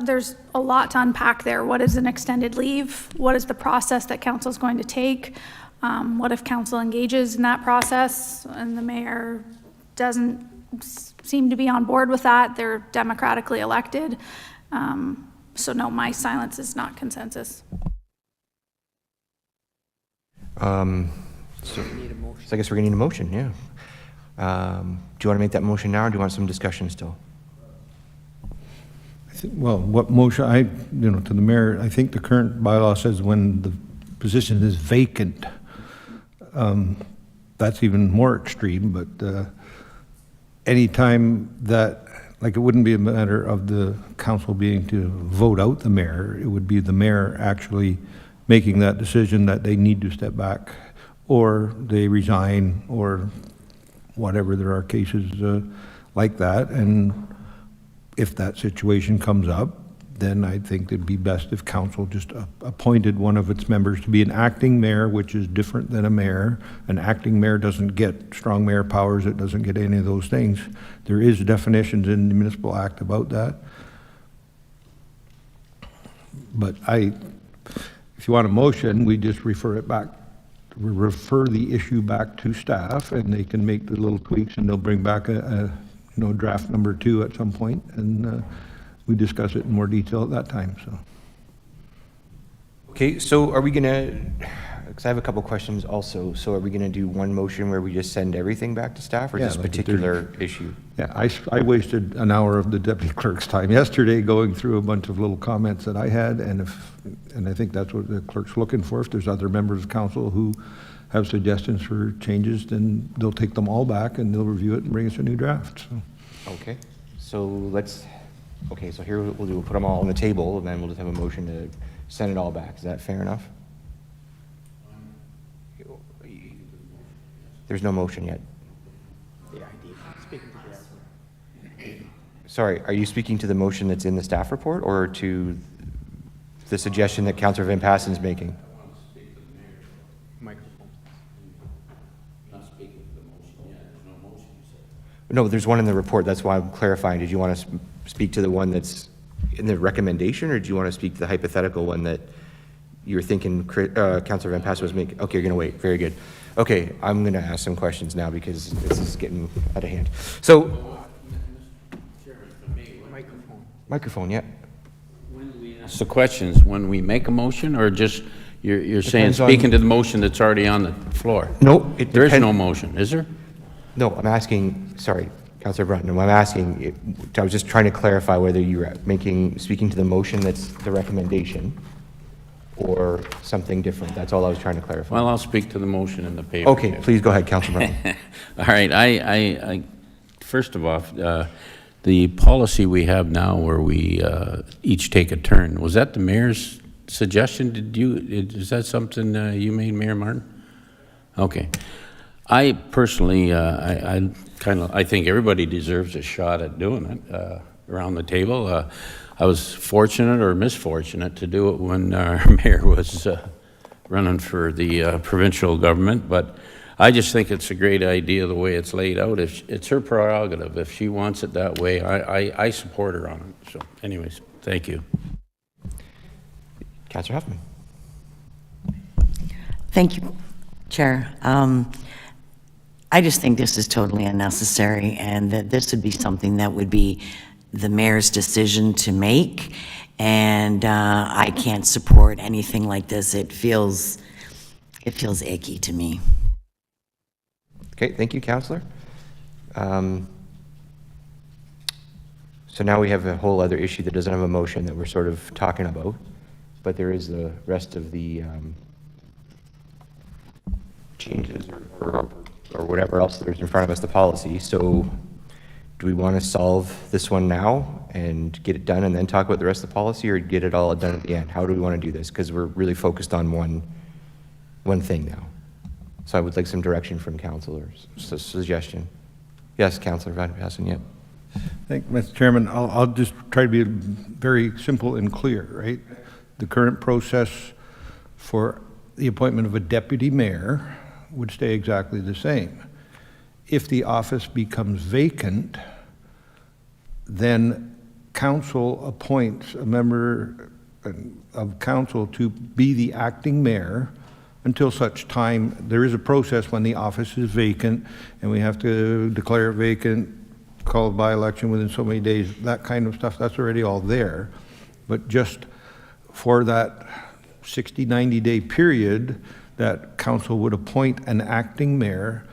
There's a lot to unpack there. What is an extended leave? What is the process that council is going to take? What if council engages in that process and the mayor doesn't seem to be on board with that. They're democratically elected. So no, my silence is not consensus. So I guess we're gonna need a motion, yeah. Do you want to make that motion now, or do you want some discussion still? Well, what motion, to the mayor, I think the current bylaw says when the position is vacant. That's even more extreme, but anytime that, like, it wouldn't be a matter of the council being to vote out the mayor, it would be the mayor actually making that decision that they need to step back, or they resign, or whatever. There are cases like that, and if that situation comes up, then I think it'd be best if council just appointed one of its members to be an acting mayor, which is different than a mayor. An acting mayor doesn't get strong mayor powers, it doesn't get any of those things. There is definitions in the Municipal Act about that. But if you want a motion, we just refer the issue back to staff, and they can make the little tweaks, and they'll bring back a draft number 2 at some point, and we discuss it in more detail at that time. So. Okay, so are we gonna, because I have a couple questions also, so are we gonna do one motion where we just send everything back to staff, or this particular issue? Yeah, I wasted an hour of the deputy clerk's time yesterday going through a bunch of little comments that I had, and I think that's what the clerk's looking for. If there's other members of council who have suggestions for changes, then they'll take them all back and they'll review it and bring us a new draft. So. Okay, so here we'll put them all on the table, and then we'll just have a motion to send it all back. Is that fair enough? There's no motion yet. Sorry, are you speaking to the motion that's in the staff report, or to the suggestion that Councillor Van Passen's making? No, there's one in the report. That's why I'm clarifying. Did you want to speak to the one that's in the recommendation, or do you want to speak to the hypothetical one that you're thinking Councillor Van Passen was making? Okay, you're going to wait. Very good. Okay, I'm going to ask some questions now because this is getting out of hand. So, microphone, yeah. So questions, when we make a motion, or just you're saying speaking to the motion that's already on the floor? No, there is no motion, is there? No, I'm asking, sorry, Councillor Brunton, I'm asking, I was just trying to clarify whether you were speaking to the motion that's the recommendation or something different. That's all I was trying to clarify. Well, I'll speak to the motion in the paper. Okay, please go ahead, Councillor Brunton. All right, I first of all, the policy we have now where we each take a turn, was that the mayor's suggestion? Is that something you made, Mayor Martin? Okay. I personally, I think everybody deserves a shot at doing it around the table. I was fortunate or misfortunate to do it when our mayor was running for the provincial government, but I just think it's a great idea the way it's laid out. It's her prerogative. If she wants it that way, I support her on it. So anyways, thank you. Councillor Huffman. Thank you, Chair. I just think this is totally unnecessary, and that this would be something that would be the mayor's decision to make, and I can't support anything like this. It feels icky to me. Okay, thank you, Councillor. So now we have a whole other issue that doesn't have a motion that we're sort of talking about, but there is the rest of the changes or whatever else there's in front of us, the policy. So do we want to solve this one now and get it done and then talk about the rest of the policy, or get it all done at the end? How do we want to do this? Because we're really focused on one thing now. So I would like some direction from councillors, suggestion. Yes, Councillor Van Passen, yep. Thank you, Mr. Chairman. I'll just try to be very simple and clear, right? The current process for the appointment of a deputy mayor would stay exactly the same. If the office becomes vacant, then council appoints a member of council to be the acting mayor until such time, there is a process when the office is vacant, and we have to declare it vacant, call a by-election within so many days, that kind of stuff, that's already all there. But just for that 60, 90-day period, that council would appoint an acting mayor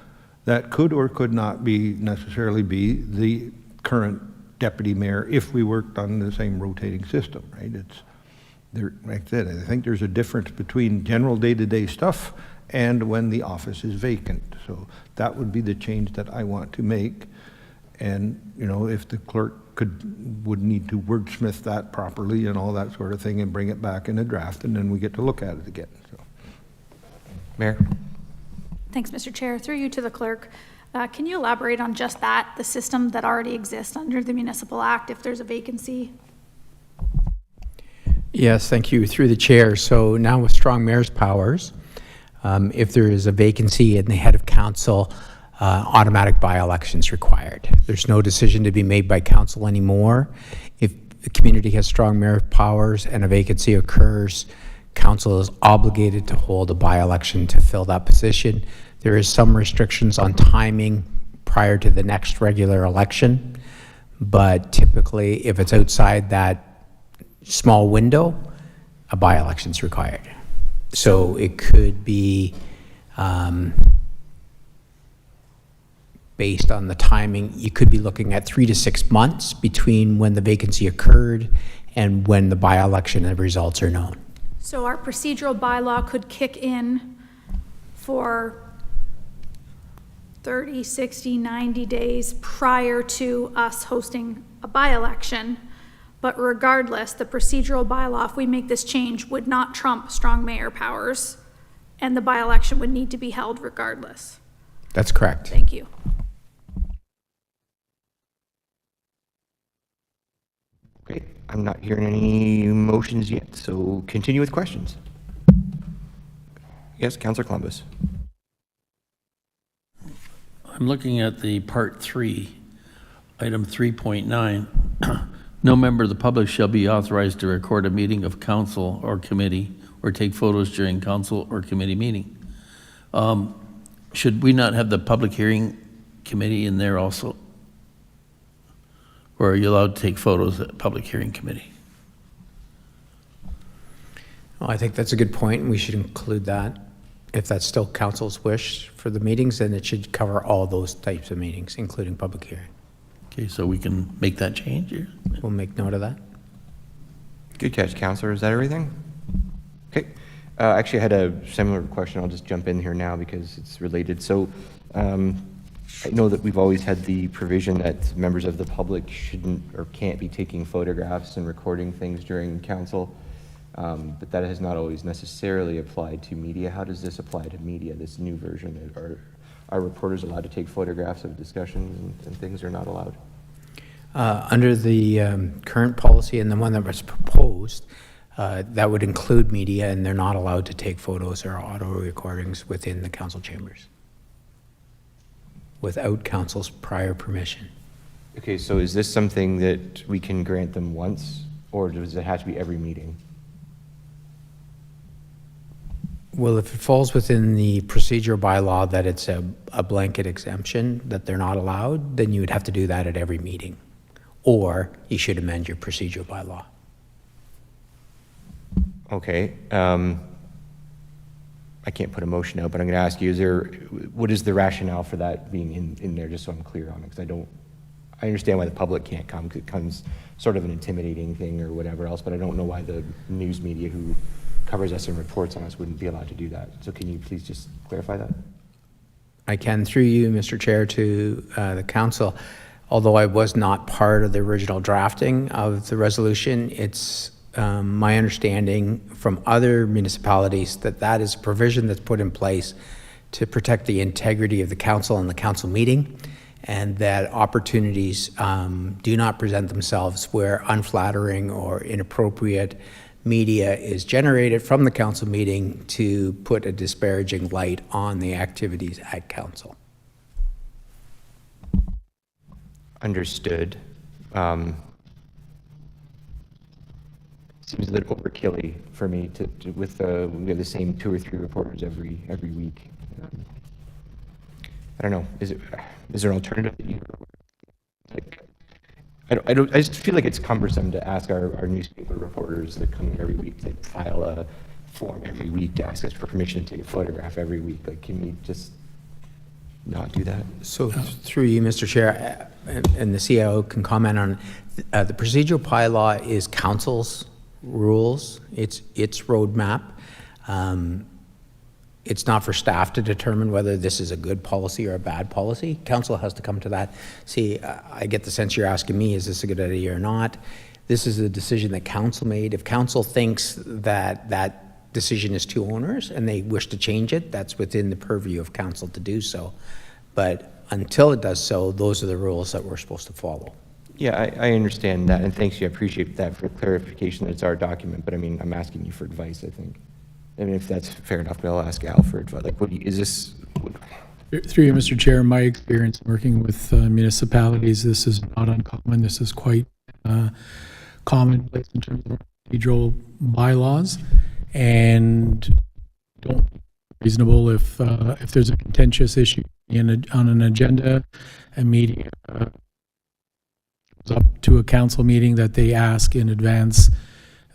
that could or could not be necessarily be the current deputy mayor if we worked on the same rotating system, right? It's there, like I said, I think there's a difference between general day-to-day stuff and when the office is vacant. So that would be the change that I want to make. And, you know, if the clerk would need to wordsmith that properly and all that sort of thing and bring it back in a draft, and then we get to look at it again. So. Mayor? Thanks, Mr. Chair. Through you to the clerk. Can you elaborate on just that, the system that already exists under the Municipal Act if there's a vacancy? Yes, thank you. Through the chair. So now with strong mayor's powers, if there is a vacancy in the head of council, automatic by-elections required. There's no decision to be made by council anymore. If the community has strong mayor powers and a vacancy occurs, council is obligated to hold a by-election to fill that position. There is some restrictions on timing prior to the next regular election, but typically if it's outside that small window, a by-election is required. So it could be based on the timing, you could be looking at 3 to 6 months between when the vacancy occurred and when the by-election and the results are known. So our procedural bylaw could kick in for 30, 60, 90 days prior to us hosting a by-election, but regardless, the procedural bylaw, if we make this change, would not trump strong mayor powers, and the by-election would need to be held regardless. That's correct. Thank you. Great. I'm not hearing any motions yet, so continue with questions. Yes, Councillor Columbus. I'm looking at the part 3, item 3.9. No member of the public shall be authorized to record a meeting of council or committee or take photos during council or committee meeting. Should we not have the public hearing committee in there also? Or are you allowed to take photos at public hearing committee? Well, I think that's a good point, and we should include that. If that's still council's wish for the meetings, then it should cover all those types of meetings, including public hearing. Okay, so we can make that change here? We'll make note of that. Good catch, Councillor. Is that everything? Okay. Actually, I had a similar question. I'll just jump in here now because it's related. So I know that we've always had the provision that members of the public shouldn't or can't be taking photographs and recording things during council, but that has not always necessarily applied to media. How does this apply to media, this new version? Are reporters allowed to take photographs of discussions and things, or not allowed? Under the current policy and the one that was proposed, that would include media, and they're not allowed to take photos or audio recordings within the council chambers without council's prior permission. Okay, so is this something that we can grant them once, or does it have to be every meeting? Well, if it falls within the procedural bylaw that it's a blanket exemption that they're not allowed, then you would have to do that at every meeting. Or you should amend your procedural bylaw. Okay. I can't put a motion out, but I'm going to ask you, what is the rationale for that being in there, just so I'm clear on it? Because I understand why the public can't come, because it becomes sort of an intimidating thing or whatever else, but I don't know why the news media who covers us and reports on us wouldn't be allowed to do that. So can you please just clarify that? I can, through you, Mr. Chair, to the council. Although I was not part of the original drafting of the resolution, it's my understanding from other municipalities that that is a provision that's put in place to protect the integrity of the council and the council meeting, and that opportunities do not present themselves where unflattering or inappropriate media is generated from the council meeting to put a disparaging light on the activities at council. Understood. seems a little overkilly for me with we have the same 2 or 3 reporters every week. I don't know. Is there an alternative that you like? I just feel like it's cumbersome to ask our newspaper reporters that come in every week to file a form every week to ask us for permission to take a photograph every week. Like, can we just not do that? So through you, Mr. Chair, and the CIO can comment on the procedural bylaw is council's rules. It's roadmap. It's not for staff to determine whether this is a good policy or a bad policy. Council has to come to that. See, I get the sense you're asking me, is this a good idea or not? This is a decision that council made. If council thinks that that decision is too onerous and they wish to change it, that's within the purview of council to do so. But until it does so, those are the rules that we're supposed to follow. Yeah, I understand that, and thanks. I appreciate that for clarification that it's our document, but I mean, I'm asking you for advice, I think. I mean, if that's fair enough, but I'll ask Al for advice. Like, is this? Through you, Mr. Chair, my experience working with municipalities, this is not uncommon. This is quite commonplace in terms of procedural bylaws, and don't reasonable if there's a contentious issue on an agenda, a meeting goes up to a council meeting that they ask in advance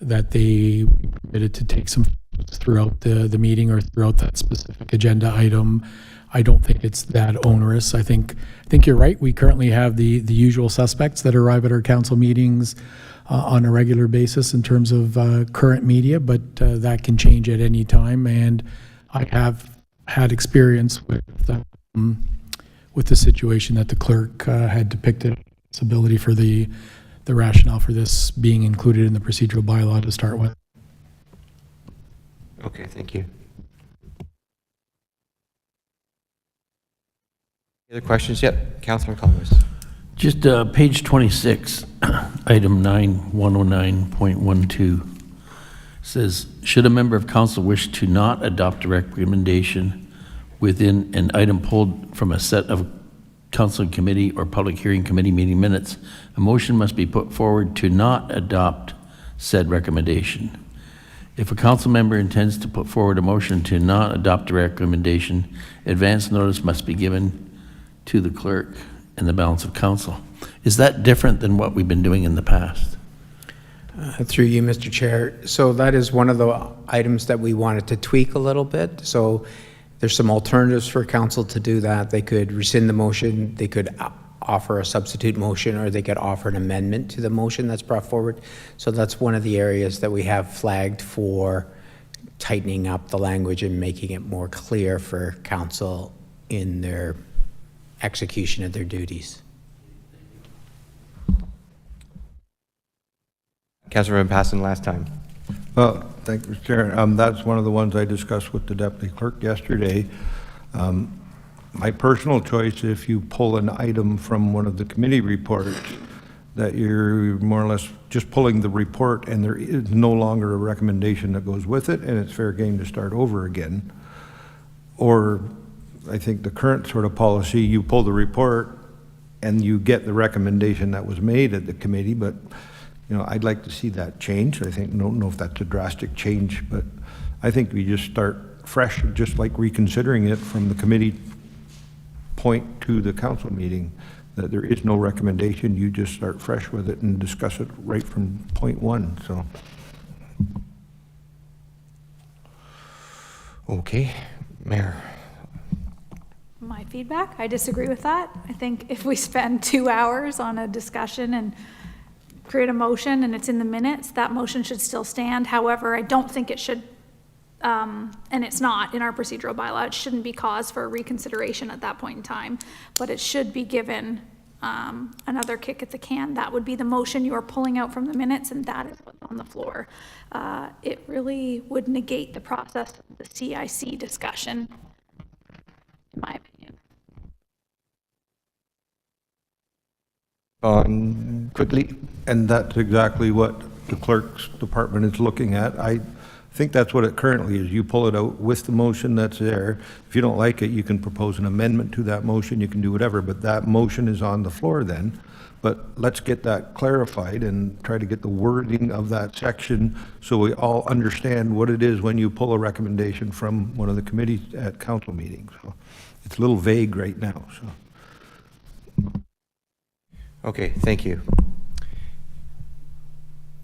that they be permitted to take some throughout the meeting or throughout that specific agenda item. I don't think it's that onerous. I think you're right. We currently have the usual suspects that arrive at our council meetings on a regular basis in terms of current media, but that can change at any time. And I have had experience with the situation that the clerk had depicted its ability for the rationale for this being included in the procedural bylaw to start with. Okay, thank you. Any other questions yet? Councilor Chalmers. Just page 26, item 9109.12 says, should a member of council wish to not adopt a recommendation within an item pulled from a set of council committee or public hearing committee meeting minutes, a motion must be put forward to not adopt said recommendation. If a council member intends to put forward a motion to not adopt a recommendation, advance notice must be given to the clerk and the balance of council. Is that different than what we've been doing in the past? Through you, Mr. Chair. So that is one of the items that we wanted to tweak a little bit. So there's some alternatives for council to do that. They could rescind the motion, they could offer a substitute motion, or they could offer an amendment to the motion that's brought forward. So that's one of the areas that we have flagged for tightening up the language and making it more clear for council in their execution of their duties. Councilor Van Passen, last time. Well, thank you, Mr. Chair. That's one of the ones I discussed with the deputy clerk yesterday. My personal choice, if you pull an item from one of the committee reports, that you're more or less just pulling the report and there is no longer a recommendation that goes with it, and it's fair game to start over again. Or I think the current sort of policy, you pull the report and you get the recommendation that was made at the committee, but you know, I'd like to see that change. I think, don't know if that's a drastic change, but I think we just start fresh, just like reconsidering it from the committee point to the council meeting, that there is no recommendation. You just start fresh with it and discuss it right from point one. So, okay, Mayor. My feedback, I disagree with that. I think if we spend 2 hours on a discussion and create a motion and it's in the minutes, that motion should still stand. However, I don't think it should, and it's not in our procedural bylaw, it shouldn't be cause for reconsideration at that point in time, but it should be given another kick at the can. That would be the motion you are pulling out from the minutes, and that is what's on the floor. It really would negate the process of the CIC discussion, in my opinion. Quickly. and that's exactly what the clerk's department is looking at. I think that's what it currently is. You pull it out with the motion that's there. If you don't like it, you can propose an amendment to that motion, you can do whatever, but that motion is on the floor then. But let's get that clarified and try to get the wording of that section so we all understand what it is when you pull a recommendation from one of the committees at council meetings. So it's a little vague right now, so. Okay, thank you.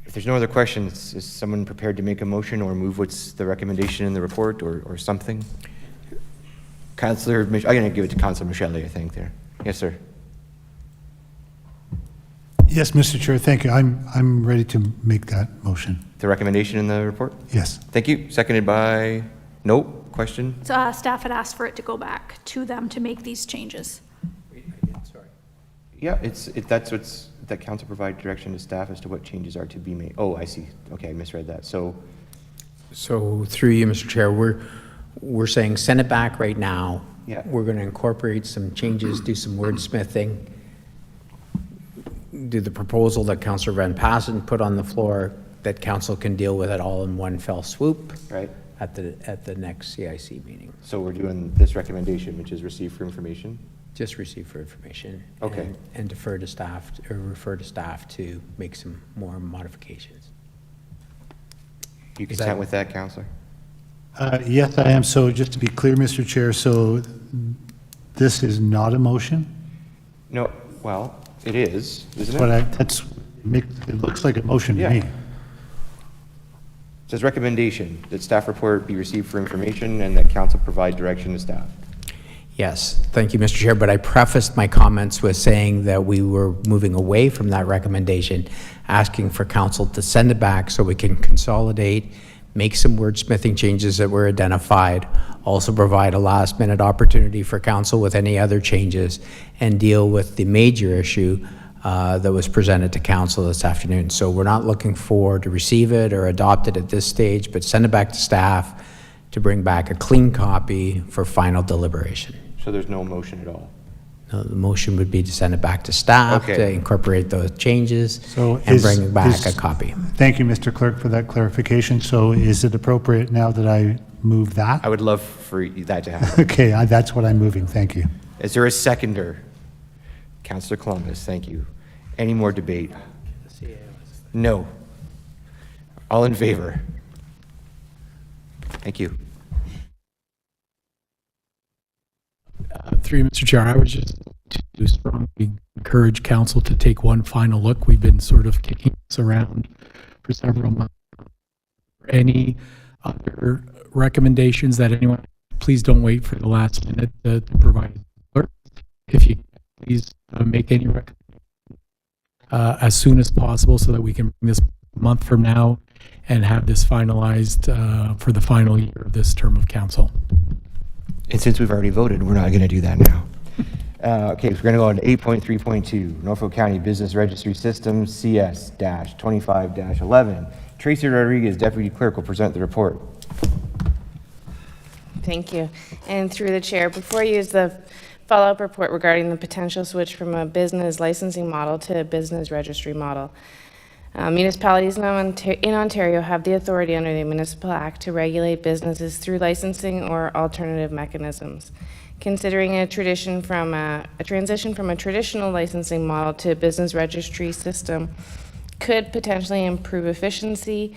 If there's no other questions, is someone prepared to make a motion or move what's the recommendation in the report or something? Councillor, I'm going to give it to Councillor Michele, I think there. Yes, sir. Yes, Mr. Chair, thank you. I'm ready to make that motion. The recommendation in the report? Yes. Thank you. Seconded by, nope, question? So, staff had asked for it to go back to them to make these changes. Yeah, that's what's, that council provide direction to staff as to what changes are to be made. Oh, I see. Okay, I misread that. So through you, Mr. Chair, we're saying send it back right now. Yeah. We're going to incorporate some changes, do some wordsmithing, do the proposal that Councillor Van Passen put on the floor, that council can deal with it all in one fell swoop. Right. At the next CIC meeting. So we're doing this recommendation, which is receive for information? Just receive for information. Okay. And defer to staff, or refer to staff to make some more modifications. You consent with that, Councillor? Yes, I am. So just to be clear, Mr. Chair, so this is not a motion? No, well, it is, isn't But it? it looks like a motion to me. It says recommendation that staff report be received for information and that council provide direction to staff. Yes, thank you, Mr. Chair, but I prefaced my comments with saying that we were moving away from that recommendation, asking for council to send it back so we can consolidate, make some wordsmithing changes that were identified, also provide a last-minute opportunity for council with any other changes, and deal with the major issue that was presented to council this afternoon. So we're not looking for to receive it or adopt it at this stage, but send it back to staff to bring back a clean copy for final deliberation. So there's no motion at all? No, the motion would be to send it back to staff to incorporate those changes and bring back a copy. Thank you, Mr. Clerk, for that clarification. So is it appropriate now that I move that? I would love for that to happen. Okay, that's what I'm moving. Thank you. Is there a seconder? Councillor Columbus, thank you. Any more debate? No. All in favor? Thank you. Through you, Mr. Chair, I was just to strongly encourage council to take one final look. We've been sort of kicking this around for several months. Any other recommendations that anyone, please don't wait for the last minute to provide. If you please make any recommendations as soon as possible so that we can bring this a month from now and have this finalized for the final year of this term of council. And since we've already voted, we're not going to do that now. Okay, so we're going to go on to 8.3.2, Norfolk County Business Registry System, CS-25-11. Tracy Rodriguez, Deputy Clerk, will present the report. Thank you. And through the chair, before you use the follow-up report regarding the potential switch from a business licensing model to a business registry model. Municipalities in Ontario have the authority under the Municipal Act to regulate businesses through licensing or alternative mechanisms. Considering a transition from a traditional licensing model to a business registry system could potentially improve efficiency,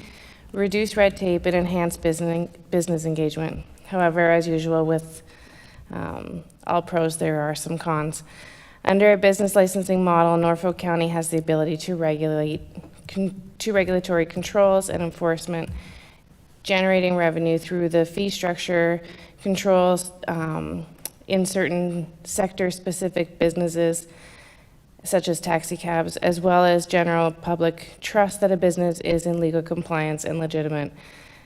reduce red tape, and enhance business engagement. However, as usual with all pros, there are some cons. Under a business licensing model, Norfolk County has the ability to regulate regulatory controls and enforcement, generating revenue through the fee structure controls in certain sector-specific businesses, such as taxi cabs, as well as general public trust that a business is in legal compliance and legitimate.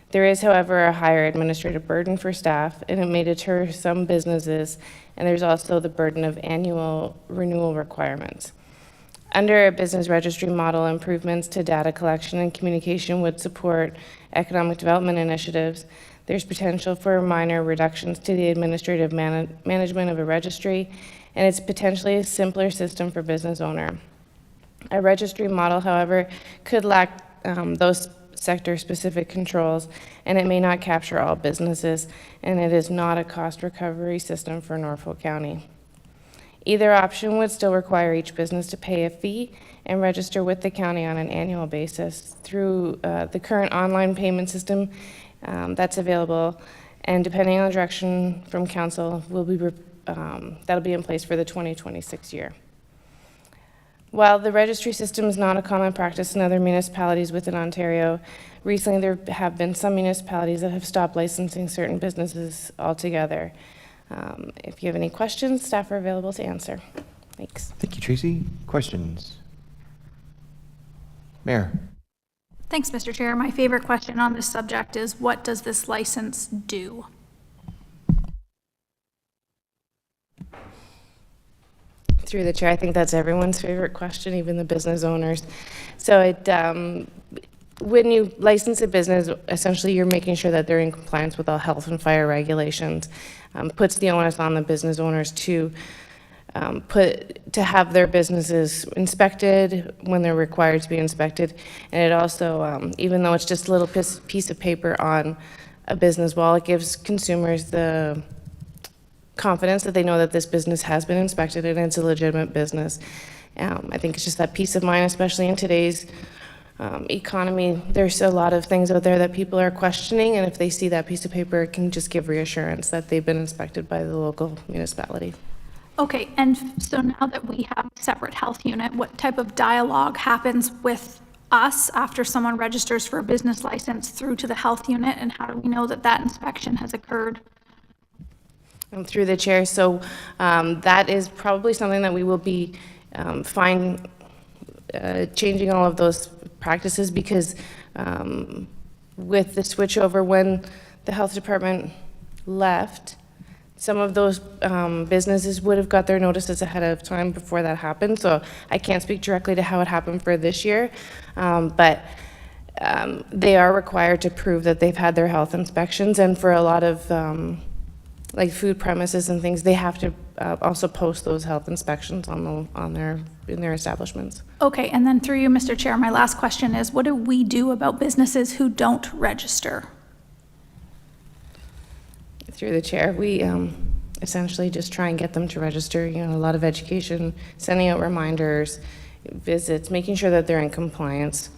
There is, however, a higher administrative burden for staff, and it may deter some businesses, and there's also the burden of annual renewal requirements. Under a business registry model, improvements to data collection and communication would support economic development initiatives. There's potential for minor reductions to the administrative management of a registry, and it's potentially a simpler system for business owner. A registry model, however, could lack those sector-specific controls, and it may not capture all businesses, and it is not a cost recovery system for Norfolk County. Either option would still require each business to pay a fee and register with the county on an annual basis through the current online payment system that's available, and depending on the direction from council, that'll be in place for the 2026 year. While the registry system is not a common practice in other municipalities within Ontario, recently there have been some municipalities that have stopped licensing certain businesses altogether. If you have any questions, staff are available to answer. Thanks. Thank you, Tracy. Questions? Mayor. Thanks, Mr. Chair. My favorite question on this subject is, what does this license do? Through the chair, I think that's everyone's favorite question, even the business owners. So when you license a business, essentially you're making sure that they're in compliance with all health and fire regulations. Puts the onus on the business owners to have their businesses inspected when they're required to be inspected. And it also, even though it's just a little piece of paper on a business wall, it gives consumers the confidence that they know that this business has been inspected and it's a legitimate business. I think it's just that peace of mind, especially in today's economy. There's a lot of things out there that people are questioning, and if they see that piece of paper, it can just give reassurance that they've been inspected by the local municipality. Okay, and so now that we have a separate health unit, what type of dialogue happens with us after someone registers for a business license through to the health unit, and how do we know that that inspection has occurred? Through the chair, so that is probably something that we will be changing all of those practices, because with the switchover when the health department left, some of those businesses would have got their notices ahead of time before that happened. So I can't speak directly to how it happened for this year, but they are required to prove that they've had their health inspections, and for a lot of like food premises and things, they have to also post those health inspections in their establishments. Okay, and then through you, Mr. Chair, my last question is, what do we do about businesses who don't register? Through the chair, we essentially just try and get them to register. You know, a lot of education, sending out reminders, visits, making sure that they're in compliance.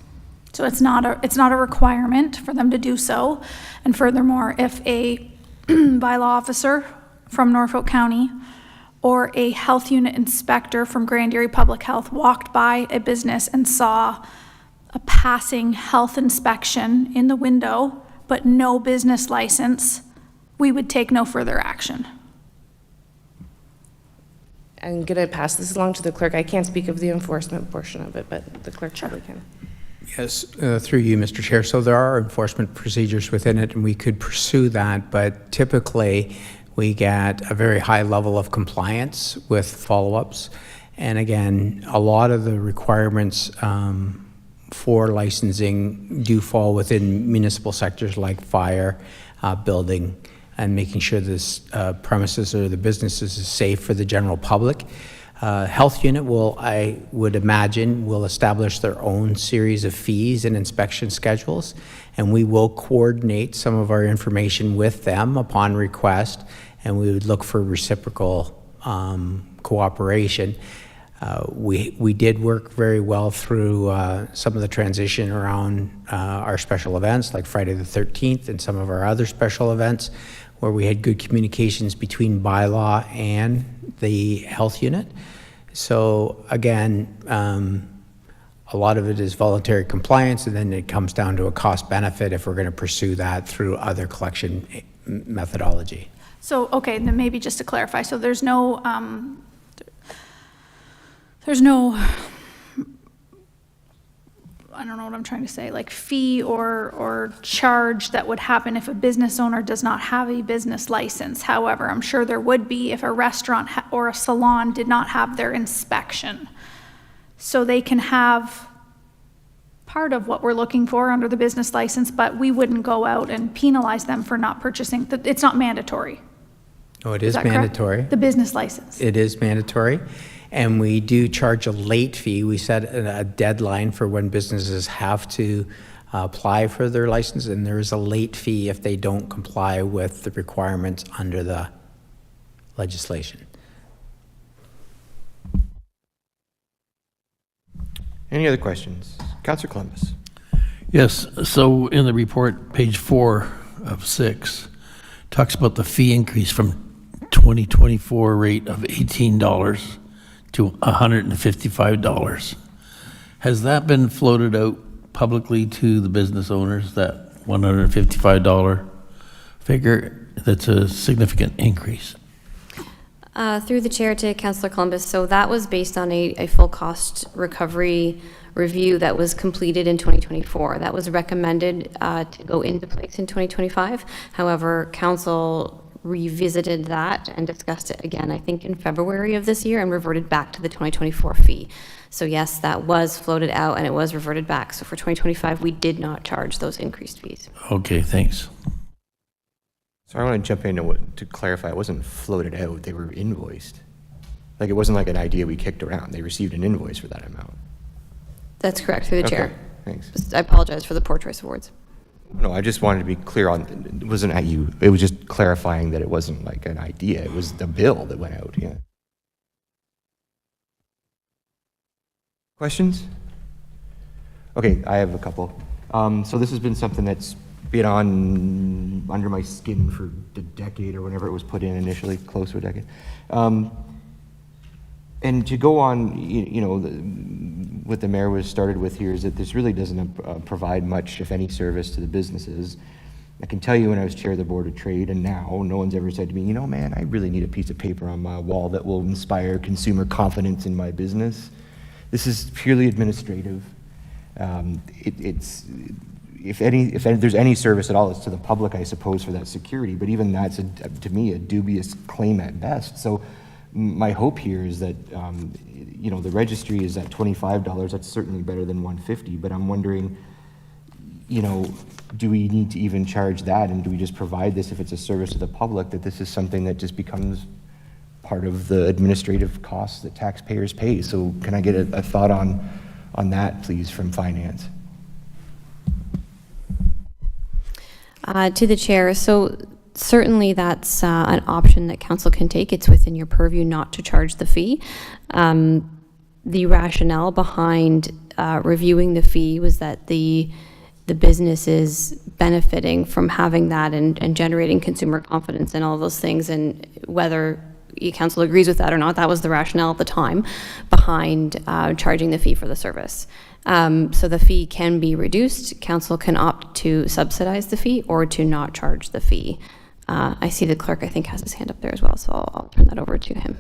So it's not a requirement for them to do so. And furthermore, if a bylaw officer from Norfolk County or a health unit inspector from Grand Erie Public Health walked by a business and saw a passing health inspection in the window, but no business license, we would take no further action. I'm going to pass this along to the clerk. I can't speak of the enforcement portion of it, but the clerk probably can. Yes, through you, Mr. Chair. So there are enforcement procedures within it, and we could pursue that, but typically we get a very high level of compliance with follow-ups. And again, a lot of the requirements for licensing do fall within municipal sectors like fire, building, and making sure this premises or the businesses is safe for the general public. Health unit I would imagine, will establish their own series of fees and inspection schedules, and we will coordinate some of our information with them upon request, and we would look for reciprocal cooperation. We did work very well through some of the transition around our special events, like Friday the 13th and some of our other special events, where we had good communications between bylaw and the health unit. So again, a lot of it is voluntary compliance, and then it comes down to a cost benefit if we're going to pursue that through other collection methodology. So, okay, then maybe just to clarify, so there's no I don't know what I'm trying to say, like fee or charge that would happen if a business owner does not have a business license. However, I'm sure there would be if a restaurant or a salon did not have their inspection. So they can have part of what we're looking for under the business license, but we wouldn't go out and penalize them for not purchasing. It's not mandatory. Oh, it is that correct? mandatory. The business license. It is mandatory. And we do charge a late fee. We set a deadline for when businesses have to apply for their license, and there is a late fee if they don't comply with the requirements under the legislation. Any other questions? Councillor Columbus. Yes, so in the report, page 4 of 6, talks about the fee increase from 2024 rate of $18 to $155. Has that been floated out publicly to the business owners, that $155 figure? That's a significant increase. Through the chair to Councillor Columbus, so that was based on a full cost recovery review that was completed in 2024. That was recommended to go into place in 2025. However, Council revisited that and discussed it again, I think in February of this year, and reverted back to the 2024 fee. So yes, that was floated out and it was reverted back. So for 2025, we did not charge those increased fees. Okay, thanks. So I want to jump in to clarify, it wasn't floated out, they were invoiced. Like, it wasn't like an idea we kicked around. They received an invoice for that amount. That's correct, through the Okay, chair. thanks. I apologize for the poor choice of words. No, I just wanted to be clear on, it wasn't at you. It was just clarifying that it wasn't like an idea. It was the bill that went out, yeah. Questions? Okay, I have a couple. So this has been something that's been under my skin for a decade or whenever it was put in initially, close to a decade. And to go on, what the mayor was started with here is that this really doesn't provide much, if any, service to the businesses. I can tell you when I was chair of the Board of Trade, and now no one's ever said to me, man, I really need a piece of paper on my wall that will inspire consumer confidence in my business. This is purely administrative. If there's any service at all, it's to the public, I suppose, for that security. But even that's, to me, a dubious claim at best. So my hope here is that, the registry is at $25. That's certainly better than $150. But I'm wondering, do we need to even charge that? And do we just provide this if it's a service to the public, that this is something that just becomes part of the administrative costs that taxpayers pay? So can I get a thought on that, please, from finance? To the chair, so certainly that's an option that council can take. It's within your purview not to charge the fee. The rationale behind reviewing the fee was that the business is benefiting from having that and generating consumer confidence and all those things, and whether council agrees with that or not, that was the rationale at the time behind charging the fee for the service. So the fee can be reduced. Council can opt to subsidize the fee or to not charge the fee. I see the clerk, I think, has his hand up there as well, so I'll turn that over to him.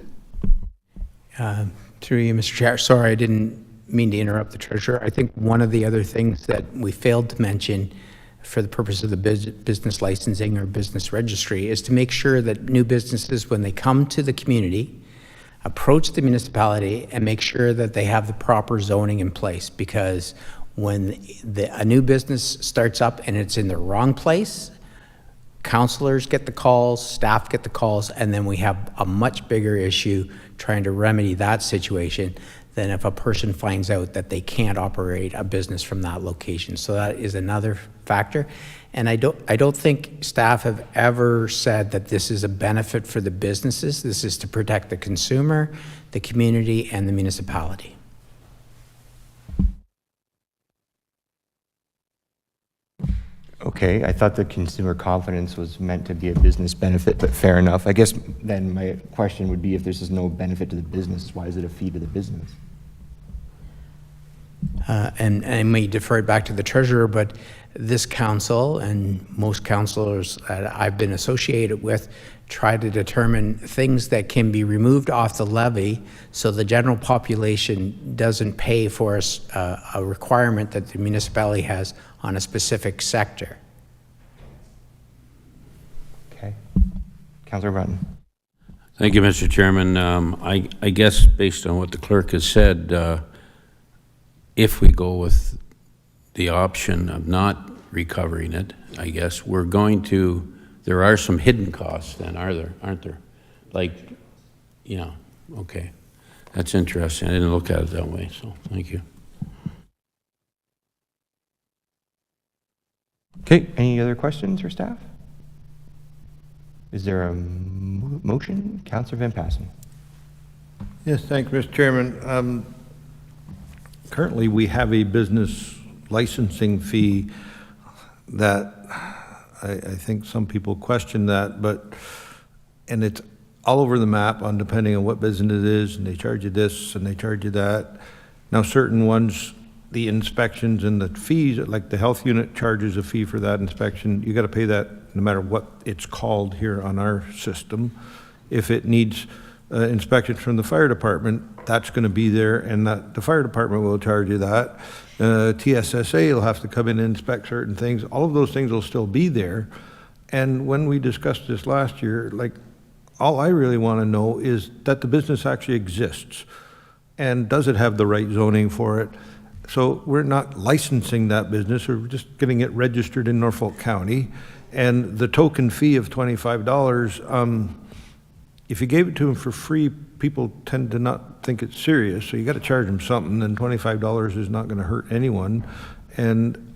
Through you, Mr. Chair. Sorry, I didn't mean to interrupt the treasurer. I think one of the other things that we failed to mention for the purpose of the business licensing or business registry is to make sure that new businesses, when they come to the community, approach the municipality and make sure that they have the proper zoning in place, because when a new business starts up and it's in the wrong place, councilors get the calls, staff get the calls, and then we have a much bigger issue trying to remedy that situation than if a person finds out that they can't operate a business from that location. So that is another factor. And I don't think staff have ever said that this is a benefit for the businesses. This is to protect the consumer, the community, and the municipality. Okay, I thought the consumer confidence was meant to be a business benefit, but fair enough. I guess then my question would be, if this is no benefit to the business, why is it a fee to the business? And I may defer it back to the treasurer, but this council and most councilors that I've been associated with try to determine things that can be removed off the levy so the general population doesn't pay for a requirement that the municipality has on a specific sector. Okay. Councillor Brunton. Thank you, Mr. Chairman. I guess based on what the clerk has said, if we go with the option of not recovering it, I guess there are some hidden costs then, aren't there? Like, okay. That's interesting. I didn't look at it that way, so thank you. Okay, any other questions for staff? Is there a motion? Councillor Van Passen. Yes, thanks, Mr. Chairman. Currently, we have a business licensing fee that I think some people question that, and it's all over the map on depending on what business it is, and they charge you this and they charge you that. Now, certain ones, the inspections and the fees, like the health unit charges a fee for that inspection. You got to pay that no matter what it's called here on our system. If it needs inspections from the fire department, that's going to be there, and the fire department will charge you that. TSSA will have to come in and inspect certain things. All of those things will still be there. And when we discussed this last year, like, all I really want to know is that the business actually exists, and does it have the right zoning for it? So we're not licensing that business, we're just getting it registered in Norfolk County. And the token fee of $25, if you gave it to them for free, people tend to not think it's serious, so you got to charge them something, and $25 is not going to hurt anyone. And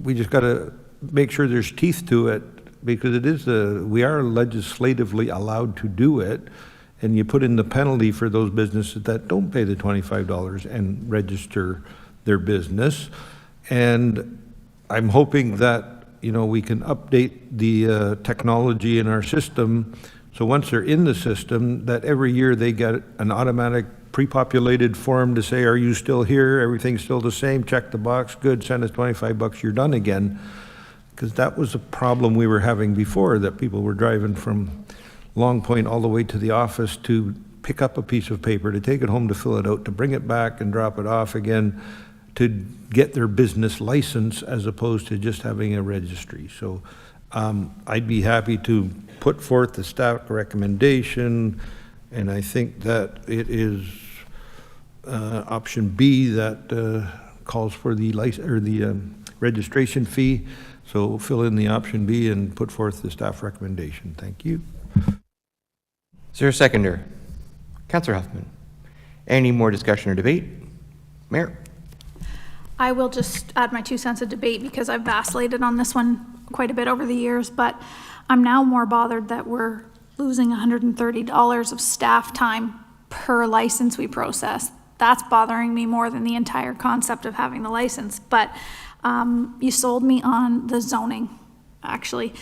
we just got to make sure there's teeth to it, because it is we are legislatively allowed to do it. And you put in the penalty for those businesses that don't pay the $25 and register their business. And I'm hoping that, you know, we can update the technology in our system, so once they're in the system, that every year they get an automatic pre-populated form to say, are you still here? Everything's still the same. Check the box. Good. Send us $25. You're done again. Because that was a problem we were having before, that people were driving from Long Point all the way to the office to pick up a piece of paper, to take it home, to fill it out, to bring it back and drop it off again, to get their business license, as opposed to just having a registry. So I'd be happy to put forth the staff recommendation, and I think that it is option B that calls for the registration fee. So fill in the option B and put forth the staff recommendation. Thank you. Is there a seconder? Councillor Huffman. Any more discussion or debate? Mayor. I will just add my 2 cents of debate, because I've vacillated on this one quite a bit over the years, but I'm now more bothered that we're losing $130 of staff time per license we process. That's bothering me more than the entire concept of having the license. But you sold me on the zoning, actually.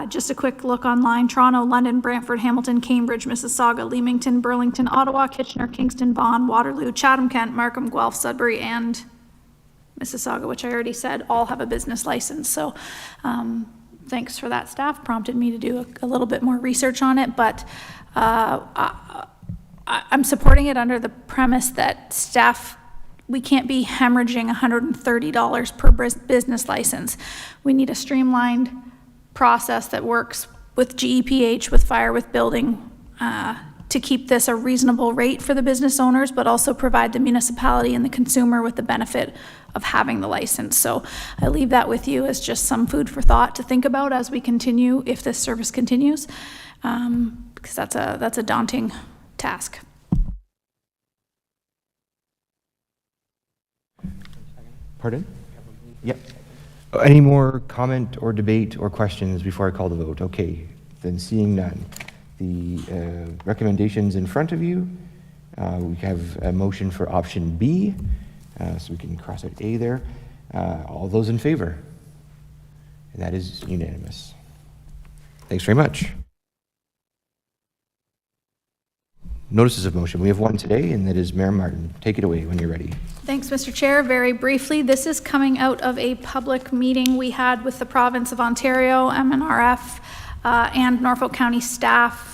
Just a quick look online: Toronto, London, Brantford, Hamilton, Cambridge, Mississauga, Leamington, Burlington, Ottawa, Kitchener, Kingston, Vaughan, Waterloo, Chatham, Kent, Markham, Guelph, Sudbury, and Mississauga, which I already said, all have a business license. So thanks for that, staff. Prompted me to do a little bit more research on it, but I'm supporting it under the premise that staff, we can't be hemorrhaging $130 per business license. We need a streamlined process that works with GEPH, with fire, with building, to keep this a reasonable rate for the business owners, but also provide the municipality and the consumer with the benefit of having the license. So I leave that with you as just some food for thought to think about as we continue, if this service continues, because that's a daunting task. Pardon? Yep. Any more comment or debate or questions before I call the vote? Okay, then seeing none. The recommendations in front of you, we have a motion for option B, so we can cross out A there. All those in favor? And that is unanimous. Thanks very much. Notices of motion. We have one today, and that is Mayor Martin. Take it away when you're ready. Thanks, Mr. Chair. Very briefly, this is coming out of a public meeting we had with the province of Ontario, MNRF, and Norfolk County staff.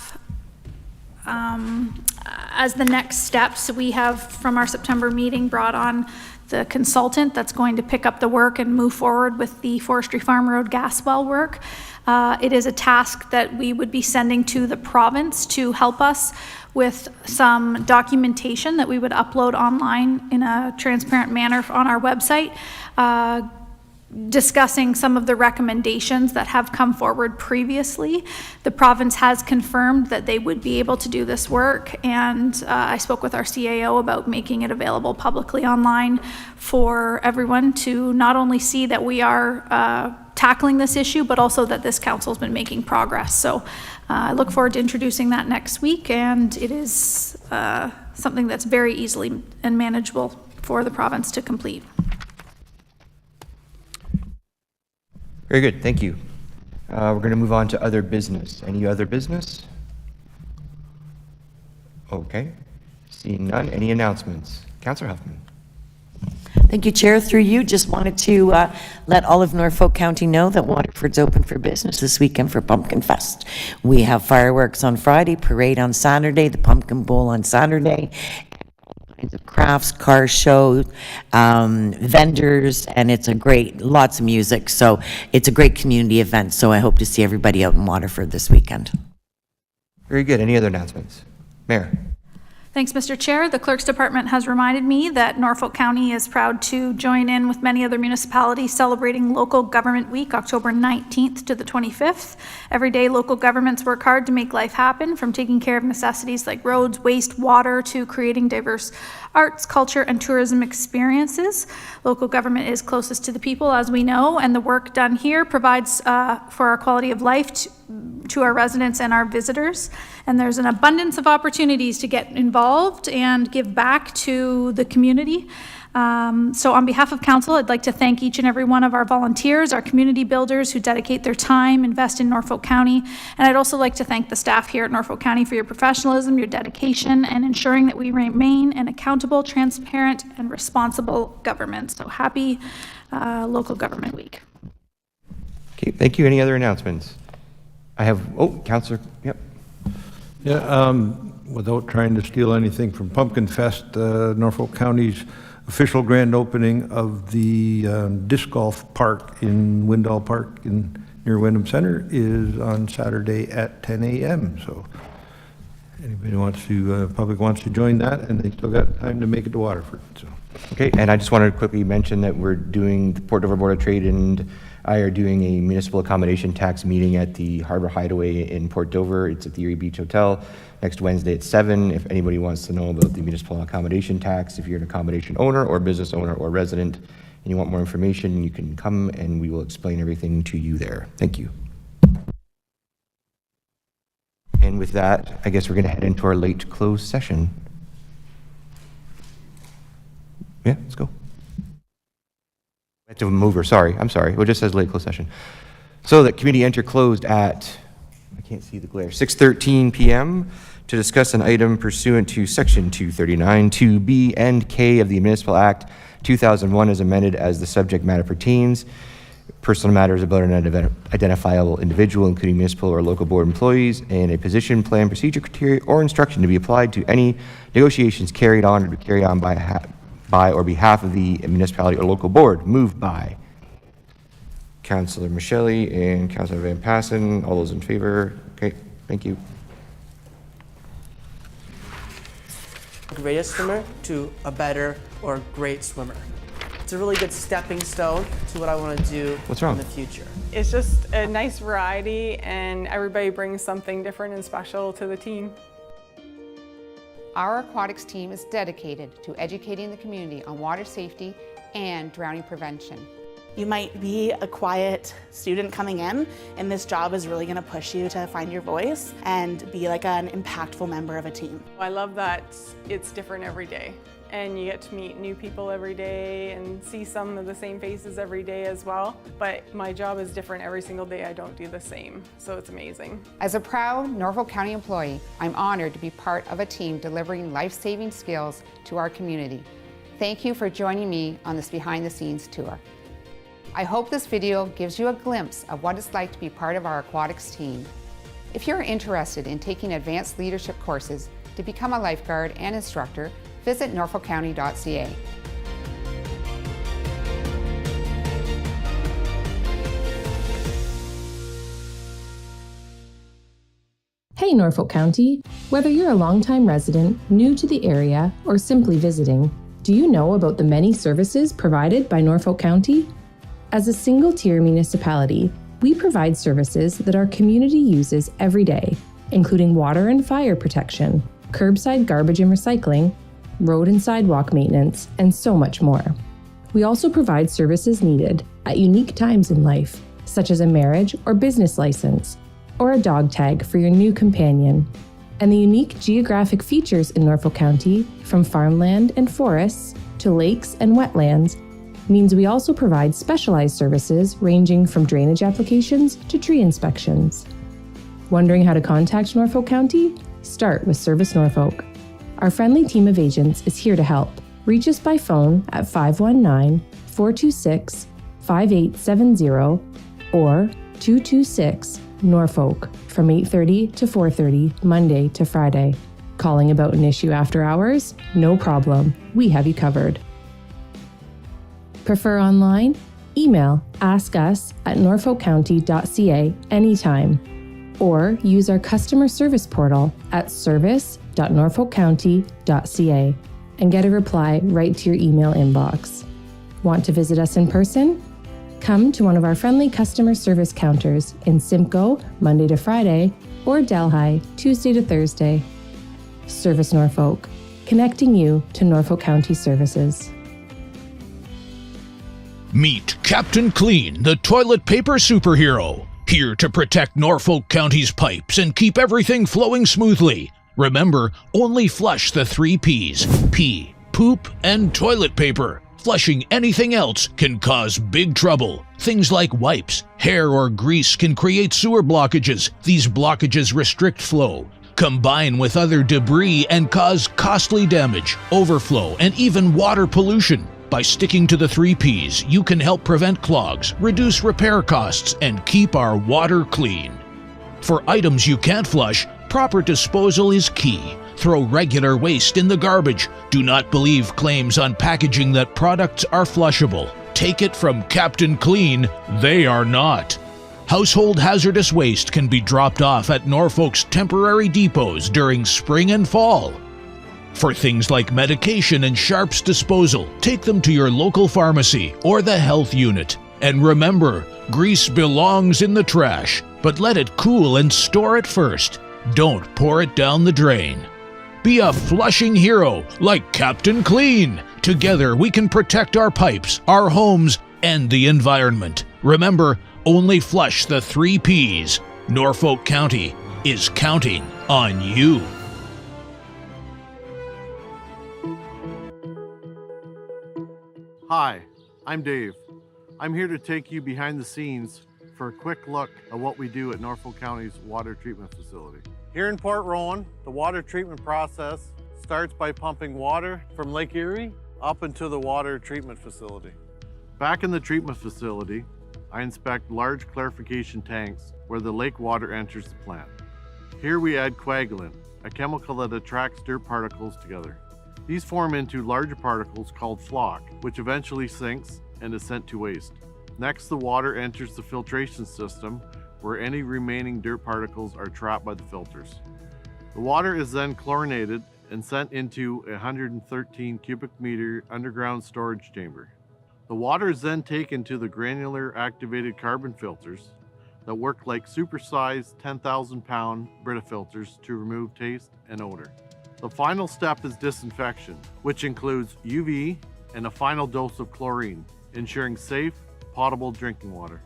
As the next steps, we have, from our September meeting, brought on the consultant that's going to pick up the work and move forward with the Forestry Farm Road gas well work. It is a task that we would be sending to the province to help us with some documentation that we would upload online in a transparent manner on our website. discussing some of the recommendations that have come forward previously. The province has confirmed that they would be able to do this work, and I spoke with our CAO about making it available publicly online for everyone to not only see that we are tackling this issue, but also that this council's been making progress. So I look forward to introducing that next week, and it is something that's very easily and manageable for the province to complete. Very good, thank you. We're going to move on to other business. Any other business? Okay, seeing none. Any announcements? Councillor Huffman. Thank you, Chair. Through you, just wanted to let all of Norfolk County know that Waterford's open for business this weekend for Pumpkin Fest. We have fireworks on Friday, parade on Saturday, the Pumpkin Bowl on Saturday, all kinds of crafts, car show, vendors, and it's a great, lots of music. So it's a great community event. So I hope to see everybody out in Waterford this weekend. Very good. Any other announcements? Mayor. Thanks, Mr. Chair. The Clerk's Department has reminded me that Norfolk County is proud to join in with many other municipalities celebrating Local Government Week, October 19th to the 25th. Every day, local governments work hard to make life happen, from taking care of necessities like roads, waste, water, to creating diverse arts, culture, and tourism experiences. Local government is closest to the people, as we know, and the work done here provides for our quality of life to our residents and our visitors. And there's an abundance of opportunities to get involved and give back to the community. So on behalf of council, I'd like to thank each and every one of our volunteers, our community builders who dedicate their time, invest in Norfolk County. And I'd also like to thank the staff here at Norfolk County for your professionalism, your dedication, and ensuring that we remain an accountable, transparent, and responsible government. So happy Local Government Week. Okay, thank you. Any other announcements? I have, Councillor, yep. Yeah, without trying to steal anything from Pumpkin Fest, Norfolk County's official grand opening of the disc golf park in Windall Park near Wyndham Center is on Saturday at 10 a.m. So anybody wants to, public wants to join that, and they still got time to make it to Waterford. So. Okay, and I just wanted to quickly mention that we're doing, the Port Dover Board of Trade and I are doing a municipal accommodation tax meeting at the Harbor Hideaway in Port Dover. It's at the Erie Beach Hotel next Wednesday at 7. If anybody wants to know about the municipal accommodation tax, if you're an accommodation owner or business owner or resident and you want more information, you can come and we will explain everything to you there. Thank you. And with that, I guess we're going to head into our late closed session. Yeah, let's go. Active mover, sorry, I'm sorry. It just says late closed session. So that committee enter closed at, I can't see the glare, 6:13 p.m. to discuss an item pursuant to Section 239, 2B and K of the Municipal Act 2001 as amended as the subject matter pertains. Personal matters about an identifiable individual, including municipal or local board employees, and a position, plan, procedure, criteria, or instruction to be applied to any negotiations carried on or to carry on by or behalf of the municipality or local board. Moved by Councillor Michelle and Councillor Van Passen. All those in favor? Okay, thank you. Greatest swimmer to a better or great swimmer. It's a really good stepping stone to what I want to do in the future. It's just a nice variety, and everybody brings something different and special to the team. Our aquatics team is dedicated to educating the community on water safety and drowning prevention. You might be a quiet student coming in, and this job is really going to push you to find your voice and be like an impactful member of a team. I love that it's different every day, and you get to meet new people every day and see some of the same faces every day as well. But my job is different every single day. I don't do the same, so it's amazing. As a proud Norfolk County employee, I'm honored to be part of a team delivering life-saving skills to our community. Thank you for joining me on this behind-the-scenes tour. I hope this video gives you a glimpse of what it's like to be part of our aquatics team. If you're interested in taking advanced leadership courses to become a lifeguard and instructor, visit norfolkcounty.ca. Hey Norfolk County! Whether you're a longtime resident, new to the area, or simply visiting, do you know about the many services provided by Norfolk County? As a single-tier municipality, we provide services that our community uses every day, including water and fire protection, curbside garbage and recycling, road and sidewalk maintenance, and so much more. We also provide services needed at unique times in life, such as a marriage or business license, or a dog tag for your new companion. And the unique geographic features in Norfolk County, from farmland and forests to lakes and wetlands, means we also provide specialized services ranging from drainage applications to tree inspections. Wondering how to contact Norfolk County? Start with Service Norfolk. Our friendly team of agents is here to help. Reach us by phone at 519-426-5870 or 226 Norfolk from 8:30 to 4:30 Monday to Friday. Calling about an issue after hours? No problem. We have you covered. Prefer online? Email askus@norfolkcounty.ca anytime, or use our customer service portal at service.norfolkcounty.ca and get a reply right to your email inbox. Want to visit us in person? Come to one of our friendly customer service counters in Simcoe, Monday to Friday, or Delhi, Tuesday to Thursday. Service Norfolk, connecting you to Norfolk County services. Meet Captain Clean, the toilet paper superhero, here to protect Norfolk County's pipes and keep everything flowing smoothly. Remember, only flush the 3 Ps: pee, poop, and toilet paper. Flushing anything else can cause big trouble. Things like wipes, hair, or grease can create sewer blockages. These blockages restrict flow, combine with other debris, and cause costly damage, overflow, and even water pollution. By sticking to the 3 Ps, you can help prevent clogs, reduce repair costs, and keep our water clean. For items you can't flush, proper disposal is key. Throw regular waste in the garbage. Do not believe claims on packaging that products are flushable. Take it from Captain Clean, they are not. Household hazardous waste can be dropped off at Norfolk's temporary depots during spring and fall. For things like medication and sharps disposal, take them to your local pharmacy or the health unit. And remember, grease belongs in the trash, but let it cool and store it first. Don't pour it down the drain. Be a flushing hero like Captain Clean. Together we can protect our pipes, our homes, and the environment. Remember, only flush the 3 Ps. Norfolk County is counting on you. Hi, I'm Dave. I'm here to take you behind the scenes for a quick look at what we do at Norfolk County's water treatment facility. Here in Port Rowan, the water treatment process starts by pumping water from Lake Erie up into the water treatment facility. Back in the treatment facility, I inspect large clarification tanks where the lake water enters the plant. Here we add coagulant, a chemical that attracts dirt particles together. These form into larger particles called flock, which eventually sinks and is sent to waste. Next, the water enters the filtration system where any remaining dirt particles are trapped by the filters. The water is then chlorinated and sent into a 113 cubic meter underground storage chamber. The water is then taken to the granular activated carbon filters that work like supersized 10,000 pound Brita filters to remove taste and odor. The final step is disinfection, which includes UV and a final dose of chlorine, ensuring safe, potable drinking water.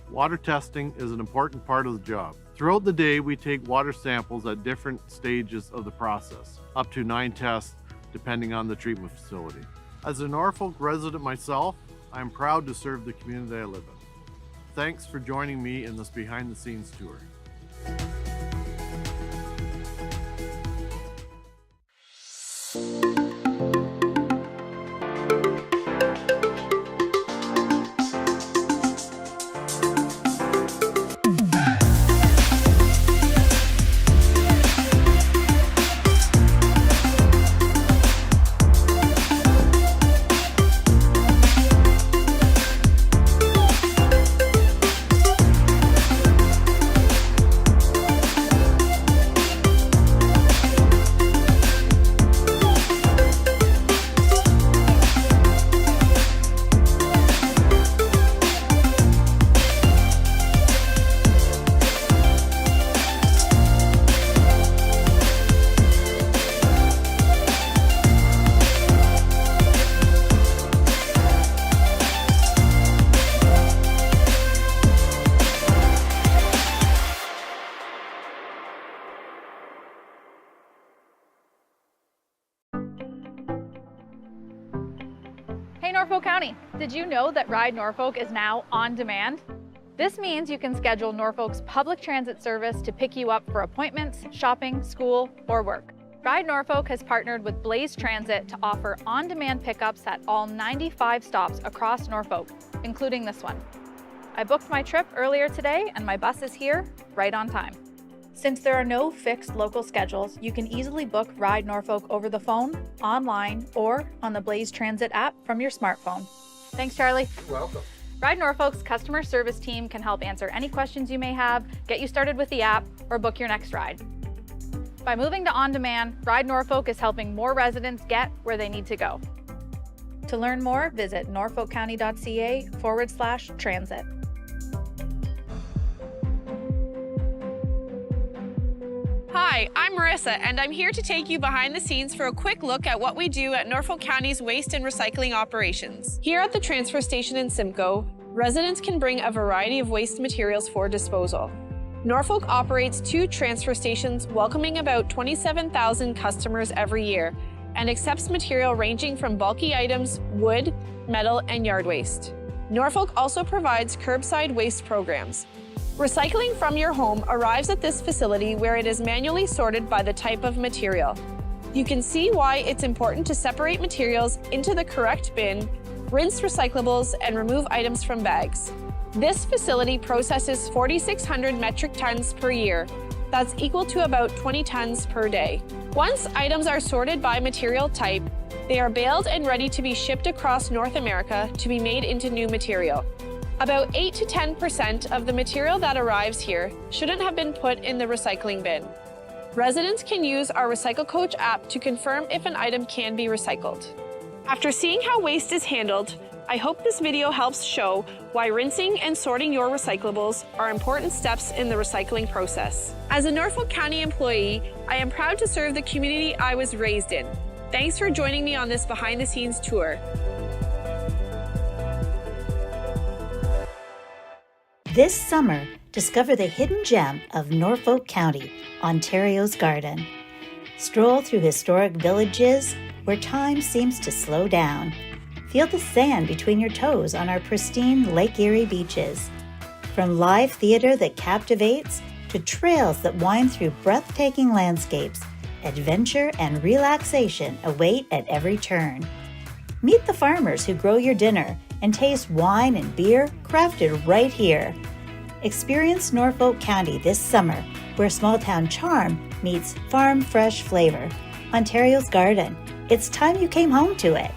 Water testing is an important part of the job. Throughout the day, we take water samples at different stages of the process, up to 9 tests depending on the treatment facility. As a Norfolk resident myself, I am proud to serve the community I live in. Thanks for joining me in this behind the scenes tour. Did you know that Ride Norfolk is now on demand? This means you can schedule Norfolk's public transit service to pick you up for appointments, shopping, school, or work. Ride Norfolk has partnered with Blaze Transit to offer on-demand pickups at all 95 stops across Norfolk, including this one. I booked my trip earlier today and my bus is here right on time. Since there are no fixed local schedules, you can easily book Ride Norfolk over the phone, online, or on the Blaze Transit app from your smartphone. Thanks, Charlie. You're welcome. Ride Norfolk's customer service team can help answer any questions you may have, get you started with the app, or book your next ride. By moving to on-demand, Ride Norfolk is helping more residents get where they need to go. To learn more, visit norfolkcounty.ca/transit. Hi, I'm Marissa, and I'm here to take you behind the scenes for a quick look at what we do at Norfolk County's waste and recycling operations. Here at the transfer station in Simcoe, residents can bring a variety of waste materials for disposal. Norfolk operates 2 transfer stations, welcoming about 27,000 customers every year, and accepts material ranging from bulky items, wood, metal, and yard waste. Norfolk also provides curbside waste programs. Recycling from your home arrives at this facility where it is manually sorted by the type of material. You can see why it's important to separate materials into the correct bin, rinse recyclables, and remove items from bags. This facility processes 4,600 metric tons per year. That's equal to about 20 tons per day. Once items are sorted by material type, they are baled and ready to be shipped across North America to be made into new material. About 8 to 10% of the material that arrives here shouldn't have been put in the recycling bin. Residents can use our Recycle Coach app to confirm if an item can be recycled. After seeing how waste is handled, I hope this video helps show why rinsing and sorting your recyclables are important steps in the recycling process. As a Norfolk County employee, I am proud to serve the community I was raised in. Thanks for joining me on this behind-the-scenes tour. This summer, discover the hidden gem of Norfolk County, Ontario's garden. Stroll through historic villages where time seems to slow down. Feel the sand between your toes on our pristine Lake Erie beaches. From live theater that captivates to trails that wind through breathtaking landscapes, adventure and relaxation await at every turn. Meet the farmers who grow your dinner and taste wine and beer crafted right here. Experience Norfolk County this summer, where small-town charm meets farm-fresh flavor. Ontario's garden. It's time you came home to it.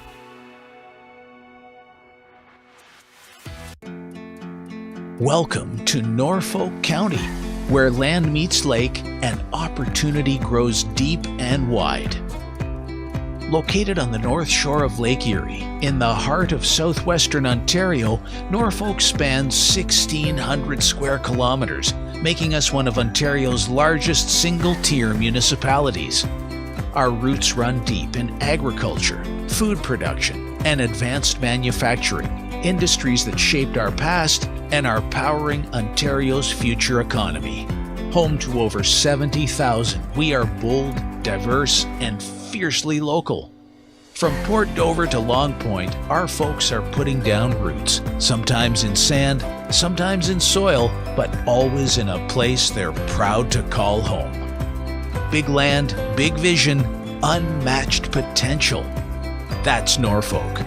Welcome to Norfolk County, where land meets lake and opportunity grows deep and wide. Located on the north shore of Lake Erie, in the heart of southwestern Ontario, Norfolk spans 1,600 square kilometers, making us one of Ontario's largest single-tier municipalities. Our roots run deep in agriculture, food production, and advanced manufacturing, industries that shaped our past and are powering Ontario's future economy. Home to over 70,000, we are bold, diverse, and fiercely local. From Port Dover to Long Point, our folks are putting down roots, sometimes in sand, sometimes in soil, but always in a place they're proud to call home. Big land, big vision, unmatched potential. That's Norfolk.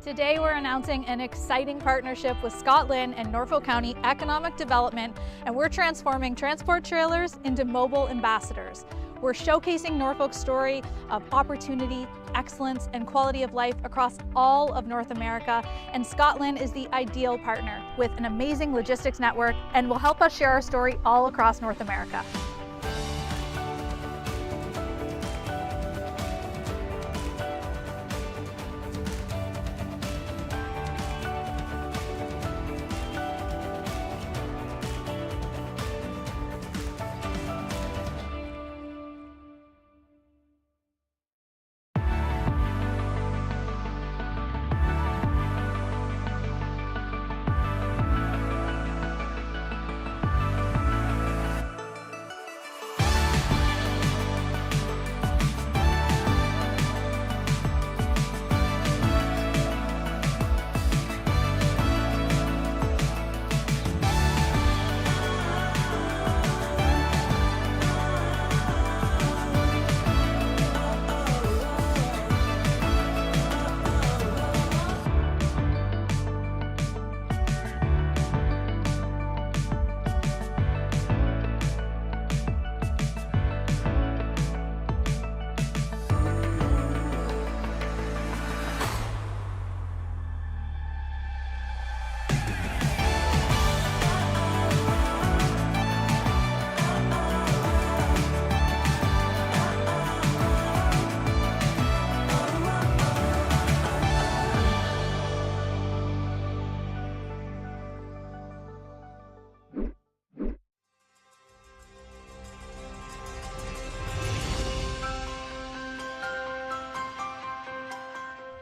Today we're announcing an exciting partnership with Scotland and Norfolk County Economic Development, and we're transforming transport trailers into mobile ambassadors. We're showcasing Norfolk's story of opportunity, excellence, and quality of life across all of North America, and Scotland is the ideal partner with an amazing logistics network and will help us share our story all across North America.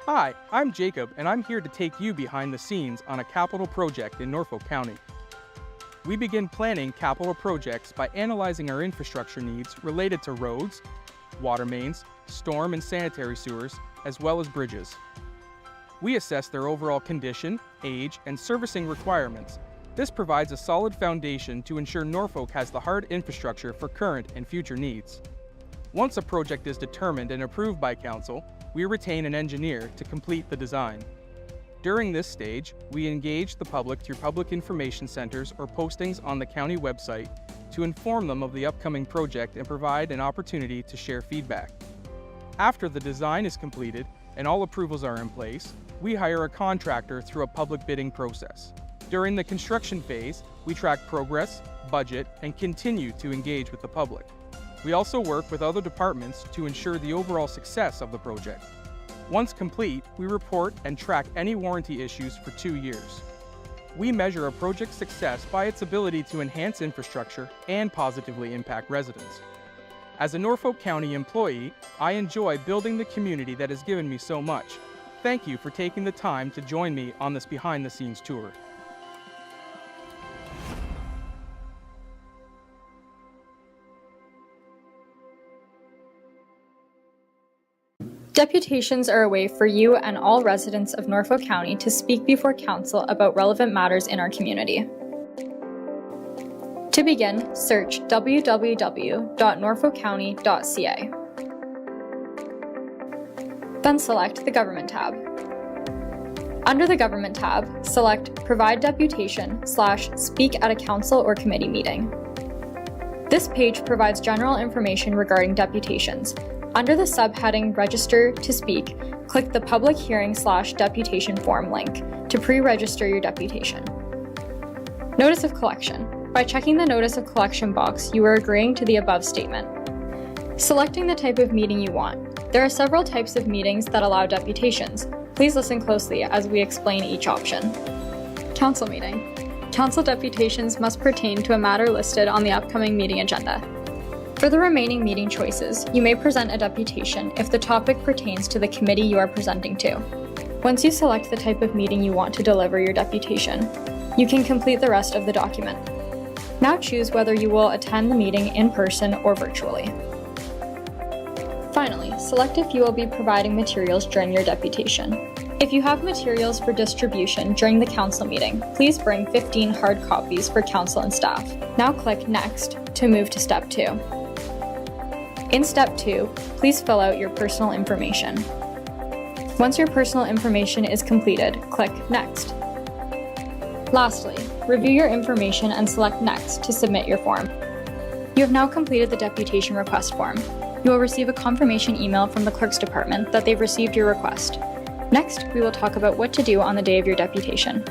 Hi, I'm Jacob, and I'm here to take you behind the scenes on a capital project in Norfolk County. We begin planning capital projects by analyzing our infrastructure needs related to roads, water mains, storm and sanitary sewers, as well as bridges. We assess their overall condition, age, and servicing requirements. This provides a solid foundation to ensure Norfolk has the hard infrastructure for current and future needs. Once a project is determined and approved by Council, we retain an engineer to complete the design. During this stage, we engage the public through public information centers or postings on the county website to inform them of the upcoming project and provide an opportunity to share feedback. After the design is completed and all approvals are in place, we hire a contractor through a public bidding process. During the construction phase, we track progress, budget, and continue to engage with the public. We also work with other departments to ensure the overall success of the project. Once complete, we report and track any warranty issues for 2 years. We measure a project's success by its ability to enhance infrastructure and positively impact residents. As a Norfolk County employee, I enjoy building the community that has given me so much. Thank you for taking the time to join me on this behind-the-scenes tour. Deputations are a way for you and all residents of Norfolk County to speak before Council about relevant matters in our community. To begin, search www.norfolkcounty.ca. Then select the Government tab. Under the Government tab, select Provide Deputation/Speak at a Council or Committee Meeting. This page provides general information regarding deputations. Under the subheading Register to Speak, click the Public Hearing/Deputation Form link to pre-register your deputation. Notice of Collection. By checking the Notice of Collection box, you are agreeing to the above statement. Selecting the type of meeting you want. There are several types of meetings that allow deputations. Please listen closely as we explain each option. Council meeting. Council deputations must pertain to a matter listed on the upcoming meeting agenda. For the remaining meeting choices, you may present a deputation if the topic pertains to the committee you are presenting to. Once you select the type of meeting you want to deliver your deputation, you can complete the rest of the document. Now choose whether you will attend the meeting in person or virtually. Finally, select if you will be providing materials during your deputation. If you have materials for distribution during the council meeting, please bring 15 hard copies for council and staff. Now click Next to move to Step 2. In Step 2, please fill out your personal information. Once your personal information is completed, click Next. Lastly, review your information and select Next to submit your form. You have now completed the deputation request form. You will receive a confirmation email from the Clerk's Department that they've received your request. Next, we will talk about what to do on the day of your deputation.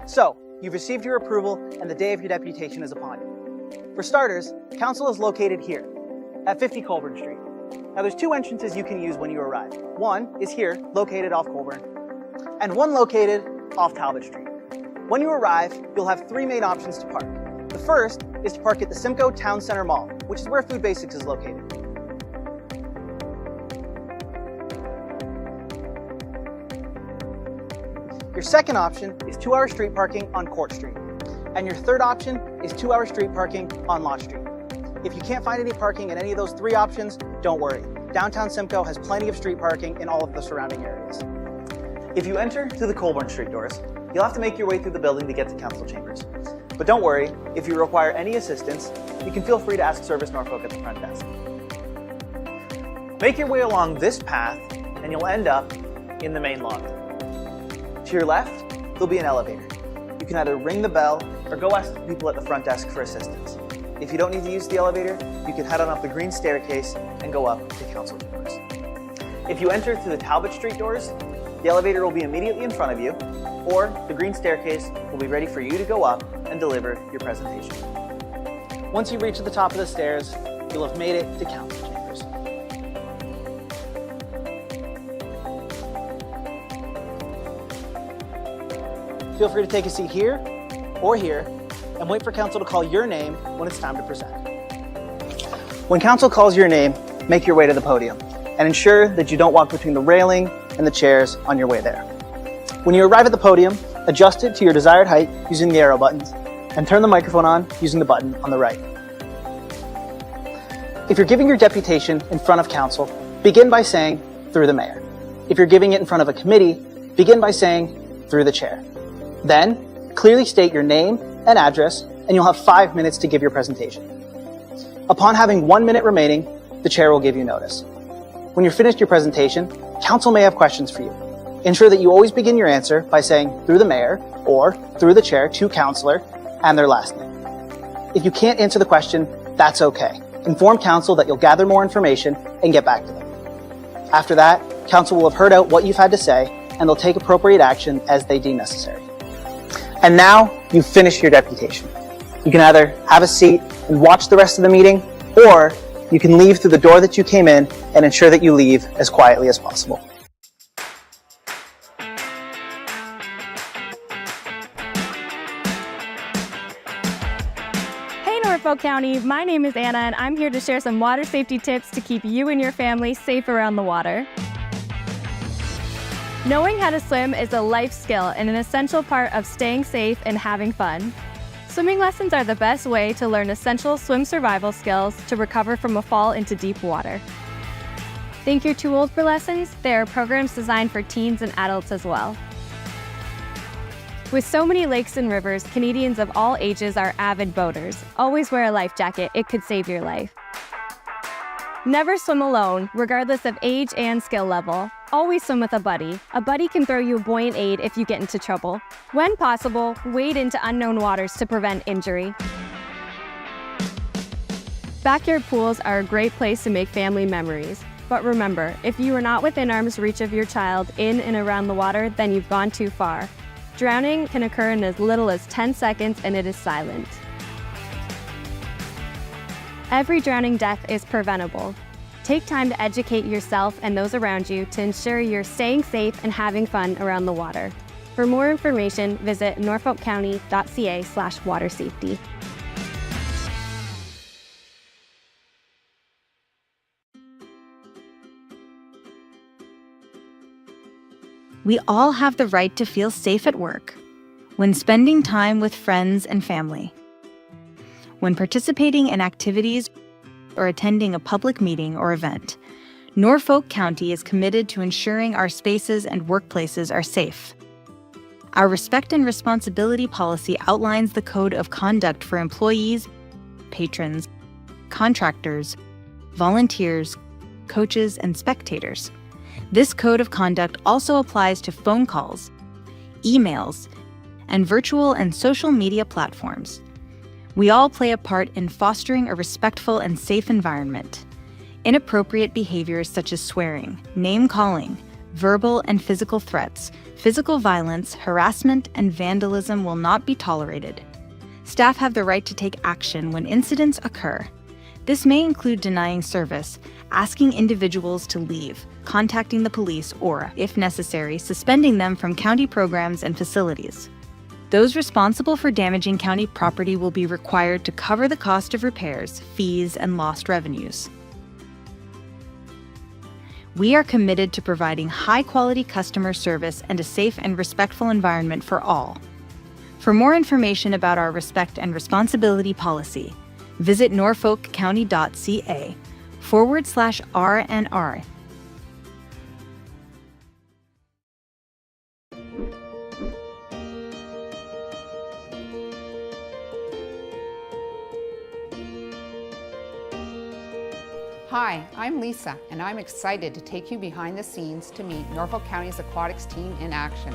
So, you've received your approval and the day of your deputation is upon you. For starters, Council is located here, at 50 Colburn Street. Now there's 2 entrances you can use when you arrive. One is here, located off Colburn, and one located off Talbot Street. When you arrive, you'll have 3 main options to park. The first is to park at the Simcoe Town Center Mall, which is where Food Basics is located. Your second option is 2-hour street parking on Court Street. And your third option is 2-hour street parking on Lott Street. If you can't find any parking in any of those 3 options, don't worry. Downtown Simcoe has plenty of street parking in all of the surrounding areas. If you enter through the Colburn Street doors, you'll have to make your way through the building to get to Council Chambers. But don't worry, if you require any assistance, you can feel free to ask Service Norfolk at the front desk. Make your way along this path and you'll end up in the main lobby. To your left, there'll be an elevator. You can either ring the bell or go ask the people at the front desk for assistance. If you don't need to use the elevator, you can head on up the green staircase and go up to Council Chambers. If you enter through the Talbot Street doors, the elevator will be immediately in front of you, or the green staircase will be ready for you to go up and deliver your presentation. Once you reach the top of the stairs, you'll have made it to Council Chambers. Feel free to take a seat here or here and wait for Council to call your name when it's time to present. When Council calls your name, make your way to the podium and ensure that you don't walk between the railing and the chairs on your way there. When you arrive at the podium, adjust it to your desired height using the arrow buttons, and turn the microphone on using the button on the right. If you're giving your deputation in front of council, begin by saying, through the mayor. If you're giving it in front of a committee, begin by saying, through the chair. Then, clearly state your name and address, and you'll have 5 minutes to give your presentation. Upon having 1 minute remaining, the chair will give you notice. When you're finished your presentation, council may have questions for you. Ensure that you always begin your answer by saying, through the mayor, or through the chair to councillor, and their last name. If you can't answer the question, that's okay. Inform council that you'll gather more information and get back to them. After that, council will have heard out what you've had to say, and they'll take appropriate action as they deem necessary. And now, you've finished your deputation. You can either have a seat and watch the rest of the meeting, or you can leave through the door that you came in and ensure that you leave as quietly as possible. Hey Norfolk County, my name is Anna and I'm here to share some water safety tips to keep you and your family safe around the water. Knowing how to swim is a life skill and an essential part of staying safe and having fun. Swimming lessons are the best way to learn essential swim survival skills to recover from a fall into deep water. Think you're too old for lessons? There are programs designed for teens and adults as well. With so many lakes and rivers, Canadians of all ages are avid boaters. Always wear a life jacket, it could save your life. Never swim alone, regardless of age and skill level. Always swim with a buddy. A buddy can throw you a buoyant aid if you get into trouble. When possible, wade into unknown waters to prevent injury. Backyard pools are a great place to make family memories. But remember, if you are not within arm's reach of your child in and around the water, then you've gone too far. Drowning can occur in as little as 10 seconds and it is silent. Every drowning death is preventable. Take time to educate yourself and those around you to ensure you're staying safe and having fun around the water. For more information, visit norfolkcounty.ca/watersafety. We all have the right to feel safe at work, when spending time with friends and family, when participating in activities or attending a public meeting or event. Norfolk County is committed to ensuring our spaces and workplaces are safe. Our Respect and Responsibility policy outlines the code of conduct for employees, patrons, contractors, volunteers, coaches, and spectators. This code of conduct also applies to phone calls, emails, and virtual and social media platforms. We all play a part in fostering a respectful and safe environment. Inappropriate behaviors such as swearing, name-calling, verbal and physical threats, physical violence, harassment, and vandalism will not be tolerated. Staff have the right to take action when incidents occur. This may include denying service, asking individuals to leave, contacting the police, or, if necessary, suspending them from county programs and facilities. Those responsible for damaging county property will be required to cover the cost of repairs, fees, and lost revenues. We are committed to providing high-quality customer service and a safe and respectful environment for all. For more information about our Respect and Responsibility policy, visit norfolkcounty.ca/R&R. Hi, I'm Lisa, and I'm excited to take you behind the scenes to meet Norfolk County's aquatics team in action.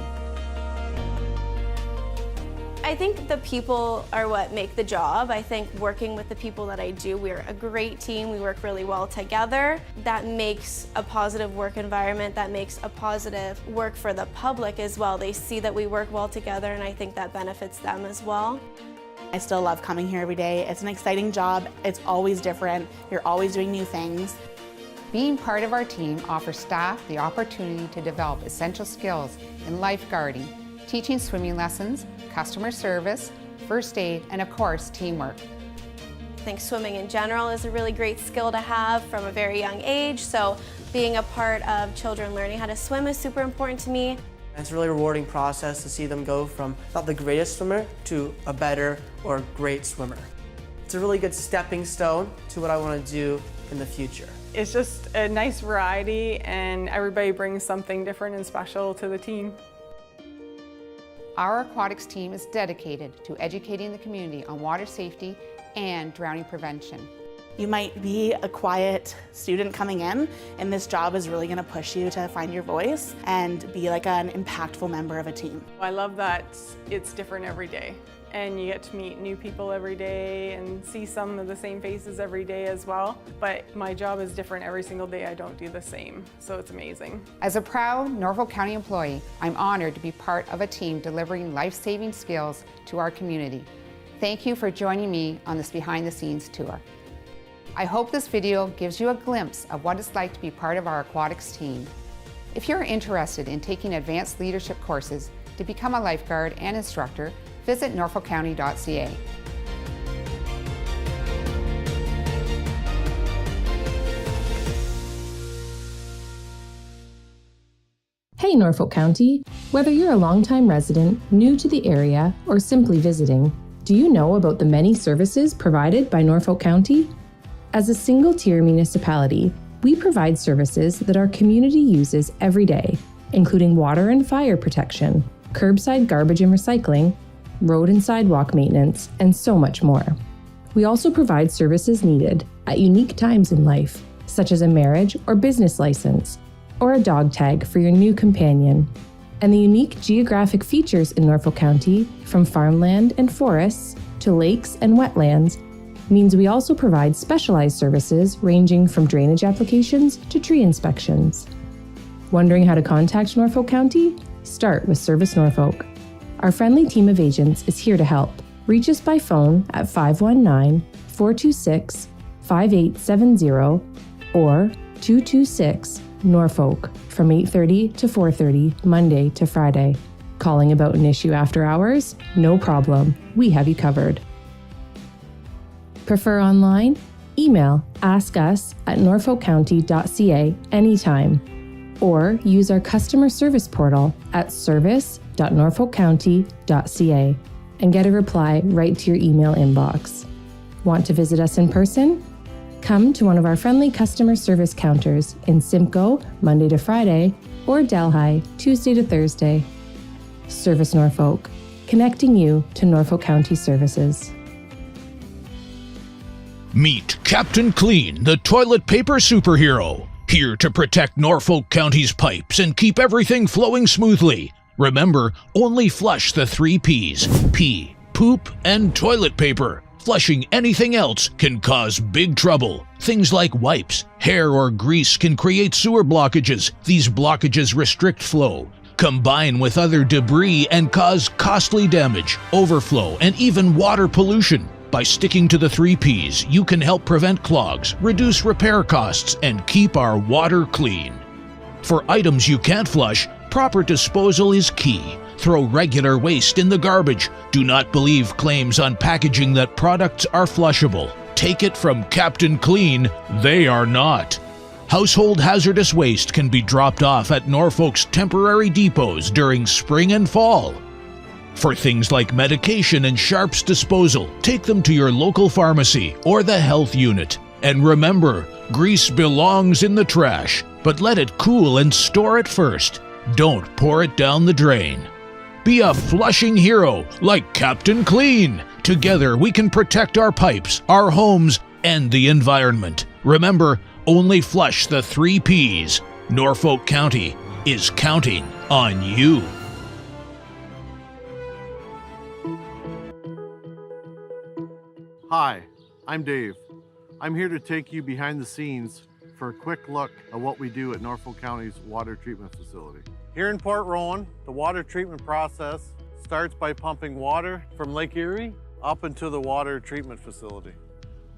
I think the people are what make the job. I think working with the people that I do, we're a great team. We work really well together. That makes a positive work environment. That makes a positive work for the public as well. They see that we work well together, and I think that benefits them as well. I still love coming here every day. It's an exciting job. It's always different. You're always doing new things. Being part of our team offers staff the opportunity to develop essential skills in lifeguarding, teaching swimming lessons, customer service, first aid, and of course, teamwork. I think swimming in general is a really great skill to have from a very young age, so Being a part of children learning how to swim is super important to me. It's a really rewarding process to see them go from not the greatest swimmer to a better or great swimmer. It's a really good stepping stone to what I want to do in the future. It's just a nice variety and everybody brings something different and special to the team. Our aquatics team is dedicated to educating the community on water safety and drowning prevention. You might be a quiet student coming in, and this job is really going to push you to find your voice and be like an impactful member of a team. I love that it's different every day and you get to meet new people every day and see some of the same faces every day as well. But my job is different every single day. I don't do the same, so it's amazing. As a proud Norfolk County employee, I'm honored to be part of a team delivering life-saving skills to our community. Thank you for joining me on this behind-the-scenes tour. I hope this video gives you a glimpse of what it's like to be part of our aquatics team. If you're interested in taking advanced leadership courses to become a lifeguard and instructor, visit norfolkcounty.ca. Hey Norfolk County! Whether you're a longtime resident, new to the area, or simply visiting, do you know about the many services provided by Norfolk County? As a single-tier municipality, we provide services that our community uses every day, including water and fire protection, curbside garbage and recycling, road and sidewalk maintenance, and so much more. We also provide services needed at unique times in life, such as a marriage or business license, or a dog tag for your new companion. And the unique geographic features in Norfolk County, from farmland and forests to lakes and wetlands, means we also provide specialized services ranging from drainage applications to tree inspections. Wondering how to contact Norfolk County? Start with Service Norfolk. Our friendly team of agents is here to help. Reach us by phone at 519-426-5870 or 226-NORFOLK from 8:30 to 4:30, Monday to Friday. Calling about an issue after hours? No problem. We have you covered. Prefer online? Email askus@norfolkcounty.ca anytime, or use our customer service portal at service.norfolkcounty.ca and get a reply right to your email inbox. Want to visit us in person? Come to one of our friendly customer service counters in Simcoe, Monday to Friday, or Delhi, Tuesday to Thursday. Service Norfolk, connecting you to Norfolk County services. Meet Captain Clean, the toilet paper superhero, here to protect Norfolk County's pipes and keep everything flowing smoothly. Remember, only flush the 3 Ps: pee, poop, and toilet paper. Flushing anything else can cause big trouble. Things like wipes, hair, or grease can create sewer blockages. These blockages restrict flow, combine with other debris, and cause costly damage, overflow, and even water pollution. By sticking to the 3 Ps, you can help prevent clogs, reduce repair costs, and keep our water clean. For items you can't flush, proper disposal is key. Throw regular waste in the garbage. Do not believe claims on packaging that products are flushable. Take it from Captain Clean, they are not. Household hazardous waste can be dropped off at Norfolk's temporary depots during spring and fall. For things like medication and sharps disposal, take them to your local pharmacy or the health unit. And remember, grease belongs in the trash, but let it cool and store it first. Don't pour it down the drain. Be a flushing hero like Captain Clean. Together we can protect our pipes, our homes, and the environment. Remember, only flush the 3 Ps. Norfolk County is counting on you. Hi, I'm Dave. I'm here to take you behind the scenes for a quick look at what we do at Norfolk County's water treatment facility. Here in Port Rowan, the water treatment process starts by pumping water from Lake Erie up into the water treatment facility.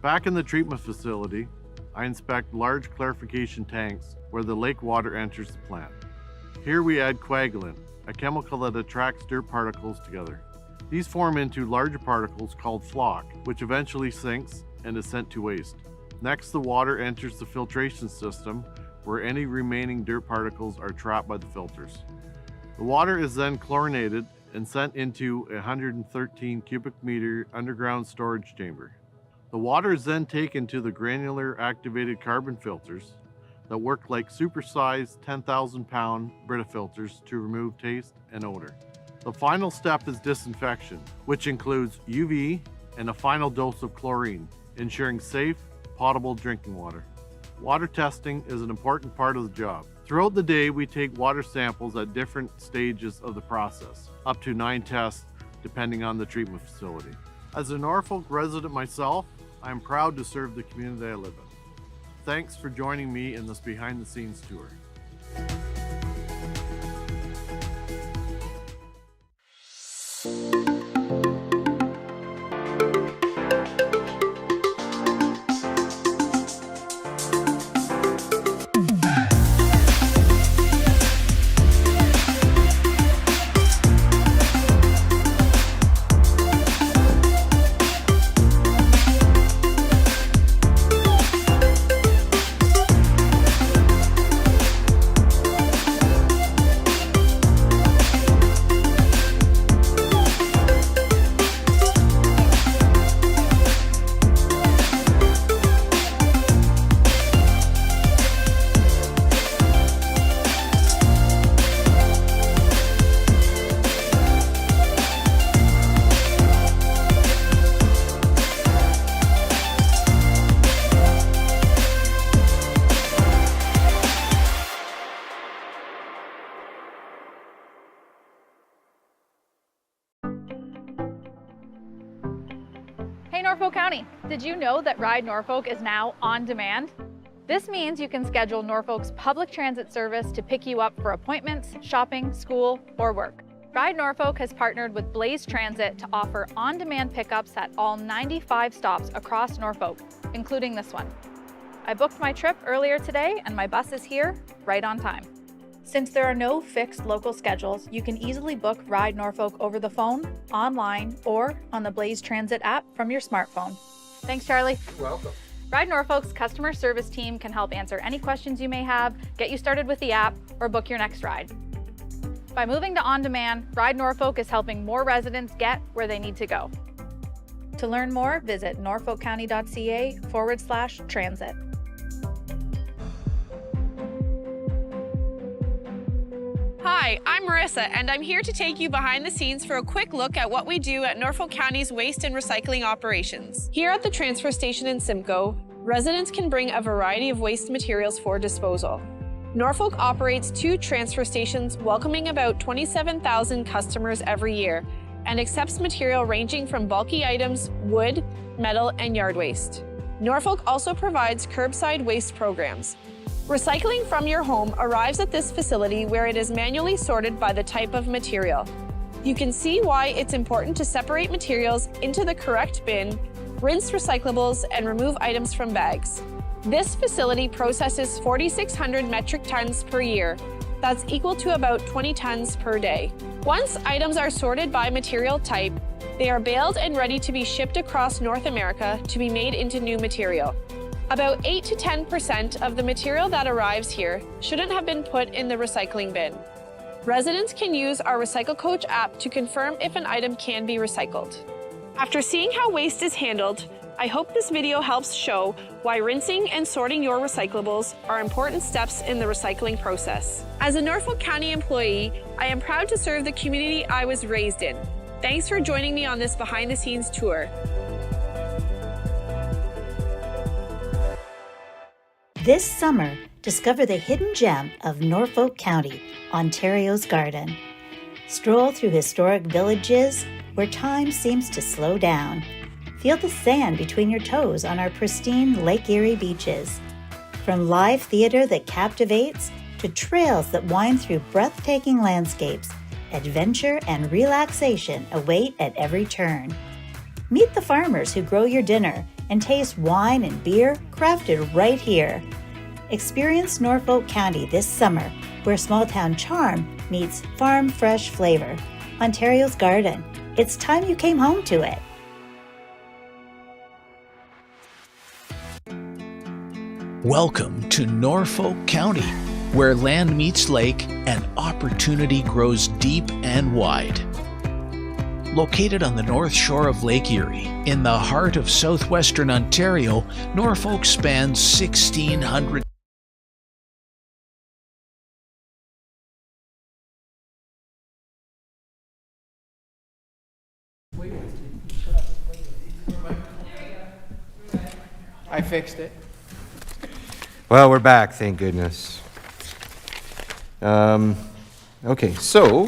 Back in the treatment facility, I inspect large clarification tanks where the lake water enters the plant. Here we add coagulant, a chemical that attracts dirt particles together. These form into larger particles called flock, which eventually sinks and is sent to waste. Next, the water enters the filtration system where any remaining dirt particles are trapped by the filters. The water is then chlorinated and sent into a 113 cubic meter underground storage chamber. The water is then taken to the granular activated carbon filters that work like supersized 10,000 pound Brita filters to remove taste and odor. The final step is disinfection, which includes UV and a final dose of chlorine, ensuring safe, potable drinking water. Water testing is an important part of the job. Throughout the day, we take water samples at different stages of the process, up to 9 tests depending on the treatment facility. As a Norfolk resident myself, I am proud to serve the community I live in. Thanks for joining me in this behind-the-scenes tour. Hey Norfolk County, did you know that Ride Norfolk is now on demand? This means you can schedule Norfolk's public transit service to pick you up for appointments, shopping, school, or work. Ride Norfolk has partnered with Blaze Transit to offer on-demand pickups at all 95 stops across Norfolk, including this one. I booked my trip earlier today and my bus is here right on time. Since there are no fixed local schedules, you can easily book Ride Norfolk over the phone, online, or on the Blaze Transit app from your smartphone. Thanks, Charlie. You're welcome. Ride Norfolk's customer service team can help answer any questions you may have, get you started with the app, or book your next ride. By moving to on-demand, Ride Norfolk is helping more residents get where they need to go. To learn more, visit norfolkcounty.ca/transit. Hi, I'm Marissa, and I'm here to take you behind the scenes for a quick look at what we do at Norfolk County's waste and recycling operations. Here at the transfer station in Simcoe, residents can bring a variety of waste materials for disposal. Norfolk operates 2 transfer stations, welcoming about 27,000 customers every year, and accepts material ranging from bulky items, wood, metal, and yard waste. Norfolk also provides curbside waste programs. Recycling from your home arrives at this facility where it is manually sorted by the type of material. You can see why it's important to separate materials into the correct bin, rinse recyclables, and remove items from bags. This facility processes 4,600 metric tons per year. That's equal to about 20 tons per day. Once items are sorted by material type, they are baled and ready to be shipped across North America to be made into new material. About 8 to 10% of the material that arrives here shouldn't have been put in the recycling bin. Residents can use our Recycle Coach app to confirm if an item can be recycled. After seeing how waste is handled, I hope this video helps show why rinsing and sorting your recyclables are important steps in the recycling process. As a Norfolk County employee, I am proud to serve the community I was raised in. Thanks for joining me on this behind-the-scenes tour. This summer, discover the hidden gem of Norfolk County, Ontario's garden. Stroll through historic villages where time seems to slow down. Feel the sand between your toes on our pristine Lake Erie beaches. From live theater that captivates to trails that wind through breathtaking landscapes, adventure and relaxation await at every turn. Meet the farmers who grow your dinner and taste wine and beer crafted right here. Experience Norfolk County this summer, where small-town charm meets farm-fresh flavor. Ontario's garden. It's time you came home to it. Welcome to Norfolk County, where land meets lake and opportunity grows deep and wide. Located on the north shore of Lake Erie, in the heart of southwestern Ontario, Norfolk spans 1,600. I fixed it. Well, we're back, thank goodness. Okay, so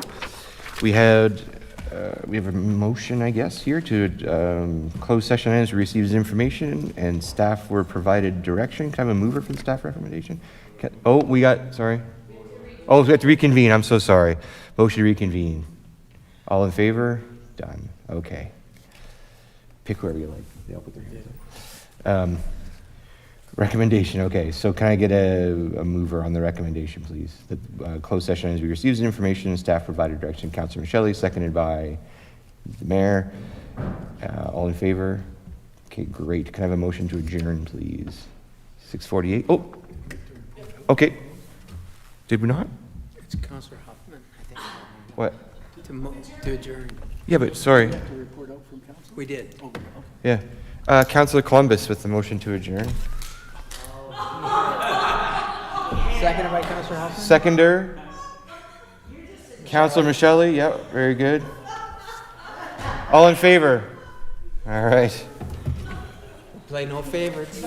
we have a motion, I guess, here to close session items, receives information, and staff were provided direction. Can I have a mover for the staff recommendation? Oh, we have to reconvene. I'm so sorry. Motion to reconvene. All in favor? Done. Okay. Pick whoever you like. They'll put their hands up. Recommendation, okay, so can I get a mover on the recommendation, please? The closed session as we received information, staff provided direction, Councilor Michelli, seconded by the mayor. All in favor? Okay, great. Can I have a motion to adjourn, please? 6:48. Oh, okay. Did we not? It's Councilor Huffman, I think. What? To adjourn. Yeah, but sorry. To report out from council? We did. Okay. Yeah. Councilor Columbus with the motion to adjourn. Seconded by Councilor Huffman? Seconder. Councilor Michelli, yep, very good. All in favor? All right. Play no favorites.